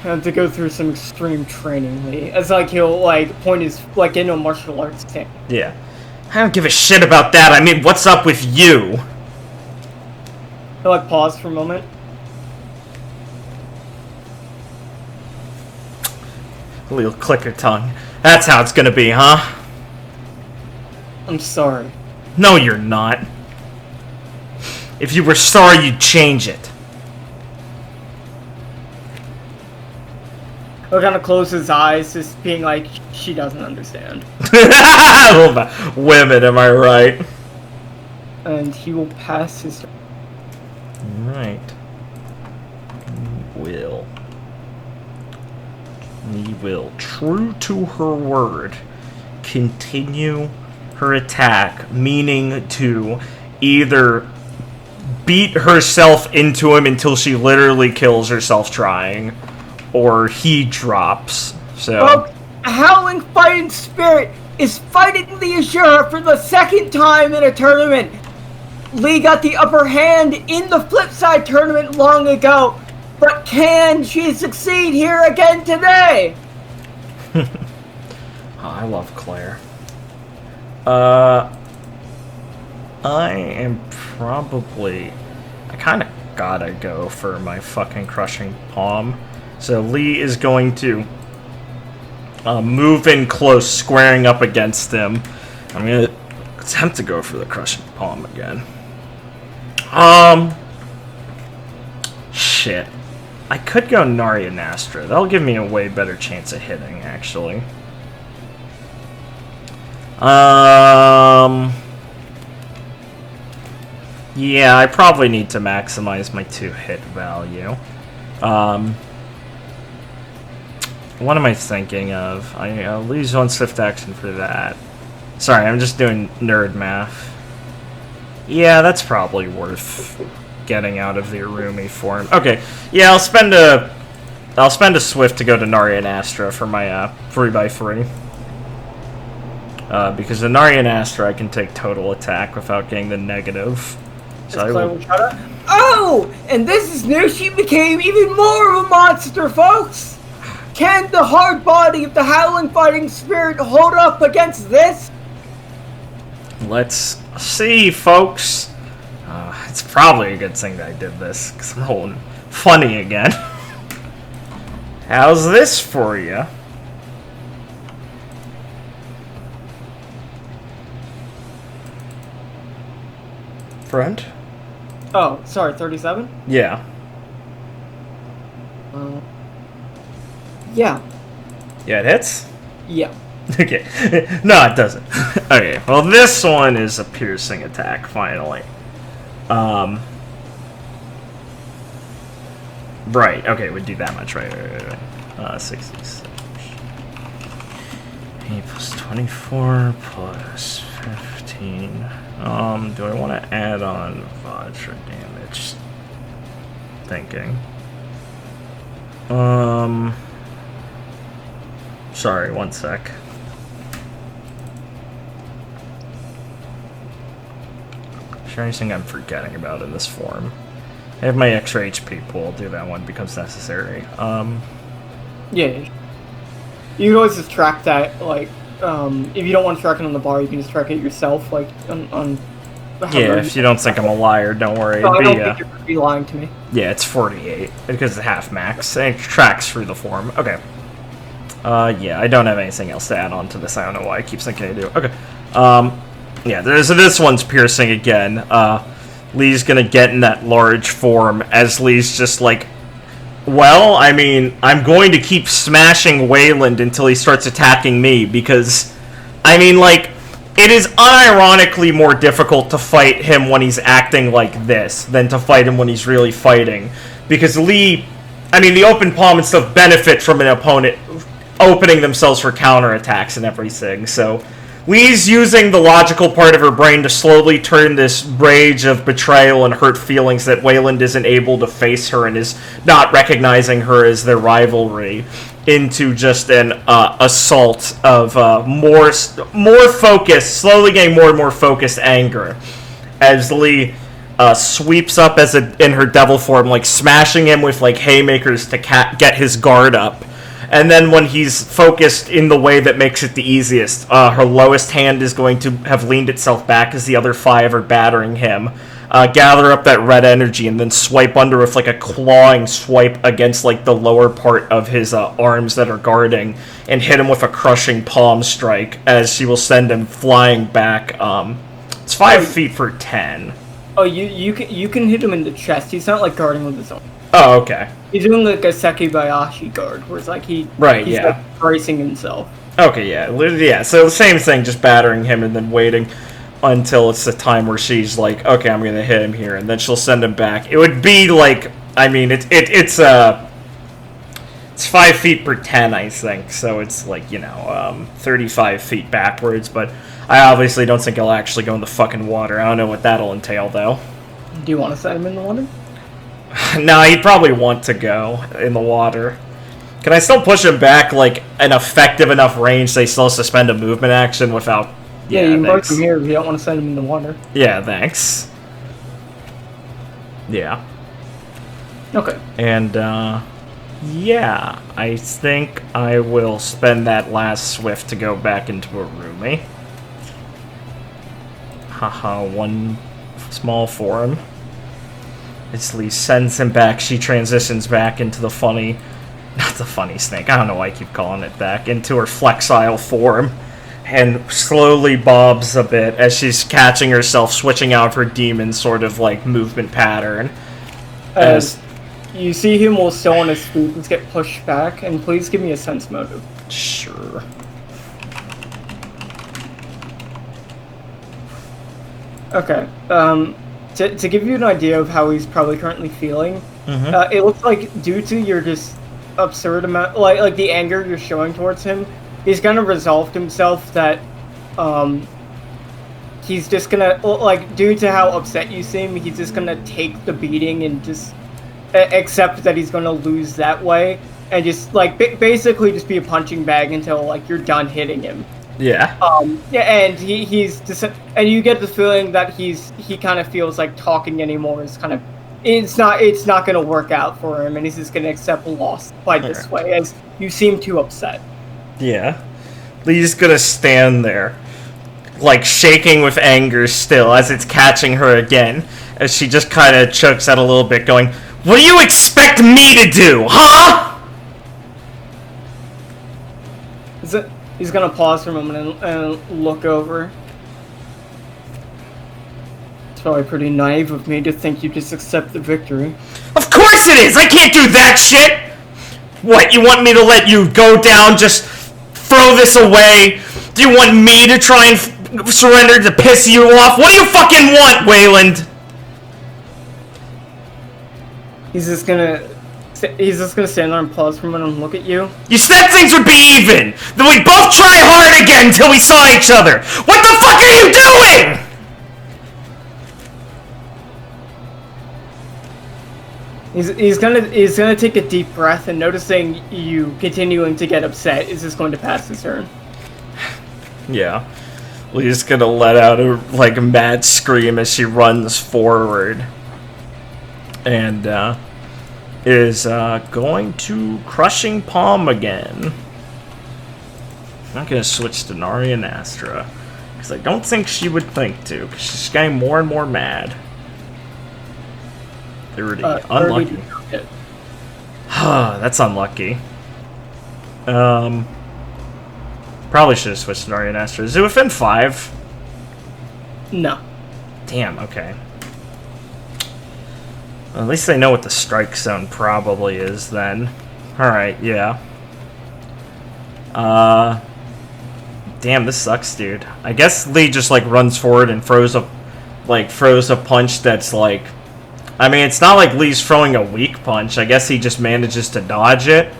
had to go through some extreme training, Lee. As he'll point his into a martial arts stance. Yeah. I don't give a shit about that. I mean, what's up with you? He'll pause for a moment. Lee'll click her tongue. That's how it's gonna be, huh? I'm sorry. No, you're not. If you were sorry, you'd change it. He'll kind of close his eyes, just being like, she doesn't understand. Women, am I right? And he will pass his... Right. He will, true to her word, continue her attack, meaning to either beat herself into him until she literally kills herself trying, or he drops. So, Folks, Howling Fighting Spirit is fighting the Azure for the second time in a tournament. Lee got the upper hand in the Flipside tournament long ago, but can she succeed here again today? I love Claire. I am probably... I kind of gotta go for my fucking Crushing Palm. So Lee is going to move in close, squaring up against him. I'm going to attempt to go for the Crushing Palm again. Shit. I could go Naesala. That'll give me a way better chance of hitting, actually. Yeah, I probably need to maximize my 2-hit value. What am I thinking of? I'll lose 1 swift action for that. Sorry, I'm just doing nerd math. Yeah, that's probably worth getting out of the Arumi form. Okay, yeah, I'll spend a swift to go to Naesala for my 3x3. Because the Naesala I can take total attack without getting the negative. So I will... Oh! And this is new, she became even more of a monster, folks! Can the hard body of the Howling Fighting Spirit hold up against this? Let's see, folks. It's probably a good thing that I did this, because I'm rolling funny again. How's this for you? Friend? Oh, sorry, 37? Yeah. Yeah. Yeah, it hits? Yeah. Okay. No, it doesn't. Okay, well, this one is a piercing attack, finally. Right, okay, we'd do that much, right. 66. 8 plus 24 plus 15. Do I want to add on Vajra damage? Thinking. Sorry, 1 sec. Is there anything I'm forgetting about in this form? I have my extra HP pool. I'll do that one because necessary. Yeah. You can always just track that, like, if you don't want to track it on the bar, you can just track it yourself, like, on Yeah, if you don't think I'm a liar, don't worry. No, I It'd don't be, think you're gonna be lying to me. yeah, it's 48, because it's half max, and it tracks through the form. Okay. Yeah, I don't have anything else to add on to this. I don't know why I keep thinking I do. Okay. Yeah, so this one's piercing again. Lee's gonna get in that large form, as Lee's just like, well, I mean, I'm going to keep smashing Wayland until he starts attacking me, because, I mean, like, it is unironically more difficult to fight him when he's acting like this than to fight him when he's really fighting. Because Lee, I mean, the open palm and stuff benefit from an opponent opening themselves for counterattacks and everything, so Lee's using the logical part of her brain to slowly turn this rage of betrayal and hurt feelings that Wayland isn't able to face her and is not recognizing her as their rivalry into just an assault of more focused, slowly getting more and more focused anger as Lee sweeps up in her devil form, like smashing him with like haymakers to get his guard up. And then when he's focused in the way that makes it the easiest, her lowest hand is going to have leaned itself back as the other 5 are battering him. Gather up that red energy and then swipe under with like a clawing swipe against like the lower part of his arms that are guarding, and hit him with a crushing palm strike as she will send him flying back. It's 5 feet for 10. Oh, you can hit him in the chest. He's not like guarding with his own. Oh, okay. He's doing like a Sekibayashi guard, where it's like he's yeah. like bracing himself. Okay, yeah. So the same thing, just battering him and then waiting until it's the time where she's like, okay, I'm gonna hit him here, and then she'll send him back. It would be like, I mean, it's 5 feet per 10, I think, so it's like, 35 feet backwards, but I obviously don't think he'll actually go in the fucking water. I don't know what that'll entail, though. Do you want to send him in the water? No, he'd probably want to go in the water. Can I still push him back, like, an effective enough range they still suspend a movement action without... Yeah, you can push him here if you don't want to send him in the water. Yeah, thanks. Yeah. Okay. And, yeah, I think I will spend that last swift to go back into a roomie. Haha, one small form. As Lee sends him back, she transitions back into the funny... Not the funny snake, I don't know why I keep calling it back. Into her flexile form. And slowly bobs a bit as she's catching herself, switching out her demon sort of, like, movement pattern. As you see him while still on his feet, let's get pushed back, and please give me a sense motive. Sure. Okay, to give you an idea of how he's probably currently feeling, it looks like due to your just absurd amount, like the anger you're showing towards him, he's gonna resolve himself that, he's just gonna, like, due to how upset you seem, he's just gonna take the beating and just accept that he's gonna lose that way, and just, like, basically just be a punching bag until, like, you're done hitting him. Yeah. Yeah, and he's just, and you get the feeling that he kind of feels like talking anymore is kind of, it's not gonna work out for him, and he's just gonna accept loss by this way, as you seem too upset. Yeah. Lee's gonna stand there, like, shaking with anger still, as it's catching her again, as she just kind of chokes out a little bit, going, "What do you expect me to do, huh?" He's gonna pause for a moment and look over. It's probably pretty naive of me to think you just accept the victory. Of course it is! I can't do that shit! What, you want me to let you go down, just throw this away? Do you want me to try and surrender to piss you off? What do you fucking want, Wayland? He's just gonna stand there and pause for a minute and look at you. You said things would be even! Then we both try hard again until we saw each other! What the fuck are you doing?! He's gonna take a deep breath, and noticing you continuing to get upset is just going to pass his turn. Yeah. Lee's gonna let out a, like, mad scream as she runs forward. And, is going to Crushing Palm again. I'm not going to switch to Nari and Astra, because I don't think she would think to, because she's getting more and more mad. 30. Unlucky. That's unlucky. Probably should have switched to Nari and Astra. Is it within 5? No. Damn, okay. Well, at least they know what the strike zone probably is then. Alright, yeah. Damn, this sucks, dude. I guess Lee just, like, runs forward and throws a punch that's, like... I mean, it's not like Lee's throwing a weak punch. I guess he just manages to dodge it.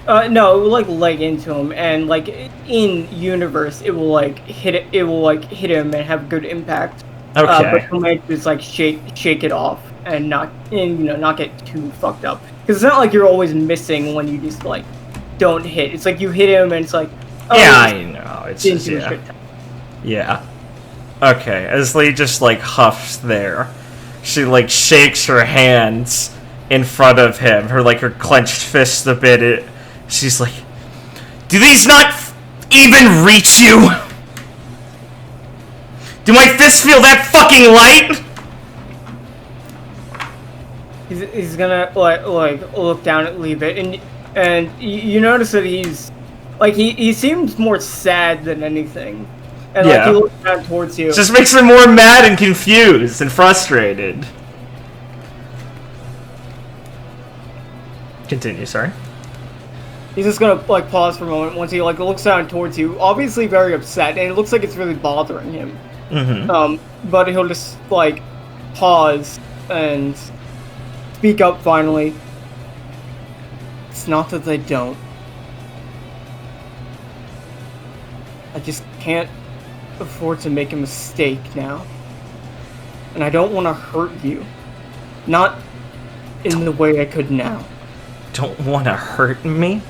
No, it will, like, leg into him, and, like, in universe, it will, like, hit him and have good impact. Okay. But he'll make just, like, shake it off and not get too fucked up. Because it's not like you're always missing when you just, like, don't hit. It's like you hit him and it's like... Oh, yeah, I know. It's just, yeah. Yeah. Okay, as Lee just, like, huffs there, she, like, shakes her hands in front of him, her clenched fist a bit. She's like, do these not even reach you? Do my fists feel that fucking light? He's gonna like look down at Lee a bit, and you notice that he's like he seems more sad than anything, and like he looks down towards you. It just makes him more mad and confused and frustrated. Continue, sorry. He's just gonna like pause for a moment once he like looks down towards you, obviously very upset, and it looks like it's really bothering him. Mm-hmm. But he'll just like pause and speak up finally. It's not that they don't. I just can't afford to make a mistake now. And I don't want to hurt you. Not in the way I could now. Don't want to hurt me?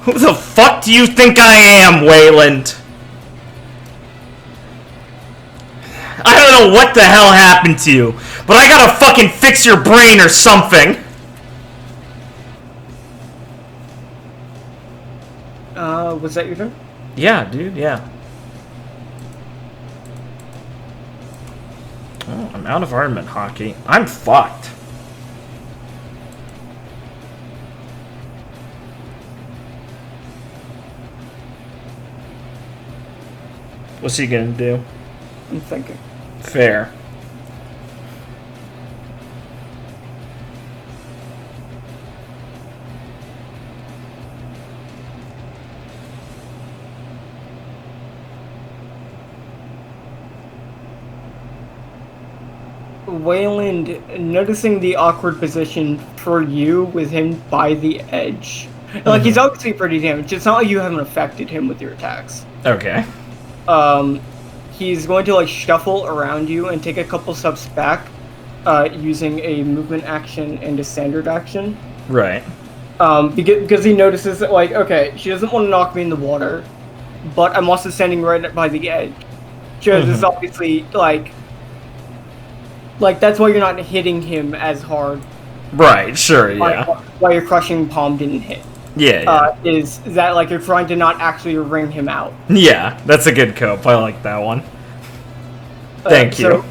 Who the fuck do you think I am, Wayland? I don't know what the hell happened to you, but I gotta fucking fix your brain or something. Was that your turn? Yeah, dude, yeah. Oh, I'm out of armament hockey. I'm fucked. What's he gonna do? I'm thinking. Fair. Wayland, noticing the awkward position for you with him by the edge. Like, he's obviously pretty damaged. It's not like you haven't affected him with your attacks. Okay. He's going to, like, shuffle around you and take a couple steps back, using a movement action and a standard action. Right. Because he notices that, like, okay, she doesn't want to knock me in the water, but I'm also standing right by the edge. Because it's obviously, like, that's why you're not hitting him as hard. Right, sure, yeah. Why your crushing palm didn't hit. Yeah. Is that, like, you're trying to not actually ring him out. Yeah, that's a good cope. I like that one. Thank you.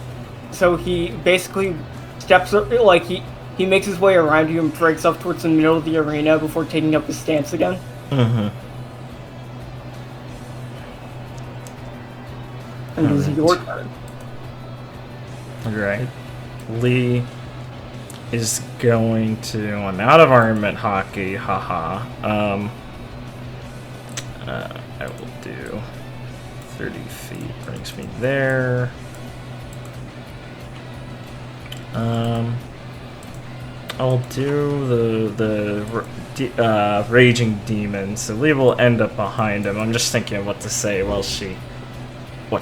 So he basically steps up, like, he makes his way around you and breaks up towards the middle of the arena before taking up his stance again. Mm-hmm. And this is your turn. Alright. Lee is going to... I'm out of armament hockey, haha. I will do 30 feet, brings me there. I'll do the raging demon, so Lee will end up behind him. I'm just thinking of what to say what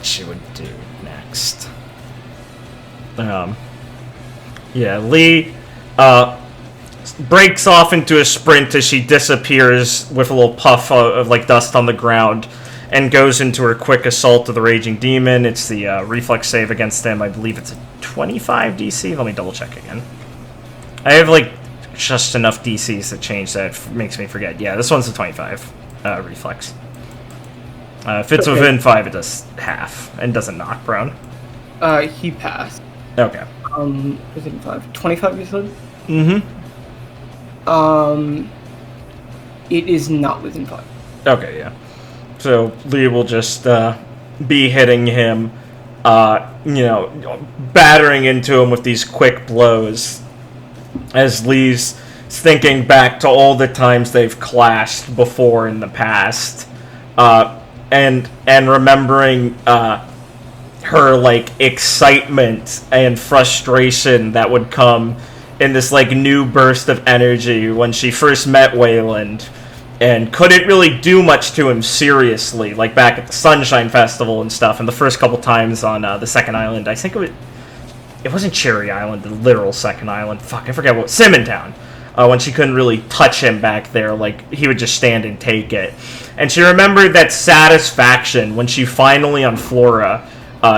she would do next. Yeah, Lee breaks off into a sprint as she disappears with a little puff of like dust on the ground and goes into her quick assault of the Raging Demon. It's the reflex save against him. I believe it's a 25 DC. Let me double check again. I have, like, just enough DCs to change that makes me forget. Yeah, this one's a 25 reflex. If it's within 5, it does half and doesn't knock prone. He passed. Okay. Within 5. 25, you said? Mm-hmm. It is not within 5. Okay, yeah. So Lee will just be hitting him, battering into him with these quick blows. As Lee's thinking back to all the times they've clashed before in the past, and remembering her like excitement and frustration that would come in this like new burst of energy when she first met Wayland and couldn't really do much to him seriously, like back at the Sunshine Festival and stuff, and the first couple times on the second island. I think it wasn't Cherry Island, the literal second island. Fuck, I forget what. Simmontown. When she couldn't really touch him back there, like, he would just stand and take it. And she remembered that satisfaction when she finally, on Flora,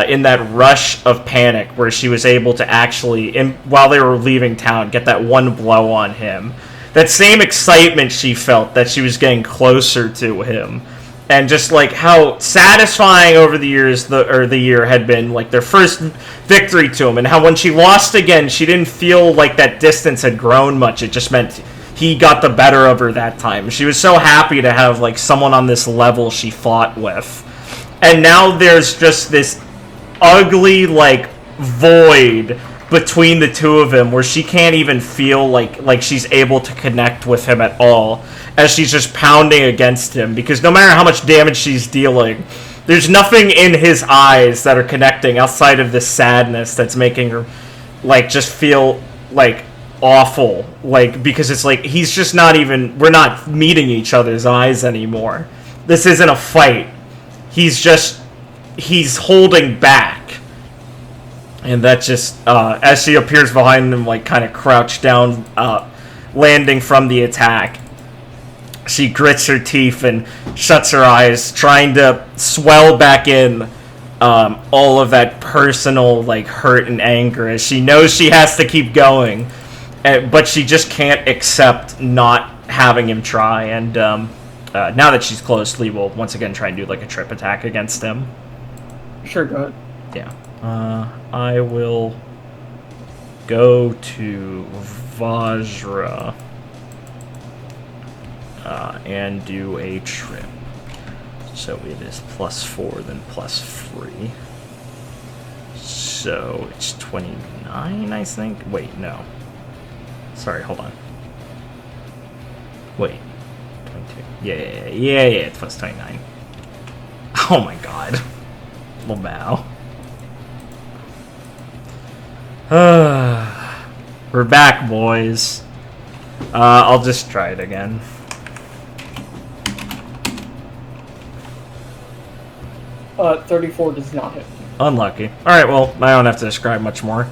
in that rush of panic, where she was able to actually, while they were leaving town, get that one blow on him. That same excitement she felt that she was getting closer to him. And just like how satisfying over the years, the year had been, like their first victory to him, and how when she lost again, she didn't feel like that distance had grown much. It just meant he got the better of her that time. She was so happy to have like someone on this level she fought with, and now there's just this ugly like void between the two of them where she can't even feel like she's able to connect with him at all, as she's just pounding against him, because no matter how much damage she's dealing, there's nothing in his eyes that are connecting outside of this sadness that's making her like just feel like awful, like, because it's like he's just not even, we're not meeting each other's eyes anymore. This isn't a fight. He's holding back. And that just, as she appears behind him, like, kind of crouched down, landing from the attack, she grits her teeth and shuts her eyes, trying to swell back in all of that personal, like, hurt and anger, as she knows she has to keep going, but she just can't accept not having him try. And now that she's close, Lee will once again try and do, like, a trip attack against him. Sure, go ahead. Yeah. I will go to Vajra and do a trip. So it is +4, then +3. So it's 29, I think? Wait, no. Sorry, hold on. Wait. 22. Yeah, it's +29. Oh my god. Lamau. We're back, boys. I'll just try it again. Uh, 34 does not hit. Unlucky. Alright, well, I don't have to describe much more.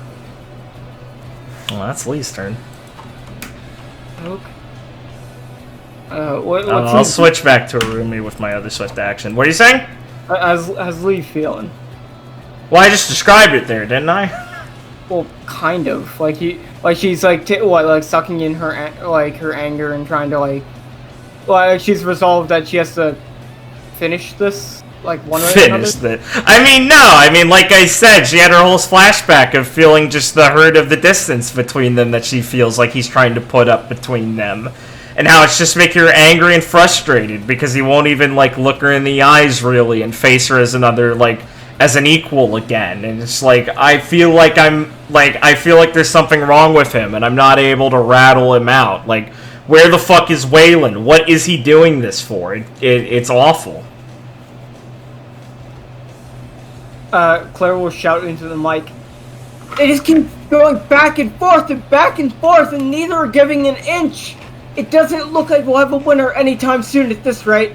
Well, that's Lee's turn. Okay. What's I'll switch back to Arumi with my other swift action. What are you saying? How's Lee feeling? Well, I just described it there, didn't I? Well, kind of. Like she's like sucking in her her anger and trying to like she's resolved that she has to finish this like one way or another. Finish it. I mean, no. I mean, like I said, she had her whole flashback of feeling just the hurt of the distance between them that she feels like he's trying to put up between them. And how it's just making her angry and frustrated because he won't even, like, look her in the eyes, really, and face her as another, like, as an equal again. And it's like, I feel like there's something wrong with him, and I'm not able to rattle him out. Like, where the fuck is Wayland? What is he doing this for? It's awful. Claire will shout into the mic. They just keep going back and forth, and neither are giving an inch. It doesn't look like we'll have a winner anytime soon at this rate.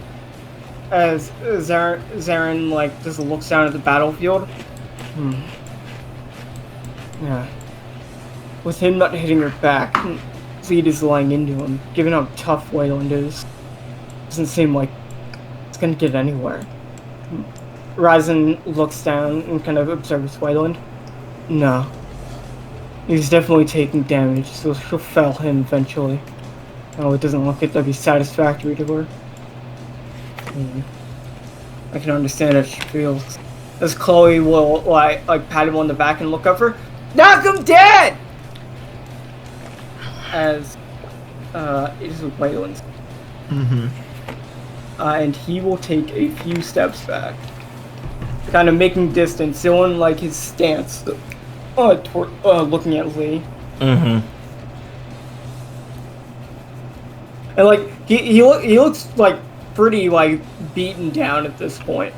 As Zarin like just looks down at the battlefield. Yeah. With him not hitting her back, Zed is lying into him, given how tough Wayland is. Doesn't seem like it's gonna get anywhere. Ryzen looks down and kind of observes Wayland. No. He's definitely taking damage, so she'll fell him eventually. Oh, it doesn't look like that'd be satisfactory to her. I can understand how she feels. As Chloe will like pat him on the back and look over, knock him dead. As it is Wayland's. And he will take a few steps back, kind of making distance, showing like his stance, looking at Lee. And like he looks like pretty like beaten down at this point.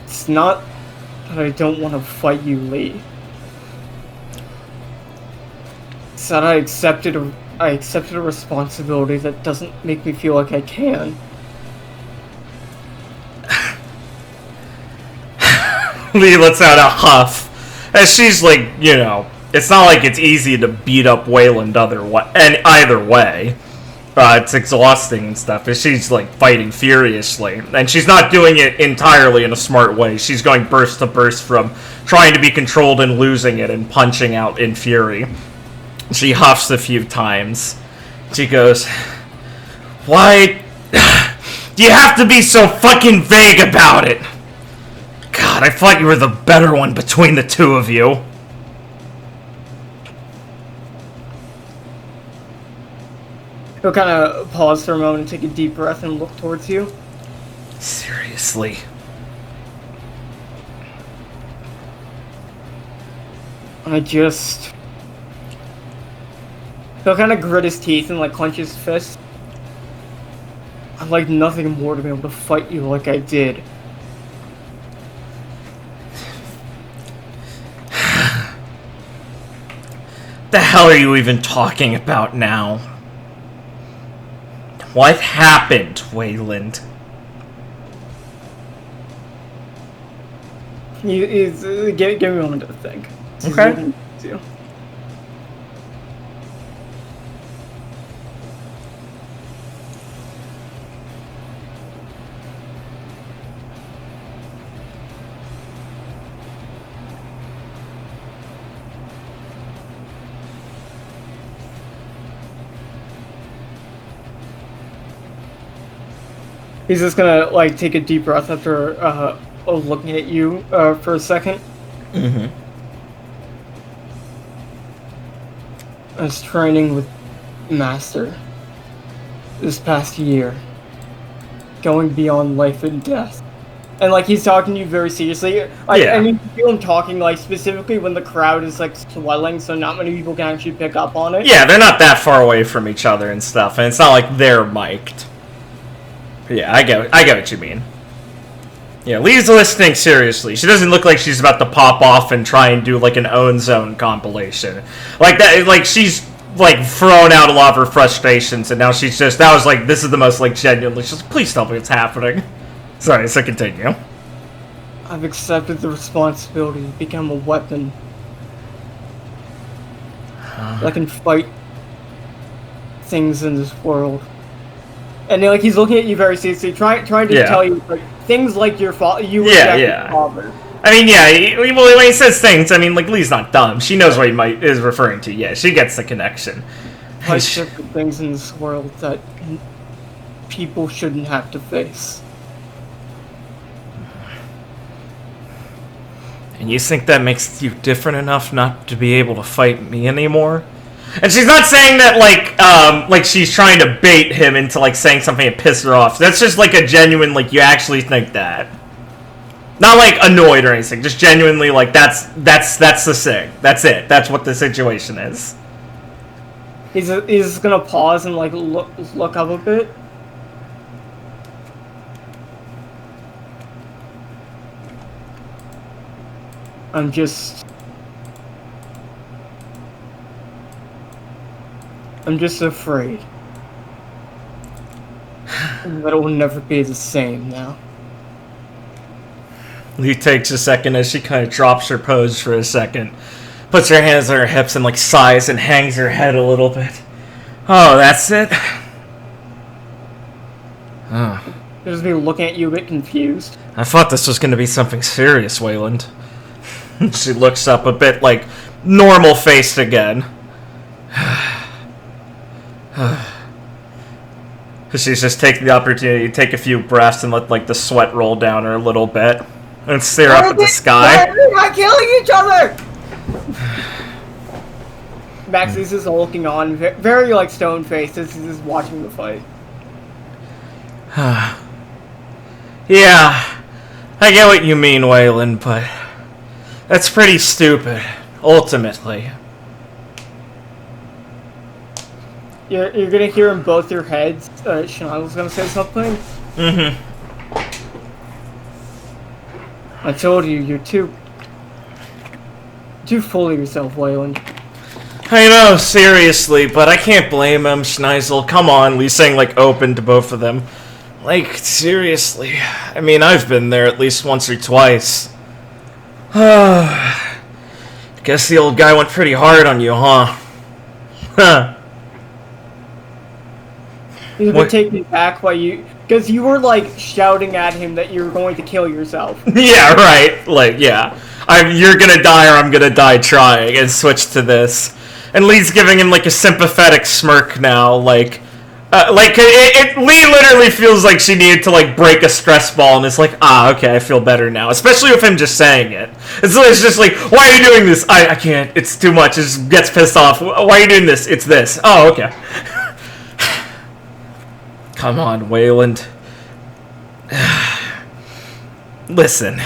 It's not that I don't want to fight you, Lee. It's that I accepted a responsibility that doesn't make me feel like I can. Lee lets out a huff. As she's like, you know, it's not like it's easy to beat up Wayland either way. It's exhausting and stuff. As she's like fighting furiously. And she's not doing it entirely in a smart way. She's going burst to burst from trying to be controlled and losing it and punching out in fury. She huffs a few times. She goes, "Why do you have to be so fucking vague about it? God, I thought you were the better one between the two of you." He'll kind of pause for a moment and take a deep breath and look towards you. Seriously. He'll kind of grit his teeth and like clench his fist. I'd like nothing more to be able to fight you like I did. The hell are you even talking about now? What happened, Wayland? Give me a moment to think. Okay. He's just gonna like take a deep breath after looking at you for a second. I was training with Master this past year, going beyond life and death. And like he's talking to you very seriously. And you feel him talking like specifically when the crowd is like swelling, so not many people can actually pick up on it. Yeah, they're not that far away from each other and stuff, and it's not like they're mic'd. Yeah, I get what you mean. Yeah, Lee's listening seriously. She doesn't look like she's about to pop off and try and do like an own zone compilation. Like that, like she's like thrown out a lot of her frustrations, and now she's just, that was like, this is the most like genuinely, she's like, please tell me what's happening. Sorry, so continue. I've accepted the responsibility to become a weapon that can fight things in this world. And like he's looking at you very seriously, trying to tell you like things like your father. You were your father. I mean, when he says things, I mean, like Lee's not dumb. She knows what he is referring to. Yeah, she gets the connection. Like different things in this world that people shouldn't have to face. And you think that makes you different enough not to be able to fight me anymore? And she's not saying that, like she's trying to bait him into, like, saying something that pisses her off. That's just, like, a genuine, like, you actually think that. Not, like, annoyed or anything. Just genuinely, like, that's the thing. That's it. That's what the situation is. He's gonna pause and, like, look up a bit. I'm just afraid that it will never be the same now. Lee takes a second as she kind of drops her pose for a second, puts her hands on her hips and like sighs and hangs her head a little bit. Oh, that's it? Oh. just be looking at you a bit confused. I thought this was going to be something serious, Wayland. She looks up a bit, like, normal-faced again. She's just taking the opportunity to take a few breaths and let, like, the sweat roll down her a little bit. And stare up at the sky. We're not killing each other! Max is just looking on, very, like, stone-faced, as he's just watching the fight. Yeah, I get what you mean, Wayland, but that's pretty stupid, ultimately. You're gonna hear in both your heads, Shanila's gonna say something. Mm-hmm. I told you, you're too full of yourself, Wayland. I know, seriously, but I can't blame him, Schneisel. Come on, Lee's saying, like, open to both of them. Like, seriously. I mean, I've been there at least once or twice. Guess the old guy went pretty hard on you, huh? Huh. He's gonna take me back while you... Because you were, like, shouting at him that you were going to kill yourself. Yeah, right. Like, yeah. You're gonna die or I'm gonna die trying, and switch to this. And Lee's giving him, like, a sympathetic smirk now, like... Lee literally feels like she needed to, like, break a stress ball, and it's like, okay, I feel better now. Especially with him just saying it. It's just like, why are you doing this? I can't. It's too much. It just gets pissed off. Why are you doing this? It's this. Oh, okay. Come on, Wayland. Listen.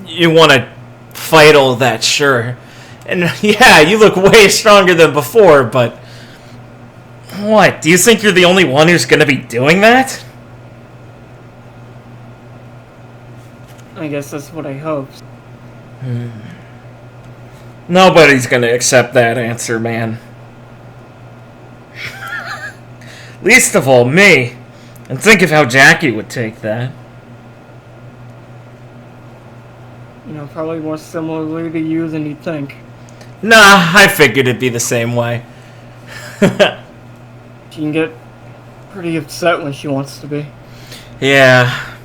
You want to fight all that, sure. And, yeah, you look way stronger than before, but... What? Do you think you're the only one who's gonna be doing that? I guess that's what I hoped. Nobody's gonna accept that answer, man. Least of all me. And think of how Jackie would take that. You know, probably more similarly to you than you'd think. Nah, I figured it'd be the same way. She can get pretty upset when she wants to be. Yeah.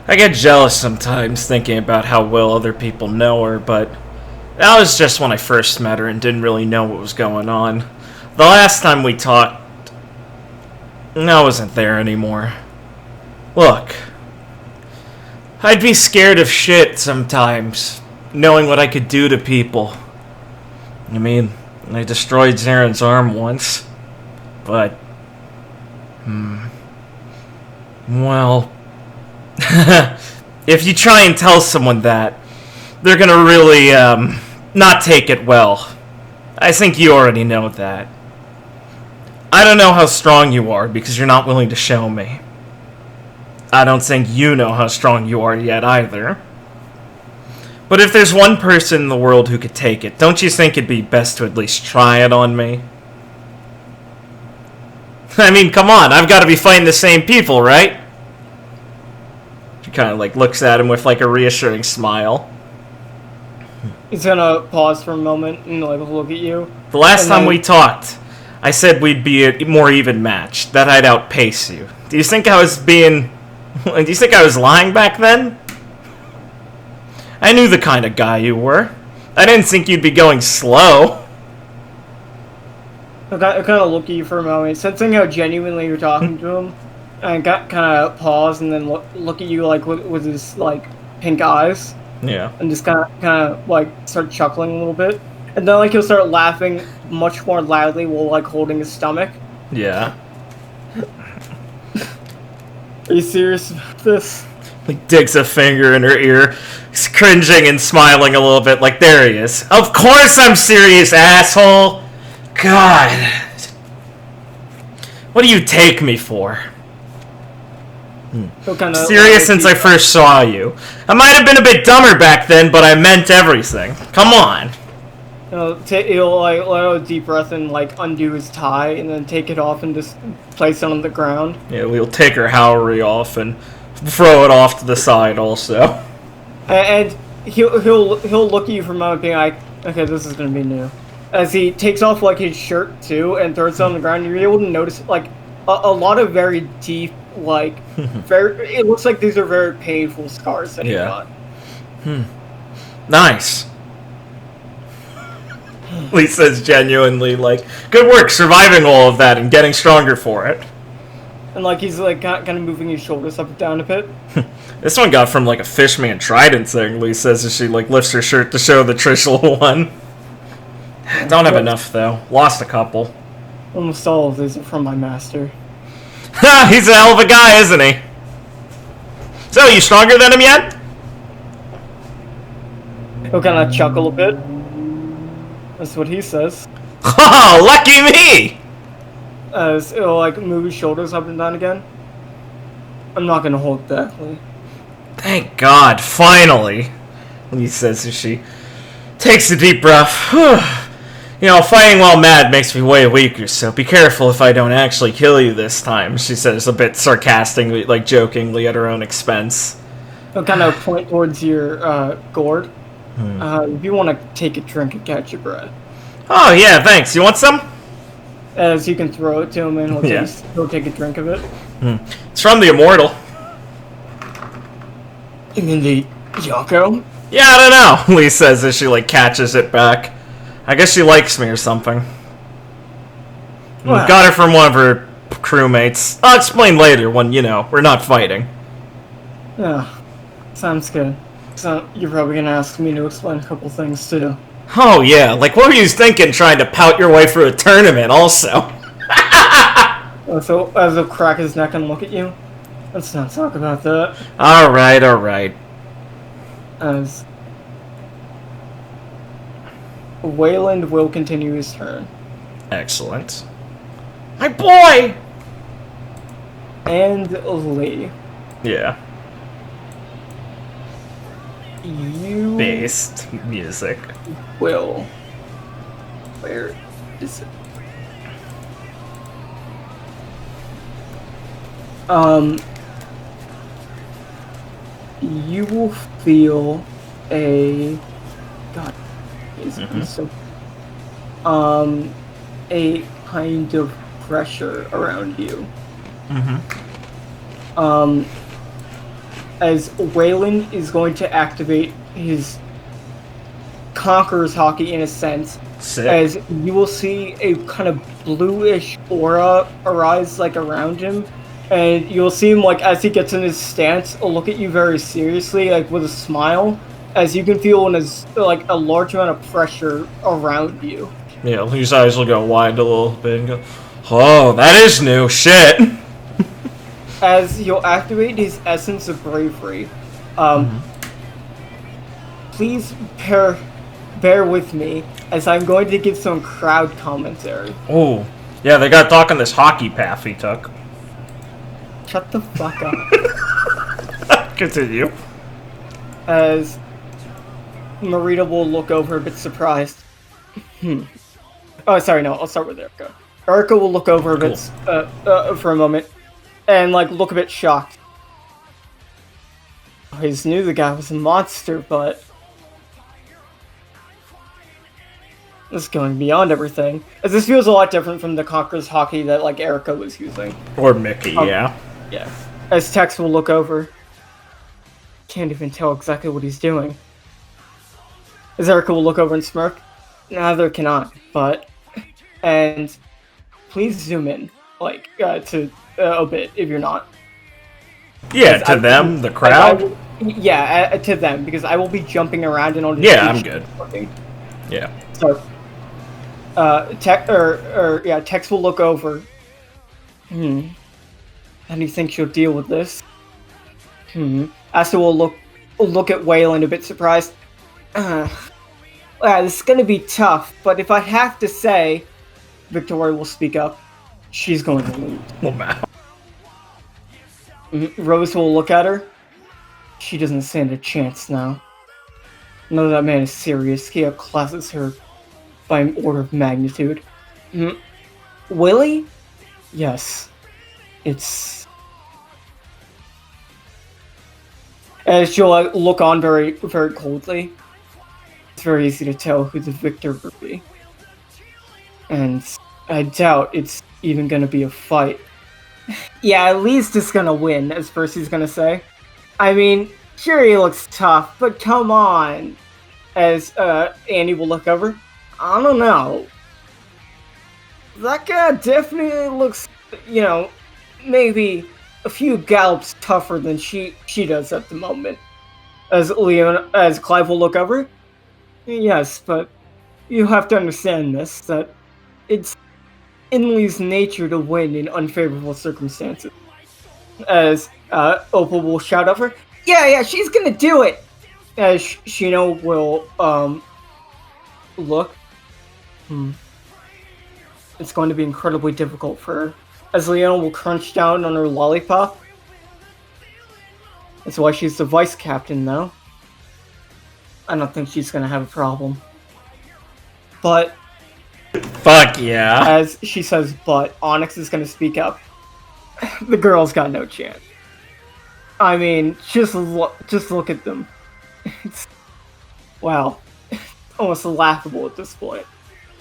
I get jealous sometimes thinking about how well other people know her, but that was just when I first met her and didn't really know what was going on. The last time we talked, I wasn't there anymore. Look, I'd be scared of shit sometimes, knowing what I could do to people. I mean, I destroyed Zaren's arm once, but... Well... if you try and tell someone that, they're gonna really, not take it well. I think you already know that. I don't know how strong you are because you're not willing to show me. I don't think you know how strong you are yet either. But if there's one person in the world who could take it, don't you think it'd be best to at least try it on me? I mean, come on, I've got to be fighting the same people, right? She kind of, like, looks at him with, like, a reassuring smile. He's gonna pause for a moment and, like, look at you. The last time we talked, I said we'd be a more even match, that I'd outpace you. Do you think I was being... Do you think I was lying back then? I knew the kind of guy you were. I didn't think you'd be going slow. I kind of look at you for a moment, sensing how genuinely you're talking to him. And kind of pause and then look at you, like, with his, like, pink eyes. Yeah. And just kind of, like, start chuckling a little bit. And then, like, he'll start laughing much more loudly while, like, holding his stomach. Yeah. Are you serious about this? He digs a finger in her ear. He's cringing and smiling a little bit, like, there he is. Of course I'm serious, asshole! God. What do you take me for? Serious since I first saw you. I might have been a bit dumber back then, but I meant everything. Come on. He'll like let a deep breath and like undo his tie, and then take it off and just place it on the ground. Yeah, we'll take her Howry off and throw it off to the side also. And he'll look at you for a moment, being like, "Okay, this is gonna be new." As he takes off like his shirt too and throws it on the ground, you're able to notice like a lot of very deep, like, it looks like these are very painful scars that he got. Nice. Lee says genuinely, like, good work surviving all of that and getting stronger for it. And, like, he's, like, kind of moving his shoulders up and down a bit. This one got from, like, a Fishman Trident thing, Lee says as she, like, lifts her shirt to show the Trishul one. Don't have enough, though. Lost a couple. Almost all of these are from my master. Ha! He's a hell of a guy, isn't he? So, you stronger than him yet? He'll kind of chuckle a bit. That's what he says. Oh, lucky me! As he'll, like, move his shoulders up and down again. I'm not gonna hold back, Lee. Thank God, finally, Lee says as she takes a deep breath. You know, fighting while mad makes me way weaker, so be careful if I don't actually kill you this time, she says a bit sarcastically, like jokingly at her own expense. He'll kind of point towards your gourd. If you want to take a drink and catch your breath. Oh, yeah, thanks. You want some? As you can throw it to him and he'll take a drink of it. It's from the Immortal. You mean the Yako? Yeah, I don't know, Lee says as she, like, catches it back. I guess she likes me or something. Wow. Got it from one of her crewmates. I'll explain later when, you know, we're not fighting. Yeah, sounds good. So you're probably gonna ask me to explain a couple things too. Oh yeah, like what were you thinking trying to pout your way through a tournament also? So as he'll crack his neck and look at you, let's not talk about that. Alright. As Wayland will continue his turn. Excellent. My boy! And Lee. Yeah. You Based music. will. Where is it? You will feel a a kind of pressure around you. As Wayland is going to activate his Conqueror's Hockey in a sense. Sick. As you will see a kind of bluish aura arise like around him, and you'll see him like as he gets in his stance, look at you very seriously, like with a smile, as you can feel like a large amount of pressure around you. Yeah, his eyes will go wide a little bit and go, oh, that is new shit. As he'll activate his essence of bravery, please bear with me as I'm going to give some crowd commentary. Oh, yeah, they got talking this hockey path he took. Shut the fuck up. Continue. As Marita will look over a bit surprised. Oh, sorry, no, I'll start with Erica. Erica will look over a bit for a moment and like look a bit shocked. I always knew the guy was a monster, but it's going beyond everything. As this feels a lot different from the Conqueror's Hockey that like Erica was using. Or Mickey, yeah. Yeah. As Tex will look over. Can't even tell exactly what he's doing. As Erica will look over and smirk. Neither can I, but... And please zoom in, like, to a bit, if you're not. Yeah, to them, the crowd? To them, because I will be jumping arond and I'll just... Yeah, I'm good. Looking. Yeah. So, Tex will look over. How do you think she'll deal with this? Asta will look at Wayland a bit surprised. This is gonna be tough, but if I have to say, Victoria will speak up. She's going to lose. Oh, man. Rose will look at her. She doesn't stand a chance now. No, that man is serious. He outclasses her by an order of magnitude. Willie? Yes. It's... As she'll look on very, very coldly, it's very easy to tell who the victor will be. And I doubt it's even going to be a fight. Yeah, Lee's just gonna win, as Percy's gonna say. I mean, sure he looks tough, but come on. As Andy will look over. I don't know. That guy definitely looks, maybe a few gallops tougher than she does at the moment. As Clive will look over. Yes, but you have to understand this, that it's in Lee's nature to win in unfavorable circumstances. As Opal will shout over, yeah, she's gonna do it! As Shino will, look. It's going to be incredibly difficult for her. As Leona will crunch down on her lollipop. That's why she's the vice captain, though. I don't think she's gonna have a problem. But... Fuck yeah. As she says, but, Onyx is gonna speak up. The girl's got no chance. I mean, just look at them. It's... Wow. Almost laughable at this point.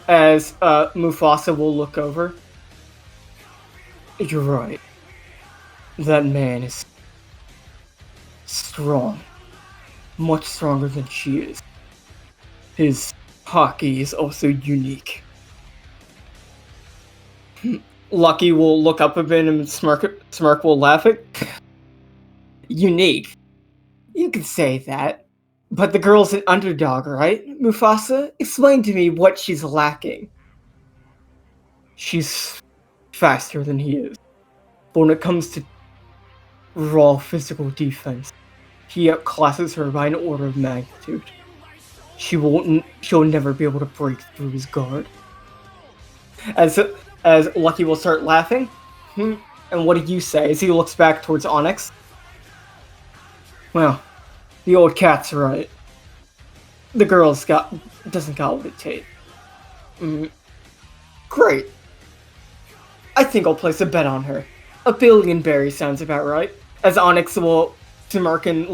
As Mufasa will look over. You're right. That man is strong. Much stronger than she is. His hockey is also unique. Lucky will look up a bit and Smirk will laugh at. Unique. You can say that. But the girl's an underdog, right? Mufasa, explain to me what she's lacking. She's faster than he is. But when it comes to raw physical defense, he outclasses her by an order of magnitude. She'll never be able to break through his guard. As Lucky will start laughing. And what do you say as he looks back towards Onyx? Well, the old cat's right. The girl's doesn't got what it takes. Great. I think I'll place a bet on her. 1 billion berries sounds about right. As Onyx will smirk and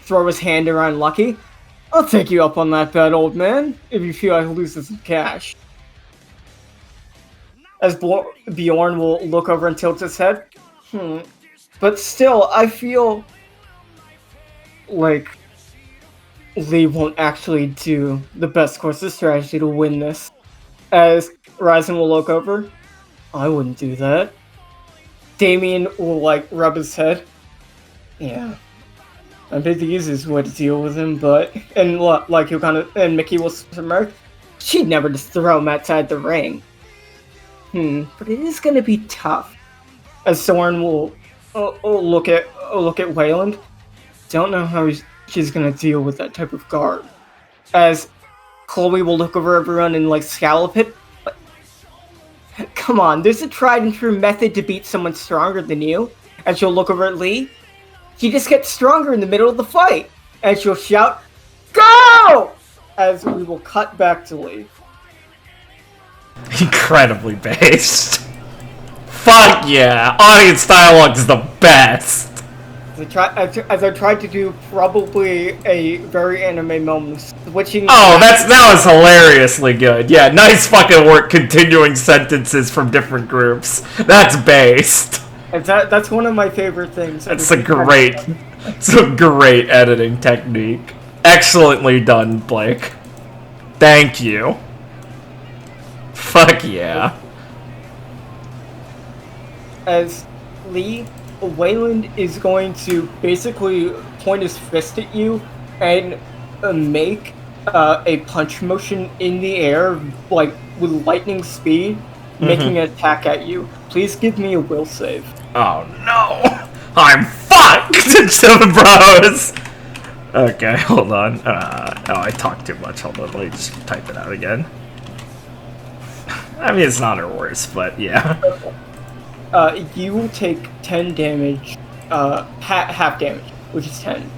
throw his hand around Lucky. I'll take you up on that bet, old man, if you feel I lose some cash. As Bjorn will look over and tilt his head. But still, I feel like Lee won't actually do the best course of strategy to win this. As Ryzen will look over. I wouldn't do that. Damien will rub his head. Yeah. I bet the easiest way to deal with him, but... And he'll and Mickey will smirk. She'd never just throw him outside the ring. But it is gonna be tough. As Soren will look at Wayland. Don't know how she's gonna deal with that type of guard. As Chloe will look over everyone and scowl a bit. Come on, there's a tried and true method to beat someone stronger than you. And she'll look over at Lee. She just gets stronger in the middle of the fight. And she'll shout, "Go!" As we will cut back to Lee. Incredibly based. Fuck yeah! Audience dialogue is the best! As I tried to do probably a very anime moment, switching... Oh, that was hilariously good. Yeah, nice fucking work continuing sentences from different groups. That's based. That's one of my favorite things. It's a great editing technique. Excellently done, Blake. Thank you. Fuck yeah. As Lee... Wayland is going to basically point his fist at you and make a punch motion in the air, with lightning speed, making an attack at you. Please give me a will save. Oh no! I'm fucked, bros! Okay, hold on. I talked too much. Hold on, let me just type it out again. I mean, it's not her worst, but yeah. You will take 10 damage, half damage, which is 10,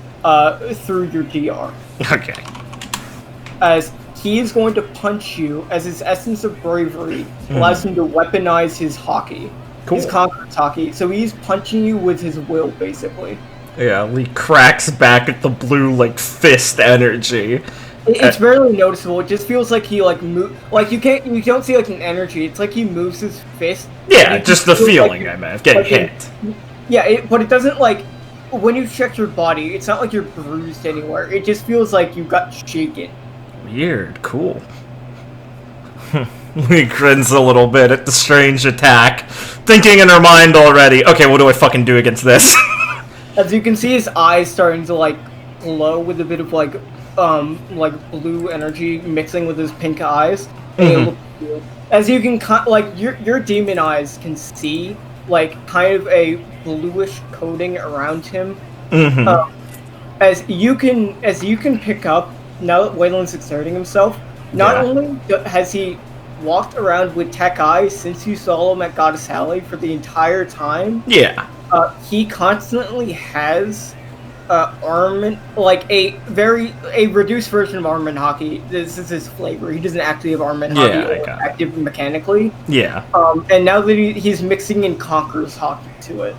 through your DR. Okay. As he is going to punch you, as his essence of bravery allows him to weaponize his hockey. Cool. His conqueror's hockey. So he's punching you with his will, basically. Yeah, Lee cracks back at the blue, fist energy. It's barely noticeable. It just feels like he like like you don't see like an energy. It's like he moves his fist. Yeah, just the feeling I meant of getting hit. Yeah, but it doesn't like when you check your body. It's not like you're bruised anywhere. It just feels like you got shaken. Weird, cool. He grins a little bit at the strange attack, thinking in her mind already, okay, what do I fucking do against this? As you can see, his eyes starting to like glow with a bit of like blue energy mixing with his pink eyes. As you can like your demon eyes can see like kind of a bluish coating around him. As you can pick up now that Wayland's exerting himself. Not only has he walked around with tech eyes since you saw him at Goddess Alley for the entire time. Yeah. He constantly has armament, like a reduced version of armament hockey. This is his flavor. He doesn't actually have armament hockey active mechanically. Yeah. And now that he's mixing in Conqueror's hockey to it,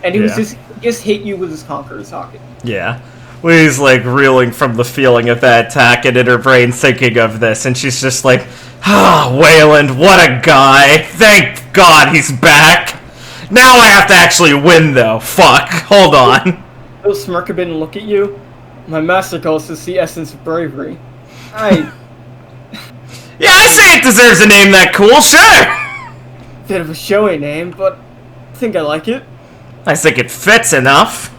and he was just hit you with his Conqueror's hockey. Yeah. Lee's like reeling from the feeling of that attack, and in her brain thinking of this, and she's just like, Wayland, what a guy! Thank God he's back! Now I have to actually win, though. Fuck. Hold on. He'll smirk a bit and look at you. My master calls this the essence of bravery. Yeah, I say it deserves a name that cool, sure! Bit of a showy name, but I think I like it. I think it fits enough.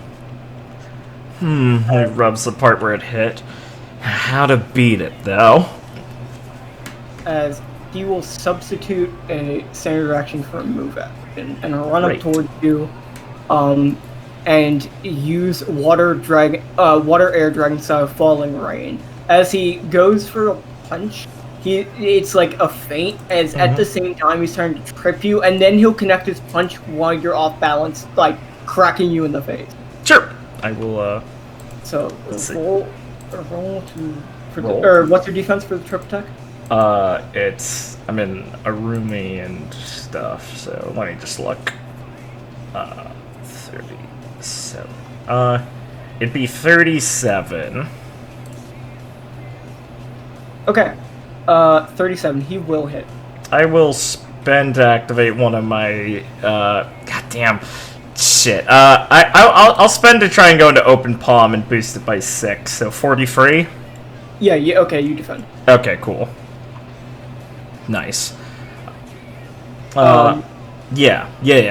He rubs the part where it hit. How to beat it, though? As he will substitute a standard action for a move action and run up towards you, and use water air dragon style falling rain. As he goes for a punch, it's like a feint. As at the same time he's trying to trip you, and then he'll connect his punch while you're off balance, like cracking you in the face. Sure. I will. So roll or what's your defense for the trip attack? I'm in Arumi and stuff, so let me just look. 37. It'd be 37. Okay. 37. He will hit. I will spend to activate one of my. Goddamn. Shit. I'll spend to try and go into open palm and boost it by 6, so 43. Yeah. Okay, you defend. Okay, cool. Nice. Yeah.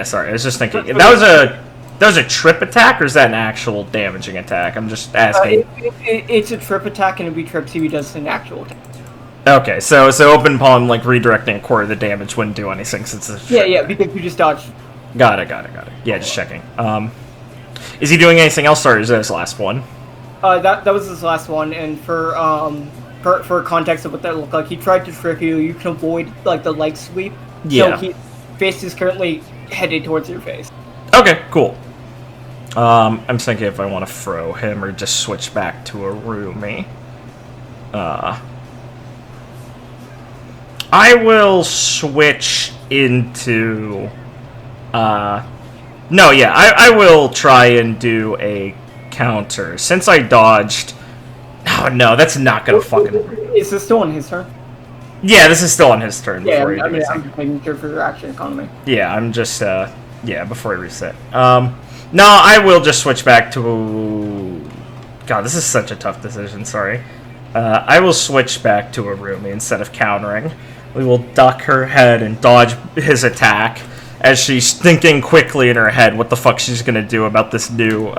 Sorry, I was just thinking that was a trip attack, or is that an actual damaging attack? I'm just asking. It's a trip attack, and it'd be trips if he does an actual attack. Okay, so open palm, like redirecting a quarter of the damage wouldn't do anything since it's yeah, because you just dodged. Got it. Yeah, just checking. Is he doing anything else, or is that his last one? That was his last one, and for context of what that looked like, he tried to trip you. You can avoid like the leg sweep. Yeah. So his face is currently headed towards your face. Okay, cool. I'm thinking if I want to throw him or just switch back to Arumi. I will switch into. No, yeah, I will try and do a counter. Since I dodged... Oh, no, that's not gonna fucking... Is this still on his turn? Yeah, this is still on his turn. Yeah, I'm just making sure for your action economy. Yeah, I'm just, before I reset. No, I will just switch back to... God, this is such a tough decision, sorry. I will switch back to Arumi instead of countering. We will duck her head and dodge his attack, as she's thinking quickly in her head what the fuck she's gonna do about this new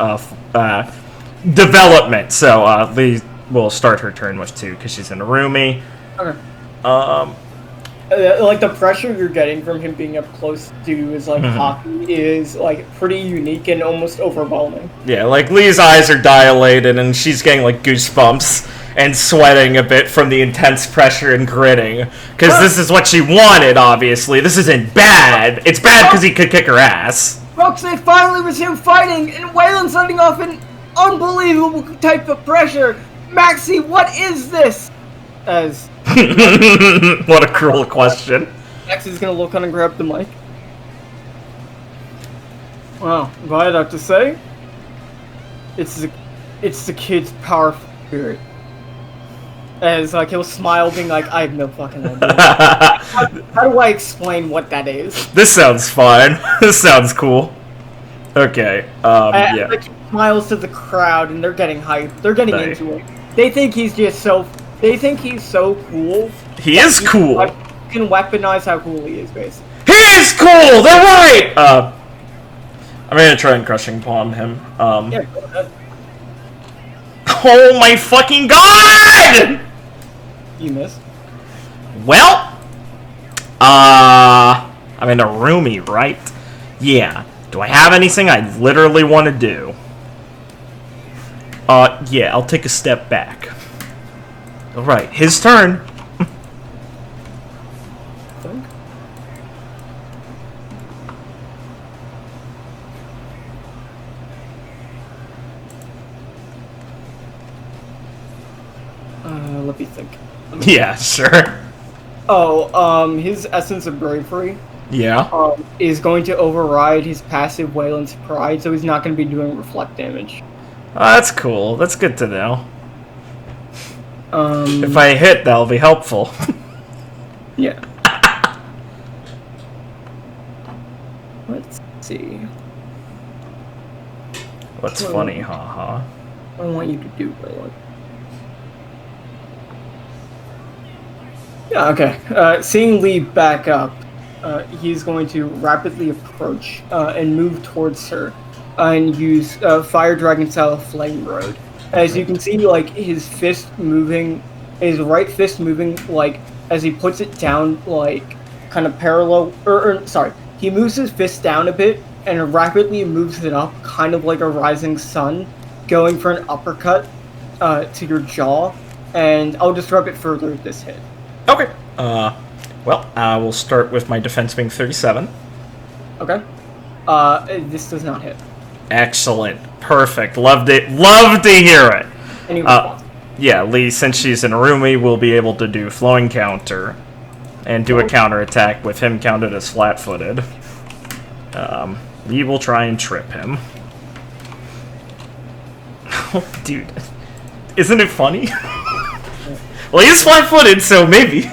development. So Lee will start her turn with 2 because she's in Arumi. Okay. Like the pressure you're getting from him being up close to his like hockey is like pretty unique and almost overwhelming. Yeah, like Lee's eyes are dilated and she's getting like goosebumps and sweating a bit from the intense pressure and gritting. Because this is what she wanted, obviously. This isn't bad. It's bad because he could kick her ass. Folks, they finally resumed fighting, and Wayland's letting off an unbelievable type of pressure. Maxie, what is this? As what a cruel question. Maxie's gonna look on and grab the mic. Well, what I'd have to say, it's the kid's powerful spirit. As like he'll smile, being like, "I have no fucking idea." How do I explain what that is? This sounds fun. This sounds cool. Okay. Yeah. Like he smiles to the crowd, and they're getting hyped. They're getting Right. into it. They think he's just so. They think he's so cool. He is cool. Like, can weaponize how cool he is, basically. He is cool. They're right. I'm gonna try and crushing palm him. Yeah. Go ahead. Oh my fucking god! You miss. Well, I'm in a roomie, right? Yeah. Do I have anything I literally want to do? Yeah, I'll take a step back. Alright, his turn. Think. Let me think. Yeah, sure. Oh, his essence of bravery Yeah. is going to override his passive Wayland's pride, so he's not going to be doing reflect damage. That's cool. That's good to know. If If I hit, that'll be helpful. yeah. Let's see. What's funny, haha. What I want you to do, Wayland. Yeah, okay. Seeing Lee back up, he's going to rapidly approach and move towards her and use Fire Dragon style Flame Road. As you can see, like, his fist moving, his right fist moving, like, as he puts it down, like, kind of parallel, sorry, he moves his fist down a bit and rapidly moves it up, kind of like a rising sun, going for an uppercut to your jaw, and I'll disrupt it further with this hit. Okay. Well, I will start with my defense being 37. Okay. This does not hit. Excellent. Perfect. Loved it. Love to hear it. Any response? Yeah, Lee, since she's in a roomie, will be able to do flowing counter and do a counter attack with him counted as flat-footed. Lee will try and trip him. Oh, dude. Isn't it funny? Well, he's flat-footed, so maybe.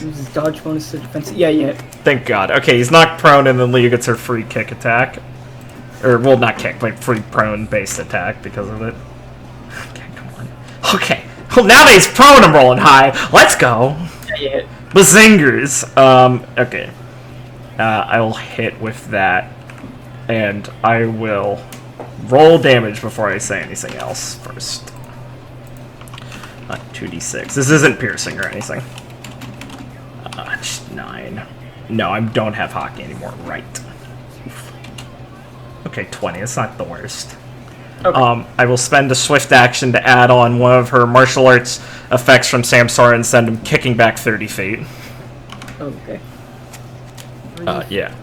Uses dodge bonus to defense. Yeah, yeah. Thank God. Okay, he's knocked prone, and then Lee gets her free kick attack. Or, well, not kick, but free prone-based attack because of it. Okay, come on. Okay. Well, now that he's prone, I'm rolling high. Let's go. Yeah, you hit. Bazingers. Okay. I will hit with that, and I will roll damage before I say anything else first. 2d6. This isn't piercing or anything. Just 9. No, I don't have hockey anymore. Right. Oof. Okay, 20. It's not the worst. Okay. I will spend a swift action to add on one of her martial arts effects from Samsara and send him kicking back 30 feet. Okay. Yeah.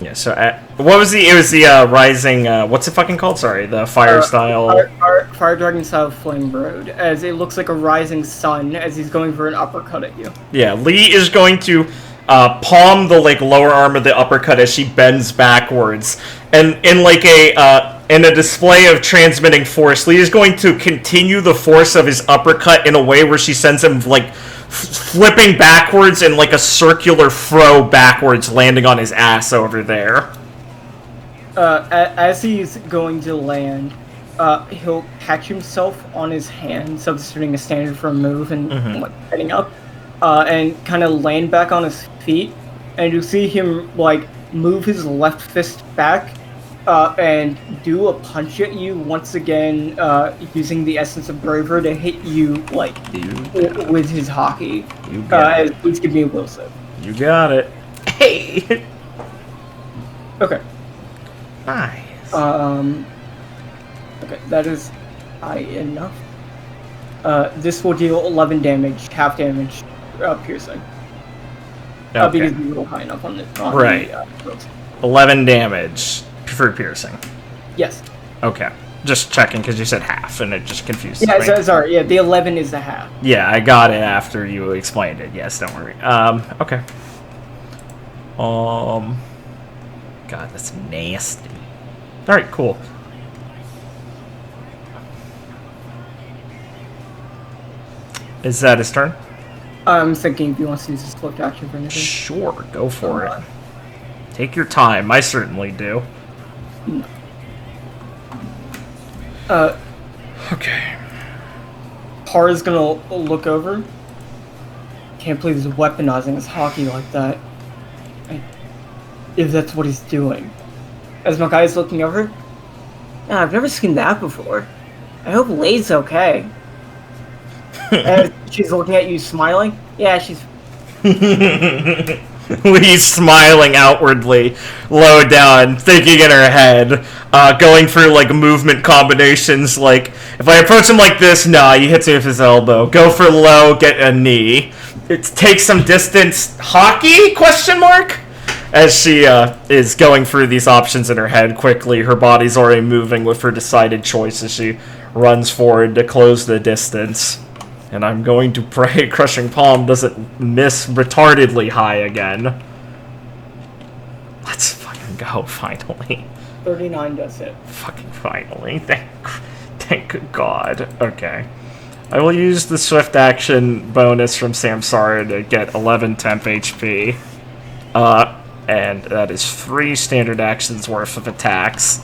Yeah, so what was it was the rising, what's it fucking called? Sorry, the fire style. Fire Dragon style Flame Road, as it looks like a rising sun as he's going for an uppercut at you. Yeah, Lee is going to palm the like lower arm of the uppercut as she bends backwards, and in like in a display of transmitting force, Lee is going to continue the force of his uppercut in a way where she sends him like flipping backwards in like a circular throw backwards, landing on his ass over there. As he's going to land, he'll catch himself on his hand, substituting a standard for a move and like heading up, and kind of land back on his feet, and you see him like move his left fist back and do a punch at you once again, using the essence of bravery to hit you like with his hockey. You got it. Please give me a will save. You got it. Hey. Okay. Nice. Okay, that is high enough. This will deal 11 damage, half damage, piercing. Okay. Because we roll high enough on the Right. rolls. 11 damage for piercing. Yes. Okay. Just checking because you said half and it just confused me. Yeah, sorry. Yeah, the 11 is the half. Yeah, I got it after you explained it. Yes, don't worry. Okay. God, that's nasty. Alright, cool. Is that his turn? I'm thinking if he wants to use his swift action for anything. Sure, go for it. Take your time. I certainly do. No. Okay. Hara's gonna look over. Can't believe he's weaponizing his hockey like that. If that's what he's doing. As my guy's looking over, yeah, I've never seen that before. I hope Lay's okay. As she's looking at you smiling. Yeah, she's... Lee's smiling outwardly, low down, thinking in her head, going through, like, movement combinations, like, if I approach him like this, nah, he hits me with his elbow. Go for low, get a knee. Take some distance, hockey, question mark? As she, is going through these options in her head quickly, her body's already moving with her decided choice as she runs forward to close the distance. And I'm going to pray Crushing Palm doesn't miss retardedly high again. Let's fucking go, finally. 39 does it. Fucking finally. Thank God. Okay. I will use the swift action bonus from Samsara to get 11 temp HP. And that is 3 standard actions worth of attacks.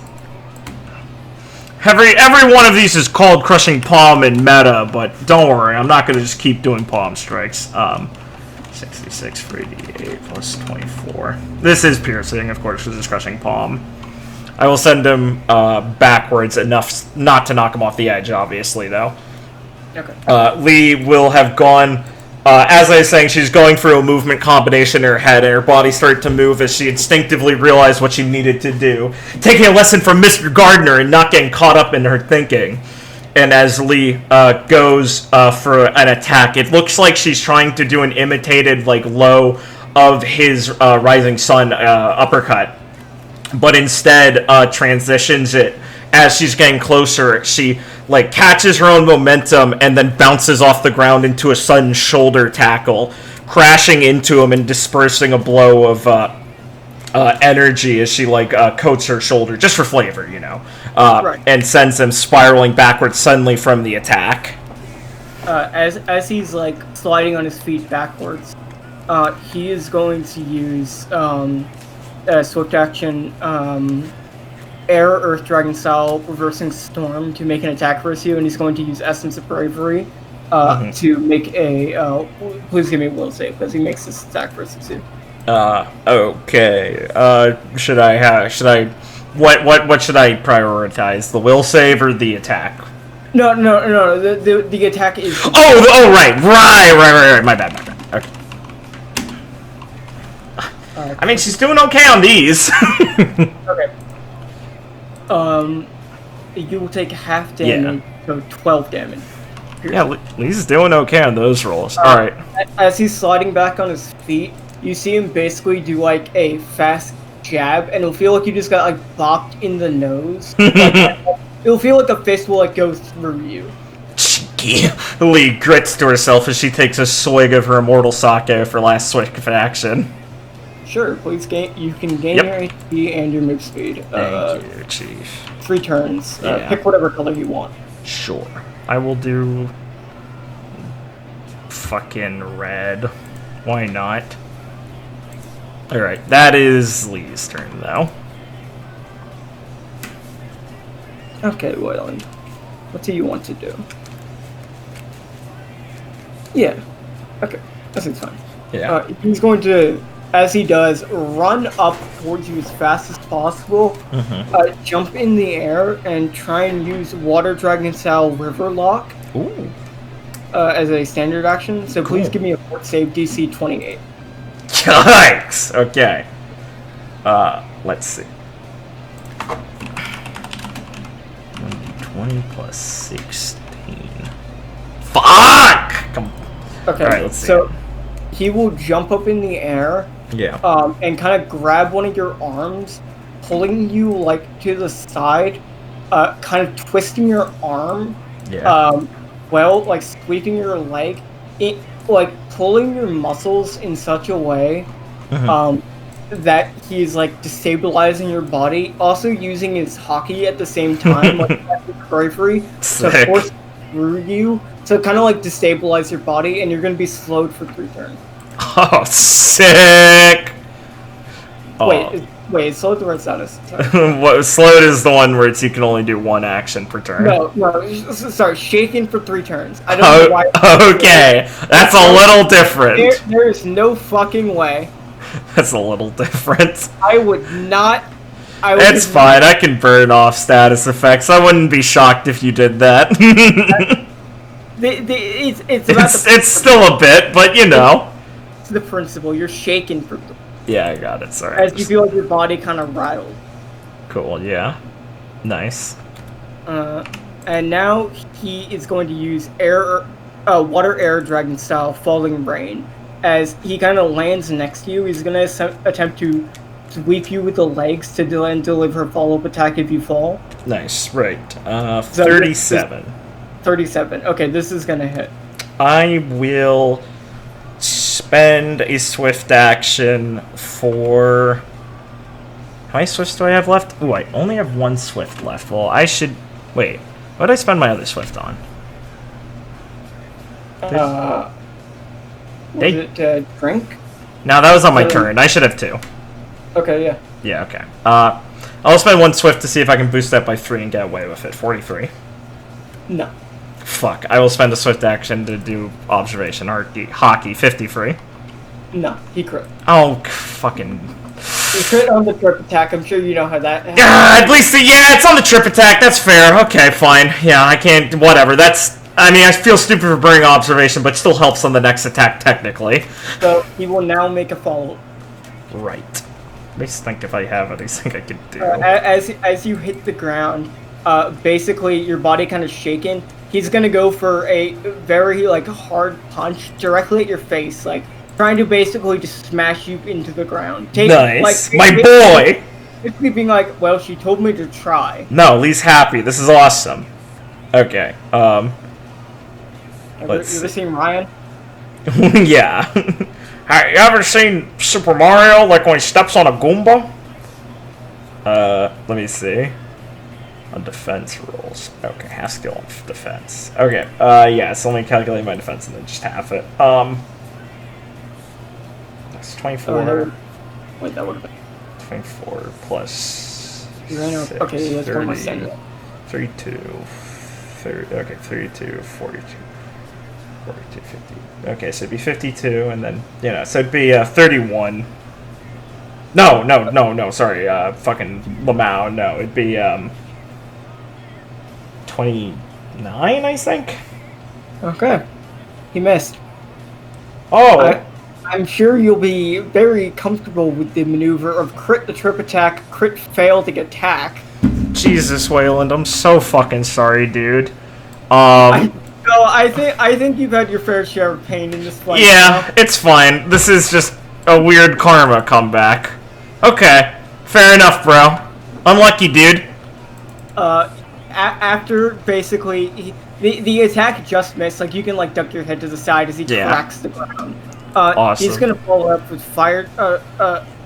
Every one of these is called Crushing Palm in meta, but don't worry, I'm not going to just keep doing palm strikes. 66 for 88 plus 24. This is piercing, of course, because it's Crushing Palm. I will send him backwards enough not to knock him off the edge, obviously, though. Okay. Lee will have gone... as I was saying, she's going through a movement combination in her head, and her body started to move as she instinctively realized what she needed to do. Taking a lesson from Mr. Gardner and not getting caught up in her thinking. And as Lee goes for an attack, it looks like she's trying to do an imitated, like, low of his Rising Sun uppercut. But instead transitions it. As she's getting closer, she, like, catches her own momentum and then bounces off the ground into a sudden shoulder tackle, crashing into him and dispersing a blow of energy as she, like, coats her shoulder, just for flavor, you know, Right. and sends him spiraling backwards suddenly from the attack. As he's, like, sliding on his feet backwards, he is going to use swift action, Air, Earth, Dragon style, Reversing Storm to make an attack versus you, and he's going to use Essence of Bravery to make a. Please give me a will save because he makes this attack versus you. Okay. Should I? What should I prioritize? The will save or the attack? No. The attack is. Right. My bad. Okay. I mean, she's doing okay on these. Okay. You will take half damage, so 12 damage. Yeah, Lee's doing okay on those rolls. Alright. As he's sliding back on his feet, you see him basically do, like, a fast jab, and it'll feel like you just got, like, bopped in the nose. It'll feel like a fist will, like, go through you. Cheeky. Lee grits to herself as she takes a swig of her immortal sake for last swig of action. Sure, please gain. You can gain Yep. your HP and your move speed. Thank you, Chief. 3 turns. Yeah. Pick whatever color you want. Sure. I will do... fucking red. Why not? Alright, that is Lee's turn, though. Okay, well, what do you want to do? Yeah. Okay, that seems fine. Yeah. He's going to, as he does, run up towards you as fast as possible, jump in the air, and try and use Water Dragon style River Lock Ooh. as a standard action. So please Cool. give me a fort save DC 28. Yikes! Okay. Let's see. 20 plus 16. Fuck! Come on. Okay, Alright, let's see. so he will jump up in the air, Yeah. and kind of grab one of your arms, pulling you, like, to the side, kind of twisting your arm, Yeah. like, sweeping your leg, like, pulling your muscles in such a way, that he's, like, destabilizing your body, also using his hockey at the same time, like, bravery, Sick. through you to kind of like destabilize your body, and you're going to be slowed for 3 turns. Oh, sick! Oh. Wait, is slowed the right status? What slowed is the one where you can only do 1 action per turn. No, sorry, shaken for 3 turns. I don't know why. Okay, that's a little different. There is no fucking way. That's a little different. I would not. It's fine, I can burn off status effects. I wouldn't be shocked if you did that. It's still a bit, but you know. It's the principle. You're shaken for. Yeah, I got it, sorry. As you feel like your body kind of rattled. Cool, yeah. Nice. And now he is going to use water air dragon style falling rain. As he kind of lands next to you, he's going to attempt to sweep you with the legs to then deliver a follow-up attack if you fall. Nice, right. 37. 37. Okay, this is going to hit. I will spend a swift action for... How many swifts do I have left? Ooh, I only have 1 swift left. Well, I should... Wait, what did I spend my other swift on? Was it drink? No, that was on my turn. I should have 2. Okay, yeah. Yeah, okay. I'll spend 1 swift to see if I can boost that by 3 and get away with it. 43. No. Fuck. I will spend a swift action to do observation. Hockey. 53. No, he crit. Oh, fucking... He crit on the trip attack. I'm sure you know how that happens. At least, yeah, it's on the trip attack. That's fair. Okay, fine. Yeah, I can't... Whatever. I mean, I feel stupid for burning observation, but still helps on the next attack, technically. So, he will now make a follow-up. Right. At least think if I have anything I could do. As you hit the ground, basically your body kind of shaken. He's gonna go for a very hard punch directly at your face, trying to basically just smash you into the ground. Nice, my boy. Basically being like, well, she told me to try. No, Lee's happy. This is awesome. Okay. Let's You ever seen Ryan? Yeah. Have you ever seen Super Mario, when he steps on a Goomba? Let me see. On defense rules. Okay, half skill on defense. Okay, yeah, so let me calculate my defense and then just half it. That's 24. Wait, that would have been 24 plus 6, okay, that's 30, 32, 30, okay, 32, 42. 42, 50. Okay, so it'd be 52, and then, so it'd be 31. No, sorry, fucking Lamau, no, it'd be 29, I think? Okay. He missed. Oh! I'm sure you'll be very comfortable with the maneuver of crit the trip attack, crit fail to attack. Jesus, Wayland, I'm so fucking sorry, dude. I think you've had your fair share of pain in this fight. Yeah, it's fine. This is just a weird karma comeback. Okay, fair enough, bro. Unlucky, dude. After basically the attack just missed. You can duck your head to the side as he cracks the ground. Awesome. He's gonna follow up with fire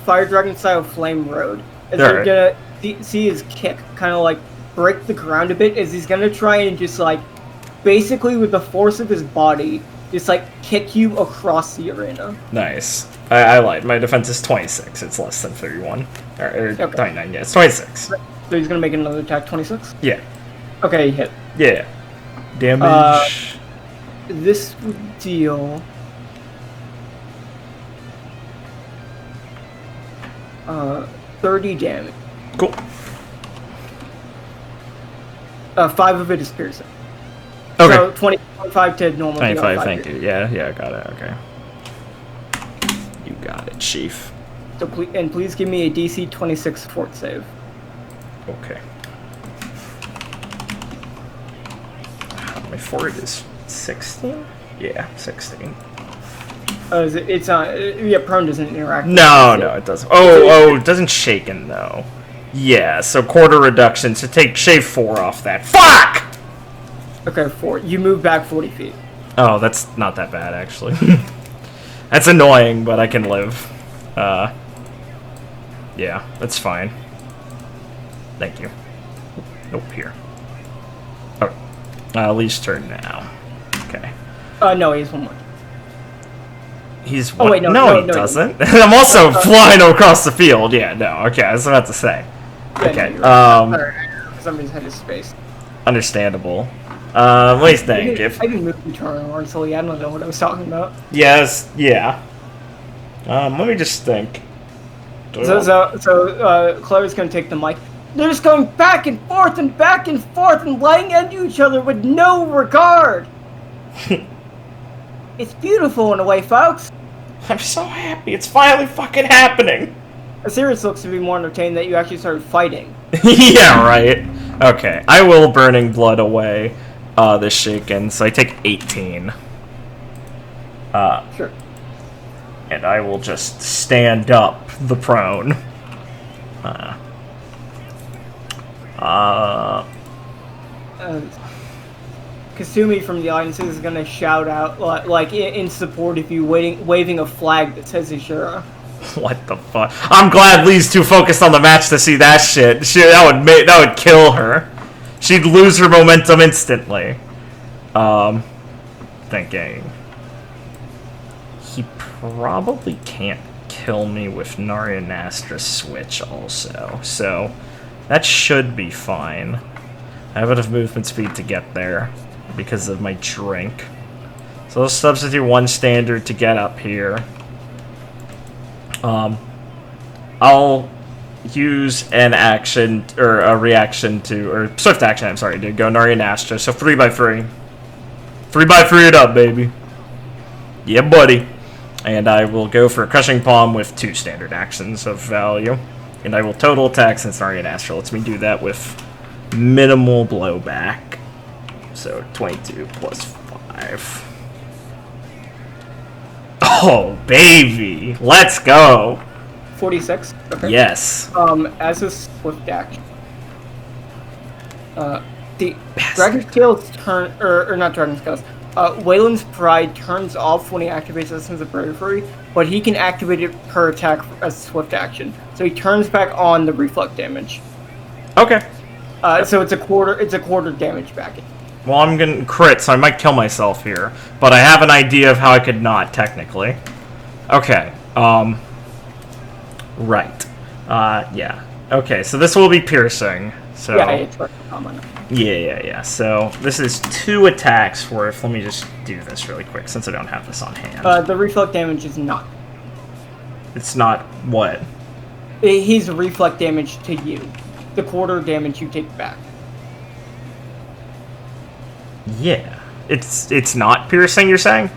dragon style flame road. As you're gonna see his kick kind of break the ground a bit as he's gonna try and just basically with the force of his body just kick you across the arena. Nice. I lied. My defense is 26. It's less than 31. Or 29, yeah. It's 26. So he's gonna make another attack, 26? Yeah. Okay, he hit. Yeah. Damage. This would deal... 30 damage. Cool. 5 of it is piercing. Okay. So 25 to normal. 25, thank you. Yeah, got it. Okay. You got it, Chief. So please give me a DC 26 fort save. Okay. My fort is 16? Yeah, 16. It's yeah, prone doesn't interact. No, it doesn't. Oh, it doesn't shaken though. Yeah, so quarter reduction. So shave 4 off that. Fuck! Okay, 4. You move back 40 feet. Oh, that's not that bad actually. That's annoying, but I can live. Yeah, that's fine. Thank you. Nope, here. Oh, Lee's turn now. Okay. No, he has one more. He's Oh, wait, no, he doesn't. I'm also flying across the field. Yeah, no. Okay, I was about to say. Yeah, Okay. no, right. For some reason, I had his space. Understandable. Let me think. I didn't move the turn honestly. I don't know what I was talking about. Yes. Yeah. Let me just think. So Claire's gonna take the mic. They're just going back and forth and laying into each other with no regard. It's beautiful in a way, folks. I'm so happy. It's finally fucking happening. Sirius looks to be more entertained that you actually started fighting. Yeah, right. Okay, I will Burning Blood away this shaken, so I take 18. Sure. And I will just stand up the prone. Kasumi from the audience is gonna shout out like in support of you, waving a flag that says Ishura. What the fuck? I'm glad Lee's too focused on the match to see that shit. That would kill her. She'd lose her momentum instantly. Thinking. He probably can't kill me with Naryanastra switch also, so that should be fine. I have enough movement speed to get there because of my drink. So let's substitute one standard to get up here. I'll use an action, or a reaction to, or swift action, I'm sorry, to go Naryanastra, so 3x3. 3x3 it up, baby. Yeah, buddy. And I will go for a Crushing Palm with 2 standard actions of value. And I will total attack since Naryanastra lets me do that with minimal blowback. So 22 plus 5. Oh, baby. Let's go. 46. Okay. Yes. As a swift action. The Dragon Scale's turn, or not Dragon Scale's, Waylon's Pride turns off when he activates Essence of Bravery, but he can activate it per attack as a swift action. So he turns back on the reflect damage. Okay. So it's a quarter damage back. Well, I'm gonna crit, so I might kill myself here. But I have an idea of how I could not, technically. Okay. Right. Yeah. Okay, so this will be piercing. So Yeah, it's common. Yeah. So this is 2 attacks worth. Let me just do this really quick since I don't have this on hand. The reflect damage is not. It's not what? He's reflect damage to you. The quarter damage you take back. Yeah. It's not piercing, you're saying?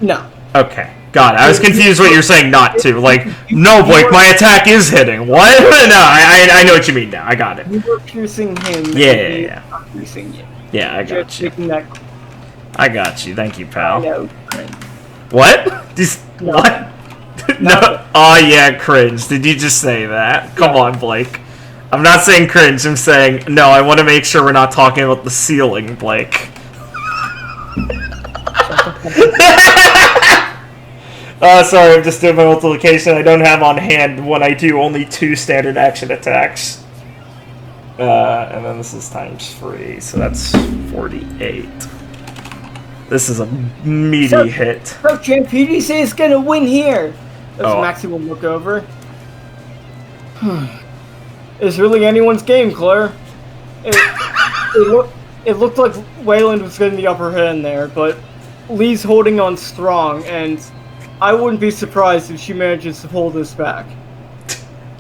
No. Okay. God, I was confused what you're saying not to. Like, no, Blake, my attack is hitting. What? No, I know what you mean now. I got it. You were piercing him. Yeah. Not piercing you. Yeah, I got you. That... I got you. Thank you, pal. No. What? No. What? No. Oh, yeah, cringe. Did you just say that? Come on, Blake. I'm not saying cringe. I'm saying, no, I want to make sure we're not talking about the ceiling, Blake. Sorry, I'm just doing my multiplication. I don't have on hand when I do only 2 standard action attacks. And then this is times 3, so that's 48. This is a meaty hit. So PDC is gonna win here. As Oh. Maxie will look over. It's really anyone's game, Claire. It looked like Wayland was getting the upper hand there, but Lee's holding on strong, and I wouldn't be surprised if she manages to pull this back.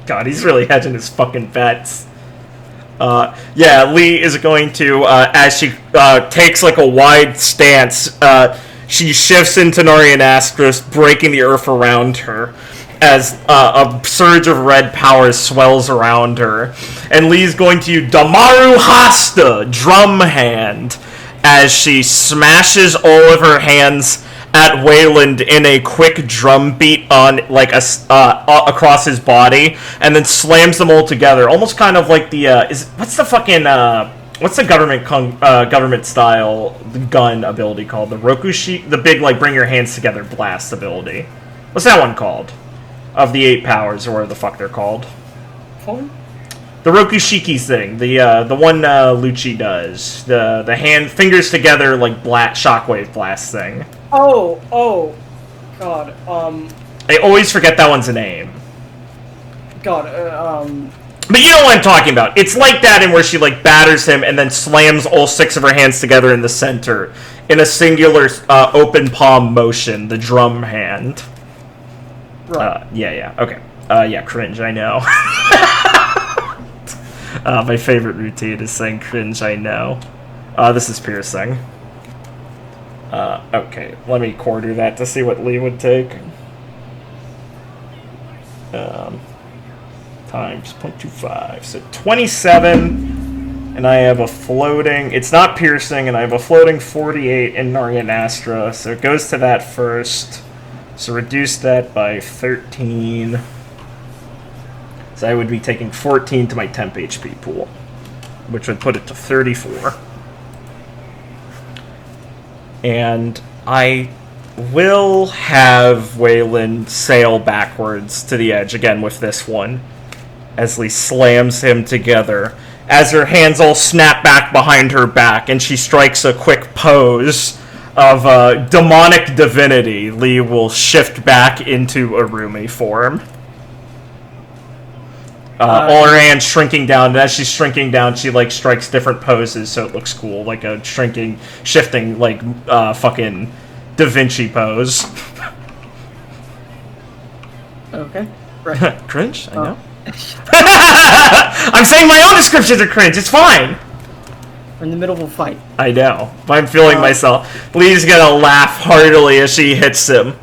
God, he's really hedging his fucking bets. Yeah, Lee is going to, as she takes like a wide stance, she shifts into Naryanastris, breaking the earth around her, as a surge of red power swells around her. And Lee's going to use Damaru Hasta, Drum Hand, as she smashes all of her hands at Wayland in a quick drum beat on like across his body, and then slams them all together, almost kind of like the what's the government style gun ability called? The Rokushi, the big like bring your hands together blast ability. What's that one called? Of the 8 powers, or whatever the fuck they're called. Form? The Rokushiki thing, the one Lucci does, the hand fingers together like shockwave blast thing. Oh, God. I always forget that one's name. God. But you know what I'm talking about. It's like that in where she like batters him and then slams all 6 of her hands together in the center in a singular open palm motion, the drum hand. Right. Yeah. Okay. Yeah, cringe. I know. My favorite routine is saying cringe, I know. This is piercing. Okay, let me quarter that to see what Lee would take. Times 0.25, so 27, and I have a floating, it's not piercing, and I have a floating 48 in Naryanastra, so it goes to that first, so reduce that by 13. So I would be taking 14 to my temp HP pool, which would put it to 34. And I will have Wayland sail backwards to the edge again with this one, as Lee slams him together, as her hands all snap back behind her back, and she strikes a quick pose of demonic divinity. Lee will shift back into Arumi form. All her hands shrinking down, and as she's shrinking down, she like strikes different poses, so it looks cool, like a shifting, like fucking Da Vinci pose. Okay. Right. Cringe? I know. I'm saying my own descriptions are cringe. It's fine. We're in the middle of a fight. I know. I'm feeling myself. Lee's gonna laugh heartily as she hits him.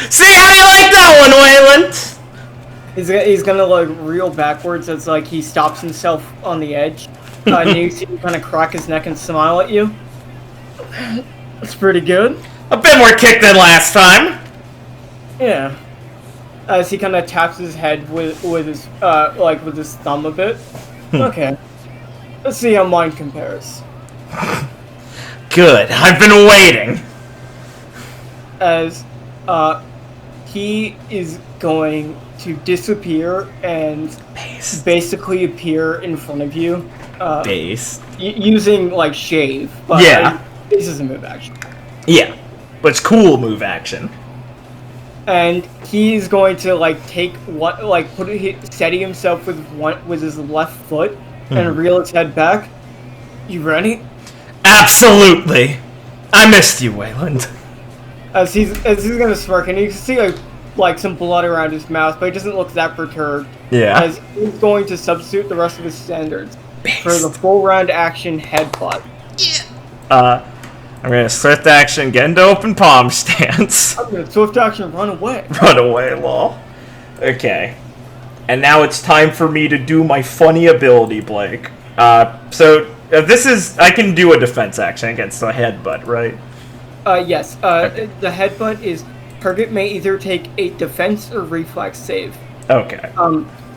See, how do you like that one, Wayland? He's gonna like reel backwards as like he stops himself on the edge. And you see him kind of crack his neck and smile at you. That's pretty good. A bit more kick than last time. Yeah. As he kind of taps his head with his with his thumb a bit. Okay. Let's see how mine compares. Good. I've been waiting. As he is going to disappear and basically appear in front of you. Base. Using like shave, but yeah, this is a move action. Yeah, but it's cool move action. And he's going to like take what steady himself with his left foot and reel his head back. You ready? Absolutely. I missed you, Wayland. As he's gonna smirk, and you can see like some blood around his mouth, but he doesn't look that perturbed. Yeah. As he's going to substitute the rest of his standards for the full round action headbutt. Yeah. I'm gonna swift action, get into open palm stance. I'm gonna swift action, run away. Run away, lol. Okay. And now it's time for me to do my funny ability, Blake. This is, I can do a defense action against a headbutt, right? Yes. Okay. The headbutt is target may either take a defense or reflex save. Okay.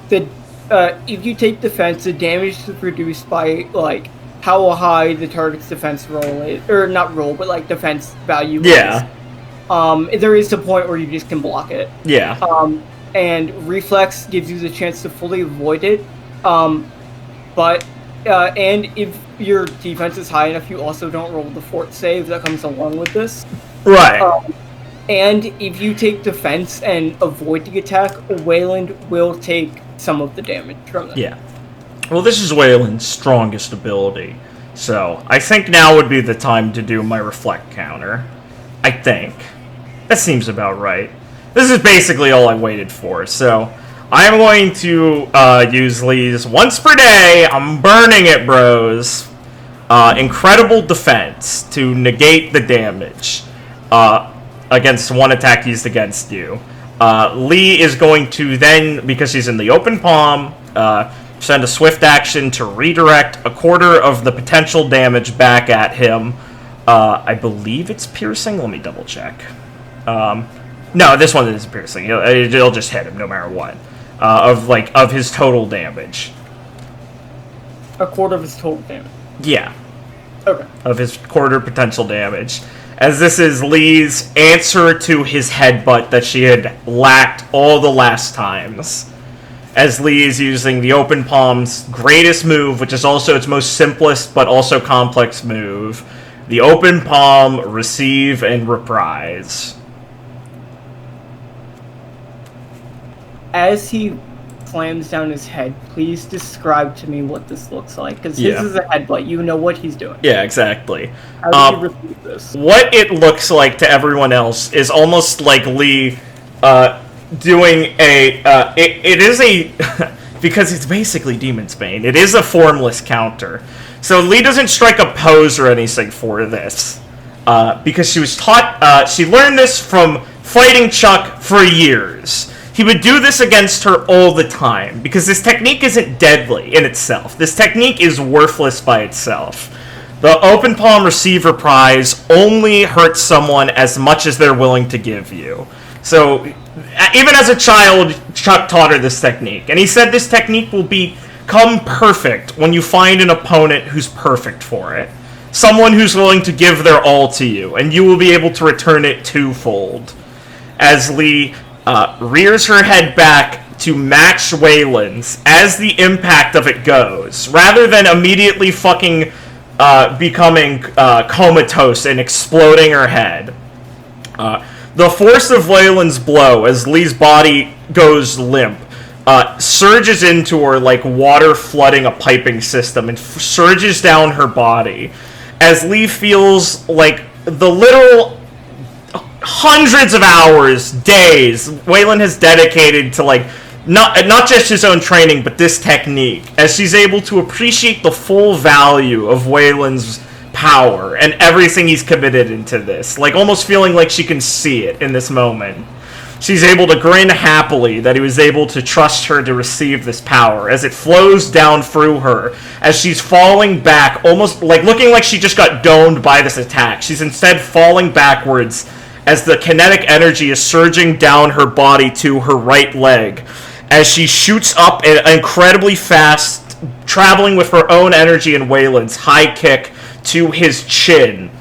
If you take defense, the damage is reduced by like how high the target's defense roll is, or not roll, but like defense value. Yeah. Is. There is a point where you just can block it. Yeah. And reflex gives you the chance to fully avoid it. And if your defense is high enough, you also don't roll the fort save that comes along with this. Right. And if you take defense and avoid the attack, Wayland will take some of the damage from that. Yeah. Well, this is Wayland's strongest ability, so I think now would be the time to do my reflect counter. I think. That seems about right. This is basically all I waited for, so I'm going to use Lee's once per day. I'm burning it, bros. Incredible defense to negate the damage against one attack used against you. Lee is going to then, because she's in the open palm, send a swift action to redirect a quarter of the potential damage back at him. I believe it's piercing. Let me double check. No, this one isn't piercing. It'll just hit him no matter what. Of his total damage. A quarter of his total damage. Yeah. Okay. Of his quarter potential damage. As this is Lee's answer to his headbutt that she had lacked all the last times. as Lee is using the open palm's greatest move, which is also its most simplest but also complex move. The open palm, receive, and reprise. As he slams down his head, please describe to me what this looks like, because Yeah. his is a headbutt. You know what he's doing. Yeah, exactly. How do you receive this? What it looks like to everyone else is almost like Lee doing a... it is a... because it's basically Demon's Bane. It is a formless counter. So Lee doesn't strike a pose or anything for this. Because she was taught... she learned this from fighting Chuck for years. He would do this against her all the time, because this technique isn't deadly in itself. This technique is worthless by itself. The open palm receiver prize only hurts someone as much as they're willing to give you. So, even as a child, Chuck taught her this technique, and he said this technique will become perfect when you find an opponent who's perfect for it. Someone who's willing to give their all to you, and you will be able to return it twofold. As Lee... rears her head back to match Wayland's as the impact of it goes, rather than immediately fucking becoming comatose and exploding her head. The force of Wayland's blow, as Lee's body goes limp, surges into her like water flooding a piping system and surges down her body, as Lee feels like the literal hundreds of hours, days, Wayland has dedicated to, like, not just his own training, but this technique, as she's able to appreciate the full value of Wayland's power and everything he's committed into this, like, almost feeling like she can see it in this moment. She's able to grin happily that he was able to trust her to receive this power, as it flows down through her, as she's falling back, almost, like, looking like she just got domed by this attack. She's instead falling backwards, as the kinetic energy is surging down her body to her right leg, as she shoots up incredibly fast, traveling with her own energy and Wayland's high kick to his chin,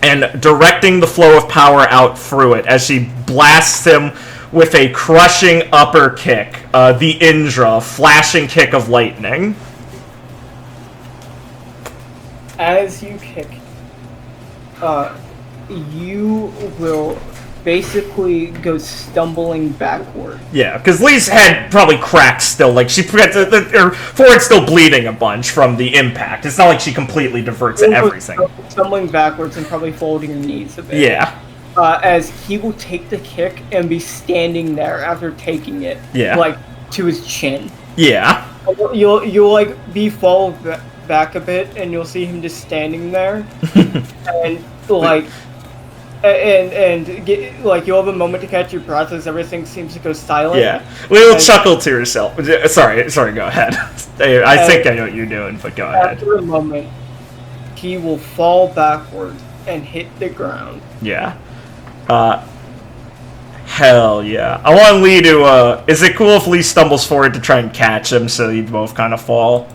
and directing the flow of power out through it, as she blasts him with a crushing upper kick, the Indra, flashing kick of lightning. As you kick, you will basically go stumbling backward. Yeah, because Lee's head probably cracks still. Like, her forehead's still bleeding a bunch from the impact. It's not like she completely diverts everything. Stumbling backwards and probably folding your knees a bit. Yeah. As he will take the kick and be standing there after taking it. Yeah. Like, to his chin. Yeah. You'll like, be followed back a bit, and you'll see him just standing there. And, like... And get, like, you'll have a moment to catch your breath as everything seems to go silent. Yeah. We'll chuckle to herself. Sorry, go ahead. I think I know what you're doing, but go ahead. After a moment, he will fall backwards and hit the ground. Yeah. Hell yeah. I want Lee to, is it cool if Lee stumbles forward to try and catch him so you both kind of fall?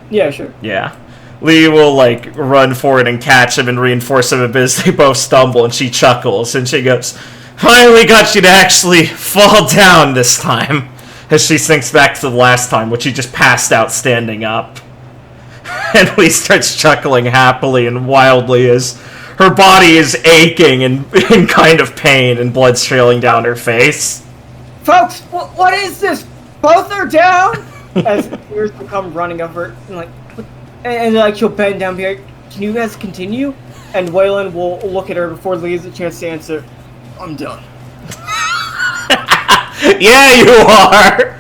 Yeah, sure. Yeah. Lee will, like, run forward and catch him and reinforce him a bit as they both stumble, and she chuckles, and she goes, "Finally got you to actually fall down this time," as she thinks back to the last time, which she just passed out standing up. And Lee starts chuckling happily and wildly as her body is aching and in kind of pain and blood trailing down her face. Folks, what is this? Both are down? As tears will come running over, and like, and like she'll bend down, be like, "Can you guys continue?" And Wayland will look at her before Lee has a chance to answer, "I'm done." Yeah, you are!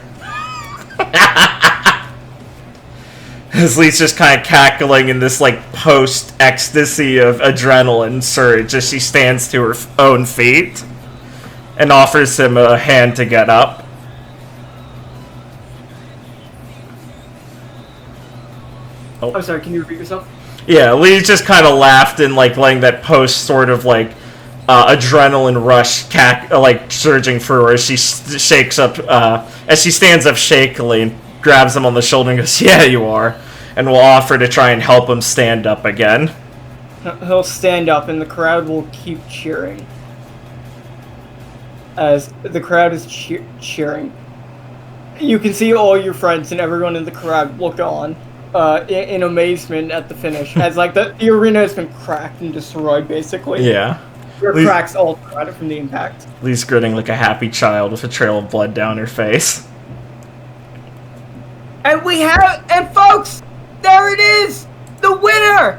As Lee's just kind of cackling in this, like, post-ecstasy of adrenaline surge as she stands to her own feet and offers him a hand to get up. Oh. I'm sorry, can you repeat yourself? Yeah, Lee just kind of laughed and, like, letting that post sort of, like, adrenaline rush surging through her as she shakes up, as she stands up shakily and grabs him on the shoulder and goes, "Yeah, you are," and will offer to try and help him stand up again. He'll stand up and the crowd will keep cheering. As the crowd is cheering, you can see all your friends and everyone in the crowd look on in amazement at the finish, as like the arena has been cracked and destroyed, basically. Yeah. There are cracks all throughout it from the impact. Lee's grinning like a happy child with a trail of blood down her face. And folks, there it is! The winner!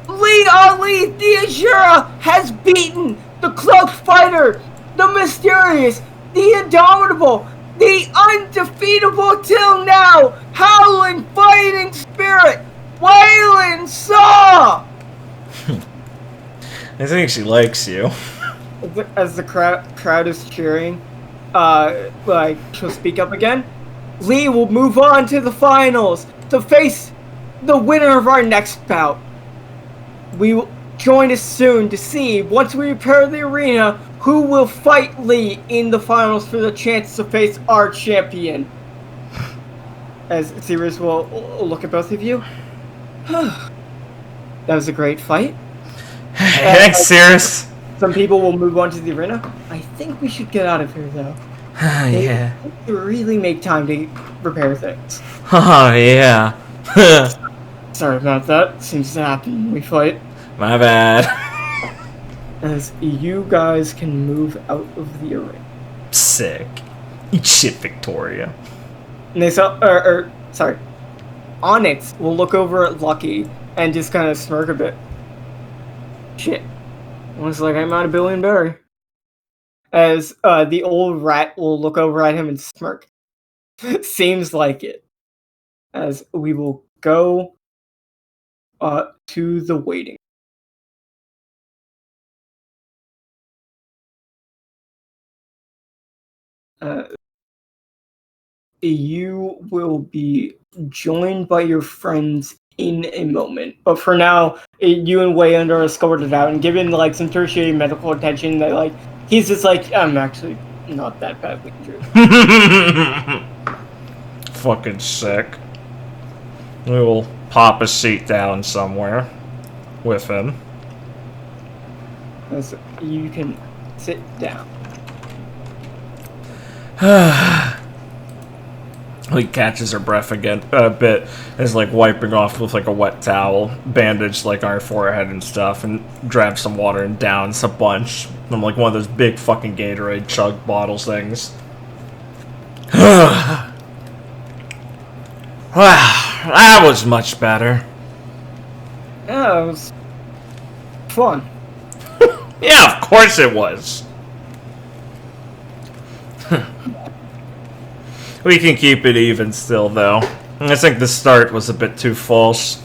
Lee Ali the Azura has beaten the Cloaked Fighter, the Mysterious, the Indomitable, the undefeatable till now, Howling Fighting Spirit, Waylon Saw! I think she likes you. As the crowd is cheering, she'll speak up again. Lee will move on to the finals to face the winner of our next bout. We will join us soon to see, once we repair the arena, who will fight Lee in the finals for the chance to face our champion. As Sirius will look at both of you. That was a great fight. Thanks, Sirius. Some people will move on to the arena. I think we should get out of here, though. Yeah. They really make time to repair things. Oh, yeah. Sorry about that. Seems to happen when we fight. My bad. As you guys can move out of the arena. Sick. Eat shit, Victoria. Sorry. Onyx will look over at Lucky and just kind of smirk a bit. Shit. Looks like I'm out of Billy and Barry. As the old rat will look over at him and smirk. Seems like it. As we will go to the waiting. You will be joined by your friends in a moment, but for now, you and Wayland are escorted out and given like some tertiary medical attention. That like he's just like, I'm actually not that badly injured. Fucking sick. We will pop a seat down somewhere with him. So you can sit down. He catches her breath again a bit, and is like wiping off with like a wet towel, bandaged like on her forehead and stuff, and grabs some water and downs a bunch. I'm like one of those big fucking Gatorade chug bottles things. Wow, that was much better. Yeah, it was fun. Yeah, of course it was. We can keep it even still, though. I think the start was a bit too false.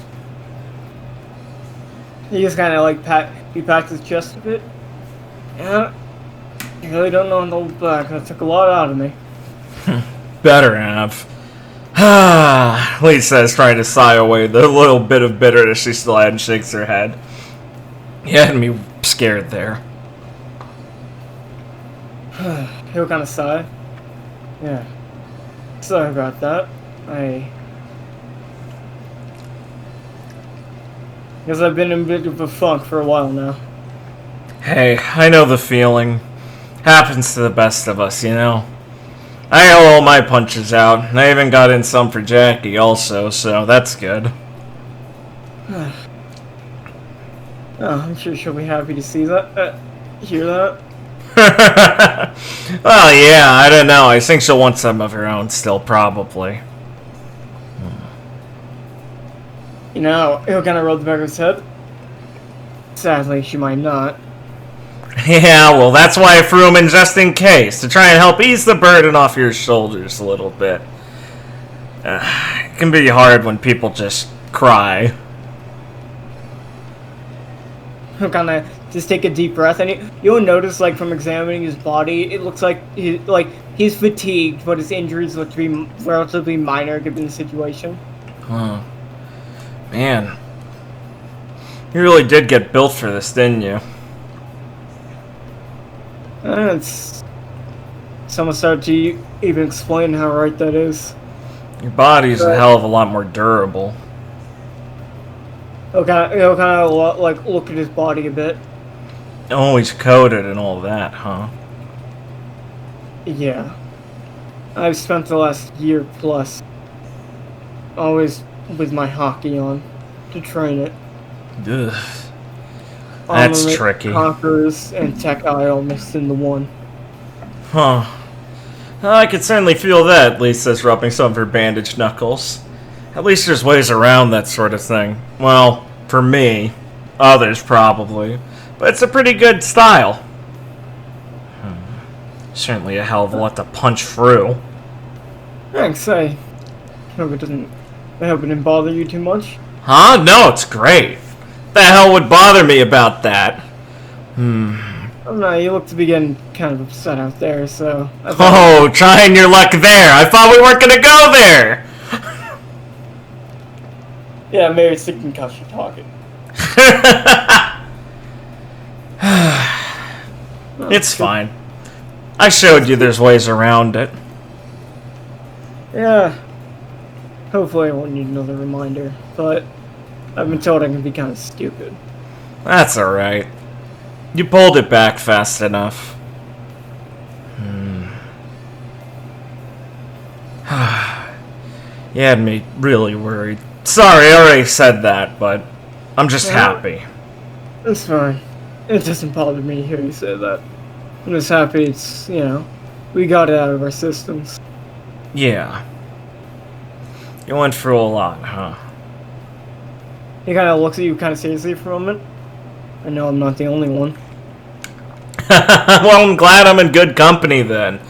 He just kind of like pats his chest a bit. Yeah, I really don't know how to hold back. That took a lot out of me. Better have. Lee says, trying to sigh away the little bit of bitterness she still had, and shakes her head. You had me scared there. He'll kind of sigh. Yeah. Sorry about that. I guess I've been in a bit of a funk for a while now. Hey, I know the feeling. Happens to the best of us, you know. I got all my punches out, and I even got in some for Jackie also, so that's good. Oh, I'm sure she'll be happy to see that, hear that. Well, yeah, I don't know. I think she'll want some of her own still, probably. You know, he'll kind of roll the back of his head. Sadly, she might not. Yeah, well, that's why I threw him in just in case, to try and help ease the burden off your shoulders a little bit. It can be hard when people just cry. He'll kind of just take a deep breath, and you'll notice, like, from examining his body, it looks like he's fatigued, but his injuries look to be relatively minor given the situation. Huh. Man. You really did get built for this, didn't you? It's almost hard to even explain how right that is. Your body's a hell of a lot more durable. He'll kind of like look at his body a bit. Always coated and all that, huh? Yeah. I've spent the last year plus always with my hockey on to train it. Ugh. That's tricky. Conquerors and Tech all mixed into one. Huh. I could certainly feel that, Lisa's rubbing some of her bandaged knuckles. At least there's ways around that sort of thing. Well, for me. Others, probably. But it's a pretty good style. Certainly a hell of a lot to punch through. Thanks, I hope it didn't bother you too much. Huh? No, it's great. The hell would bother me about that? Oh no, you look to be getting kind of upset out there, so... Oh, trying your luck there. I thought we weren't gonna go there. Yeah, maybe it's the concussion talking. It's fine. I showed you there's ways around it. Yeah. Hopefully I won't need another reminder, but I've been told I can be kind of stupid. That's alright. You pulled it back fast enough. You had me really worried. Sorry, I already said that, but I'm just happy. It's fine. It doesn't bother me to hear you say that. I'm just happy it's, we got it out of our systems. Yeah. You went through a lot, huh? He kind of looks at you kind of seriously for a moment. I know I'm not the only one. Well, I'm glad I'm in good company then.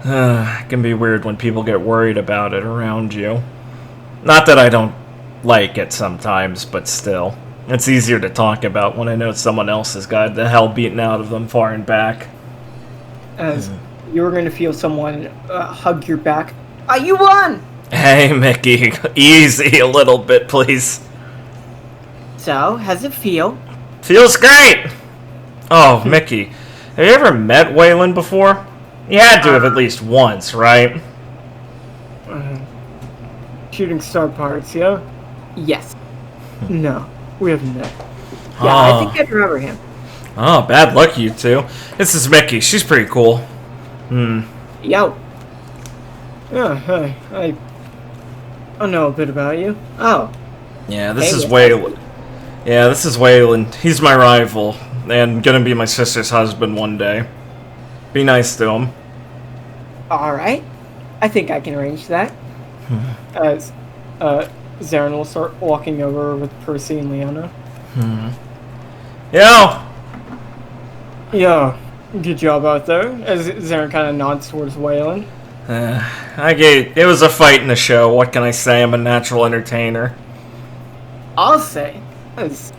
It can be weird when people get worried about it around you. Not that I don't like it sometimes, but still. It's easier to talk about when I know someone else has got the hell beaten out of them far and back. As you're going to feel someone hug your back. You won! Hey, Mickey. Easy a little bit, please. So, how's it feel? Feels great! Oh, Mickey. Have you ever met Waylon before? You had to have at least once, right? Shooting star parts, yeah? Yes. No, we haven't met. Yeah, I think I remember him. Oh, bad luck, you two. This is Mickey. She's pretty cool. Yo. Yeah, hey, I know a bit about you. Oh. Yeah, this is yes, Waylon. Yeah, this is Waylon. He's my rival, and gonna be my sister's husband one day. Be nice to him. Alright. I think I can arrange that. As Zarin will start walking over with Percy and Leona. Yeah. Yeah, good job out there. As Zarin kind of nods towards Waylon. It was a fight in the show. What can I say? I'm a natural entertainer. I'll say, it's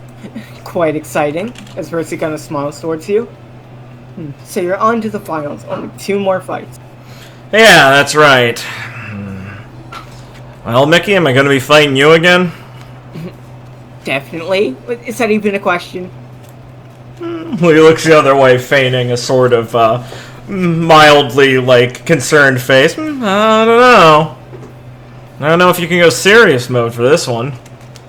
quite exciting. As Percy kind of smiles towards you. So you're on to the finals. Only 2 more fights. Yeah, that's right. Well, Mickey, am I going to be fighting you again? Definitely. Is that even a question? He looks the other way, feigning a sort of mildly, concerned face. I don't know. I don't know if you can go serious mode for this one.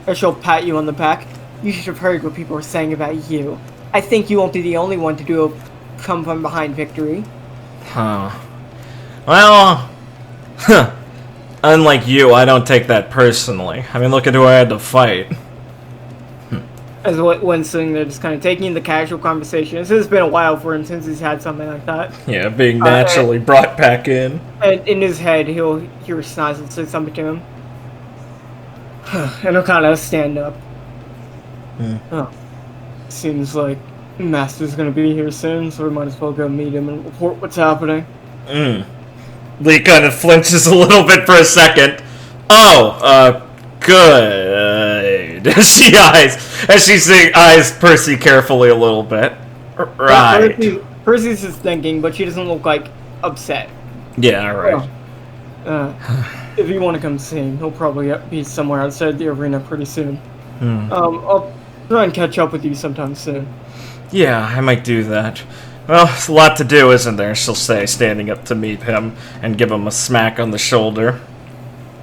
Or she'll pat you on the back. You should have heard what people were saying about you. I think you won't be the only one to do a come from behind victory. Huh. Well, unlike you, I don't take that personally. I mean, look at who I had to fight. As when sitting there just kind of taking the casual conversation. This has been a while for him since he's had something like that. Yeah, being naturally brought back in. And in his head, he'll hear Snizel say something to him. And he'll kind of stand up. Oh, seems like Master's gonna be here soon, so we might as well go meet him and report what's happening. Lee kind of flinches a little bit for a second. Oh, good. As she eyes Percy carefully a little bit. Right. Percy's just thinking, but she doesn't look upset. Yeah, right. If you want to come see him, he'll probably be somewhere outside the arena pretty soon. I'll try and catch up with you sometime soon. Yeah, I might do that. Well, it's a lot to do, isn't there? She'll say, standing up to meet him and give him a smack on the shoulder.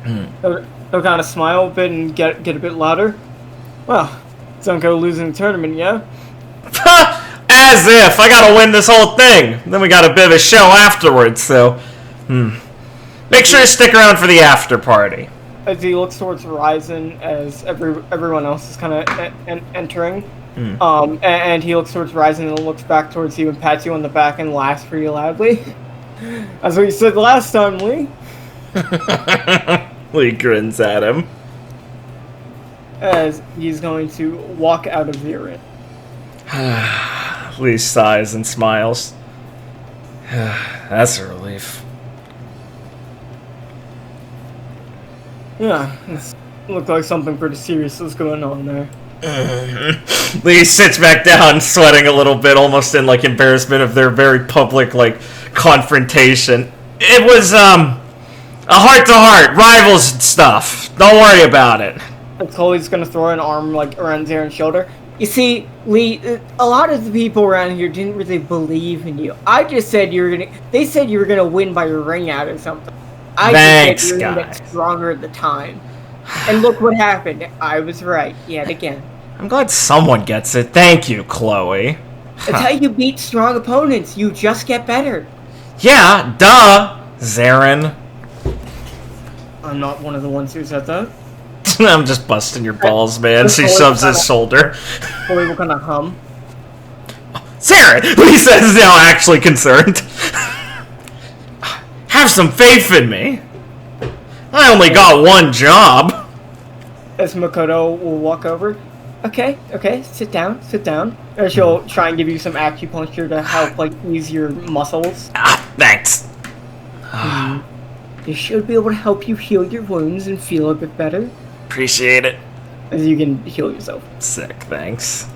He'll kind of smile a bit and get a bit louder. Well, don't go losing the tournament, yeah? As if! I gotta win this whole thing! Then we got a bit of a show afterwards, so... Make sure to stick around for the after party. As he looks towards Horizon, as everyone else is kind of entering, and he looks towards Horizon and looks back towards you and pats you on the back and laughs pretty loudly. As we said last time, Lee. Lee grins at him. As he's going to walk out of the arena. Lee sighs and smiles. That's a relief. Yeah, it looked like something pretty serious was going on there. Lee sits back down, sweating a little bit, almost in like embarrassment of their very public like confrontation. It was a heart-to-heart, rivals and stuff. Don't worry about it. Chloe's gonna throw an arm like around Zaren's shoulder. You see, Lee, a lot of the people around here didn't really believe in you. I just said they said you were gonna win by your ring out or something. Thanks, just said you were gonna get stronger at the time. And look what happened. I was right, yet again. I'm glad someone gets it. Thank you, Chloe. That's how you beat strong opponents. You just get better. Yeah, duh, Zaren. I'm not one of the ones who said that. I'm just busting your balls, man. She shoves his shoulder. Chloe will kind of hum. Zaren! He says, now actually concerned. Have some faith in me. I only got one job. As Makoto will walk over. Okay, sit down. And she'll try and give you some acupuncture to help, like, ease your muscles. Thanks. This should be able to help you heal your wounds and feel a bit better. Appreciate it. As you can heal yourself. Sick, thanks.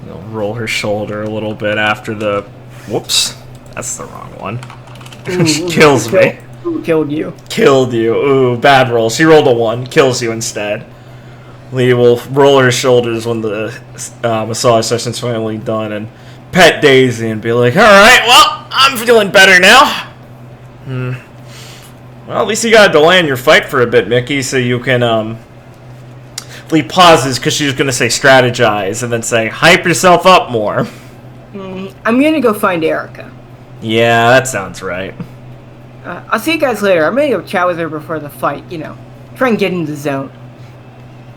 You'll roll her shoulder a little bit after the... Whoops. That's the wrong one. She kills me. Who killed you? Killed you. Ooh, bad roll. She rolled a 1. Kills you instead. Lee will roll her shoulders when the massage session's finally done and pet Daisy and be like, alright, well, I'm feeling better now. Well, at least you gotta delay in your fight for a bit, Mickey, so you can, Lee pauses because she's gonna say strategize and then say, hype yourself up more. I'm gonna go find Erica. Yeah, that sounds right. I'll see you guys later. I'm gonna go chat with her before the fight, Try and get in the zone.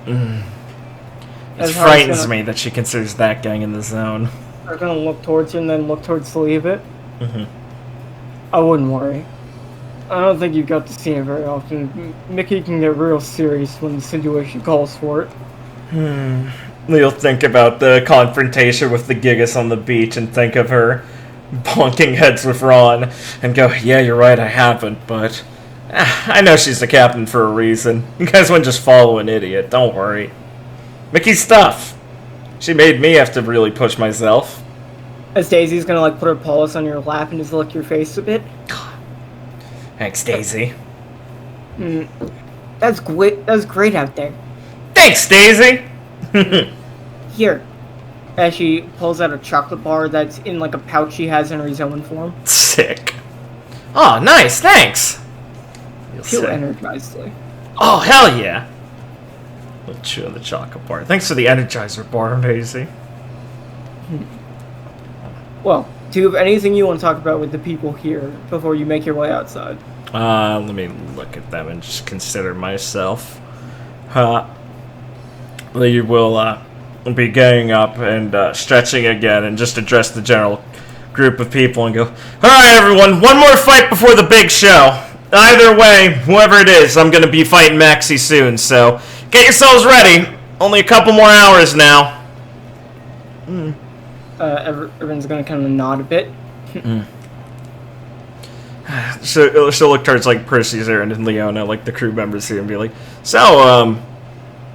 It frightens me that she considers that getting in the zone. I'm gonna look towards you and then look towards the leave it. I wouldn't worry. I don't think you got to see it very often. Mickey can get real serious when the situation calls for it. You'll think about the confrontation with the Gigas on the beach and think of her bonking heads with Ron and go, yeah, you're right, I haven't, but I know she's the captain for a reason. You guys wouldn't just follow an idiot, don't worry. Mickey's tough. She made me have to really push myself. As Daisy's gonna like put her paws on your lap and just lick your face a bit. Thanks, Daisy. That's great out there. Thanks, Daisy! Here. As she pulls out a chocolate bar that's in like a pouch she has in her zone form. Sick. Oh, nice, thanks! Feel energized, Lee. Oh, hell yeah! We'll chew on the chocolate bar. Thanks for the Energizer bar, Daisy. Well, do you have anything you want to talk about with the people here before you make your way outside? Let me look at them and just consider myself. You will be getting up and stretching again and just address the general group of people and go, alright everyone, one more fight before the big show. Either way, whoever it is, I'm going to be fighting Maxie soon, so get yourselves ready. Only a couple more hours now. Everyone's going to kind of nod a bit. She'll look towards like Percy's there and Leona, like the crew members here, and be like, so,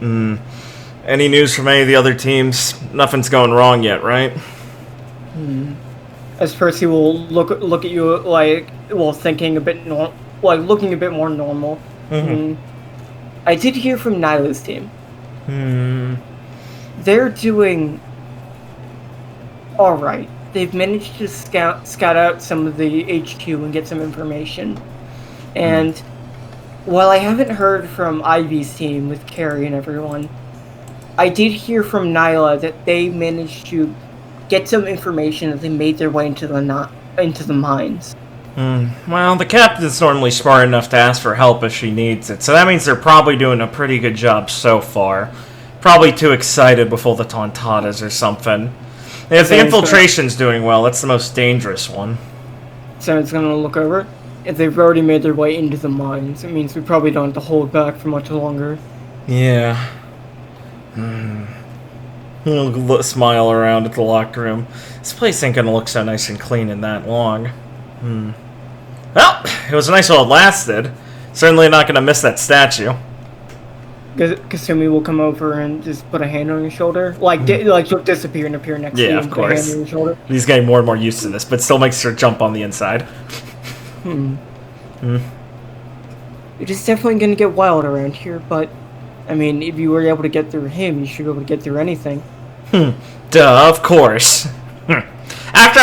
any news from any of the other teams? Nothing's going wrong yet, right? As Percy will look at you like, well, thinking a bit looking a bit more normal. I did hear from Nyla's team. They're doing all right. They've managed to scout out some of the HQ and get some information. And while I haven't heard from Ivy's team with Carrie and everyone, I did hear from Nyla that they managed to get some information that they made their way into the mines. Well, the captain's normally smart enough to ask for help if she needs it, so that means they're probably doing a pretty good job so far. Probably too excited with all the tontadas or something. If the infiltration's doing well, that's the most dangerous one. So it's gonna look over. If they've already made their way into the mines, it means we probably don't have to hold back for much longer. Yeah. He'll smile around at the locked room. This place ain't gonna look so nice and clean in that long. Well, it was nice while it lasted. Certainly not gonna miss that statue. Kasumi will come over and just put a hand on your shoulder. Like she'll disappear and appear next to you. Yeah, and of put a hand course. on your shoulder. He's getting more and more used to this, but still makes her jump on the inside. It is definitely going to get wild around here, but, I mean, if you were able to get through him, you should be able to get through anything. Duh, of course. After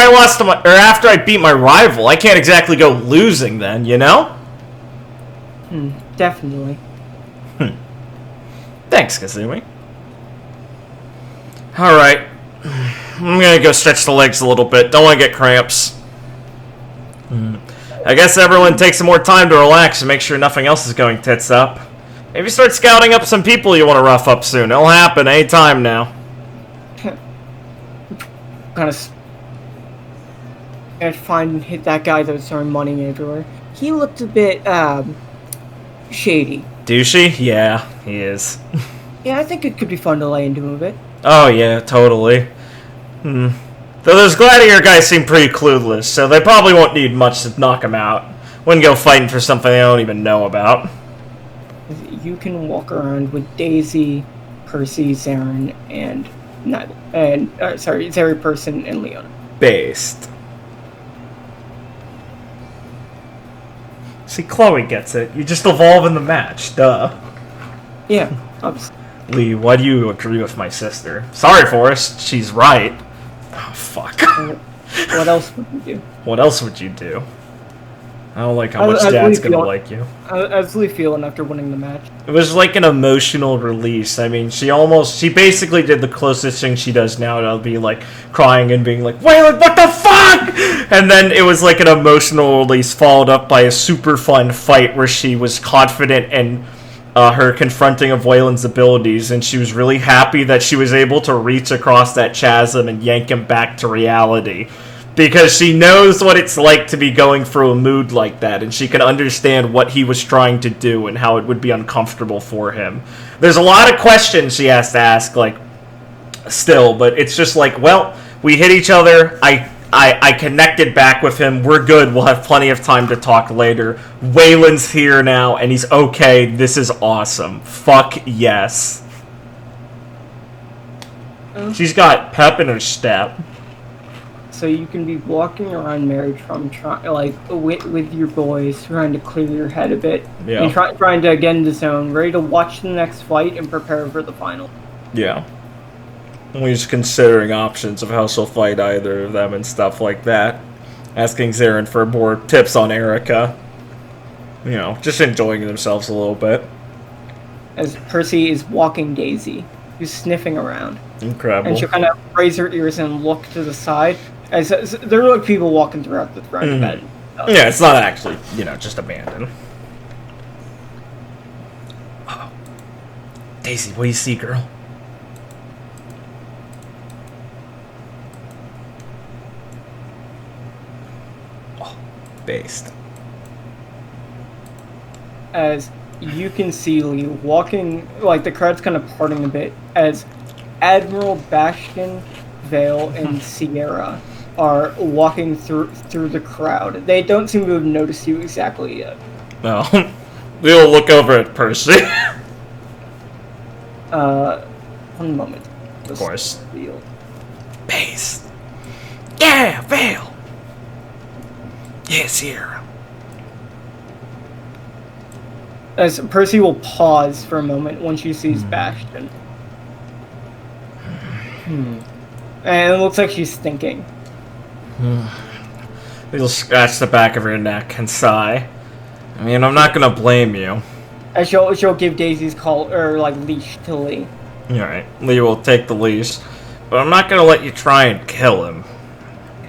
I beat my rival, I can't exactly go losing then, you know? Definitely. Thanks, Kazumi. Alright. I'm gonna go stretch the legs a little bit. Don't want to get cramps. I guess everyone takes some more time to relax and make sure nothing else is going tits up. Maybe start scouting up some people you want to rough up soon. It'll happen anytime now. Kind of find and hit that guy that was throwing money everywhere. He looked a bit, shady. Douchey? Yeah, he is. Yeah, I think it could be fun to lay into him a bit. Oh yeah, totally. Though those gladiator guys seem pretty clueless, so they probably won't need much to knock them out. Wouldn't go fighting for something they don't even know about. You can walk around with Daisy, Percy, Zarin, and Zeri, Person, and Leon. Based. See, Chloe gets it. You just evolve in the match, duh. Yeah, obviously. Lee, why do you agree with my sister? Sorry, Forrest, she's right. Oh, fuck. What else would you do? What else would you do? I don't like how much Dad's gonna like you. I was really feeling after winning the match. It was like an emotional release. I mean, she basically did the closest thing she does now to be like crying and being like, Waylon, what the fuck? And then it was like an emotional release followed up by a super fun fight where she was confident in her confronting of Waylon's abilities, and she was really happy that she was able to reach across that chasm and yank him back to reality. Because she knows what it's like to be going through a mood like that, and she can understand what he was trying to do and how it would be uncomfortable for him. There's a lot of questions she has to ask, like, still, but it's just like, well, we hit each other, I connected back with him, we're good, we'll have plenty of time to talk later. Waylon's here now, and he's okay, this is awesome. Fuck yes. She's got pep in her step. So you can be walking around Marriage Farm, with your boys, trying to clear your head a bit, Yeah. and trying to get in the zone, ready to watch the next fight and prepare for the final. Yeah. We're just considering options of how she'll fight either of them and stuff like that. Asking Zarin for more tips on Erica. You know, just enjoying themselves a little bit. As Percy is walking Daisy, who's sniffing around. Incredible. And she'll kind of raise her ears and look to the side. As there are like people walking throughout the bed. Yeah, it's not actually, just abandoned. Oh. Daisy, what do you see, girl? Oh, based. As you can see Lee walking, like the crowd's kind of parting a bit, as Admiral Bastion, Vale, and Sierra are walking through the crowd. They don't seem to have noticed you exactly yet. No. We'll look over at Percy. 1 moment. Of course. Real. Based. Yeah, Vale. Yeah, Sierra. As Percy will pause for a moment when she sees Bastion. And it looks like she's thinking. He'll scratch the back of her neck and sigh. I mean, I'm not gonna blame you. And she'll give Daisy's leash to Lee. Alright, Lee will take the leash. But I'm not gonna let you try and kill him.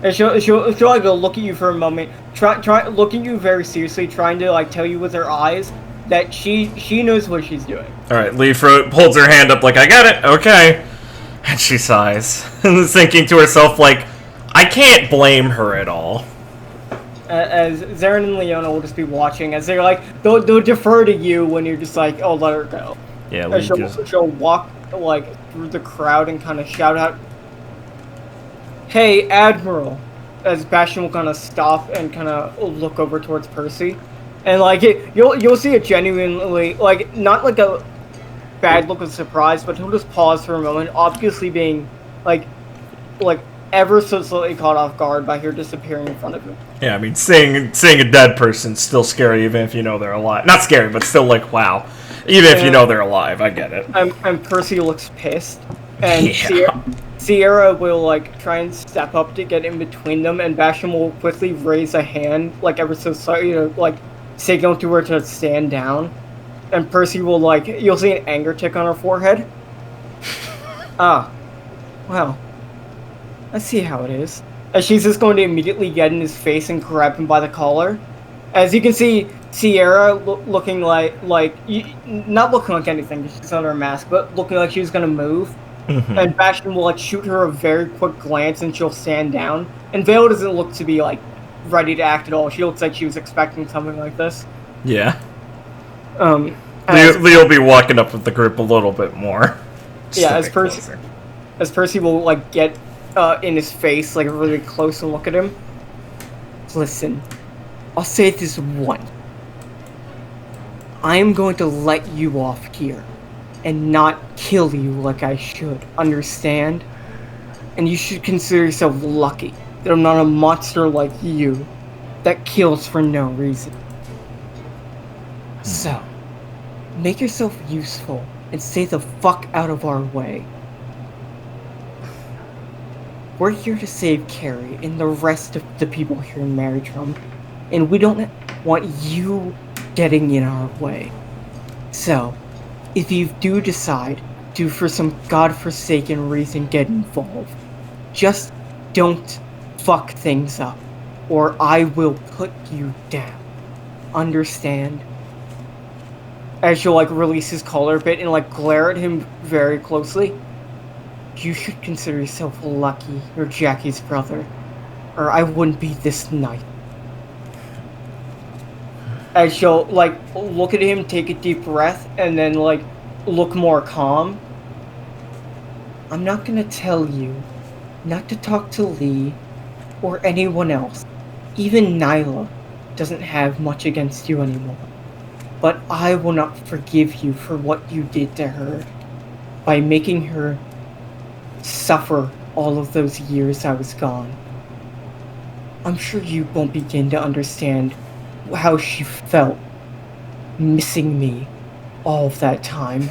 And she'll like look at you for a moment, try look at you very seriously, trying to like tell you with her eyes that she knows what she's doing. All right, Lee holds her hand up like, I get it, okay. And she sighs, thinking to herself like, I can't blame her at all. As Zarin and Leona will just be watching, as they're like, they'll defer to you when you're just like, oh, let her go. Yeah, Lee she'll walk like through the crowd and kind of shout out, "Hey, Admiral!" As Bastion will kind of stop and kind of look over towards Percy, and like you'll see it genuinely like not like a bad look of surprise, but he'll just pause for a moment, obviously being like ever so slightly caught off guard by her disappearing in front of him. Yeah, I mean, seeing a dead person's still scary, even if you know they're alive. Not scary, but still like, wow. Even if you know they're alive, I get it. And Percy looks pissed, and Sierra will like try and step up to get in between them, and Bastion will quickly raise a hand, like ever so slightly, to like signal to her to stand down. And Percy will like, you'll see an anger tick on her forehead. Ah, well, I see how it is. As she's just going to immediately get in his face and grab him by the collar. As you can see, Sierra looking like not looking like anything, she's under a mask, but looking like she was gonna move. Mm-hmm. And Bastion will like shoot her a very quick glance, and she'll stand down. And Vale doesn't look to be like ready to act at all. She looks like she was expecting something like this. Yeah. Lee will be walking up with the group a little bit more. Yeah, as Percy will like get in his face, like really close and look at him. Listen, I'll say this once. I am going to let you off here and not kill you like I should, understand? And you should consider yourself lucky that I'm not a monster like you that kills for no reason. So, make yourself useful and stay the fuck out of our way. We're here to save Carrie and the rest of the people here in Maritrum, and we don't want you getting in our way. So, if you do decide to, for some godforsaken reason, get involved, just don't fuck things up, or I will put you down. Understand? As she'll like release his collar a bit and like glare at him very closely. You should consider yourself lucky you're Jackie's brother, or I wouldn't be this night. As she'll like look at him, take a deep breath, and then like look more calm. I'm not gonna tell you not to talk to Lee or anyone else. Even Nyla doesn't have much against you anymore. But I will not forgive you for what you did to her by making her suffer all of those years I was gone. I'm sure you won't begin to understand how she felt missing me all of that time.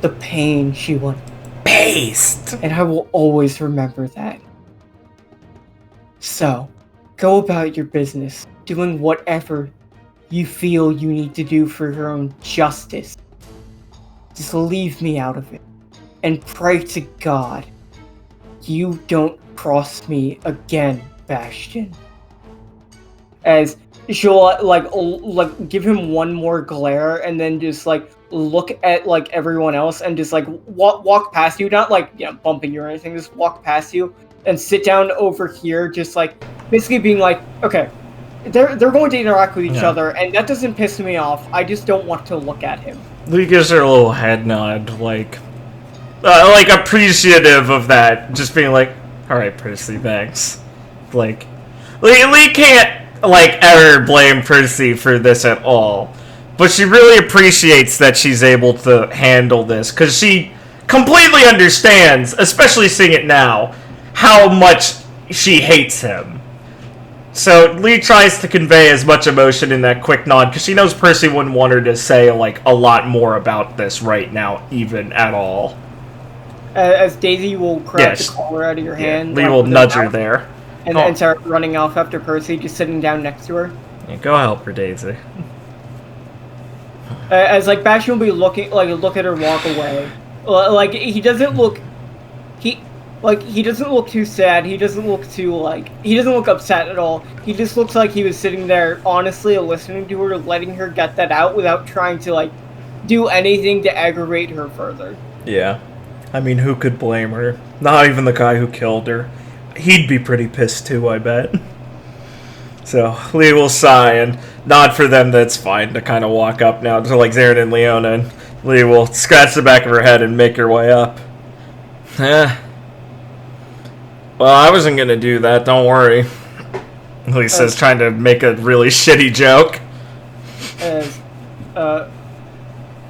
The pain she went based. And I will always remember that. So, go about your business, doing whatever you feel you need to do for your own justice. Just leave me out of it. And pray to God you don't cross me again, Bastion. As she'll like give him one more glare and then just like look at like everyone else and just like walk past you, not like bumping you or anything, just walk past you and sit down over here, just like basically being like, okay, they're going to interact with each other, and that doesn't piss me off. I just don't want to look at him. Lee gives her a little head nod, like appreciative of that, just being like, all right, Percy, thanks. Like, Lee can't like ever blame Percy for this at all, but she really appreciates that she's able to handle this, because she completely understands, especially seeing it now, how much she hates him. So Lee tries to convey as much emotion in that quick nod, because she knows Percy wouldn't want her to say like a lot more about this right now, even at all. As Daisy will grab the collar out of your hand. Lee will nudge her there. And start running off after Percy, just sitting down next to her. Yeah, go help her, Daisy. As like Bastion will be look at her walk away. Like he doesn't look. Like, he doesn't look too sad. He doesn't look too, like... He doesn't look upset at all. He just looks like he was sitting there, honestly, listening to her, letting her get that out without trying to, like, do anything to aggravate her further. Yeah. I mean, who could blame her? Not even the guy who killed her. He'd be pretty pissed too, I bet. So, Lee will sigh and nod for them that's fine to kind of walk up now to, like, Zarin and Leona, and Lee will scratch the back of her head and make her way up. Well, I wasn't gonna do that, don't worry. Lee says, trying to make a really shitty joke. As,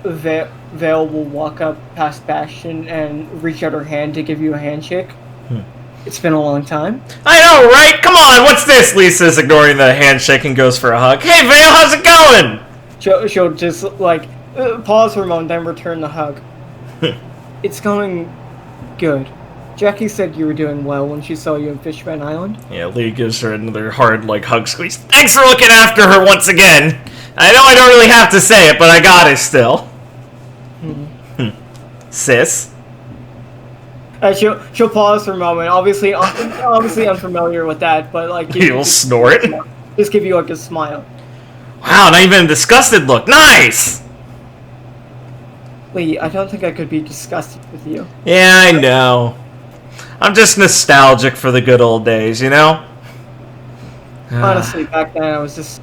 Vale will walk up past Bastion and reach out her hand to give you a handshake. It's been a long time. I know, right? Come on, what's this? Lee says, ignoring the handshake and goes for a hug. Hey, Vale, how's it going? She'll just, like, pause for a moment, then return the hug. It's going good. Jackie said you were doing well when she saw you in Fishman Island. Yeah, Lee gives her another hard, like, hug squeeze. Thanks for looking after her once again. I know I don't really have to say it, but I got it still. Sis? She'll pause for a moment, obviously unfamiliar with that, but, like... He'll snort. Just give you, like, a smile. Wow, not even a disgusted look. Nice! Lee, I don't think I could be disgusted with you. Yeah, I know. I'm just nostalgic for the good old days, you know? Honestly, back then I was just...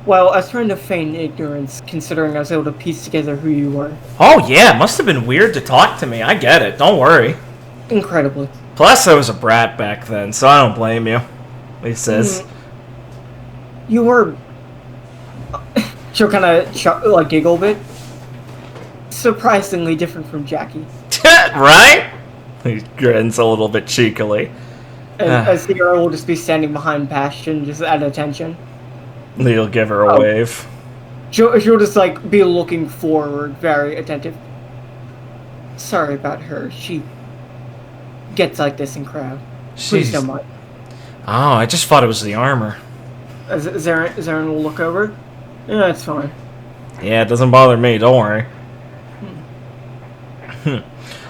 Well, I was trying to feign ignorance, considering I was able to piece together who you were. Oh, yeah, it must have been weird to talk to me. I get it, don't worry. Incredibly. Plus, I was a brat back then, so I don't blame you. He says. You were... She'll kind of, like, giggle a bit. Surprisingly different from Jackie. Right? He grins a little bit cheekily. As Sierra will just be standing behind Bastion, just at attention. Lee'll give her a wave. She'll just, like, be looking forward, very attentive. Sorry about her. She gets like this in crowd. Please don't mind. Oh, I just thought it was the armor. Zarin will look over. Yeah, it's fine. Yeah, it doesn't bother me. Don't worry.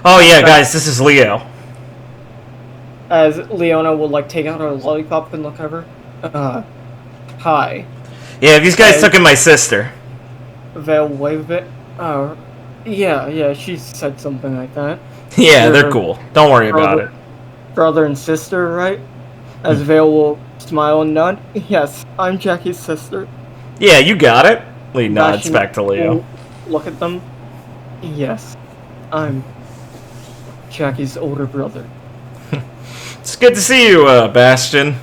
Oh, yeah, guys, this is Leo. As Leona will, like, take out her lollipop and look over. Hi. Yeah, these guys took in my sister. Vale wave a bit. Oh, yeah, she said something like that. Yeah, they're cool. Don't worry about it. Brother and sister, right? As Vale will smile and nod. Yes, I'm Jackie's sister. Yeah, you got it. Lee nods back to Leo. Look at them. Yes, I'm Jackie's older brother. It's good to see you, Bastion.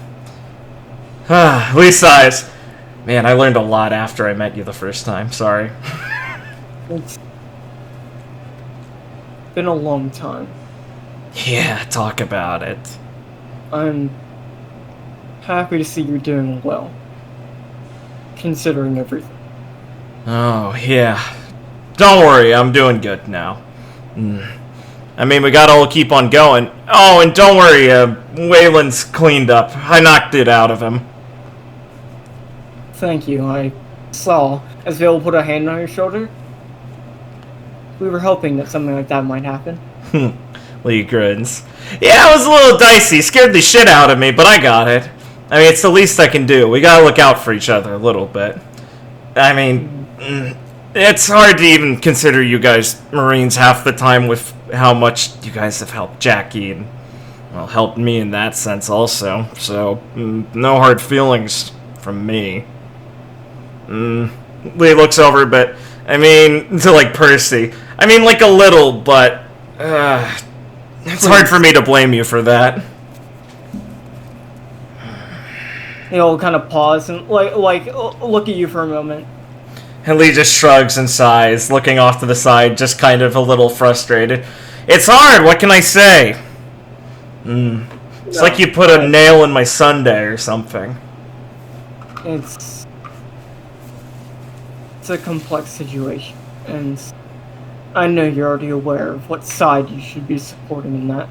Lee sighs. Man, I learned a lot after I met you the first time. Sorry. It's been a long time. Yeah, talk about it. I'm happy to see you're doing well, considering everything. Oh, yeah. Don't worry, I'm doing good now. I mean, we gotta all keep on going. Oh, and don't worry, Wayland's cleaned up. I knocked it out of him. Thank you, I saw, as Vale put a hand on your shoulder. We were hoping that something like that might happen. Lee grins. Yeah, it was a little dicey. Scared the shit out of me, but I got it. I mean, it's the least I can do. We gotta look out for each other a little bit. I mean, it's hard to even consider you guys Marines half the time with how much you guys have helped Jackie and, well, helped me in that sense also. So, no hard feelings from me. Lee looks over, but, I mean, to, like, Percy. I mean, like, a little, but, it's hard for me to blame you for that. He'll kind of pause and, like, look at you for a moment. And Lee just shrugs and sighs, looking off to the side, just kind of a little frustrated. It's hard, what can I say? It's like you put a nail in my sundae or something. It's a complex situation, and I know you're already aware of what side you should be supporting in that.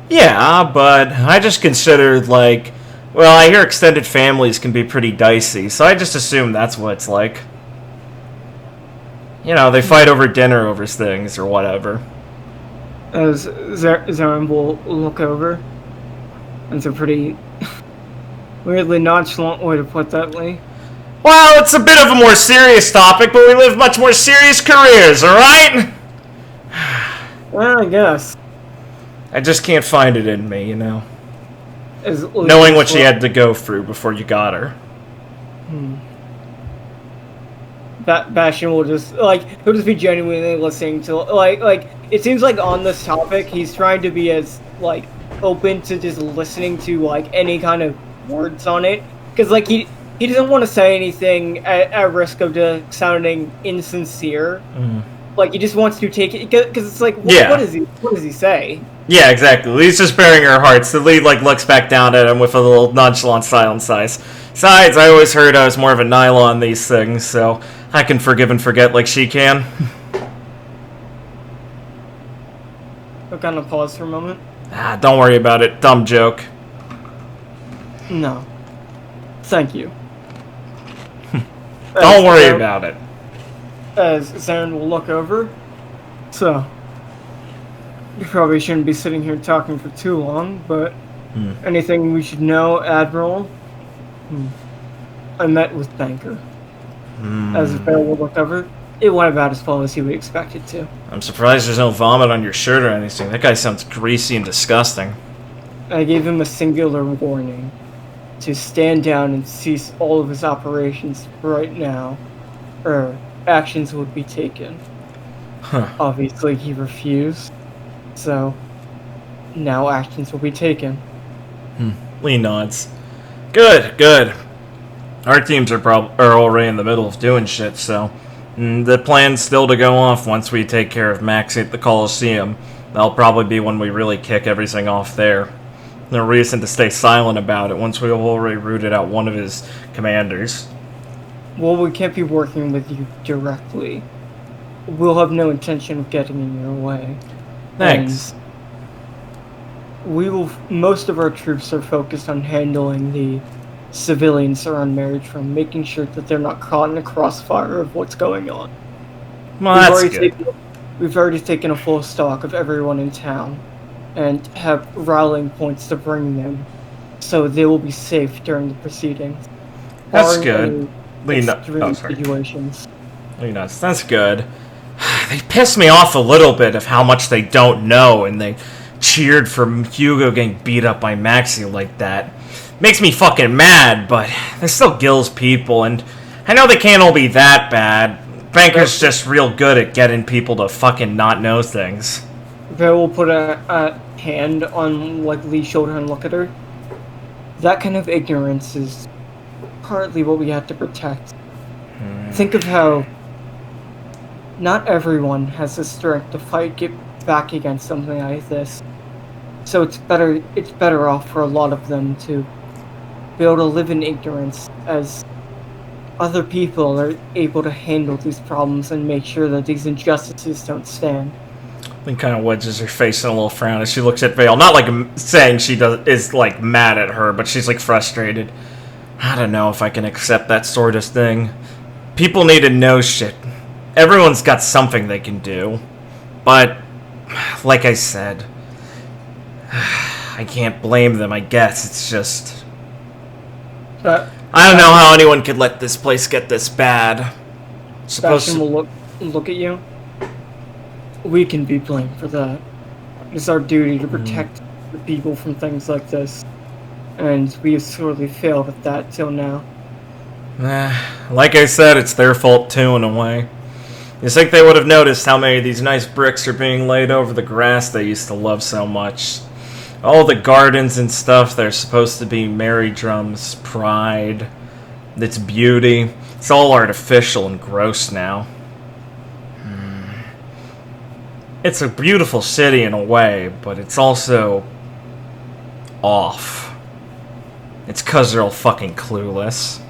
Yeah, but I just considered, like, well, I hear extended families can be pretty dicey, so I just assume that's what it's like. You know, they fight over dinner over things or whatever. As Zarin will look over. It's a pretty weirdly nonchalant way to put that, Lee. Well, it's a bit of a more serious topic, but we live much more serious careers, alright? Well, I guess. I just can't find it in me, you know? As Knowing what she had to go through before you got her. Bastion will just, he'll just be genuinely listening to, it seems like on this topic, he's trying to be as, open to just listening to, any kind of words on it. Because, he doesn't want to say anything at risk of just sounding insincere. He just wants to take it, because it's what does he say? Yeah, exactly. Lee's just bearing her heart, so Lee, looks back down at him with a little nonchalant silent sighs. Besides, I always heard I was more of a Nylon on these things, so I can forgive and forget like she can. I'll kind of pause for a moment. Don't worry about it. Dumb joke. No. Thank you. Don't worry about it. As Zarin will look over. So, you probably shouldn't be sitting here talking for too long, but anything we should know, Admiral? I met with Banker. As Bear will look over, it went about as well as he would expect it to. I'm surprised there's no vomit on your shirt or anything. That guy sounds greasy and disgusting. I gave him a singular warning to stand down and cease all of his operations right now, or actions would be taken. Obviously, he refused, so now actions will be taken. Lee nods. Good. Our teams are already in the middle of doing shit, so the plan's still to go off once we take care of Maxie at the Coliseum. That'll probably be when we really kick everything off there. No reason to stay silent about it once we've already rooted out one of his commanders. Well, we can't be working with you directly. We'll have no intention of getting in your way. Thanks. Most of our troops are focused on handling the civilians around Marriage-From, making sure that they're not caught in the crossfire of what's going on. Well, that's good. We've already taken a full stock of everyone in town, and have rallying points to bring them, so they will be safe during the proceedings. That's good. Situations. That's good. They piss me off a little bit of how much they don't know, and they cheered for Hugo getting beat up by Maxie like that. Makes me fucking mad, but they're still Gil's people, and I know they can't all be that bad. Banker's just real good at getting people to fucking not know things. Bear will put a hand on Lee's shoulder and look at her. That kind of ignorance is partly what we have to protect. Think of how not everyone has the strength to get back against something like this. So it's better off for a lot of them to be able to live in ignorance, as other people are able to handle these problems and make sure that these injustices don't stand. Then kind of wedges her face in a little frown as she looks at Vale. Not saying she is mad at her, but she's frustrated. I don't know if I can accept that sort of thing. People need to know shit. Everyone's got something they can do. But, like I said, I can't blame them, I guess. It's just... I don't know how anyone could let this place get this bad. Bastion will look at you. We can be blamed for that. It's our duty to protect the people from things like this. And we have sorely failed at that till now. Like I said, it's their fault too, in a way. You think they would have noticed how many of these nice bricks are being laid over the grass they used to love so much. All the gardens and stuff, they're supposed to be Mary Drum's pride, its beauty. It's all artificial and gross now. It's a beautiful city in a way, but it's also off. It's 'cause they're all fucking clueless.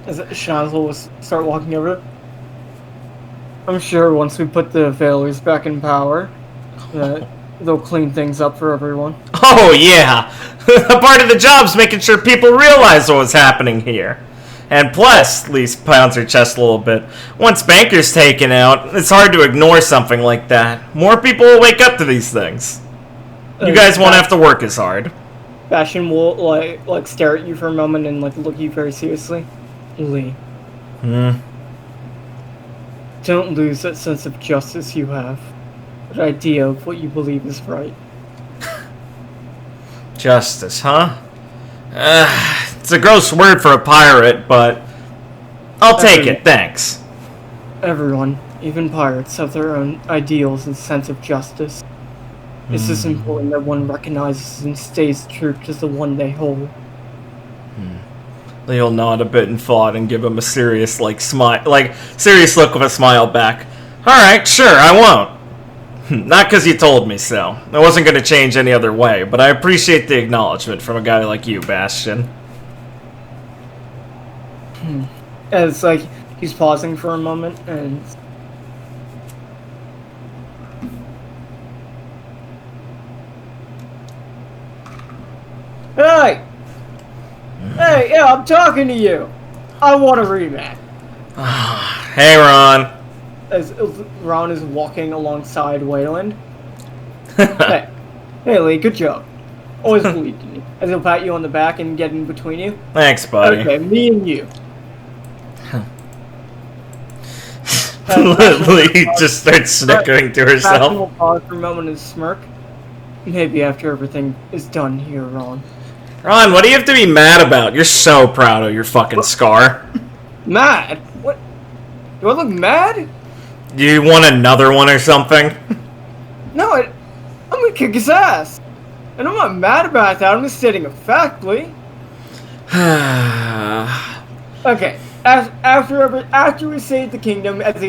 As Shanzel will start walking over, I'm sure once we put the Veilers back in power, that they'll clean things up for everyone. Oh yeah! Part of the job's making sure people realize what was happening here. And plus, Lise pounds her chest a little bit, once Banker's taken out, it's hard to ignore something like that. More people will wake up to these things. You guys won't have to work as hard. Bastion will like stare at you for a moment and like look at you very seriously. Lee. Don't lose that sense of justice you have. That idea of what you believe is right. Justice, huh? It's a gross word for a pirate, but I'll take it, thanks. Everyone, even pirates, have their own ideals and sense of justice. It's just important that one recognizes and stays true to the one they hold. Leo'll nod a bit in thought and give him a serious, serious look with a smile back. Alright, sure, I won't. Not because you told me so. I wasn't going to change any other way, but I appreciate the acknowledgement from a guy like you, Bastion. And it's like, he's pausing for a moment, and... Hey! Hey, yeah, I'm talking to you! I want a rematch. Hey, Ron. As Ron is walking alongside Wayland. Hey, Lee, good job. Always believed in you. As he'll pat you on the back and get in between you. Thanks, buddy. Okay, me and you. Lee just starts snickering to herself. Bastion will pause for a moment and smirk. Maybe after everything is done here, Ron. Ron, what do you have to be mad about? You're so proud of your fucking scar. Mad? What? Do I look mad? You want another one or something? No, I'm gonna kick his ass. And I'm not mad about that, I'm just stating a fact, Lee. Okay, after we save the kingdom, as he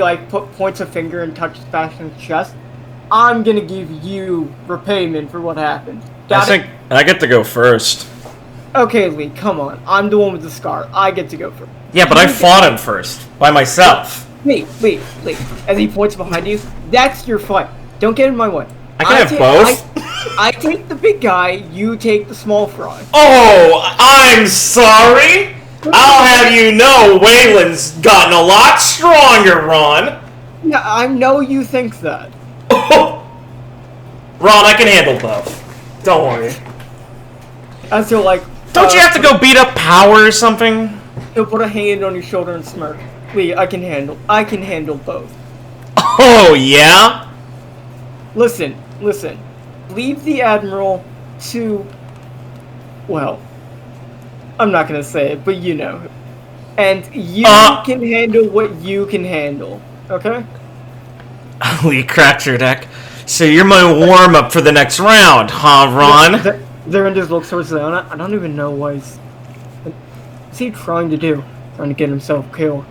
points a finger and touches Bastion's chest, I'm gonna give you repayment for what happened. I think I get to go first. Okay, Lee, come on. I'm the one with the scar. I get to go first. Yeah, but I fought him first. By myself. Lee. As he points behind you, that's your fight. Don't get in my way. I can have both? I take the big guy, you take the small fry. Oh, I'm sorry? I'll have you know Wayland's gotten a lot stronger, Ron. Yeah, I know you think that. Ron, I can handle both. Don't worry. As he'll Don't you have to go beat up Power or something? He'll put a hand on your shoulder and smirk. Lee, I can handle both. Oh, yeah? Listen. Leave the Admiral to... Well, I'm not gonna say it, but you know. And you can handle what you can handle, okay? Lee cracks her neck. So you're my warm-up for the next round, huh, Ron? Zerendis looks towards Leona. I don't even know what what's he trying to do? Trying to get himself killed.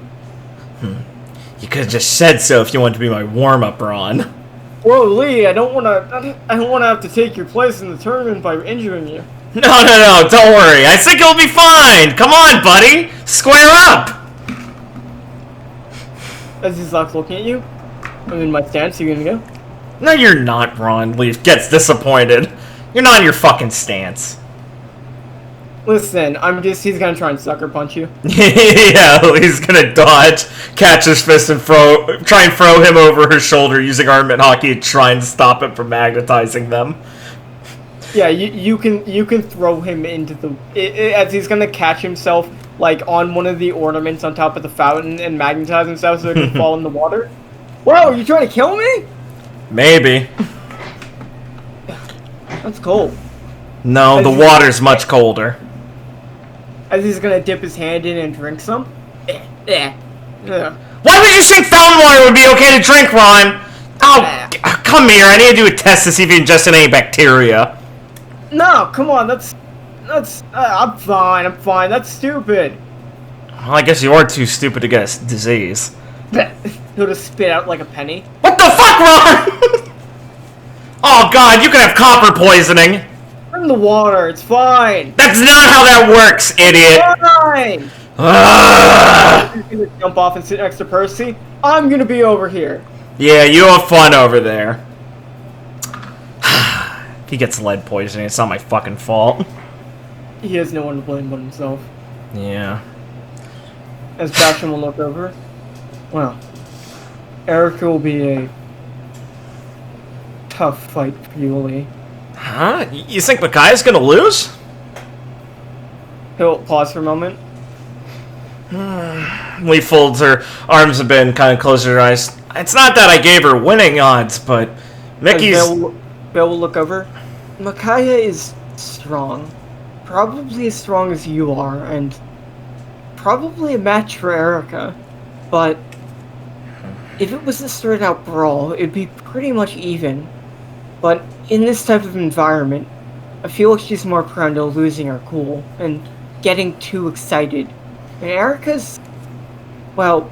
You could have just said so if you wanted to be my warm-up, Ron. Whoa, Lee! I don't want to have to take your place in the tournament by injuring you. No, don't worry. I think you'll be fine. Come on, buddy. Square up. As he's looking at you, I'm in my stance. You gonna go? No, you're not, Ron. Leaf gets disappointed. You're not in your fucking stance. Listen, he's gonna try and sucker punch you. Yeah, he's gonna dodge, catch his fist, and try and throw him over her shoulder using armament hockey to try and stop him from magnetizing them. Yeah, you can throw him into as he's gonna catch himself on one of the ornaments on top of the fountain and magnetize himself so he can fall in the water. Whoa, are you trying to kill me? Maybe. That's cold. No, the water's much colder. As he's gonna dip his hand in and drink some. Why would you think fountain water would be okay to drink, Ron? Oh, come here. I need to do a test to see if you ingested any bacteria. No, come on. That's. I'm fine. That's stupid. Well, I guess you are too stupid to get a disease. He'll just spit out like a penny. What the fuck, Ron? Oh, God, you could have copper poisoning. In the water, it's fine. That's not how that works, idiot. Fine. You're gonna jump off and sit next to Percy. I'm gonna be over here. Yeah, you have fun over there. He gets lead poisoning. It's not my fucking fault. He has no one to blame but himself. Yeah. As Bastion will look over. Well, Erica will be a tough fight for you, Lee. Huh? You think Micaiah's gonna lose? He'll pause for a moment. Lee folds her arms a bit and kind of closes her eyes. It's not that I gave her winning odds, but Mickey's... Bill will look over. Micaiah is strong. Probably as strong as you are, and probably a match for Erica. But if it was a straight-out brawl, it'd be pretty much even. But in this type of environment, I feel like she's more prone to losing her cool and getting too excited. And Erica's... well,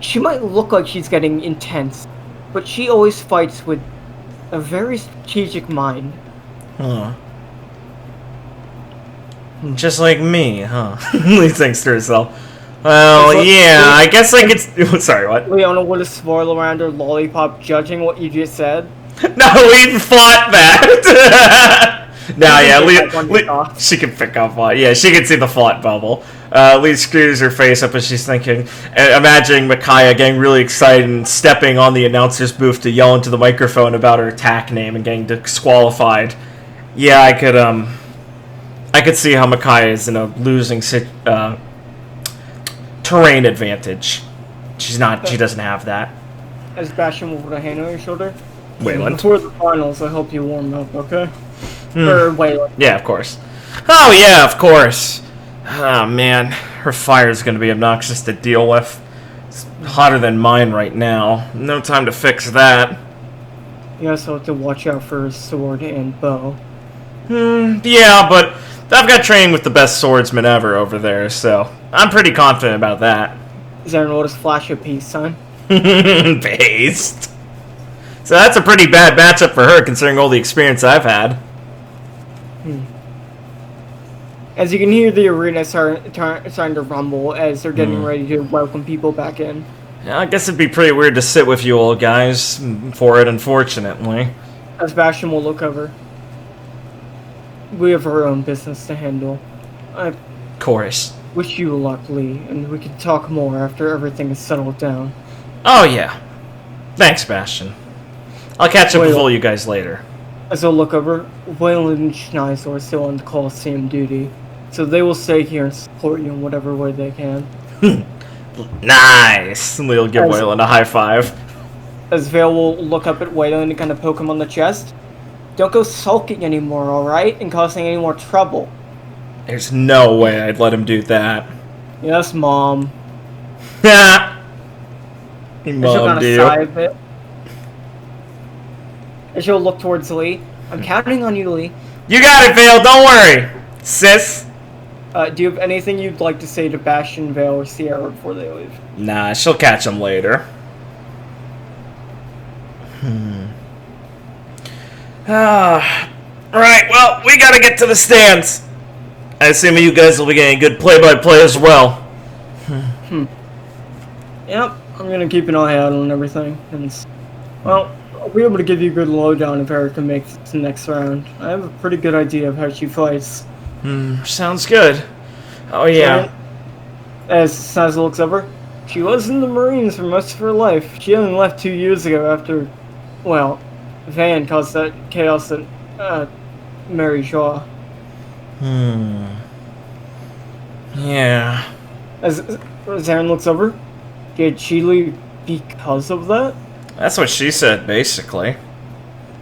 she might look like she's getting intense, but she always fights with a very strategic mind. Huh. Just like me, huh? Lee thinks to herself. Well, yeah, I guess I could... Sorry, what? Leona would have swirled around her lollipop judging what you just said. No, Lee fought that! No, yeah, Lee, she can pick up on... Yeah, she can see the fought bubble. Lee screws her face up as she's thinking, imagining Micaiah getting really excited and stepping on the announcer's booth to yell into the microphone about her attack name and getting disqualified. Yeah, I could see how Micaiah is in a losing terrain advantage. She doesn't have that. As Bastion will put a hand on your shoulder. Wayland. Before the finals, I hope you warm up, okay? Or Wayland. Yeah, of course. Oh, yeah, of course. Oh, man. Her fire's gonna be obnoxious to deal with. It's hotter than mine right now. No time to fix that. You also have to watch out for his sword and bow. Yeah, but I've got training with the best swordsman ever over there, so I'm pretty confident about that. Is there no flash of peace, son? Based. So that's a pretty bad matchup for her, considering all the experience I've had. As you can hear the arena starting to rumble as they're getting ready to welcome people back in. Yeah, I guess it'd be pretty weird to sit with you old guys for it, unfortunately. As Bastion will look over. We have our own business to handle. I Chorus. wish you luck, Lee, and we can talk more after everything is settled down. Oh, yeah. Thanks, Bastion. I'll catch up with all you guys later. As I'll look over, Wayland and Schneisel are still on the Coliseum duty, so they will stay here and support you in whatever way they can. Nice! Lee'll give Wayland a high five. As Vale will look up at Wayland and kind of poke him on the chest. Don't go sulking anymore, alright? And causing any more trouble. There's no way I'd let him do that. Yes, Mom. Yeah. She'll Mom, kind of dear. sigh a bit. And she'll look towards Lee. I'm counting on you, Lee. You got it, Vale. Don't worry, sis. Do you have anything you'd like to say to Bastion, Vale, or Sierra before they leave? Nah, she'll catch him later. Right, well, we gotta get to the stands. I assume you guys will be getting good play-by-play as well. Yep, I'm gonna keep an eye out on everything. And, well, I'll be able to give you a good lowdown if Erica makes it to the next round. I have a pretty good idea of how she fights. Sounds good. Oh, yeah. As Snazel looks over, she was in the Marines for most of her life. She only left 2 years ago after, well, Van caused that chaos at Mary Shaw. Yeah. As Aaron looks over, did she leave because of that? That's what she said, basically.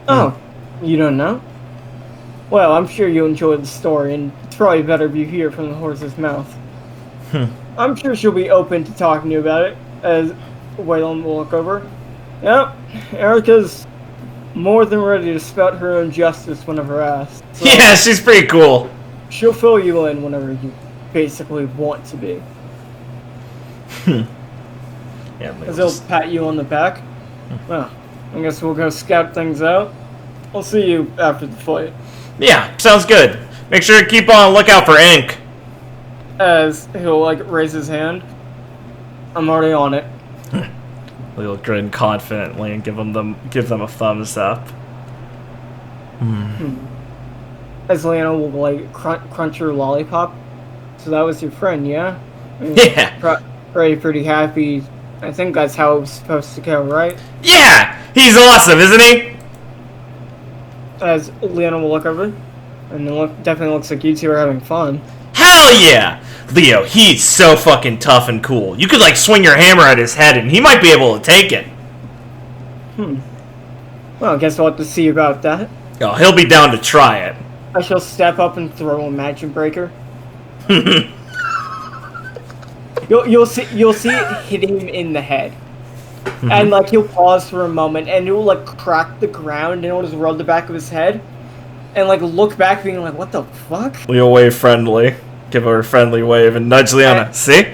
Oh, you don't know? Well, I'm sure you enjoyed the story, and it's probably better if you hear it from the horse's mouth. I'm sure she'll be open to talking to you about it, as Waylon will look over. Yep, Erica's more than ready to spout her own justice whenever asked. So Yeah, she's pretty cool. she'll fill you in whenever you basically want to be. Yeah, As they'll pat you on the back. Well, I guess we'll go scout things out. I'll see you after the fight. Yeah, sounds good. Make sure to keep on the lookout for ink. As he'll raise his hand. I'm already on it. He'll grin confidently and give them a thumbs up. As Leona will crunch her lollipop. So that was your friend, yeah? Yeah. pretty happy. I think that's how it was supposed to go, right? Yeah! He's awesome, isn't he? As Leona will look over, and definitely looks like you two are having fun. Hell yeah! Leo, he's so fucking tough and cool. You could, like, swing your hammer at his head and he might be able to take it. Well, I guess we'll have to see about that. Oh, he'll be down to try it. I shall step up and throw a magic breaker. You'll see it hit him in the head. And, like, he'll pause for a moment, and it'll, like, crack the ground, and it'll just rub the back of his head, and, like, look back, being like, what the fuck? Leo wave friendly. Give her a friendly wave and nudge Leona. See?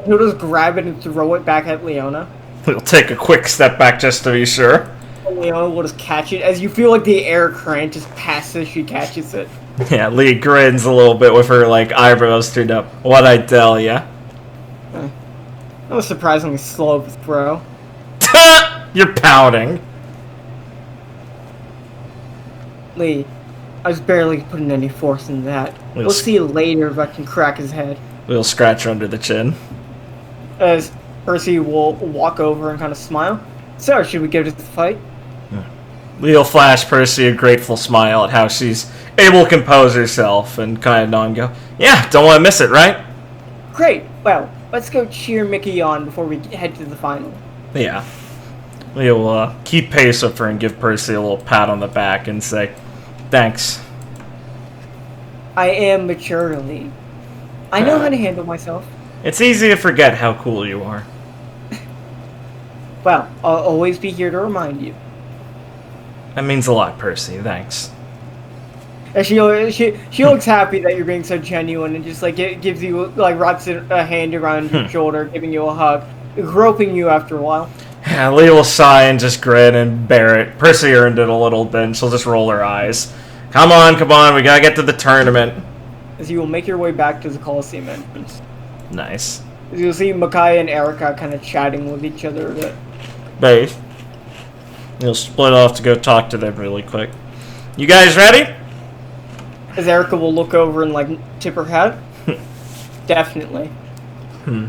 He'll just grab it and throw it back at Leona. He'll take a quick step back just to be sure. And Leona will just catch it, as you feel like the air current just passes as she catches it. Yeah, Lee grins a little bit with her, like, eyebrows turned up. What'd I tell ya? That was surprisingly slow of a throw. You're pouting. Lee, I was barely putting any force in that. We'll see later if I can crack his head. We'll scratch her under the chin. As Percy will walk over and kind of smile. So, should we get to the fight? Leo flash Percy a grateful smile at how she's able to compose herself and kind of nod and go, yeah, don't want to miss it, right? Great. Well, let's go cheer Mickey on before we head to the final. Yeah. Leo will keep pace with her and give Percy a little pat on the back and say, thanks. I am mature, Lee. I know how to handle myself. It's easy to forget how cool you are. Well, I'll always be here to remind you. That means a lot, Percy. Thanks. And she looks happy that you're being so genuine and just like it gives you like wraps a hand around your shoulder, giving you a hug, groping you after a while. Yeah, Leah will sigh and just grin and bear it. Percy earned it a little bit, and she'll just roll her eyes. Come on, we gotta get to the tournament. As you will make your way back to the Coliseum entrance. Nice. As you'll see Micaiah and Erica kind of chatting with each other a bit. Both. You'll split off to go talk to them really quick. You guys ready? As Erica will look over and like tip her hat. Definitely.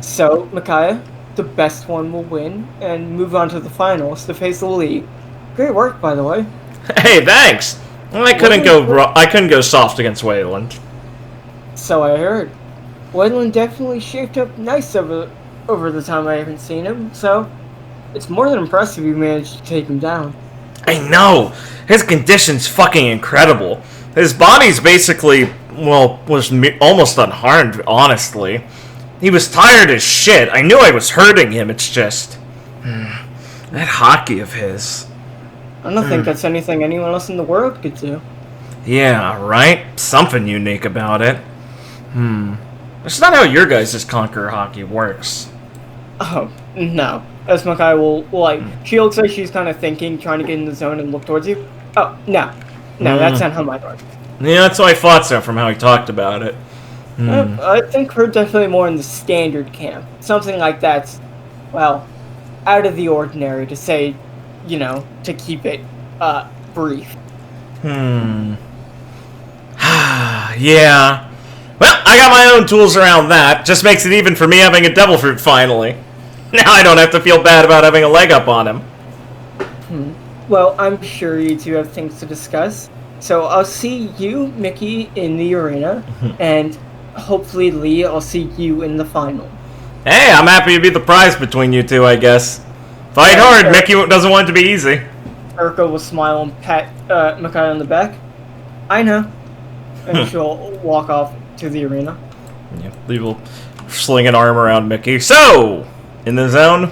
So, Micaiah, the best one will win and move on to the finals to face the league. Great work, by the way. Hey, thanks. I couldn't go soft against Wayland. So I heard. Wayland definitely shaped up nice over the time I haven't seen him. So it's more than impressive you managed to take him down. I know. His condition's fucking incredible. His body's basically, was almost unharmed, honestly. He was tired as shit. I knew I was hurting him. It's just that hockey of his. I don't think that's anything anyone else in the world could do. Yeah, right? Something unique about it. That's not how your guys' Conqueror hockey works. Oh, no. As Makai will, she looks like she's kind of thinking, trying to get in the zone and look towards you. Oh, no. No, that's not how mine works. Yeah, that's what I thought so from how he talked about it. I think we're definitely more in the standard camp. Something like that's, well, out of the ordinary to say, to keep it, brief. Yeah. Well, I got my own tools around that. Just makes it even for me having a devil fruit finally. Now I don't have to feel bad about having a leg up on him. Well, I'm sure you two have things to discuss. So I'll see you, Mickey, in the arena, and hopefully, Lee, I'll see you in the final. Hey, I'm happy to be the prize between you two, I guess. Fight hard, Mickey doesn't want it to be easy. Erica will smile and pat Makai on the back. I know. And she'll walk off to the arena. Yeah, Lee will sling an arm around Mickey. So, in the zone?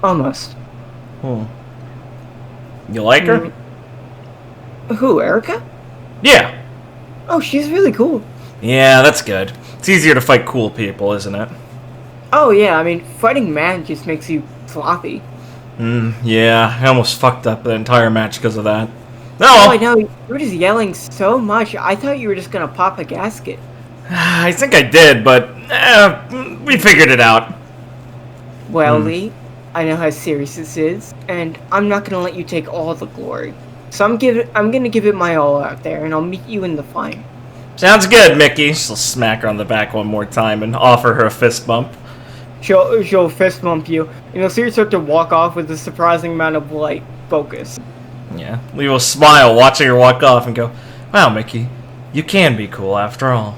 Almost. You like her? Who, Erica? Yeah. Oh, she's really cool. Yeah, that's good. It's easier to fight cool people, isn't it? Oh, yeah, I mean, fighting man just makes you sloppy. Yeah, I almost fucked up the entire match because of that. No! Oh, I know, you were just yelling so much, I thought you were just gonna pop a gasket. I think I did, but we figured it out. Well, Lee, I know how serious this is, and I'm not gonna let you take all the glory. So I'm gonna give it my all out there, and I'll meet you in the final. Sounds good, Mickey. She'll smack her on the back one more time and offer her a fist bump. She'll fist bump you, and you'll see her start to walk off with a surprising amount of, like, focus. Yeah. Lee will smile watching her walk off and go, wow, Mickey, you can be cool after all.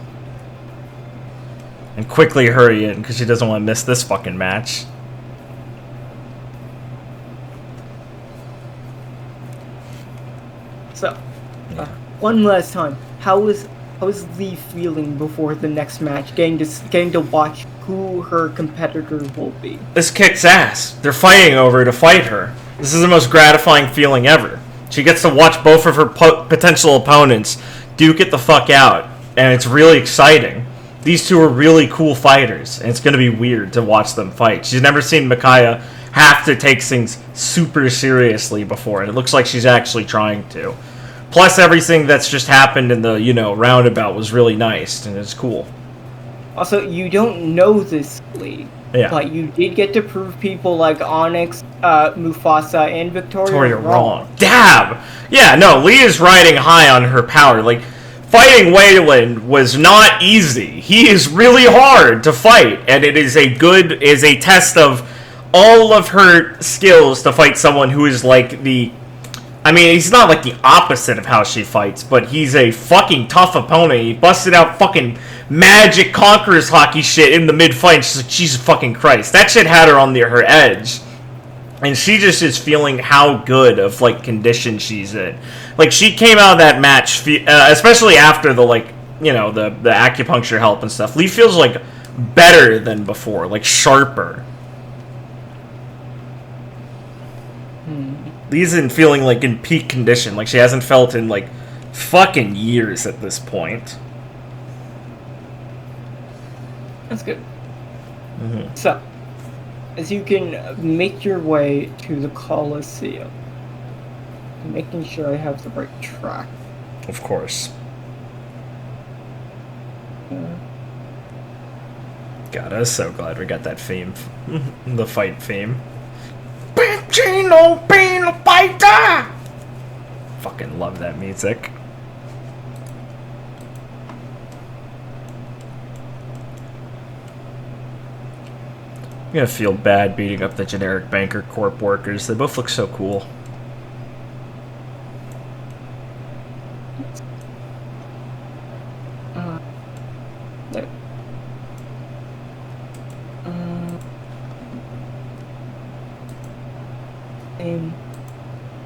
And quickly hurry in, because she doesn't want to miss this fucking match. So, one last time, how is Lee feeling before the next match? Getting to watch who her competitor will be. This kicks ass. They're fighting over her to fight her. This is the most gratifying feeling ever. She gets to watch both of her potential opponents duke it the fuck out, and it's really exciting. These two are really cool fighters, and it's going to be weird to watch them fight. She's never seen Micaiah have to take things super seriously before, and it looks like she's actually trying to. Plus, everything that's just happened in the, roundabout was really nice, and it's cool. Also, you don't know this, Lee. Yeah. But you did get to prove people like Onyx, Mufasa, and Victoria wrong. Damn! Yeah, no, Lee is riding high on her power. Like, fighting Wayland was not easy. He is really hard to fight, and it is a test of all of her skills to fight someone who is like he's not like the opposite of how she fights, but he's a fucking tough opponent. He busted out fucking magic conquerors hockey shit in the mid-fight, and she's like, Jesus fucking Christ. That shit had her on her edge. And she just is feeling how good of, like, condition she's in. Like, she came out of that match, especially after the, like, the acupuncture help and stuff. Lee feels, like, better than before, like, sharper. Lee's in feeling, like, in peak condition. Like, she hasn't felt in, like, fucking years at this point. That's good. Mm-hmm. So, as you can make your way to the Coliseum, making sure I have the right track. Of course. God, I was so glad we got that theme. The fight theme. Pacino Pino Fighter! Fucking love that music. I'm gonna feel bad beating up the generic Banker Corp workers. They both look so cool.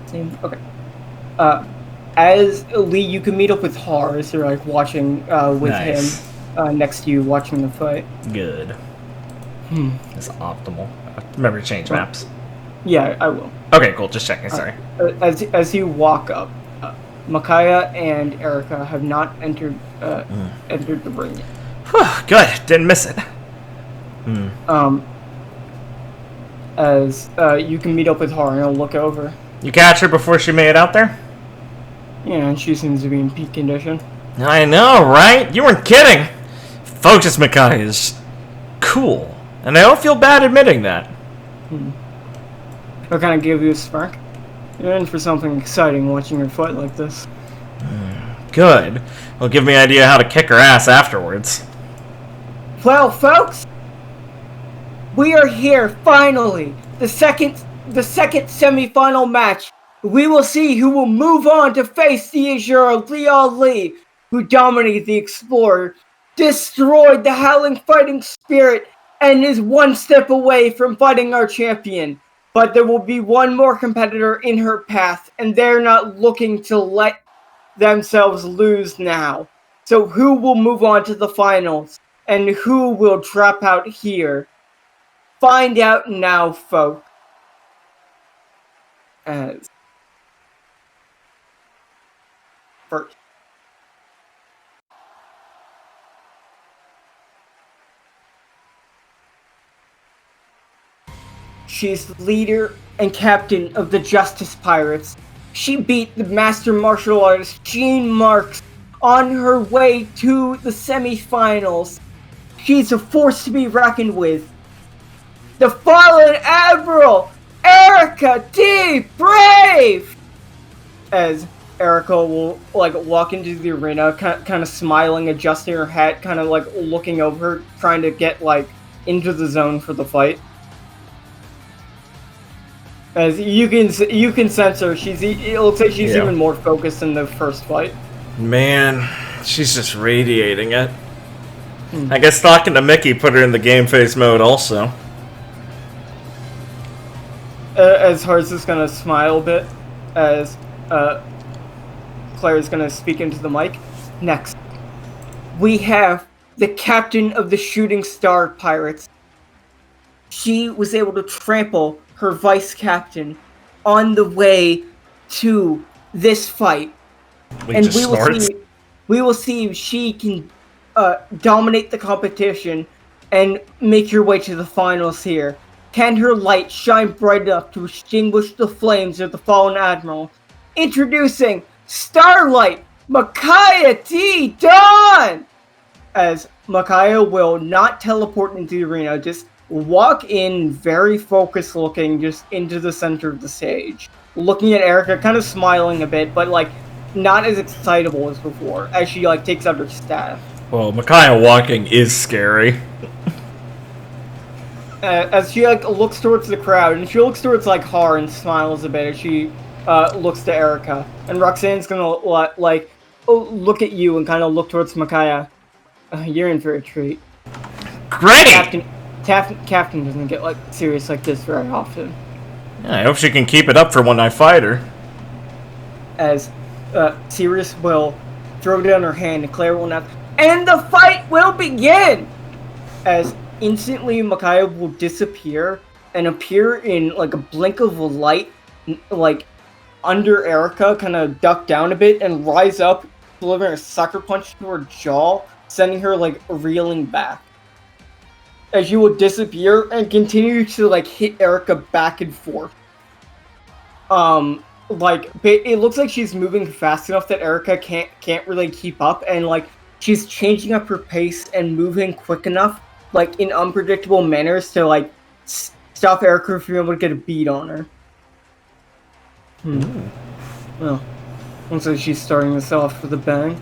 Same. Okay. As Lee, you can meet up with Har as you're like watching with nice. him next to you, watching the fight. Good. That's optimal. Remember to change maps. Yeah, I will. Okay, cool. Just checking. Sorry. As you walk up, Micaiah and Erica have not entered the ring yet. Whew, good. Didn't miss it. As you can meet up with Har and he'll look over. You catch her before she made it out there? Yeah, and she seems to be in peak condition. I know, right? You weren't kidding. Focus Micaiah is cool. And I don't feel bad admitting that. I'll kind of give you a spark. You're in for something exciting watching her fight like this. Good. It'll give me an idea how to kick her ass afterwards. Well, folks, we are here finally. The second semi-final match. We will see who will move on to face the Azure Leon Lee, who dominated the Explorer, destroyed the Howling fighting spirit, and is one step away from fighting our champion. But there will be one more competitor in her path, and they're not looking to let themselves lose now. So who will move on to the finals, and who will drop out here? Find out now, folks. As first. She's the leader and captain of the Justice Pirates. She beat the master martial artist Jean Marks on her way to the semifinals. She's a force to be reckoned with. The fallen Admiral, Erica D. Brave! As Erica will like walk into the arena, kind of smiling, adjusting her hat, kind of like looking over, trying to get like into the zone for the fight. As you can sense her, it looks like she's even more focused in the first fight. Man, she's just radiating it. I guess talking to Mickey put her in the game face mode also. As Hearts is gonna smile a bit, as Claire is gonna speak into the mic. Next, we have the captain of the Shooting Star Pirates. She was able to trample her vice captain on the way to this fight, and we will see if she can dominate the competition and make her way to the finals here. Can her light shine bright enough to extinguish the flames of the fallen admiral? Introducing Starlight Micaiah T. Dawn! As Micaiah will not teleport into the arena, just walk in very focused looking just into the center of the stage. Looking at Erica, kind of smiling a bit, but like not as excitable as before, as she like takes out her staff. Well, Micaiah walking is scary. As she like looks towards the crowd, and she looks towards like Har and smiles a bit as she looks to Erica, and Roxanne's gonna like look at you and kind of look towards Micaiah. You're in for a treat. Great. Captain doesn't get like serious like this very often. Yeah, I hope she can keep it up for when I fight her. As Sirius will throw down her hand, and Claire will not, and the fight will begin. As instantly, Micaiah will disappear and appear in like a blink of light, like under Erica, kind of duck down a bit and rise up, delivering a sucker punch to her jaw, sending her like reeling back. As you will disappear and continue to like hit Erica back and forth. Like it looks like she's moving fast enough that Erica can't really keep up, and like she's changing up her pace and moving quick enough, like in unpredictable manners, to like stop Erica from being able to get a beat on her. Well, looks like she's starting this off with a bang.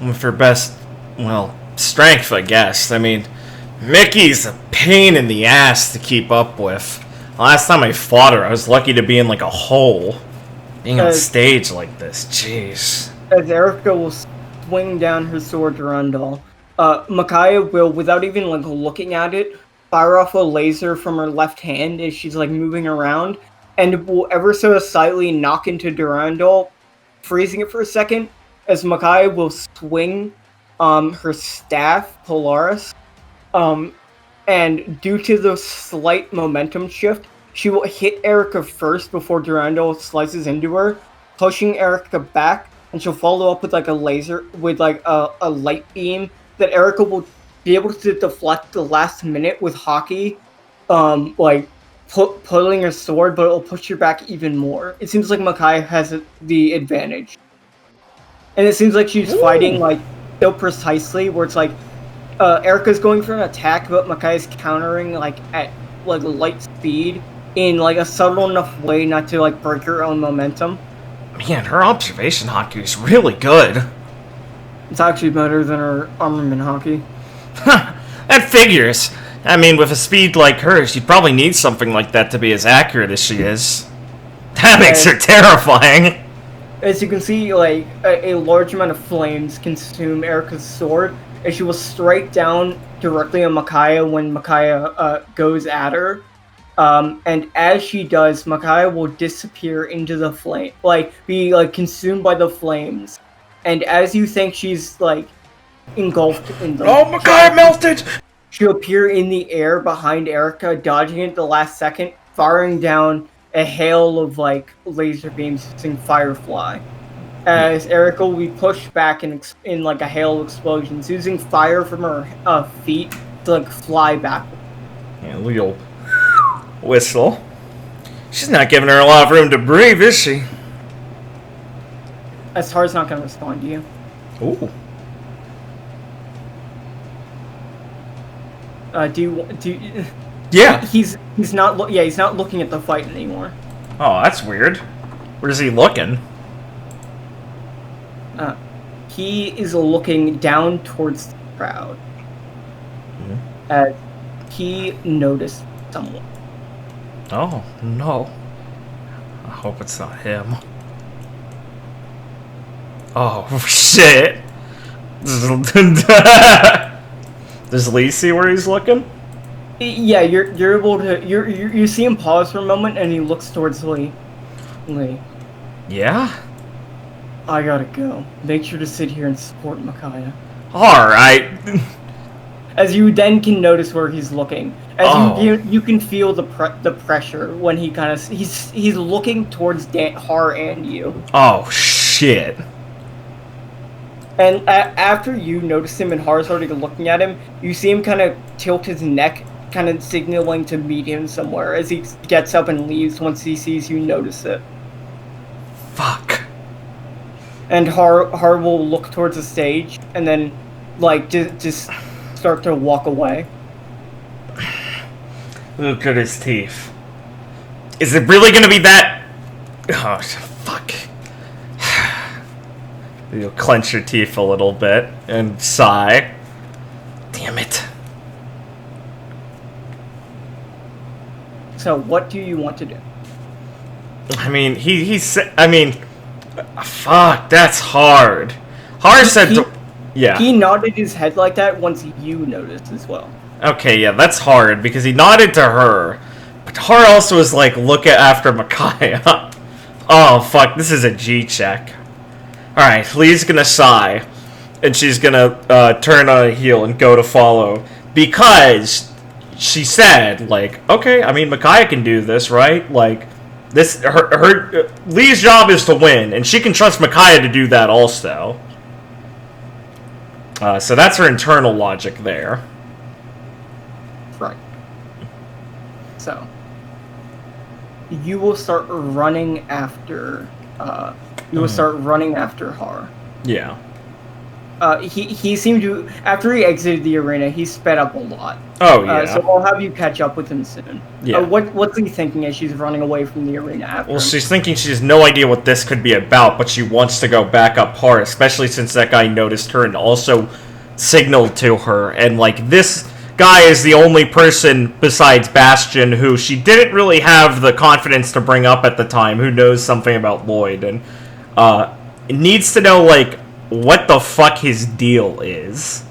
With her best, well, strength, I guess. I mean, Mickey's a pain in the ass to keep up with. Last time I fought her, I was lucky to be in like a hole. Being on stage like this, jeez. As Erica will swing down her sword to Rundle, Micaiah will, without even like looking at it, fire off a laser from her left hand as she's like moving around, and will ever so slightly knock into Durandal, freezing it for a second, as Micaiah will swing her staff, Polaris, and due to the slight momentum shift, she will hit Erica first before Durandal slices into her, pushing Erica back, and she'll follow up with like a laser, with like a light beam that Erica will be able to deflect the last minute with hockey, like pulling her sword, but it'll push her back even more. It seems like Micaiah has the advantage. And it seems like she's fighting like so precisely, where it's like Erica's going for an attack, but Micaiah's countering like at like light speed in like a subtle enough way not to like break her own momentum. Man, her observation hockey is really good. It's actually better than her armament hockey. That figures. I mean, with a speed like hers, she'd probably need something like that to be as accurate as she is. That makes her terrifying. As you can see, like a large amount of flames consume Erica's sword, and she will strike down directly on Micaiah when Micaiah goes at her. And as she does, Micaiah will disappear into the flame, like be like consumed by the flames. And as you think she's like engulfed in the Micaiah melted! She'll appear in the air behind Erica, dodging it at the last second, firing down a hail of like laser beams using Firefly. As Erica will be pushed back in like a hail of explosions, using fire from her feet to like fly back. Yeah, little whistle. She's not giving her a lot of room to breathe, is she? Astar's not going to respond to you. Ooh. Do you? Yeah. He's not. He's not looking at the fight anymore. Oh, that's weird. Where's he looking? he is looking down towards the crowd as he noticed someone. Oh, no. I hope it's not him. Oh, shit. Does Lee see where he's looking? Yeah, you're able to you see him pause for a moment and he looks towards Lee. Lee, Yeah? I gotta go. Make sure to sit here and support Micaiah. Alright. As you then can notice where he's looking. As Oh. you can feel the pressure when he kind of he's looking towards Har and you. Oh, shit. And after you notice him and Har's already looking at him, you see him kind of tilt his neck, kind of signaling to meet him somewhere as he gets up and leaves once he sees you notice it. Fuck. And Har will look towards the stage and then, like, just start to walk away. Look at his teeth. Is it really gonna be that? Oh, fuck. You'll clench your teeth a little bit and sigh. Damn it. So, what do you want to do? I mean, he said. I mean, fuck, that's hard. Har said. Yeah. He nodded his head like that once you noticed as well. Okay, yeah, that's hard because he nodded to her. But Har also was like, look after Micaiah. Oh, fuck, this is a G check. Alright, Lee's gonna sigh. And she's gonna turn on a heel and go to follow. Because she said, like, okay, I mean, Micaiah can do this, right? Like, this, Lee's job is to win, and she can trust Micaiah to do that also. So that's her internal logic there. Right. So, you will start running after. You will start running after Har. Yeah. He seemed to, after he exited the arena, he sped up a lot. Oh yeah. So I'll have you catch up with him soon. Yeah. What's he thinking as she's running away from the arena after? Well, him? she's thinking she has no idea what this could be about, but she wants to go back up Har, especially since that guy noticed her and also signaled to her. And like, this guy is the only person besides Bastion who she didn't really have the confidence to bring up at the time, who knows something about Lloyd, and needs to know, like, what the fuck his deal is.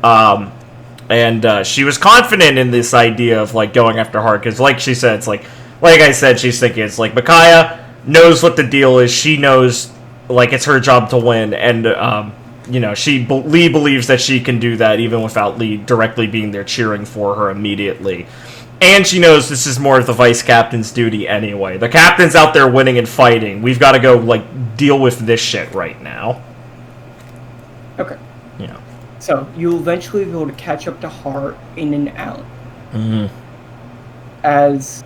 And she was confident in this idea of, like, going after Har, because, like she said, it's like I said, she's thinking, it's like, Micaiah knows what the deal is, she knows, like, it's her job to win, and, you know, Lee believes that she can do that even without Lee directly being there cheering for her immediately. And she knows this is more of the vice captain's duty anyway. The captain's out there winning and fighting. We've got to go, like, deal with this shit right now. Okay. Yeah. So you'll eventually be able to catch up to Har in and out. Mm-hmm. As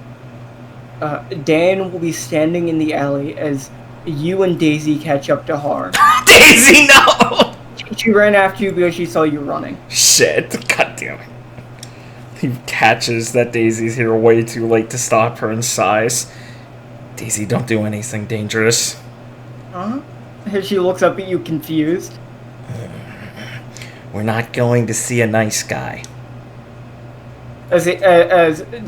Dan will be standing in the alley as you and Daisy catch up to Har. Daisy, no! She ran after you because she saw you running. Shit. God damn it. He catches that Daisy's here way too late to stop her and sighs. Daisy, don't do anything dangerous. Huh? As she looks up at you confused. We're not going to see a nice guy. As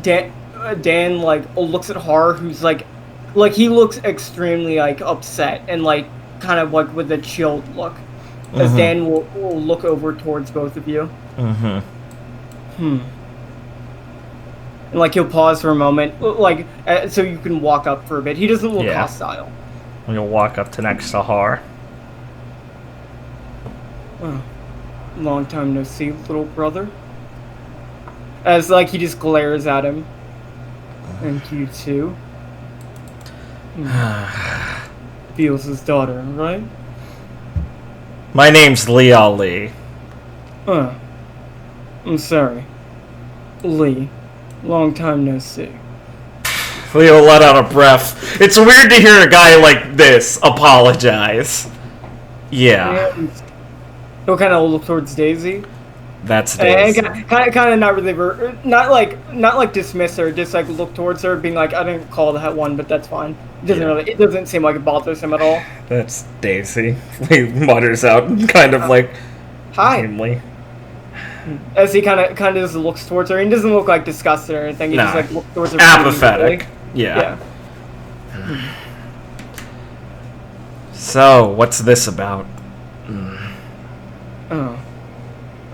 Dan like looks at Har, who's like he looks extremely like upset and like kind of like with a chilled look. As Dan will look over towards both of you. And like he'll pause for a moment, like so you can walk up for a bit. He doesn't look hostile. We'll walk up to next to Har. Oh, long time no see, little brother. As like he just glares at him. And you too. Feels his daughter, right? My name's Lee Ali. I'm sorry. Lee. Long time no see. Leo let out a breath. It's weird to hear a guy like this apologize. Yeah. And he'll kind of look towards Daisy. That's And Daisy. kind of not really, not like dismiss her, just like look towards her, being like, I didn't call that one, but that's fine. It doesn't seem like it bothers him at all. That's Daisy. He mutters out, kind of like, Hi. humanly. As he kind of just looks towards her. He doesn't look like disgusted or anything. He Nah. just like looks towards her. Apathetic. Yeah. So, what's this about? Oh,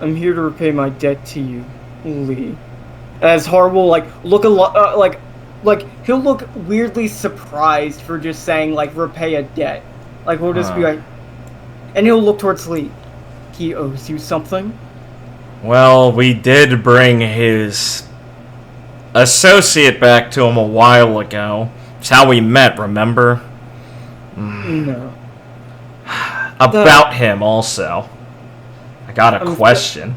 I'm here to repay my debt to you, Lee. As Har will look a lot like he'll look weirdly surprised for just saying like repay a debt. Like we'll just be like, and he'll look towards Lee. He owes you something. Well, we did bring his associate back to him a while ago. It's how we met, remember? No. About him, also. I got a question.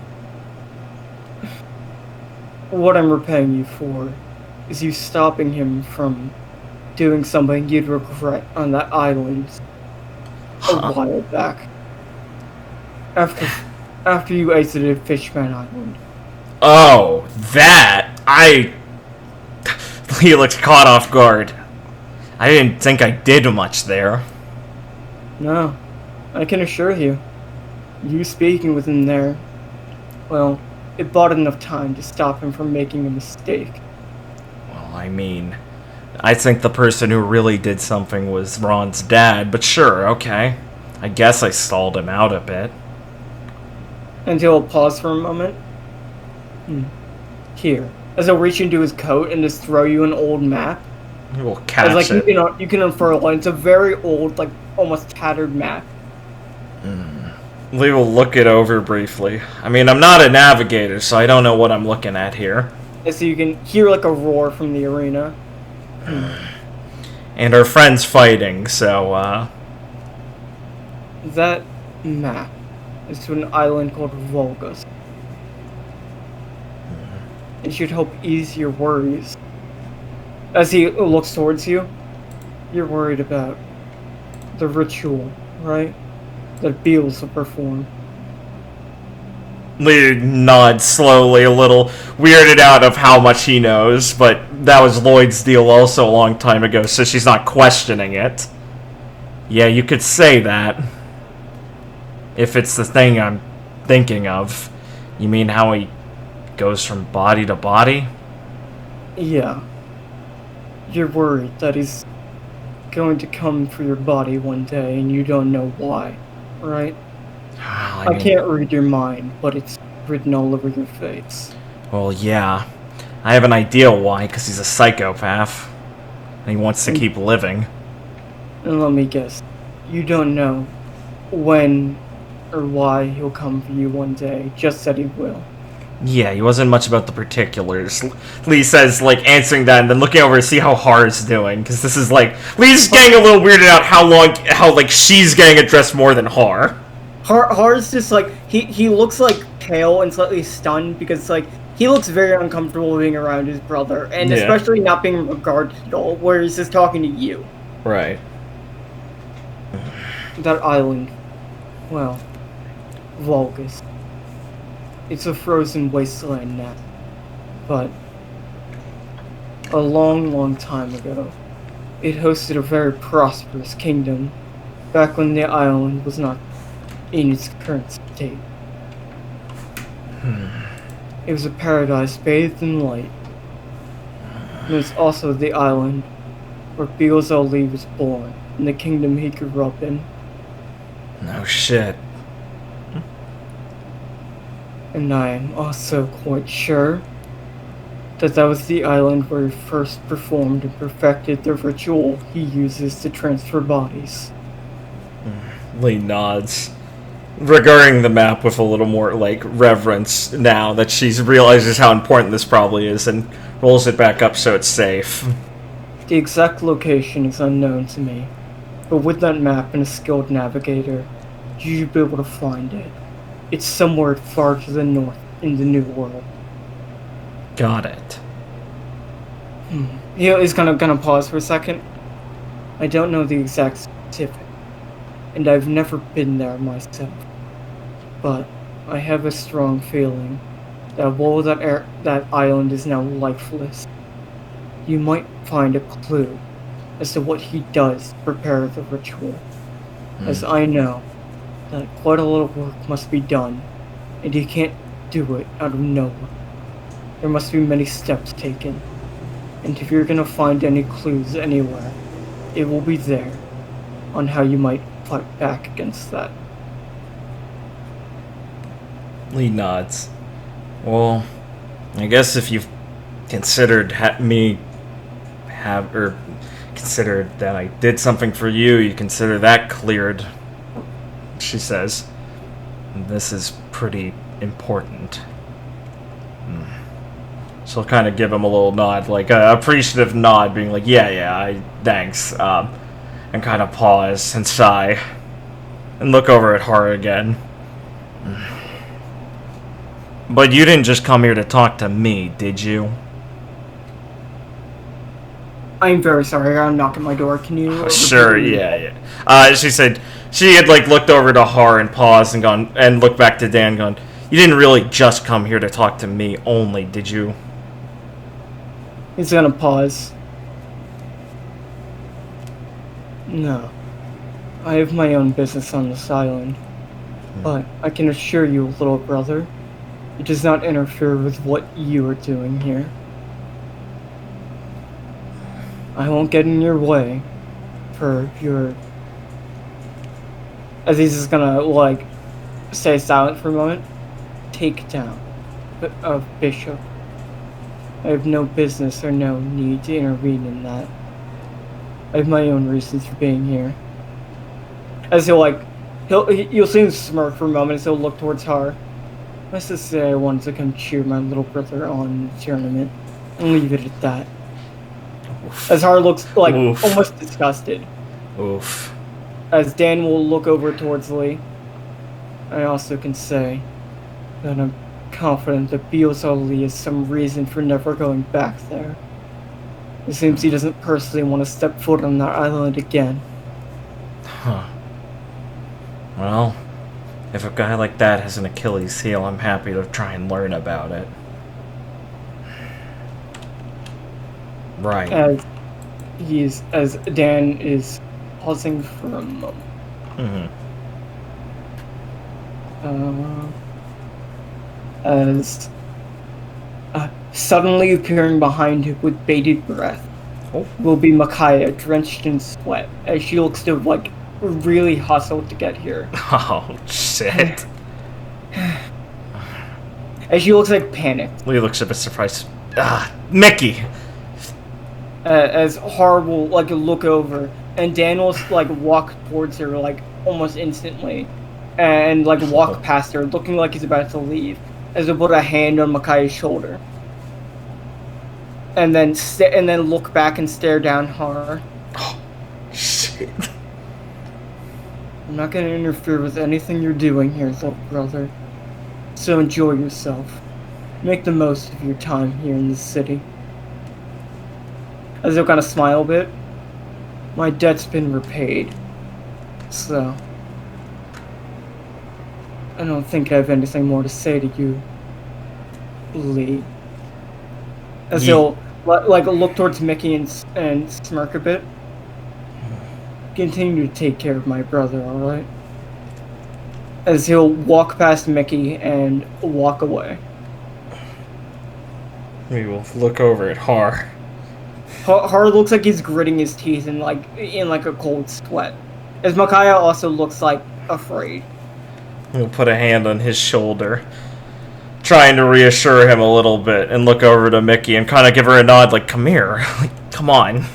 What I'm repaying you for is you stopping him from doing something you'd regret on that island a while back. After you exited Fishman Island. Oh, that! He looked caught off guard. I didn't think I did much there. No, I can assure you, you speaking with him there, well, it bought enough time to stop him from making a mistake. Well, I mean, I think the person who really did something was Ron's dad, but sure, okay. I guess I stalled him out a bit. And he'll pause for a moment. Here, as he'll reach into his coat and just throw you an old map. We'll catch As, it. You can unfurl it. It's a very old, almost tattered map. We will look it over briefly. I mean, I'm not a navigator, so I don't know what I'm looking at here. And so you can hear a roar from the arena. And our friend's fighting, so, That map is to an island called Volgus. It should help ease your worries. As he looks towards you, you're worried about the ritual, right? That Beals will perform. Lee nods slowly, a little weirded out of how much he knows, but that was Lloyd's deal also a long time ago, so she's not questioning it. Yeah, you could say that. If it's the thing I'm thinking of. You mean how he goes from body to body? Yeah. You're worried that he's going to come for your body one day and you don't know why, right? I I can't read your mind, but it's written all over your face. Well, yeah. I have an idea why, because he's a psychopath. And he wants to keep living. And let me guess, you don't know when or why he'll come for you one day, just that he will. Yeah, he wasn't much about the particulars. Lee says, answering that and then looking over to see how Har's doing. Because this is, Lee's getting a little weirded out how she's getting addressed more than Har. Har's just, he looks, pale and slightly stunned because, he looks very uncomfortable being around his brother. And especially not being regarded at all, where he's just talking to you. Right. That island, well, Volgus. It's a frozen wasteland now, but a long, long time ago, it hosted a very prosperous kingdom back when the island was not in its current state. It was a paradise bathed in light. It was also the island where Beals Ali was born, and the kingdom he grew up in. No shit. And I am also quite sure that was the island where he first performed and perfected the ritual he uses to transfer bodies. Lee nods, regarding the map with a little more, reverence now that she realizes how important this probably is and rolls it back up so it's safe. The exact location is unknown to me, but with that map and a skilled navigator, you should be able to find it. It's somewhere far to the north in the New World. Got it. He's gonna pause for a second. I don't know the exact specific, and I've never been there myself. But I have a strong feeling that while that island is now lifeless, you might find a clue as to what he does to prepare the ritual. As I know that quite a lot of work must be done, and he can't do it out of nowhere. There must be many steps taken, and if you're gonna find any clues anywhere, it will be there on how you might fight back against that. Lee nods. Well, I guess if you've considered considered that I did something for you, you consider that cleared, she says. This is pretty important. She'll kind of give him a little nod, like an appreciative nod, being like, thanks, and kind of pause and sigh, and look over at her again. But you didn't just come here to talk to me, did you? I'm very sorry, I'm knocking my door. Can you... Sure, yeah. She said she had, looked over to her and paused and gone, and looked back to Dan, gone, you didn't really just come here to talk to me only, did you? He's gonna pause. No. I have my own business on this island. But I can assure you, little brother, it does not interfere with what you are doing here. I won't get in your way for your... As he's just gonna, stay silent for a moment. Take down of Bishop. I have no business or no need to intervene in that. I have my own reasons for being here. As you'll see him smirk for a moment as he'll look towards her. Let's just say I wanted to come cheer my little brother on in the tournament, and leave it at that. Oof. As Har looks almost disgusted. Oof. As Dan will look over towards Lee. I also can say that I'm confident that Lee has some reason for never going back there. It seems he doesn't personally want to step foot on that island again. Huh. Well, if a guy like that has an Achilles heel, I'm happy to try and learn about it. Right. As Dan is pausing for a moment. As suddenly appearing behind him with bated breath will be Micaiah, drenched in sweat, as she looks to really hustle to get here. Oh shit. As she looks panicked. Lee looks a bit surprised. Mickey! As Har will look over, and Dan will walk towards her almost instantly, and walk past her, looking like he's about to leave, as he'll put a hand on Micaiah's shoulder, and then look back and stare down Har. Oh shit! I'm not gonna interfere with anything you're doing here, little brother. So enjoy yourself. Make the most of your time here in this city. As he'll kind of smile a bit. My debt's been repaid. So... I don't think I have anything more to say to you, Lee. As he'll look towards Mickey and smirk a bit. Continue to take care of my brother, alright? As he'll walk past Mickey and walk away. We will look over at Har. Har looks like he's gritting his teeth in a cold sweat. As Micaiah also looks afraid. We'll put a hand on his shoulder, trying to reassure him a little bit, and look over to Mickey and kind of give her a nod, come here, come on.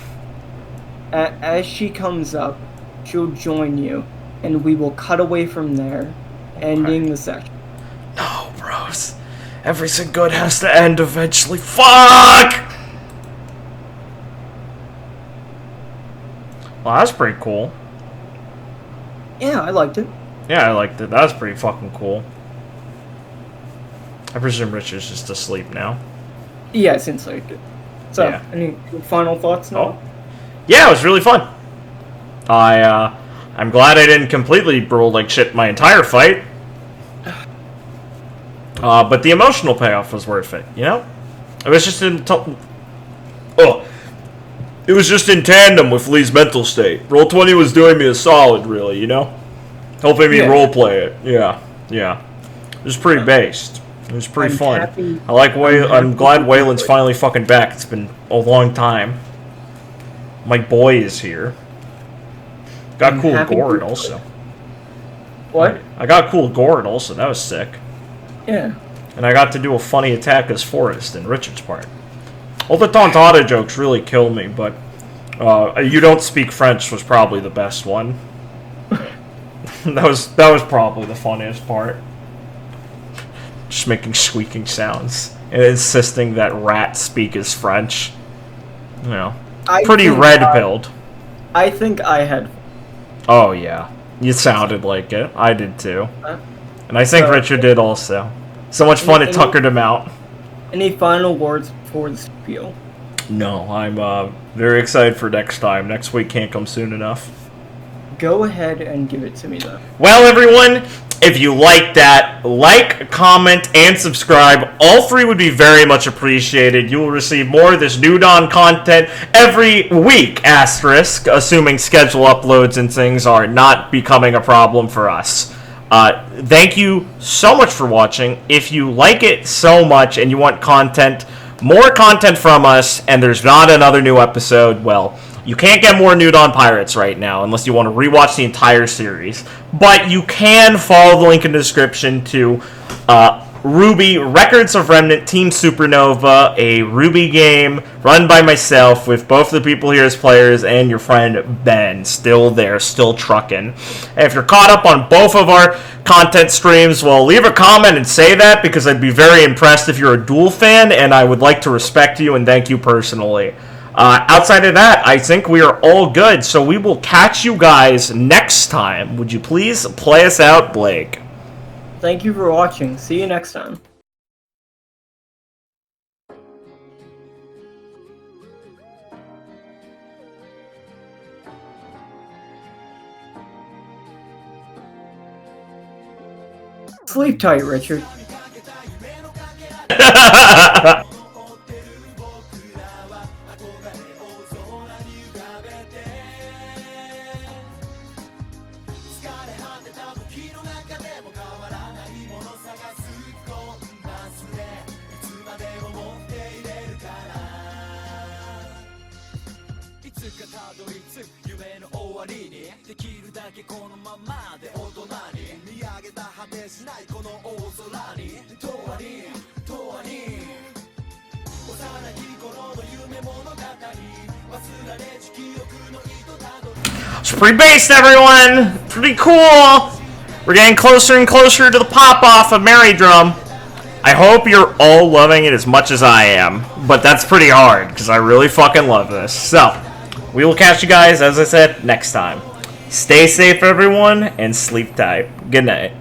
As she comes up, she'll join you, and we will cut away from there, ending the session. No, bros. Everything good has to end eventually. Fuck! Well, that's pretty cool. Yeah, I liked it. Yeah, I liked it. That was pretty fucking cool. I presume Richard's just asleep now. Yeah, it seems like it. So, yeah. Any final thoughts now? Oh. Yeah, it was really fun. I'm glad I didn't completely brawl like shit my entire fight. But the emotional payoff was worth it, you know? It was just it was just in tandem with Lee's mental state. Roll20 was doing me a solid, really, you know? Helping me roleplay it. Yeah. It was pretty based. It was pretty fun. I'm glad Waylon's finally fucking back. It's been a long time. My boy is here. Got cool Gord also. What? I got cool Gord also. That was sick. Yeah. And I got to do a funny attack as Forrest in Richard's part. All the Tontada jokes really kill me, but you don't speak French was probably the best one. that was probably the funniest part. Just making squeaking sounds and insisting that rats speak as French. You know, pretty red-pilled. I think I had. Oh yeah, you sounded like it. I did too, and I think Richard did also. So much fun it tuckered him out. Any final words before the spiel? No, I'm very excited for next time. Next week can't come soon enough. Go ahead and give it to me, though. Well, everyone, if you like that, like, comment, and subscribe. All three would be very much appreciated. You will receive more of this New Dawn content every week, asterisk, assuming schedule uploads and things are not becoming a problem for us. Thank you so much for watching. If you like it so much and you want more content from us, and there's not another new episode, well, you can't get more New Dawn Pirates right now unless you want to rewatch the entire series. But you can follow the link in the description to Ruby, Records of Remnant, Team Supernova, a Ruby game run by myself with both the people here as players and your friend Ben, still there, still trucking. And if you're caught up on both of our content streams, well, leave a comment and say that, because I'd be very impressed if you're a Duel fan, and I would like to respect you and thank you personally. Outside of that, I think we are all good, so we will catch you guys next time. Would you please play us out, Blake? Thank you for watching. See you next time. Sleep tight, Richard. It's pretty based, everyone! Pretty cool! We're getting closer and closer to the pop-off of Mary Drum. I hope you're all loving it as much as I am, but that's pretty hard, because I really fucking love this. So, we will catch you guys, as I said, next time. Stay safe, everyone, and sleep tight. Good night.